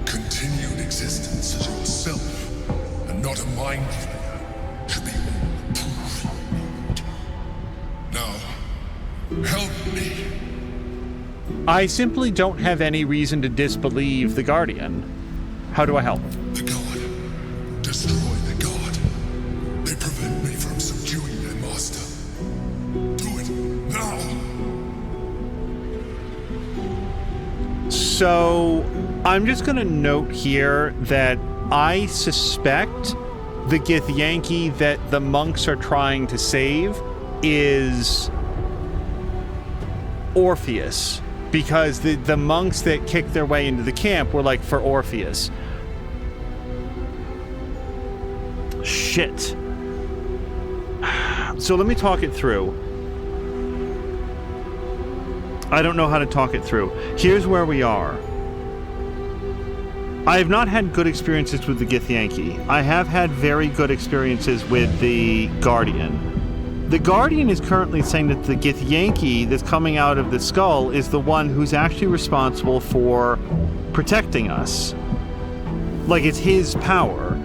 continued existence as yourself, and not a mind flayer, should be all the proof you need. Now, help me. I simply don't have any reason to disbelieve the Guardian. How do I help? The God. Destroy the God. They prevent me from subduing their master. Do it now. So, I'm just going to note here that I suspect the Githyanki that the monks are trying to save is Orpheus, because the monks that kicked their way into the camp were like for Orpheus. Shit. So let me talk it through. I don't know how to talk it through. Here's where we are. I have not had good experiences with the Githyanki. I have had very good experiences with the Guardian. The Guardian is currently saying that the Githyanki that's coming out of the skull is the one who's actually responsible for protecting us. Like it's his power.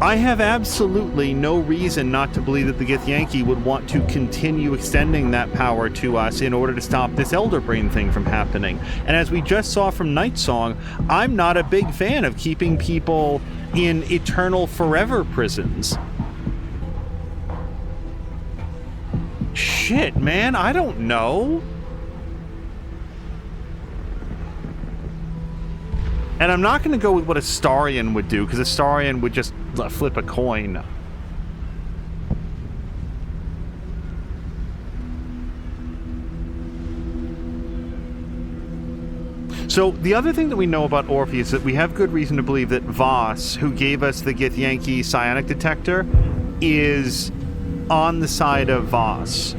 I have absolutely no reason not to believe that the Githyanki would want to continue extending that power to us in order to stop this Elder Brain thing from happening. And as we just saw from Night Song, I'm not a big fan of keeping people in eternal forever prisons. Shit, man, I don't know. And I'm not going to go with what Astarion would do, because Astarion would just flip a coin. So the other thing that we know about Orpheus is that we have good reason to believe that Voss, who gave us the Githyanki psionic detector, is on the side of Voss.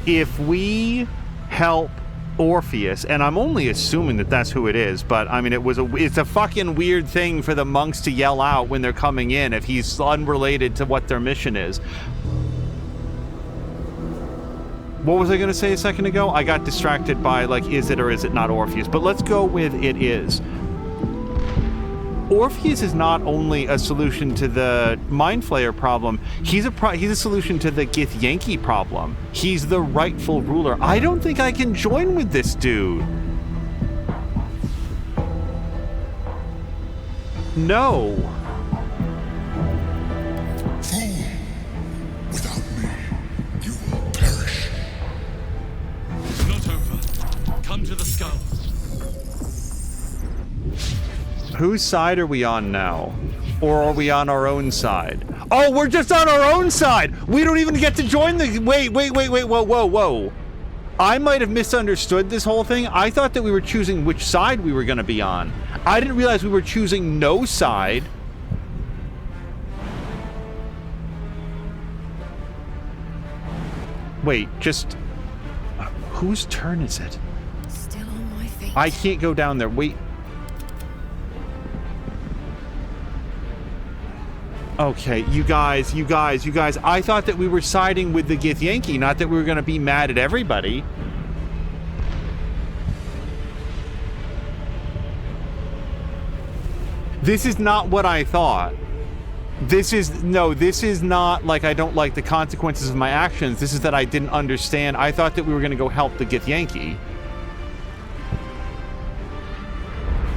If we help Orpheus, and I'm only assuming that that's who it is, but I mean it's a fucking weird thing for the monks to yell out when they're coming in if he's unrelated to what their mission is. What was I going to say a second ago? I got distracted by like, is it or is it not Orpheus? But let's go with it is. Orpheus is not only a solution to the Mind Flayer problem, he's a solution to the Githyanki problem. He's the rightful ruler. I don't think I can join with this dude. No. Fool! Without me, you will perish. It's not over. Come to the skull. Whose side are we on now? Or are we on our own side? Oh, we're just on our own side! We don't even get to join the... Wait, whoa. I might have misunderstood this whole thing. I thought that we were choosing which side we were going to be on. I didn't realize we were choosing no side. Wait, just... Whose turn is it? Still on my feet. I can't go down there. Wait. Okay, you guys, I thought that we were siding with the Githyanki, not that we were going to be mad at everybody. This is not what I thought. This is not like I don't like the consequences of my actions. This is that I didn't understand. I thought that we were going to go help the Githyanki.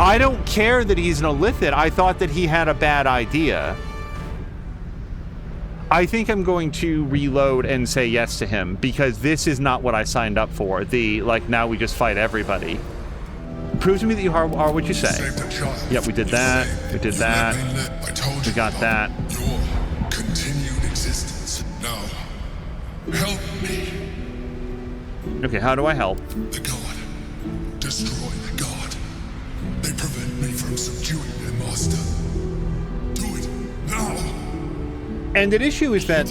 I don't care that he's an Illithid. I thought that he had a bad idea. I think I'm going to reload and say yes to him, because this is not what I signed up for. Now we just fight everybody. Prove to me that you are what you say. Yep, we did that. We did that. We got that. Your continued existence. Now, help me. Okay, how do I help? The god. Destroy the god. They prevent me from subduing their master. Do it now. And the issue is that...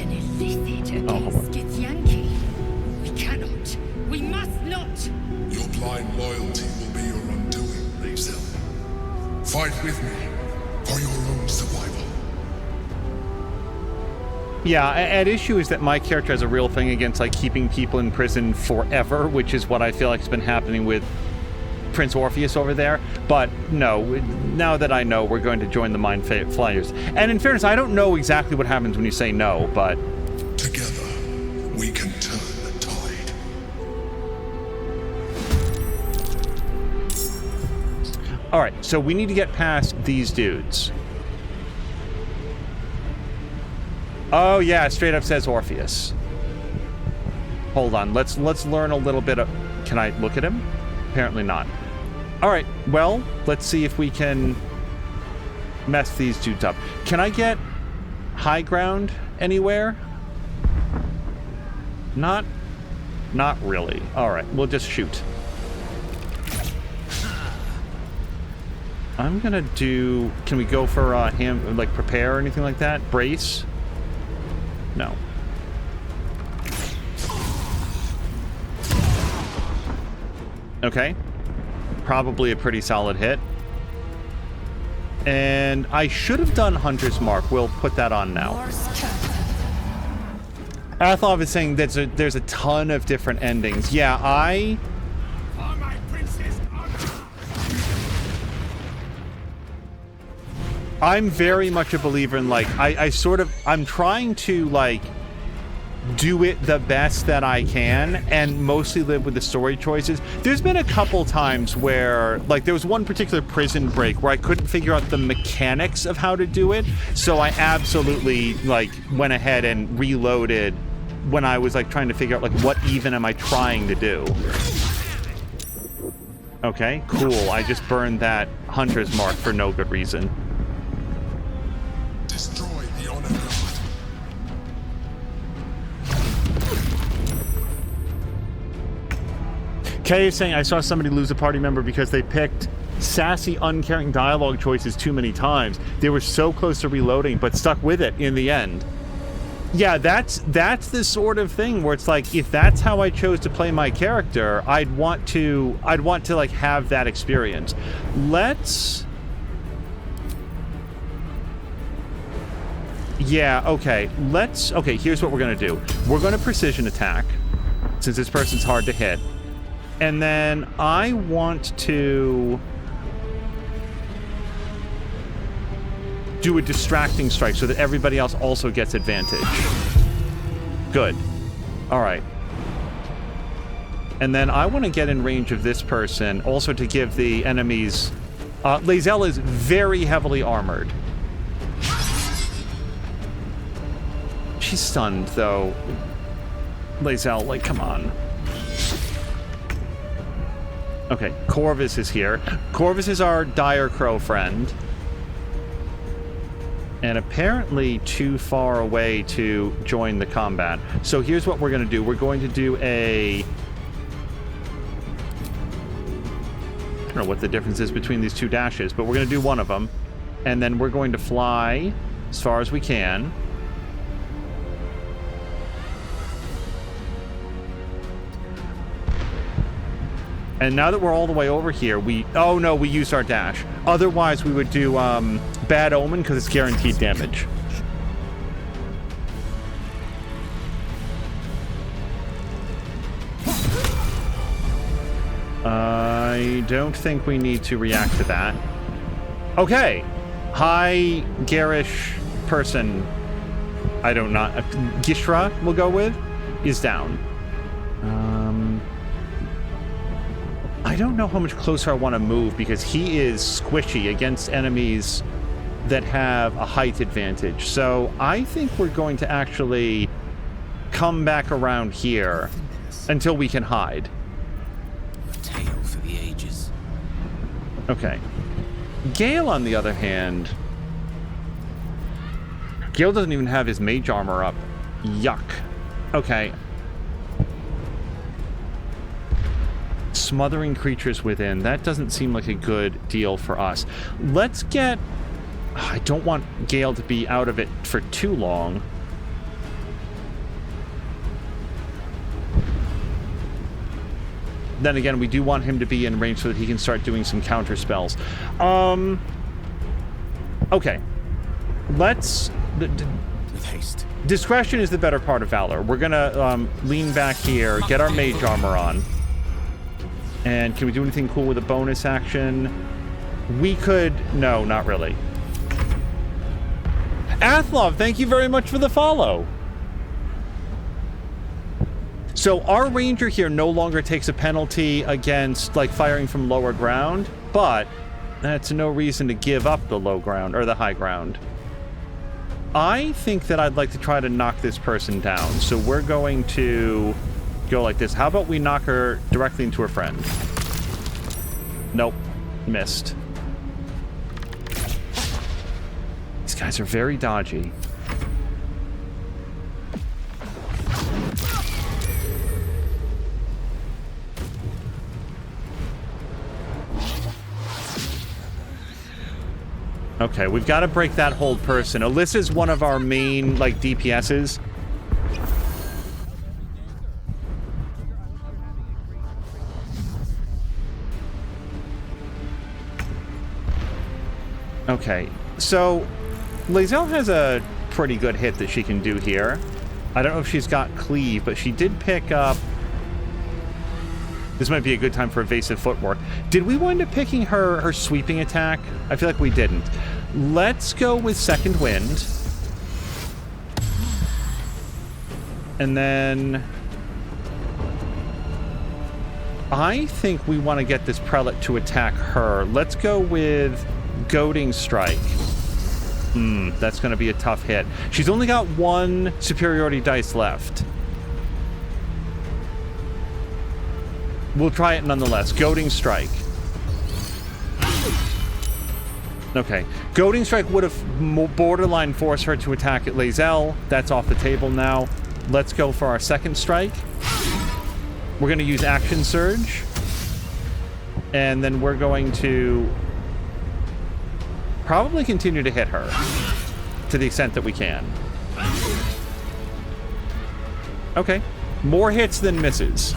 Oh, hold on. We cannot. We must not. Your blind loyalty will be your undoing, Lae'zel. Fight with me for your own survival. Yeah, at issue is that my character has a real thing against like keeping people in prison forever, which is what I feel like has been happening with Prince Orpheus over there. But no, now that I know, we're going to join the Mind Flayers. And in fairness, I don't know exactly what happens when you say no, but... Together, we can turn the tide. Alright, so we need to get past these dudes. Oh yeah, it straight up says Orpheus. Hold on, let's learn a little bit of... Can I look at him? Apparently not. Alright, well, let's see if we can mess these dudes up. Can I get high ground anywhere? Not really. Alright, we'll just shoot. I'm gonna do... Can we go for hand, like prepare or anything like that? Brace? No. Okay. Probably a pretty solid hit. And I should have done Hunter's Mark. We'll put that on now. Athov is saying that there's a ton of different endings. Yeah, I'm very much a believer in, like, I'm trying to, like, do it the best that I can and mostly live with the story choices. There's been a couple times where, like, there was one particular prison break where I couldn't figure out the mechanics of how to do it, so I absolutely, like, went ahead and reloaded when I was, like, trying to figure out, like, what even am I trying to do. Okay, cool. I just burned that Hunter's Mark for no good reason. Destroy the honor god. Kay is saying, I saw somebody lose a party member because they picked sassy, uncaring dialogue choices too many times. They were so close to reloading, but stuck with it in the end. Yeah, that's the sort of thing where it's like, if that's how I chose to play my character, I'd want to like have that experience. Yeah, okay. Okay, here's what we're gonna do. We're gonna precision attack, since this person's hard to hit. And then I want to do a distracting strike so that everybody else also gets advantage. Good. Alright. And then I want to get in range of this person, also to give the enemies... Lae'zel is very heavily armored. She's stunned, though. Lae'zel, like, come on. Okay, Corvus is here. Corvus is our dire crow friend. And apparently too far away to join the combat. So here's what we're going to do. We're going to do a... I don't know what the difference is between these two dashes, but we're going to do one of them. And then we're going to fly as far as we can. And now that we're all the way over here, oh no, we used our dash. Otherwise, we would do Bad Omen because it's guaranteed damage. I don't think we need to react to that. Okay. High, garish person, I don't know, Gishra we'll go with, is down. I don't know how much closer I want to move because he is squishy against enemies that have a height advantage. So I think we're going to actually come back around here until we can hide. A tale for the ages. Okay. Gale, on the other hand... Gale doesn't even have his mage armor up. Yuck. Okay. Smothering creatures within. That doesn't seem like a good deal for us. Let's get... I don't want Gale to be out of it for too long. Then again, we do want him to be in range so that he can start doing some counter spells. Okay. Let's... With haste. Discretion is the better part of valor. We're gonna lean back here, get our mage armor on. And can we do anything cool with a bonus action? We could... No, not really. Athlov, thank you very much for the follow. So our ranger here no longer takes a penalty against, like, firing from lower ground, but that's no reason to give up the low ground, or the high ground. I think that I'd like to try to knock this person down, so we're going to go like this. How about we knock her directly into her friend? Nope. Missed. These guys are very dodgy. Okay, we've got to break that hold person. Alyssa's one of our main, like, DPSs. Okay, so Lae'zel has a pretty good hit that she can do here. I don't know if she's got cleave, but she did pick up... This might be a good time for evasive footwork. Did we wind up picking her sweeping attack? I feel like we didn't. Let's go with second wind. And then... I think we want to get this prelate to attack her. Let's go with goading strike. That's going to be a tough hit. She's only got one superiority dice left. We'll try it nonetheless. Goading strike. Okay. Goading strike would have borderline forced her to attack at Lae'zel. That's off the table now. Let's go for our second strike. We're going to use action surge. And then we're going to probably continue to hit her to the extent that we can. Okay. More hits than misses.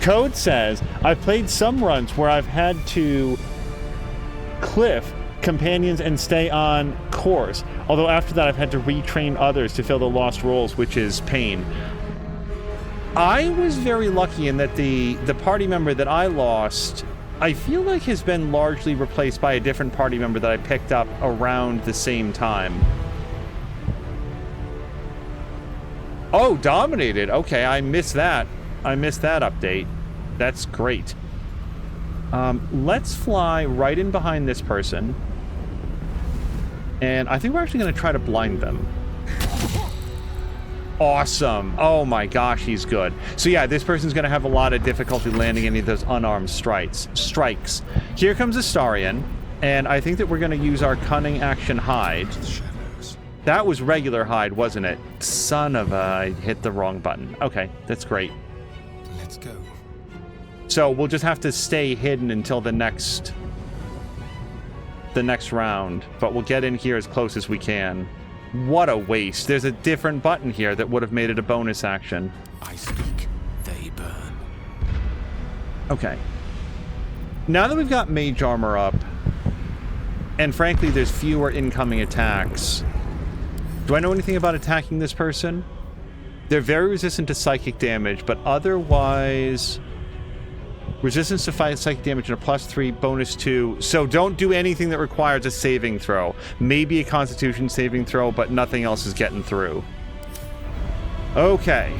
Code says, I've played some runs where I've had to cliff companions and stay on course. Although after that, I've had to retrain others to fill the lost roles, which is pain. I was very lucky in that the party member that I lost, I feel like has been largely replaced by a different party member that I picked up around the same time. Oh, dominated. Okay, I missed that. I missed that update. That's great. Let's fly right in behind this person. And I think we're actually going to try to blind them. Awesome. Oh my gosh, he's good. So yeah, this person's going to have a lot of difficulty landing any of those unarmed strikes. Here comes Astarion, and I think that we're going to use our cunning action hide. That was regular hide, wasn't it? Son of a... I hit the wrong button. Okay, that's great. Let's go. So we'll just have to stay hidden until the next round, but we'll get in here as close as we can. What a waste. There's a different button here that would have made it a bonus action. I speak, they burn. Okay. Now that we've got mage armor up, and frankly there's fewer incoming attacks, do I know anything about attacking this person? They're very resistant to psychic damage, but otherwise... Resistance to psychic damage and a +3 bonus to... So don't do anything that requires a saving throw. Maybe a Constitution saving throw, but nothing else is getting through. Okay.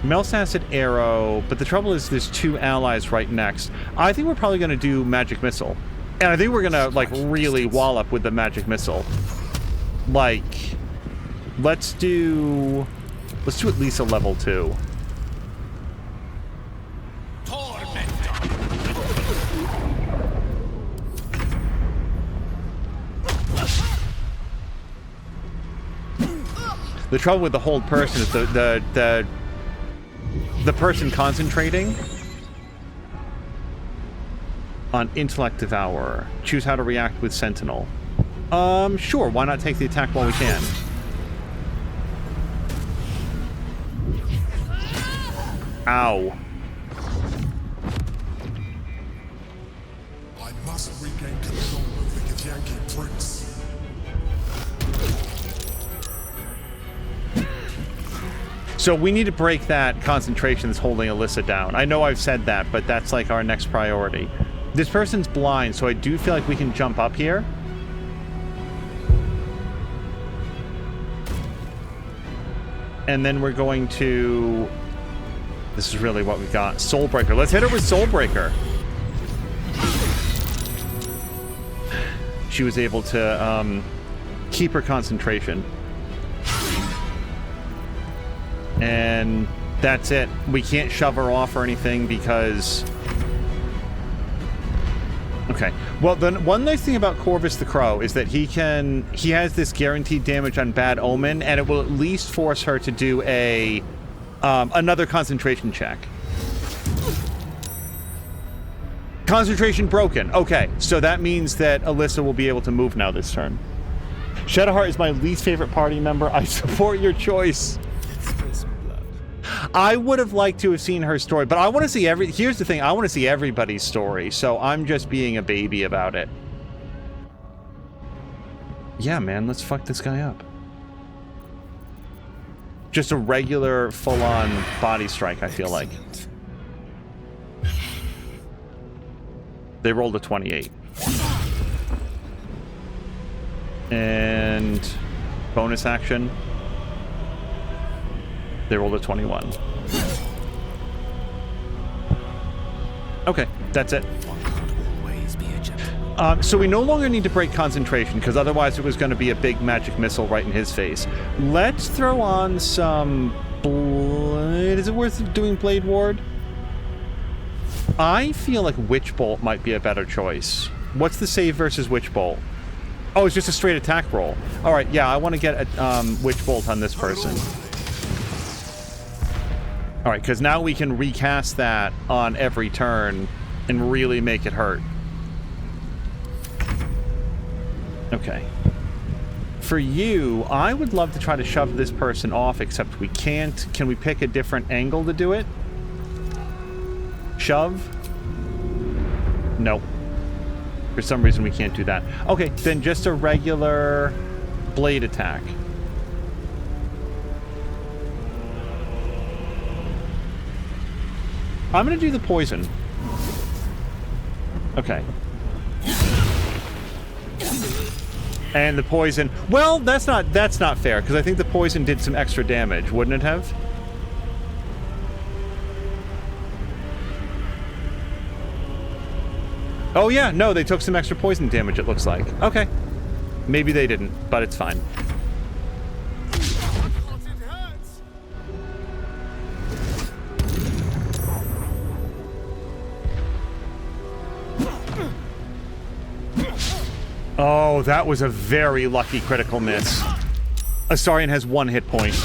Melts Acid Arrow, but the trouble is there's 2 allies right next. I think we're probably going to do Magic Missile. And I think we're going to, like, really wallop with the Magic Missile. Like, let's do at least a level 2. The trouble with the hold person is the person concentrating on Intellect Devourer. Choose how to react with Sentinel. Sure, why not take the attack while we can? Ow. I must regain control of the Githyanki prince. So we need to break that concentration that's holding Alyssa down. I know I've said that, but that's like our next priority. This person's blind, so I do feel like we can jump up here. And then we're going to... This is really what we got. Soulbreaker. Let's hit her with Soulbreaker. She was able to keep her concentration. And that's it. We can't shove her off or anything because... Okay. Well, then one nice thing about Corvus the Crow is that he has this guaranteed damage on Bad Omen, and it will at least force her to do a another concentration check. Concentration broken. Okay, so that means that Alyssa will be able to move now this turn. Shadowheart is my least favorite party member. I support your choice. I would have liked to have seen her story, but I want to see here's the thing, I want to see everybody's story, so I'm just being a baby about it. Yeah, man, let's fuck this guy up. Just a regular, full-on body strike, I feel like. They rolled a 28. And bonus action. They rolled a 21. Okay, that's it. So we no longer need to break concentration, because otherwise it was going to be a big magic missile right in his face. Let's throw on some blade. Is it worth doing Blade Ward? I feel like Witch Bolt might be a better choice. What's the save versus Witch Bolt? Oh, it's just a straight attack roll. All right, yeah, I want to get a Witch Bolt on this person. All right, because now we can recast that on every turn and really make it hurt. Okay. For you, I would love to try to shove this person off, except we can't. Can we pick a different angle to do it? Shove? Nope. For some reason, we can't do that. Okay, then just a regular blade attack. I'm gonna do the poison. Okay. And the poison... Well, that's not fair, because I think the poison did some extra damage, wouldn't it have? Oh yeah, no, they took some extra poison damage, it looks like. Okay. Maybe they didn't, but it's fine. Oh, that was a very lucky critical miss. Astarion has 1 hit point.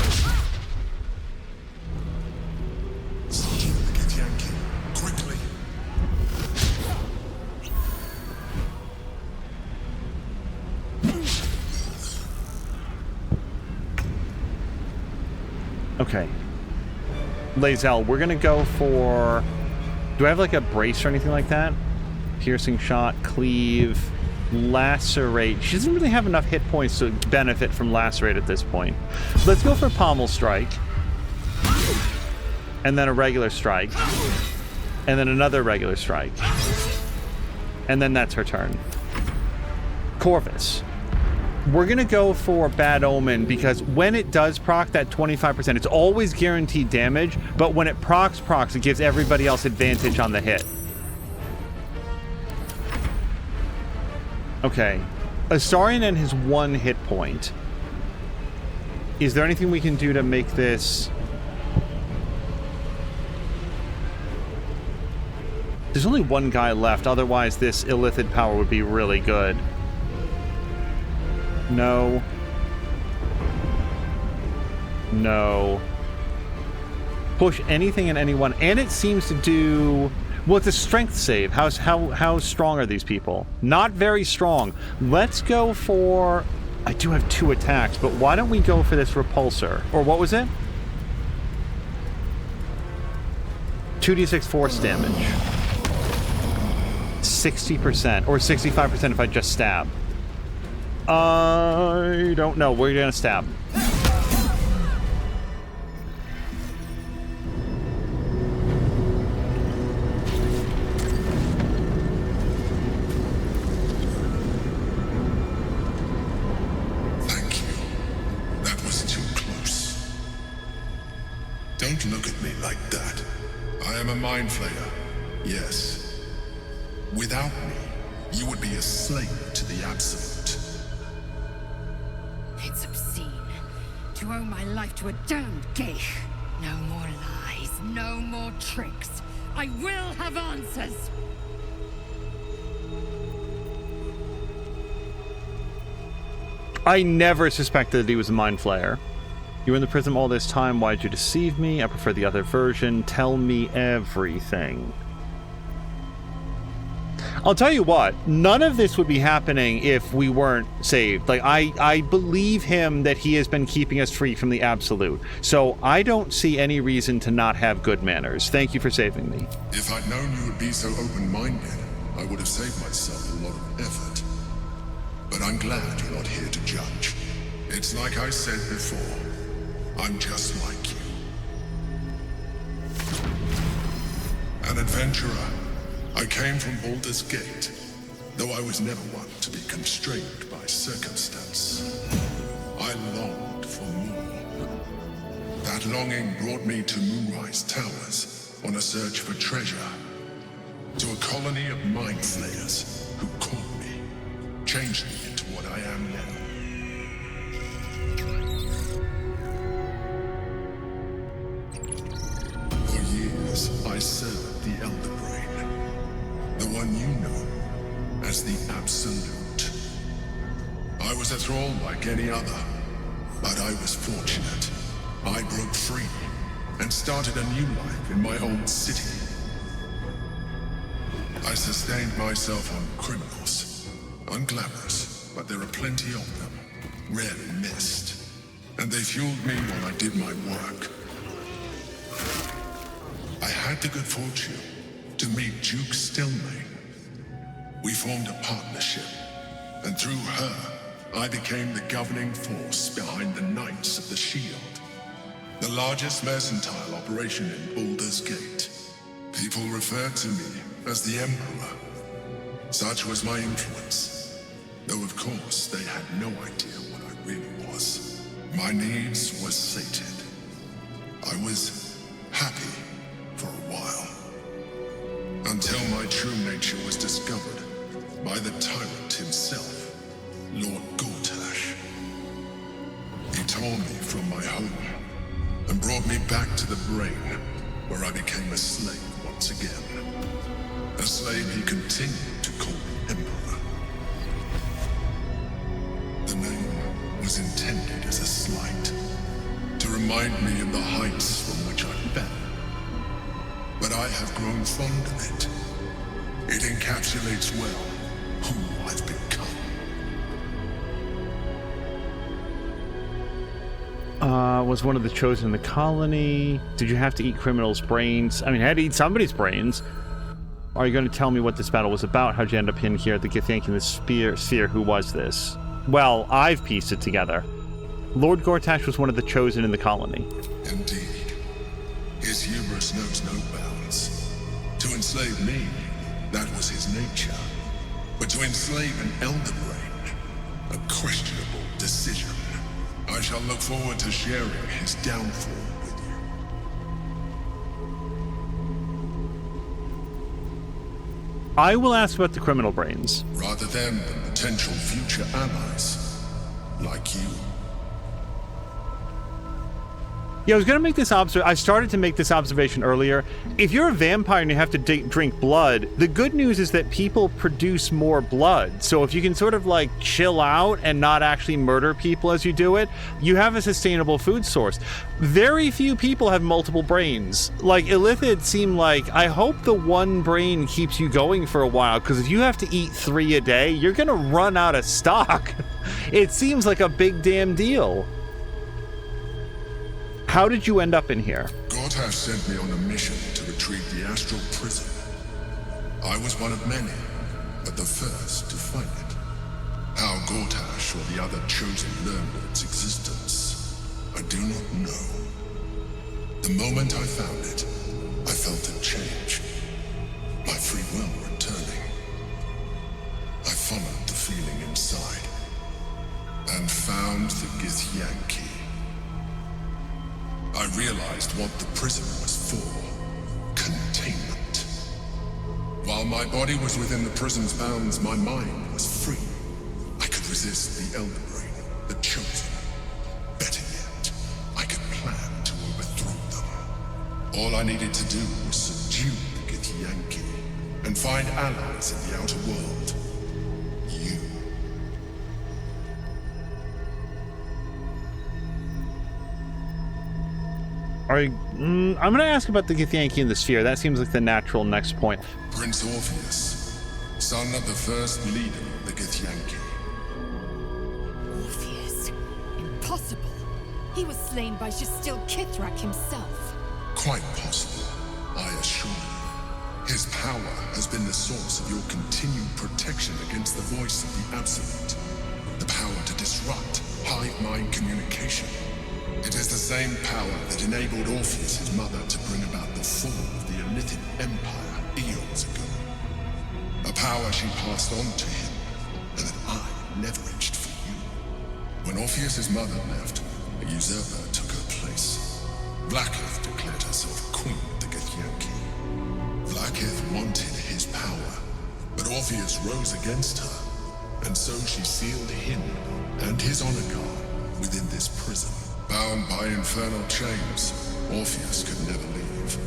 Okay. Lae'zel, we're gonna go for... Do I have like a brace or anything like that? Piercing shot, cleave... Lacerate. She doesn't really have enough hit points to benefit from Lacerate at this point. Let's go for Pommel Strike. and then a regular strike, and then another regular strike, and then that's her turn. Corvus. We're going to go for Bad Omen because when it does proc that 25%, it's always guaranteed damage, but when it procs, it gives everybody else advantage on the hit. Okay. Astarion has 1 hit point. Is there anything we can do to make this... There's only 1 guy left, otherwise this illithid power would be really good. No. No. Push anything and anyone, and it seems to do... Well, it's a strength save. How strong are these people? Not very strong. Let's go for... I do have 2 attacks, but why don't we go for this repulsor? Or what was it? 2d6 force damage. 60%, or 65% if I just stab. I don't know. We're gonna stab. Thank you. That was too close. Don't look at me like that. I am a mind flayer. Yes. Without me, you would be a slave to the Absolute. It's obscene to owe my life to a damned geich. No more lies, no more tricks. I will have answers. I never suspected that he was a mind flayer. You were in the prism all this time. Why'd you deceive me? I prefer the other version. Tell me everything. I'll tell you what, none of this would be happening if we weren't saved. Like, I believe him that he has been keeping us free from the Absolute. So I don't see any reason to not have good manners. Thank you for saving me. If I'd known you would be so open-minded, I would have saved myself a lot of effort. But I'm glad you're not here to judge. It's like I said before, I'm just like you. An adventurer. I came from Baldur's Gate, though I was never one to be constrained by circumstance. I longed for more. That longing brought me to Moonrise Towers on a search for treasure, to a colony of mind flayers who caught me, changed me into what I am now. For years, I served the Elder Brain. The one you know as the Absolute. I was a thrall like any other, but I was fortunate. I broke free and started a new life in my old city. I sustained myself on criminals. Unglamorous, but there are plenty of them. Rarely missed. And they fueled me while I did my work. I had the good fortune to meet Duke Stillmain. We formed a partnership, and through her, I became the governing force behind the Knights of the Shield, the largest mercantile operation in Baldur's Gate. People referred to me as the Emperor. Such was my influence, though of course they had no idea what I really was. My needs were sated. I was happy for a while. Until my true nature was discovered by the tyrant himself, Lord Gortash. He tore me from my home and brought me back to the brain, where I became a slave once again. A slave he continued to call the Emperor. The name was intended as a slight, to remind me of the heights from which I fell. But I have grown fond of it. It encapsulates well who I've become. Was one of the chosen in the colony? Did you have to eat criminals' brains? I mean, I had to eat somebody's brains. Are you going to tell me what this battle was about? How'd you end up in here at the Githyanki in the sphere? Who was this? Well, I've pieced it together. Lord Gortash was one of the chosen in the colony. Indeed. His hubris knows no bounds. To enslave me, that was his nature. But to enslave an Elder Brain, a questionable decision. I shall look forward to sharing his downfall with you. I will ask about the criminal brains. Rather than potential future allies, like you. Yeah, I was going to make this I started to make this observation earlier. If you're a vampire and you have to drink blood, the good news is that people produce more blood. So if you can sort of like chill out and not actually murder people as you do it, you have a sustainable food source. Very few people have multiple brains. Like Illithid seem like, I hope the one brain keeps you going for a while, because if you have to eat 3 a day, you're going to run out of stock. It seems like a big damn deal. How did you end up in here? God has sent me on a mission to retrieve the astral prison. I was one of many, but the first to find it. How Gortash or the other chosen learned of its existence, I do not know. The moment I found it, I felt it change. My free will returning. I followed the feeling inside, and found the Githyanki. I realized what the prison was for. Containment. While my body was within the prison's bounds, my mind was free. I could resist the Elder Brain, the Chosen. Better yet, I could plan to overthrow them. All I needed to do was subdue the Githyanki and find allies in the outer world. You. I'm going to ask about the Githyanki and the sphere. That seems like the natural next point. Prince Orpheus, son of the first leader of the Githyanki. Orpheus? Impossible. He was slain by Justil Kithrak himself. Quite possible, I assure you. His power has been the source of your continued protection against the voice of the Absolute. The power to disrupt hive mind communication. It is the same power that enabled Orpheus' mother to bring about the fall of the Illithid Empire eons ago. A power she passed on to him, and that I leveraged for you. When Orpheus' mother left, a usurper took her place. Blackith declared herself queen of the Githyanki. Blackith wanted his power, but Orpheus rose against her, and so she sealed him and his honor guard within this prison. Bound by infernal chains, Orpheus could never leave.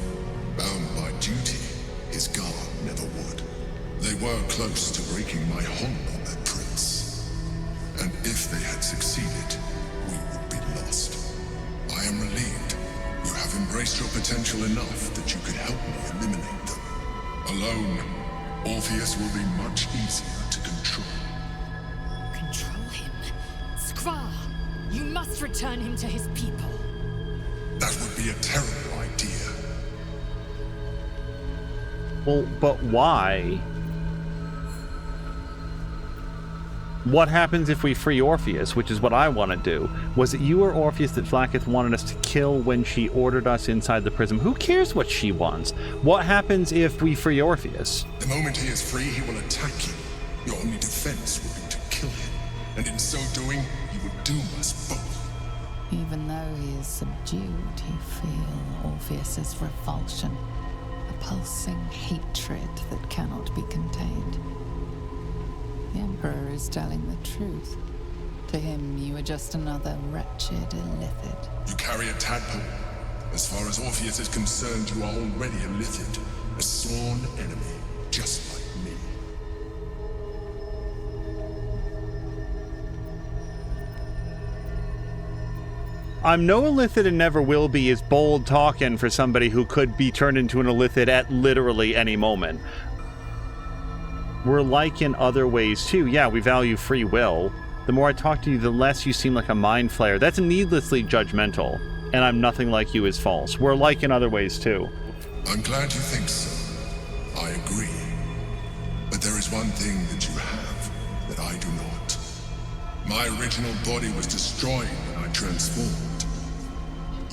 Bound by duty, his guard never would. They were close to breaking my hold on their prince. And if they had succeeded, we would be lost. I am relieved. You have embraced your potential enough that you could help me eliminate them. Alone, Orpheus will be much easier to control. Control him? Skvar! You must return him to his people. That would be a terrible idea. Well, but why? What happens if we free Orpheus, which is what I want to do? Was it you or Orpheus that Blackith wanted us to kill when she ordered us inside the prison? Who cares what she wants? What happens if we free Orpheus? The moment he is free, he will attack you. Your only defense will be to kill him. And in so doing, you would doom us both. Even though he is subdued, you feel Orpheus's revulsion, a pulsing hatred that cannot be contained. The Emperor is telling the truth. To him, you are just another wretched Illithid. You carry a tadpole. As far as Orpheus is concerned, you are already a Illithid, a sworn enemy, just like me. I'm no Illithid and never will be is bold talking for somebody who could be turned into an Illithid at literally any moment. We're like in other ways too. Yeah, we value free will. The more I talk to you, the less you seem like a mind flayer. That's needlessly judgmental. And I'm nothing like you is false. We're like in other ways too. I'm glad you think so. I agree. But there is one thing that you have that I do not. My original body was destroyed when I transformed.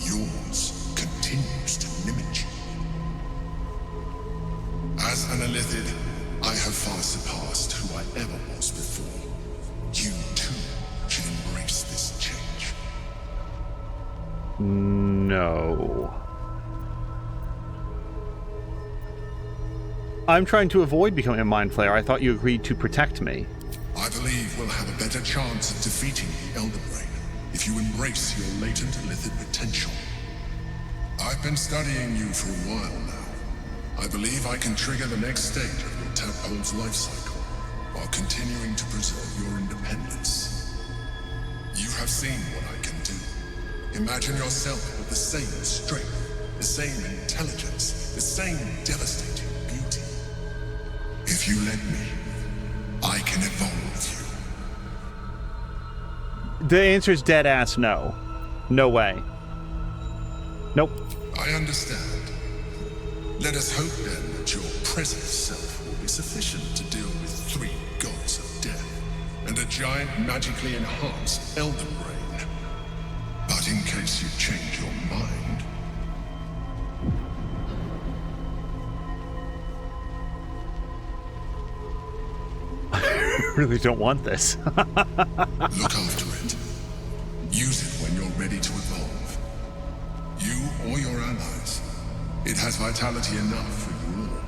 Yours continues to mimic an Illithid, I have far surpassed who I ever was before. You, too, should embrace this change. No. I'm trying to avoid becoming a Mind Flayer. I thought you agreed to protect me. I believe we'll have a better chance of defeating the Elder Brain if you embrace your latent Illithid potential. I've been studying you for a while now. I believe I can trigger the next stage of your tadpole's life cycle while continuing to preserve your independence. You have seen what I can do. Imagine yourself with the same strength, the same intelligence, the same devastating beauty. If you let me, I can evolve you. The answer is dead ass no. No way. Nope. I understand. Let us hope then that your present self will be sufficient to deal with 3 gods of death and a giant magically enhanced Elder Brain. But in case you change your mind... I really don't want this. Look after it. Use it when you're ready to evolve. You or your allies. It has vitality enough for you all.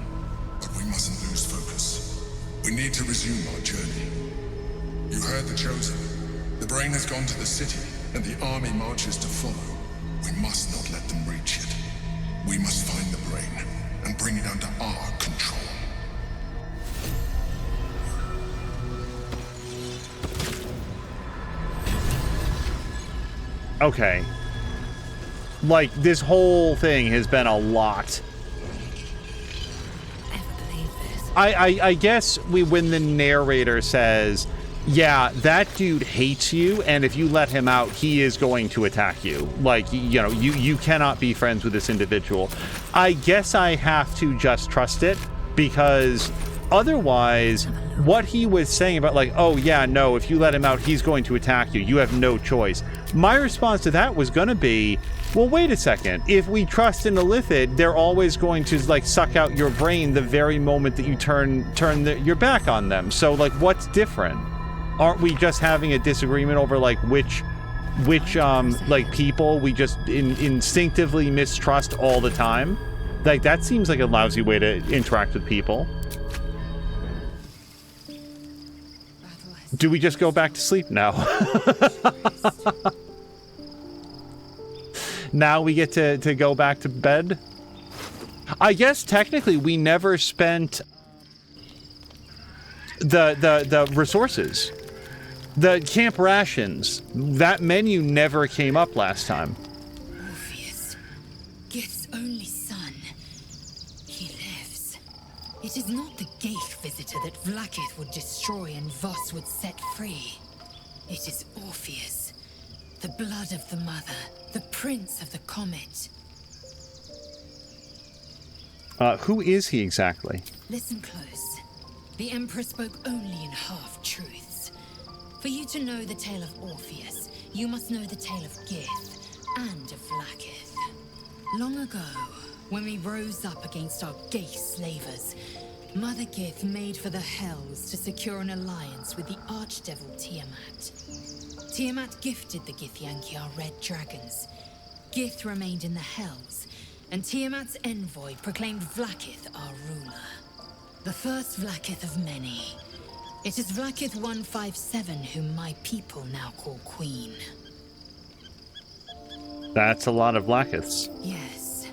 But we mustn't lose focus. We need to resume our journey. You heard the Chosen. The Brain has gone to the city, and the army marches to follow. We must not let them reach it. We must find the Brain and bring it under our control. Okay. Like, this whole thing has been a lot. I guess when the narrator says, yeah, that dude hates you, and if you let him out, he is going to attack you. Like, you know, you cannot be friends with this individual. I guess I have to just trust it, because otherwise, what he was saying about, like, oh, yeah, no, if you let him out, he's going to attack you. You have no choice. My response to that was going to be, well, wait a second. If we trust in the Illithid, they're always going to, like, suck out your brain the very moment that you turn your back on them. So, like, what's different? Aren't we just having a disagreement over, like, which like, people we just instinctively mistrust all the time? Like, that seems like a lousy way to interact with people. Do we just go back to sleep now? Now we get to go back to bed? I guess technically we never spent the resources. The camp rations. That menu never came up last time. Orpheus, Gith's only son. He lives. It is not the Ghaik visitor that Vlaakith would destroy and Voss would set free. It is Orpheus, the blood of the mother, the prince of the comet. Who is he exactly? Listen close. The Emperor spoke only in half-truths. For you to know the tale of Orpheus, you must know the tale of Gith and of Vlaakith. Long ago, when we rose up against our Ghaik slavers, Mother Gith made for the Hells to secure an alliance with the archdevil Tiamat. Tiamat gifted the Githyanki our red dragons. Gith remained in the Hells, and Tiamat's envoy proclaimed Vlaakith our ruler. The first Vlaakith of many. It is Vlaakith 157 whom my people now call Queen. That's a lot of Vlaakiths. Yes.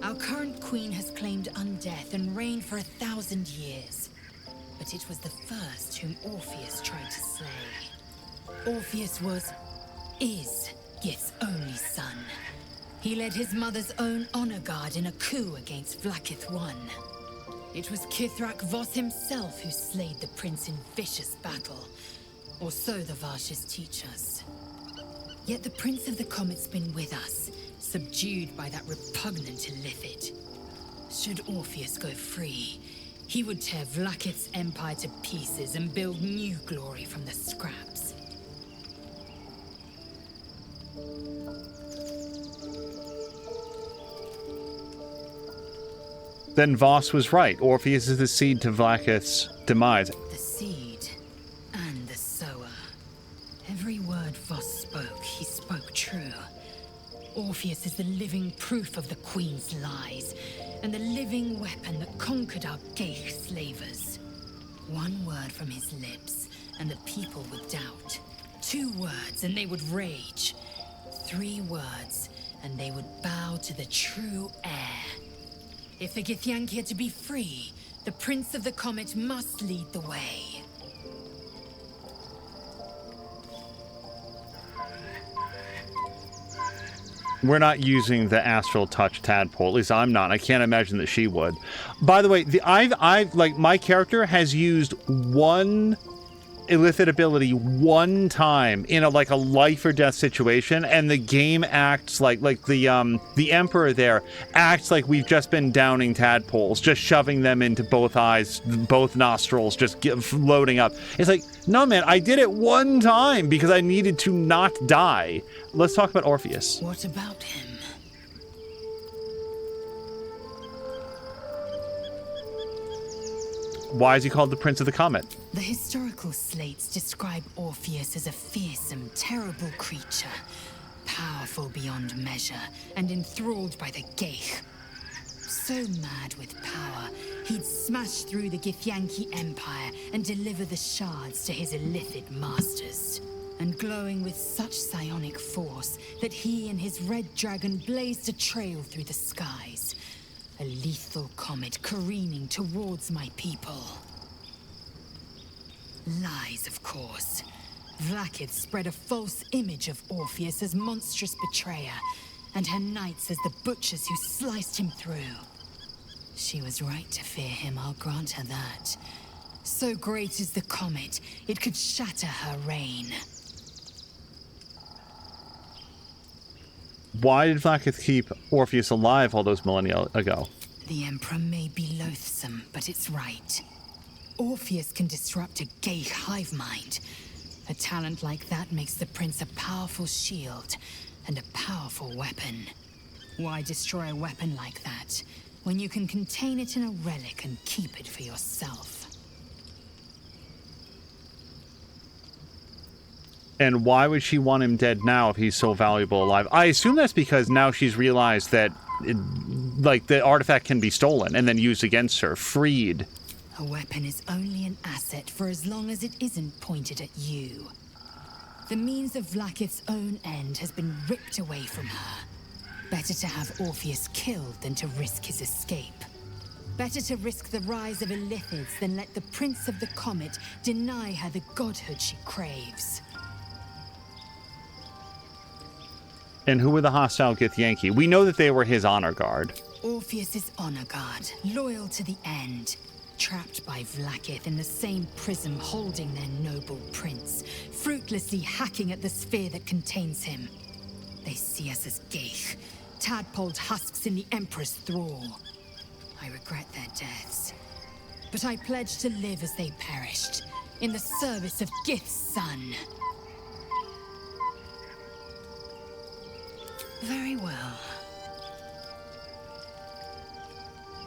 Our current queen has claimed undeath and reigned for 1,000 years. But it was the first whom Orpheus tried to slay. Orpheus is Gith's only son. He led his mother's own honor guard in a coup against Vlaakith I. It was Kithrak Voss himself who slayed the prince in vicious battle, or so the Varshes teach us. Yet the Prince of the Comet's been with us, subdued by that repugnant Illithid. Should Orpheus go free, he would tear Vlaakith's empire to pieces and build new glory from the scraps. Then Voss was right. Orpheus is the seed to Vlaakith's demise. The seed and the sower. Every word Voss spoke, he spoke true. Orpheus is the living proof of the Queen's lies, and the living weapon that conquered our Geich slavers. One word from his lips, and the people would doubt. 2 words, and they would rage. 3 words, and they would bow to the true heir. If the Githyanki are to be free, the Prince of the Comet must lead the way. We're not using the astral touch tadpole. At least I'm not. I can't imagine that she would. By the way, I've like my character has used one illicit ability one time in a life or death situation, and the game acts like the Emperor there acts like we've just been downing tadpoles, just shoving them into both eyes, both nostrils, just loading up. It's like, no man, I did it one time because I needed to not die. Let's talk about Orpheus. What about him? Why is he called the Prince of the Comet? The historical slates describe Orpheus as a fearsome, terrible creature, powerful beyond measure, and enthralled by the Geich. So mad with power, he'd smash through the Githyanki Empire and deliver the shards to his illicit masters. And glowing with such psionic force that he and his red dragon blazed a trail through the skies. A lethal comet careening towards my people. Lies, of course. Vlaakith spread a false image of Orpheus as monstrous betrayer, and her knights as the butchers who sliced him through. She was right to fear him, I'll grant her that. So great is the comet, it could shatter her reign. Why did Vlaakith keep Orpheus alive all those millennia ago? The Emperor may be loathsome, but it's right. Orpheus can disrupt a Geich hive mind. A talent like that makes the Prince a powerful shield and a powerful weapon. Why destroy a weapon like that when you can contain it in a relic and keep it for yourself? And why would she want him dead now if he's so valuable alive? I assume that's because now she's realized that, the artifact can be stolen and then used against her, freed. A weapon is only an asset for as long as it isn't pointed at you. The means of Vlaakith's own end has been ripped away from her. Better to have Orpheus killed than to risk his escape. Better to risk the rise of Illithids than let the Prince of the Comet deny her the godhood she craves. And who were the hostile Githyanki? We know that they were his honor guard. Orpheus's honor guard, loyal to the end. Trapped by Vlaakith in the same prism holding their noble prince, fruitlessly hacking at the sphere that contains him. They see us as Geich, tadpoled husks in the Emperor's thrall. I regret their deaths, but I pledge to live as they perished, in the service of Gith's son. Very well.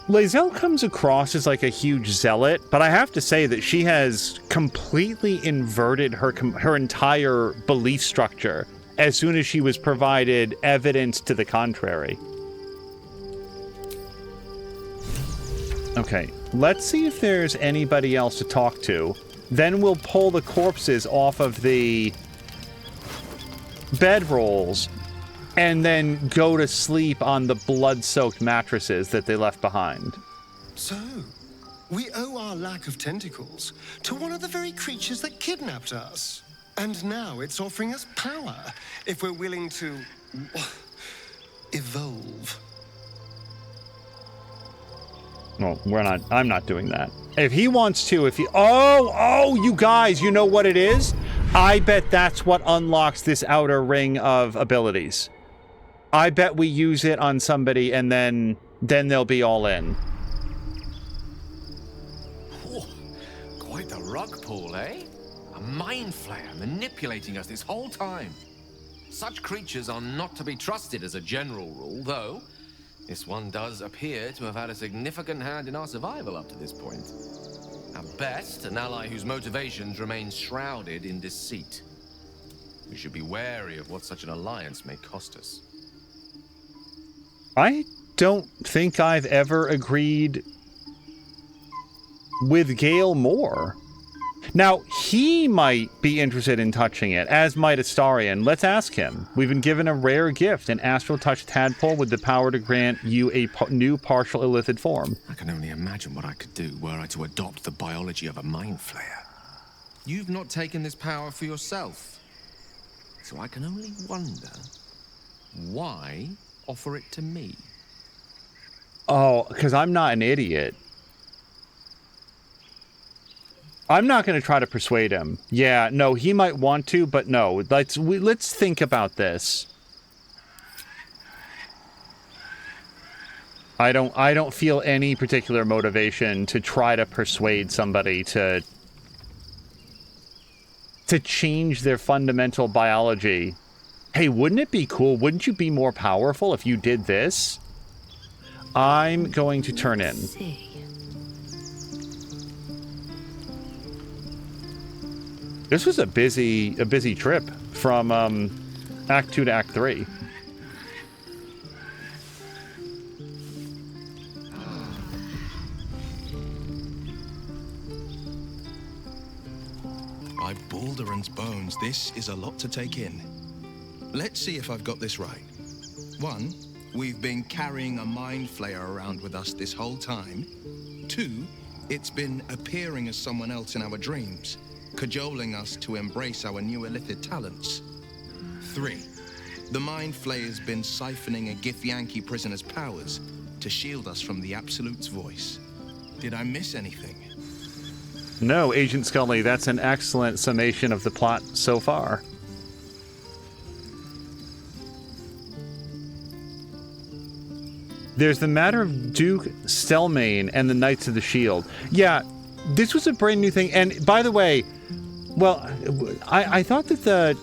Lae'zel comes across as like a huge zealot, but I have to say that she has completely inverted her entire belief structure as soon as she was provided evidence to the contrary. Okay, let's see if there's anybody else to talk to. Then we'll pull the corpses off of the bedrolls and then go to sleep on the blood-soaked mattresses that they left behind. So, we owe our lack of tentacles to one of the very creatures that kidnapped us. And now it's offering us power, if we're willing to evolve. Well, I'm not doing that. If he wants to, oh, you guys, you know what it is? I bet that's what unlocks this outer ring of abilities. I bet we use it on somebody and then they'll be all in. Oh, quite the rug pull, eh? A mind flayer manipulating us this whole time. Such creatures are not to be trusted as a general rule, though. This one does appear to have had a significant hand in our survival up to this point. At best, an ally whose motivations remain shrouded in deceit. We should be wary of what such an alliance may cost us. I don't think I've ever agreed with Gale more. Now, he might be interested in touching it, as might Astarion. Let's ask him. We've been given a rare gift, an astral touch tadpole with the power to grant you a new partial illithid form. I can only imagine what I could do were I to adopt the biology of a mind flayer. You've not taken this power for yourself. So I can only wonder, why offer it to me? Oh, because I'm not an idiot. I'm not going to try to persuade him. Yeah, no, he might want to, but no. Let's think about this. I don't feel any particular motivation to try to persuade somebody to change their fundamental biology. Hey, wouldn't it be cool? Wouldn't you be more powerful if you did this? I'm going to turn in. This was a busy trip from Act 2 to Act 3. By Baldur's bones, this is a lot to take in. Let's see if I've got this right. 1, we've been carrying a mind flayer around with us this whole time. 2, it's been appearing as someone else in our dreams, cajoling us to embrace our new illithid talents. 3, the mind flayer's been siphoning a Githyanki prisoner's powers to shield us from the Absolute's voice. Did I miss anything? No, Agent Scully, that's an excellent summation of the plot so far. There's the matter of Duke Stelmane and the Knights of the Shield. Yeah, this was a brand new thing. And by the way, well, I thought that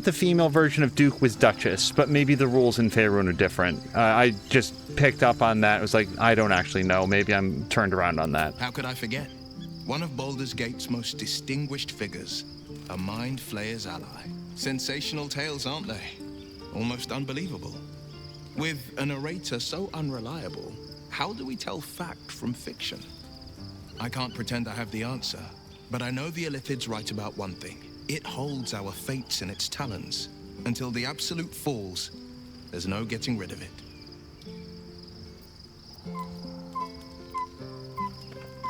the female version of Duke was Duchess, but maybe the rules in Faerun are different. I just picked up on that. It was like, I don't actually know. Maybe I'm turned around on that. How could I forget? One of Baldur's Gate's most distinguished figures, a mind flayer's ally. Sensational tales, aren't they? Almost unbelievable. With a narrator so unreliable, how do we tell fact from fiction? I can't pretend I have the answer, but I know the Illithid's right about one thing. It holds our fates in its talons. Until the Absolute falls, there's no getting rid of it.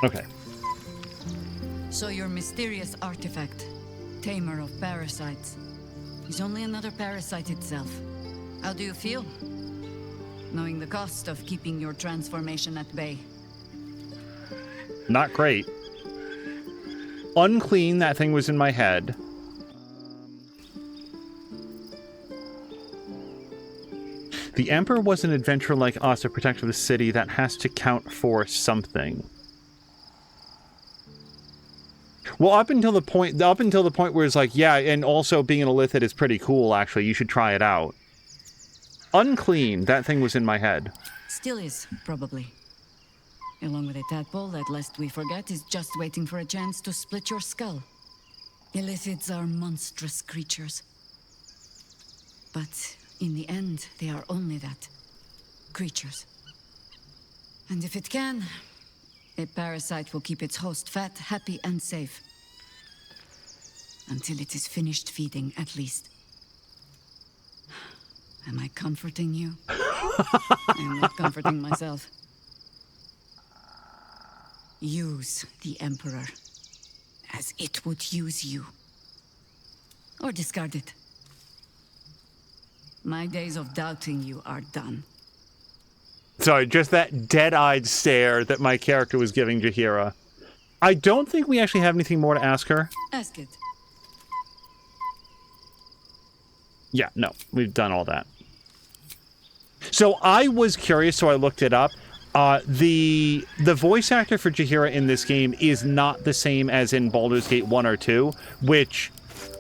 Okay. So your mysterious artifact, Tamer of Parasites, is only another parasite itself. How do you feel? Knowing the cost of keeping your transformation at bay. Not great. Unclean, that thing was in my head. The Emperor was an adventurer like us, a protector of the city that has to count for something. Well, up until the point where it's like, yeah, and also being an Illithid is pretty cool, actually. You should try it out. Unclean, that thing was in my head. Still is, probably. Along with a tadpole that, lest we forget, is just waiting for a chance to split your skull. Illithids are monstrous creatures. But in the end, they are only that. Creatures. And if it can, a parasite will keep its host fat, happy, and safe. Until it is finished feeding, at least. Am I comforting you? I'm not comforting myself. Use the Emperor as it would use you. Or discard it. My days of doubting you are done. Sorry, just that dead-eyed stare that my character was giving Jaheira. I don't think we actually have anything more to ask her. Ask it. Yeah, no, we've done all that. So I was curious, so I looked it up. The voice actor for Jaheira in this game is not the same as in Baldur's Gate 1 or 2, which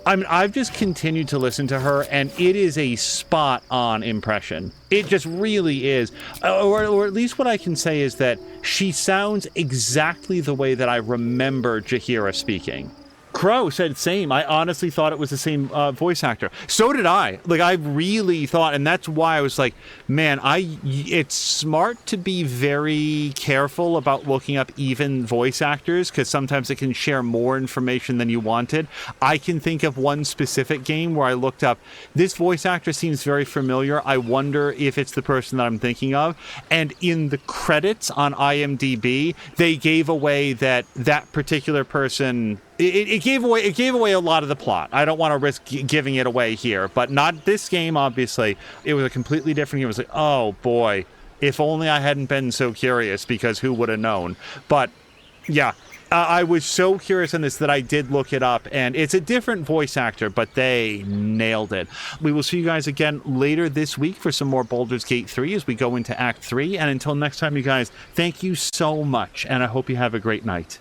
I mean, I've just continued to listen to her, and it is a spot-on impression. It just really is. Or at least what I can say is that she sounds exactly the way that I remember Jaheira speaking. Crow said same. I honestly thought it was the same voice actor. So did I. Like, I really thought, and that's why I was like, man, it's smart to be very careful about looking up even voice actors, because sometimes it can share more information than you wanted. I can think of one specific game where I looked up, this voice actor seems very familiar. I wonder if it's the person that I'm thinking of. And in the credits on IMDb, they gave away that particular person... It gave away a lot of the plot. I don't want to risk giving it away here, but not this game, obviously. It was a completely different game. It was like, oh boy, if only I hadn't been so curious, because who would have known? But yeah, I was so curious in this that I did look it up, and it's a different voice actor, but they nailed it. We will see you guys again later this week for some more Baldur's Gate 3 as we go into Act 3. And until next time, you guys, thank you so much, and I hope you have a great night.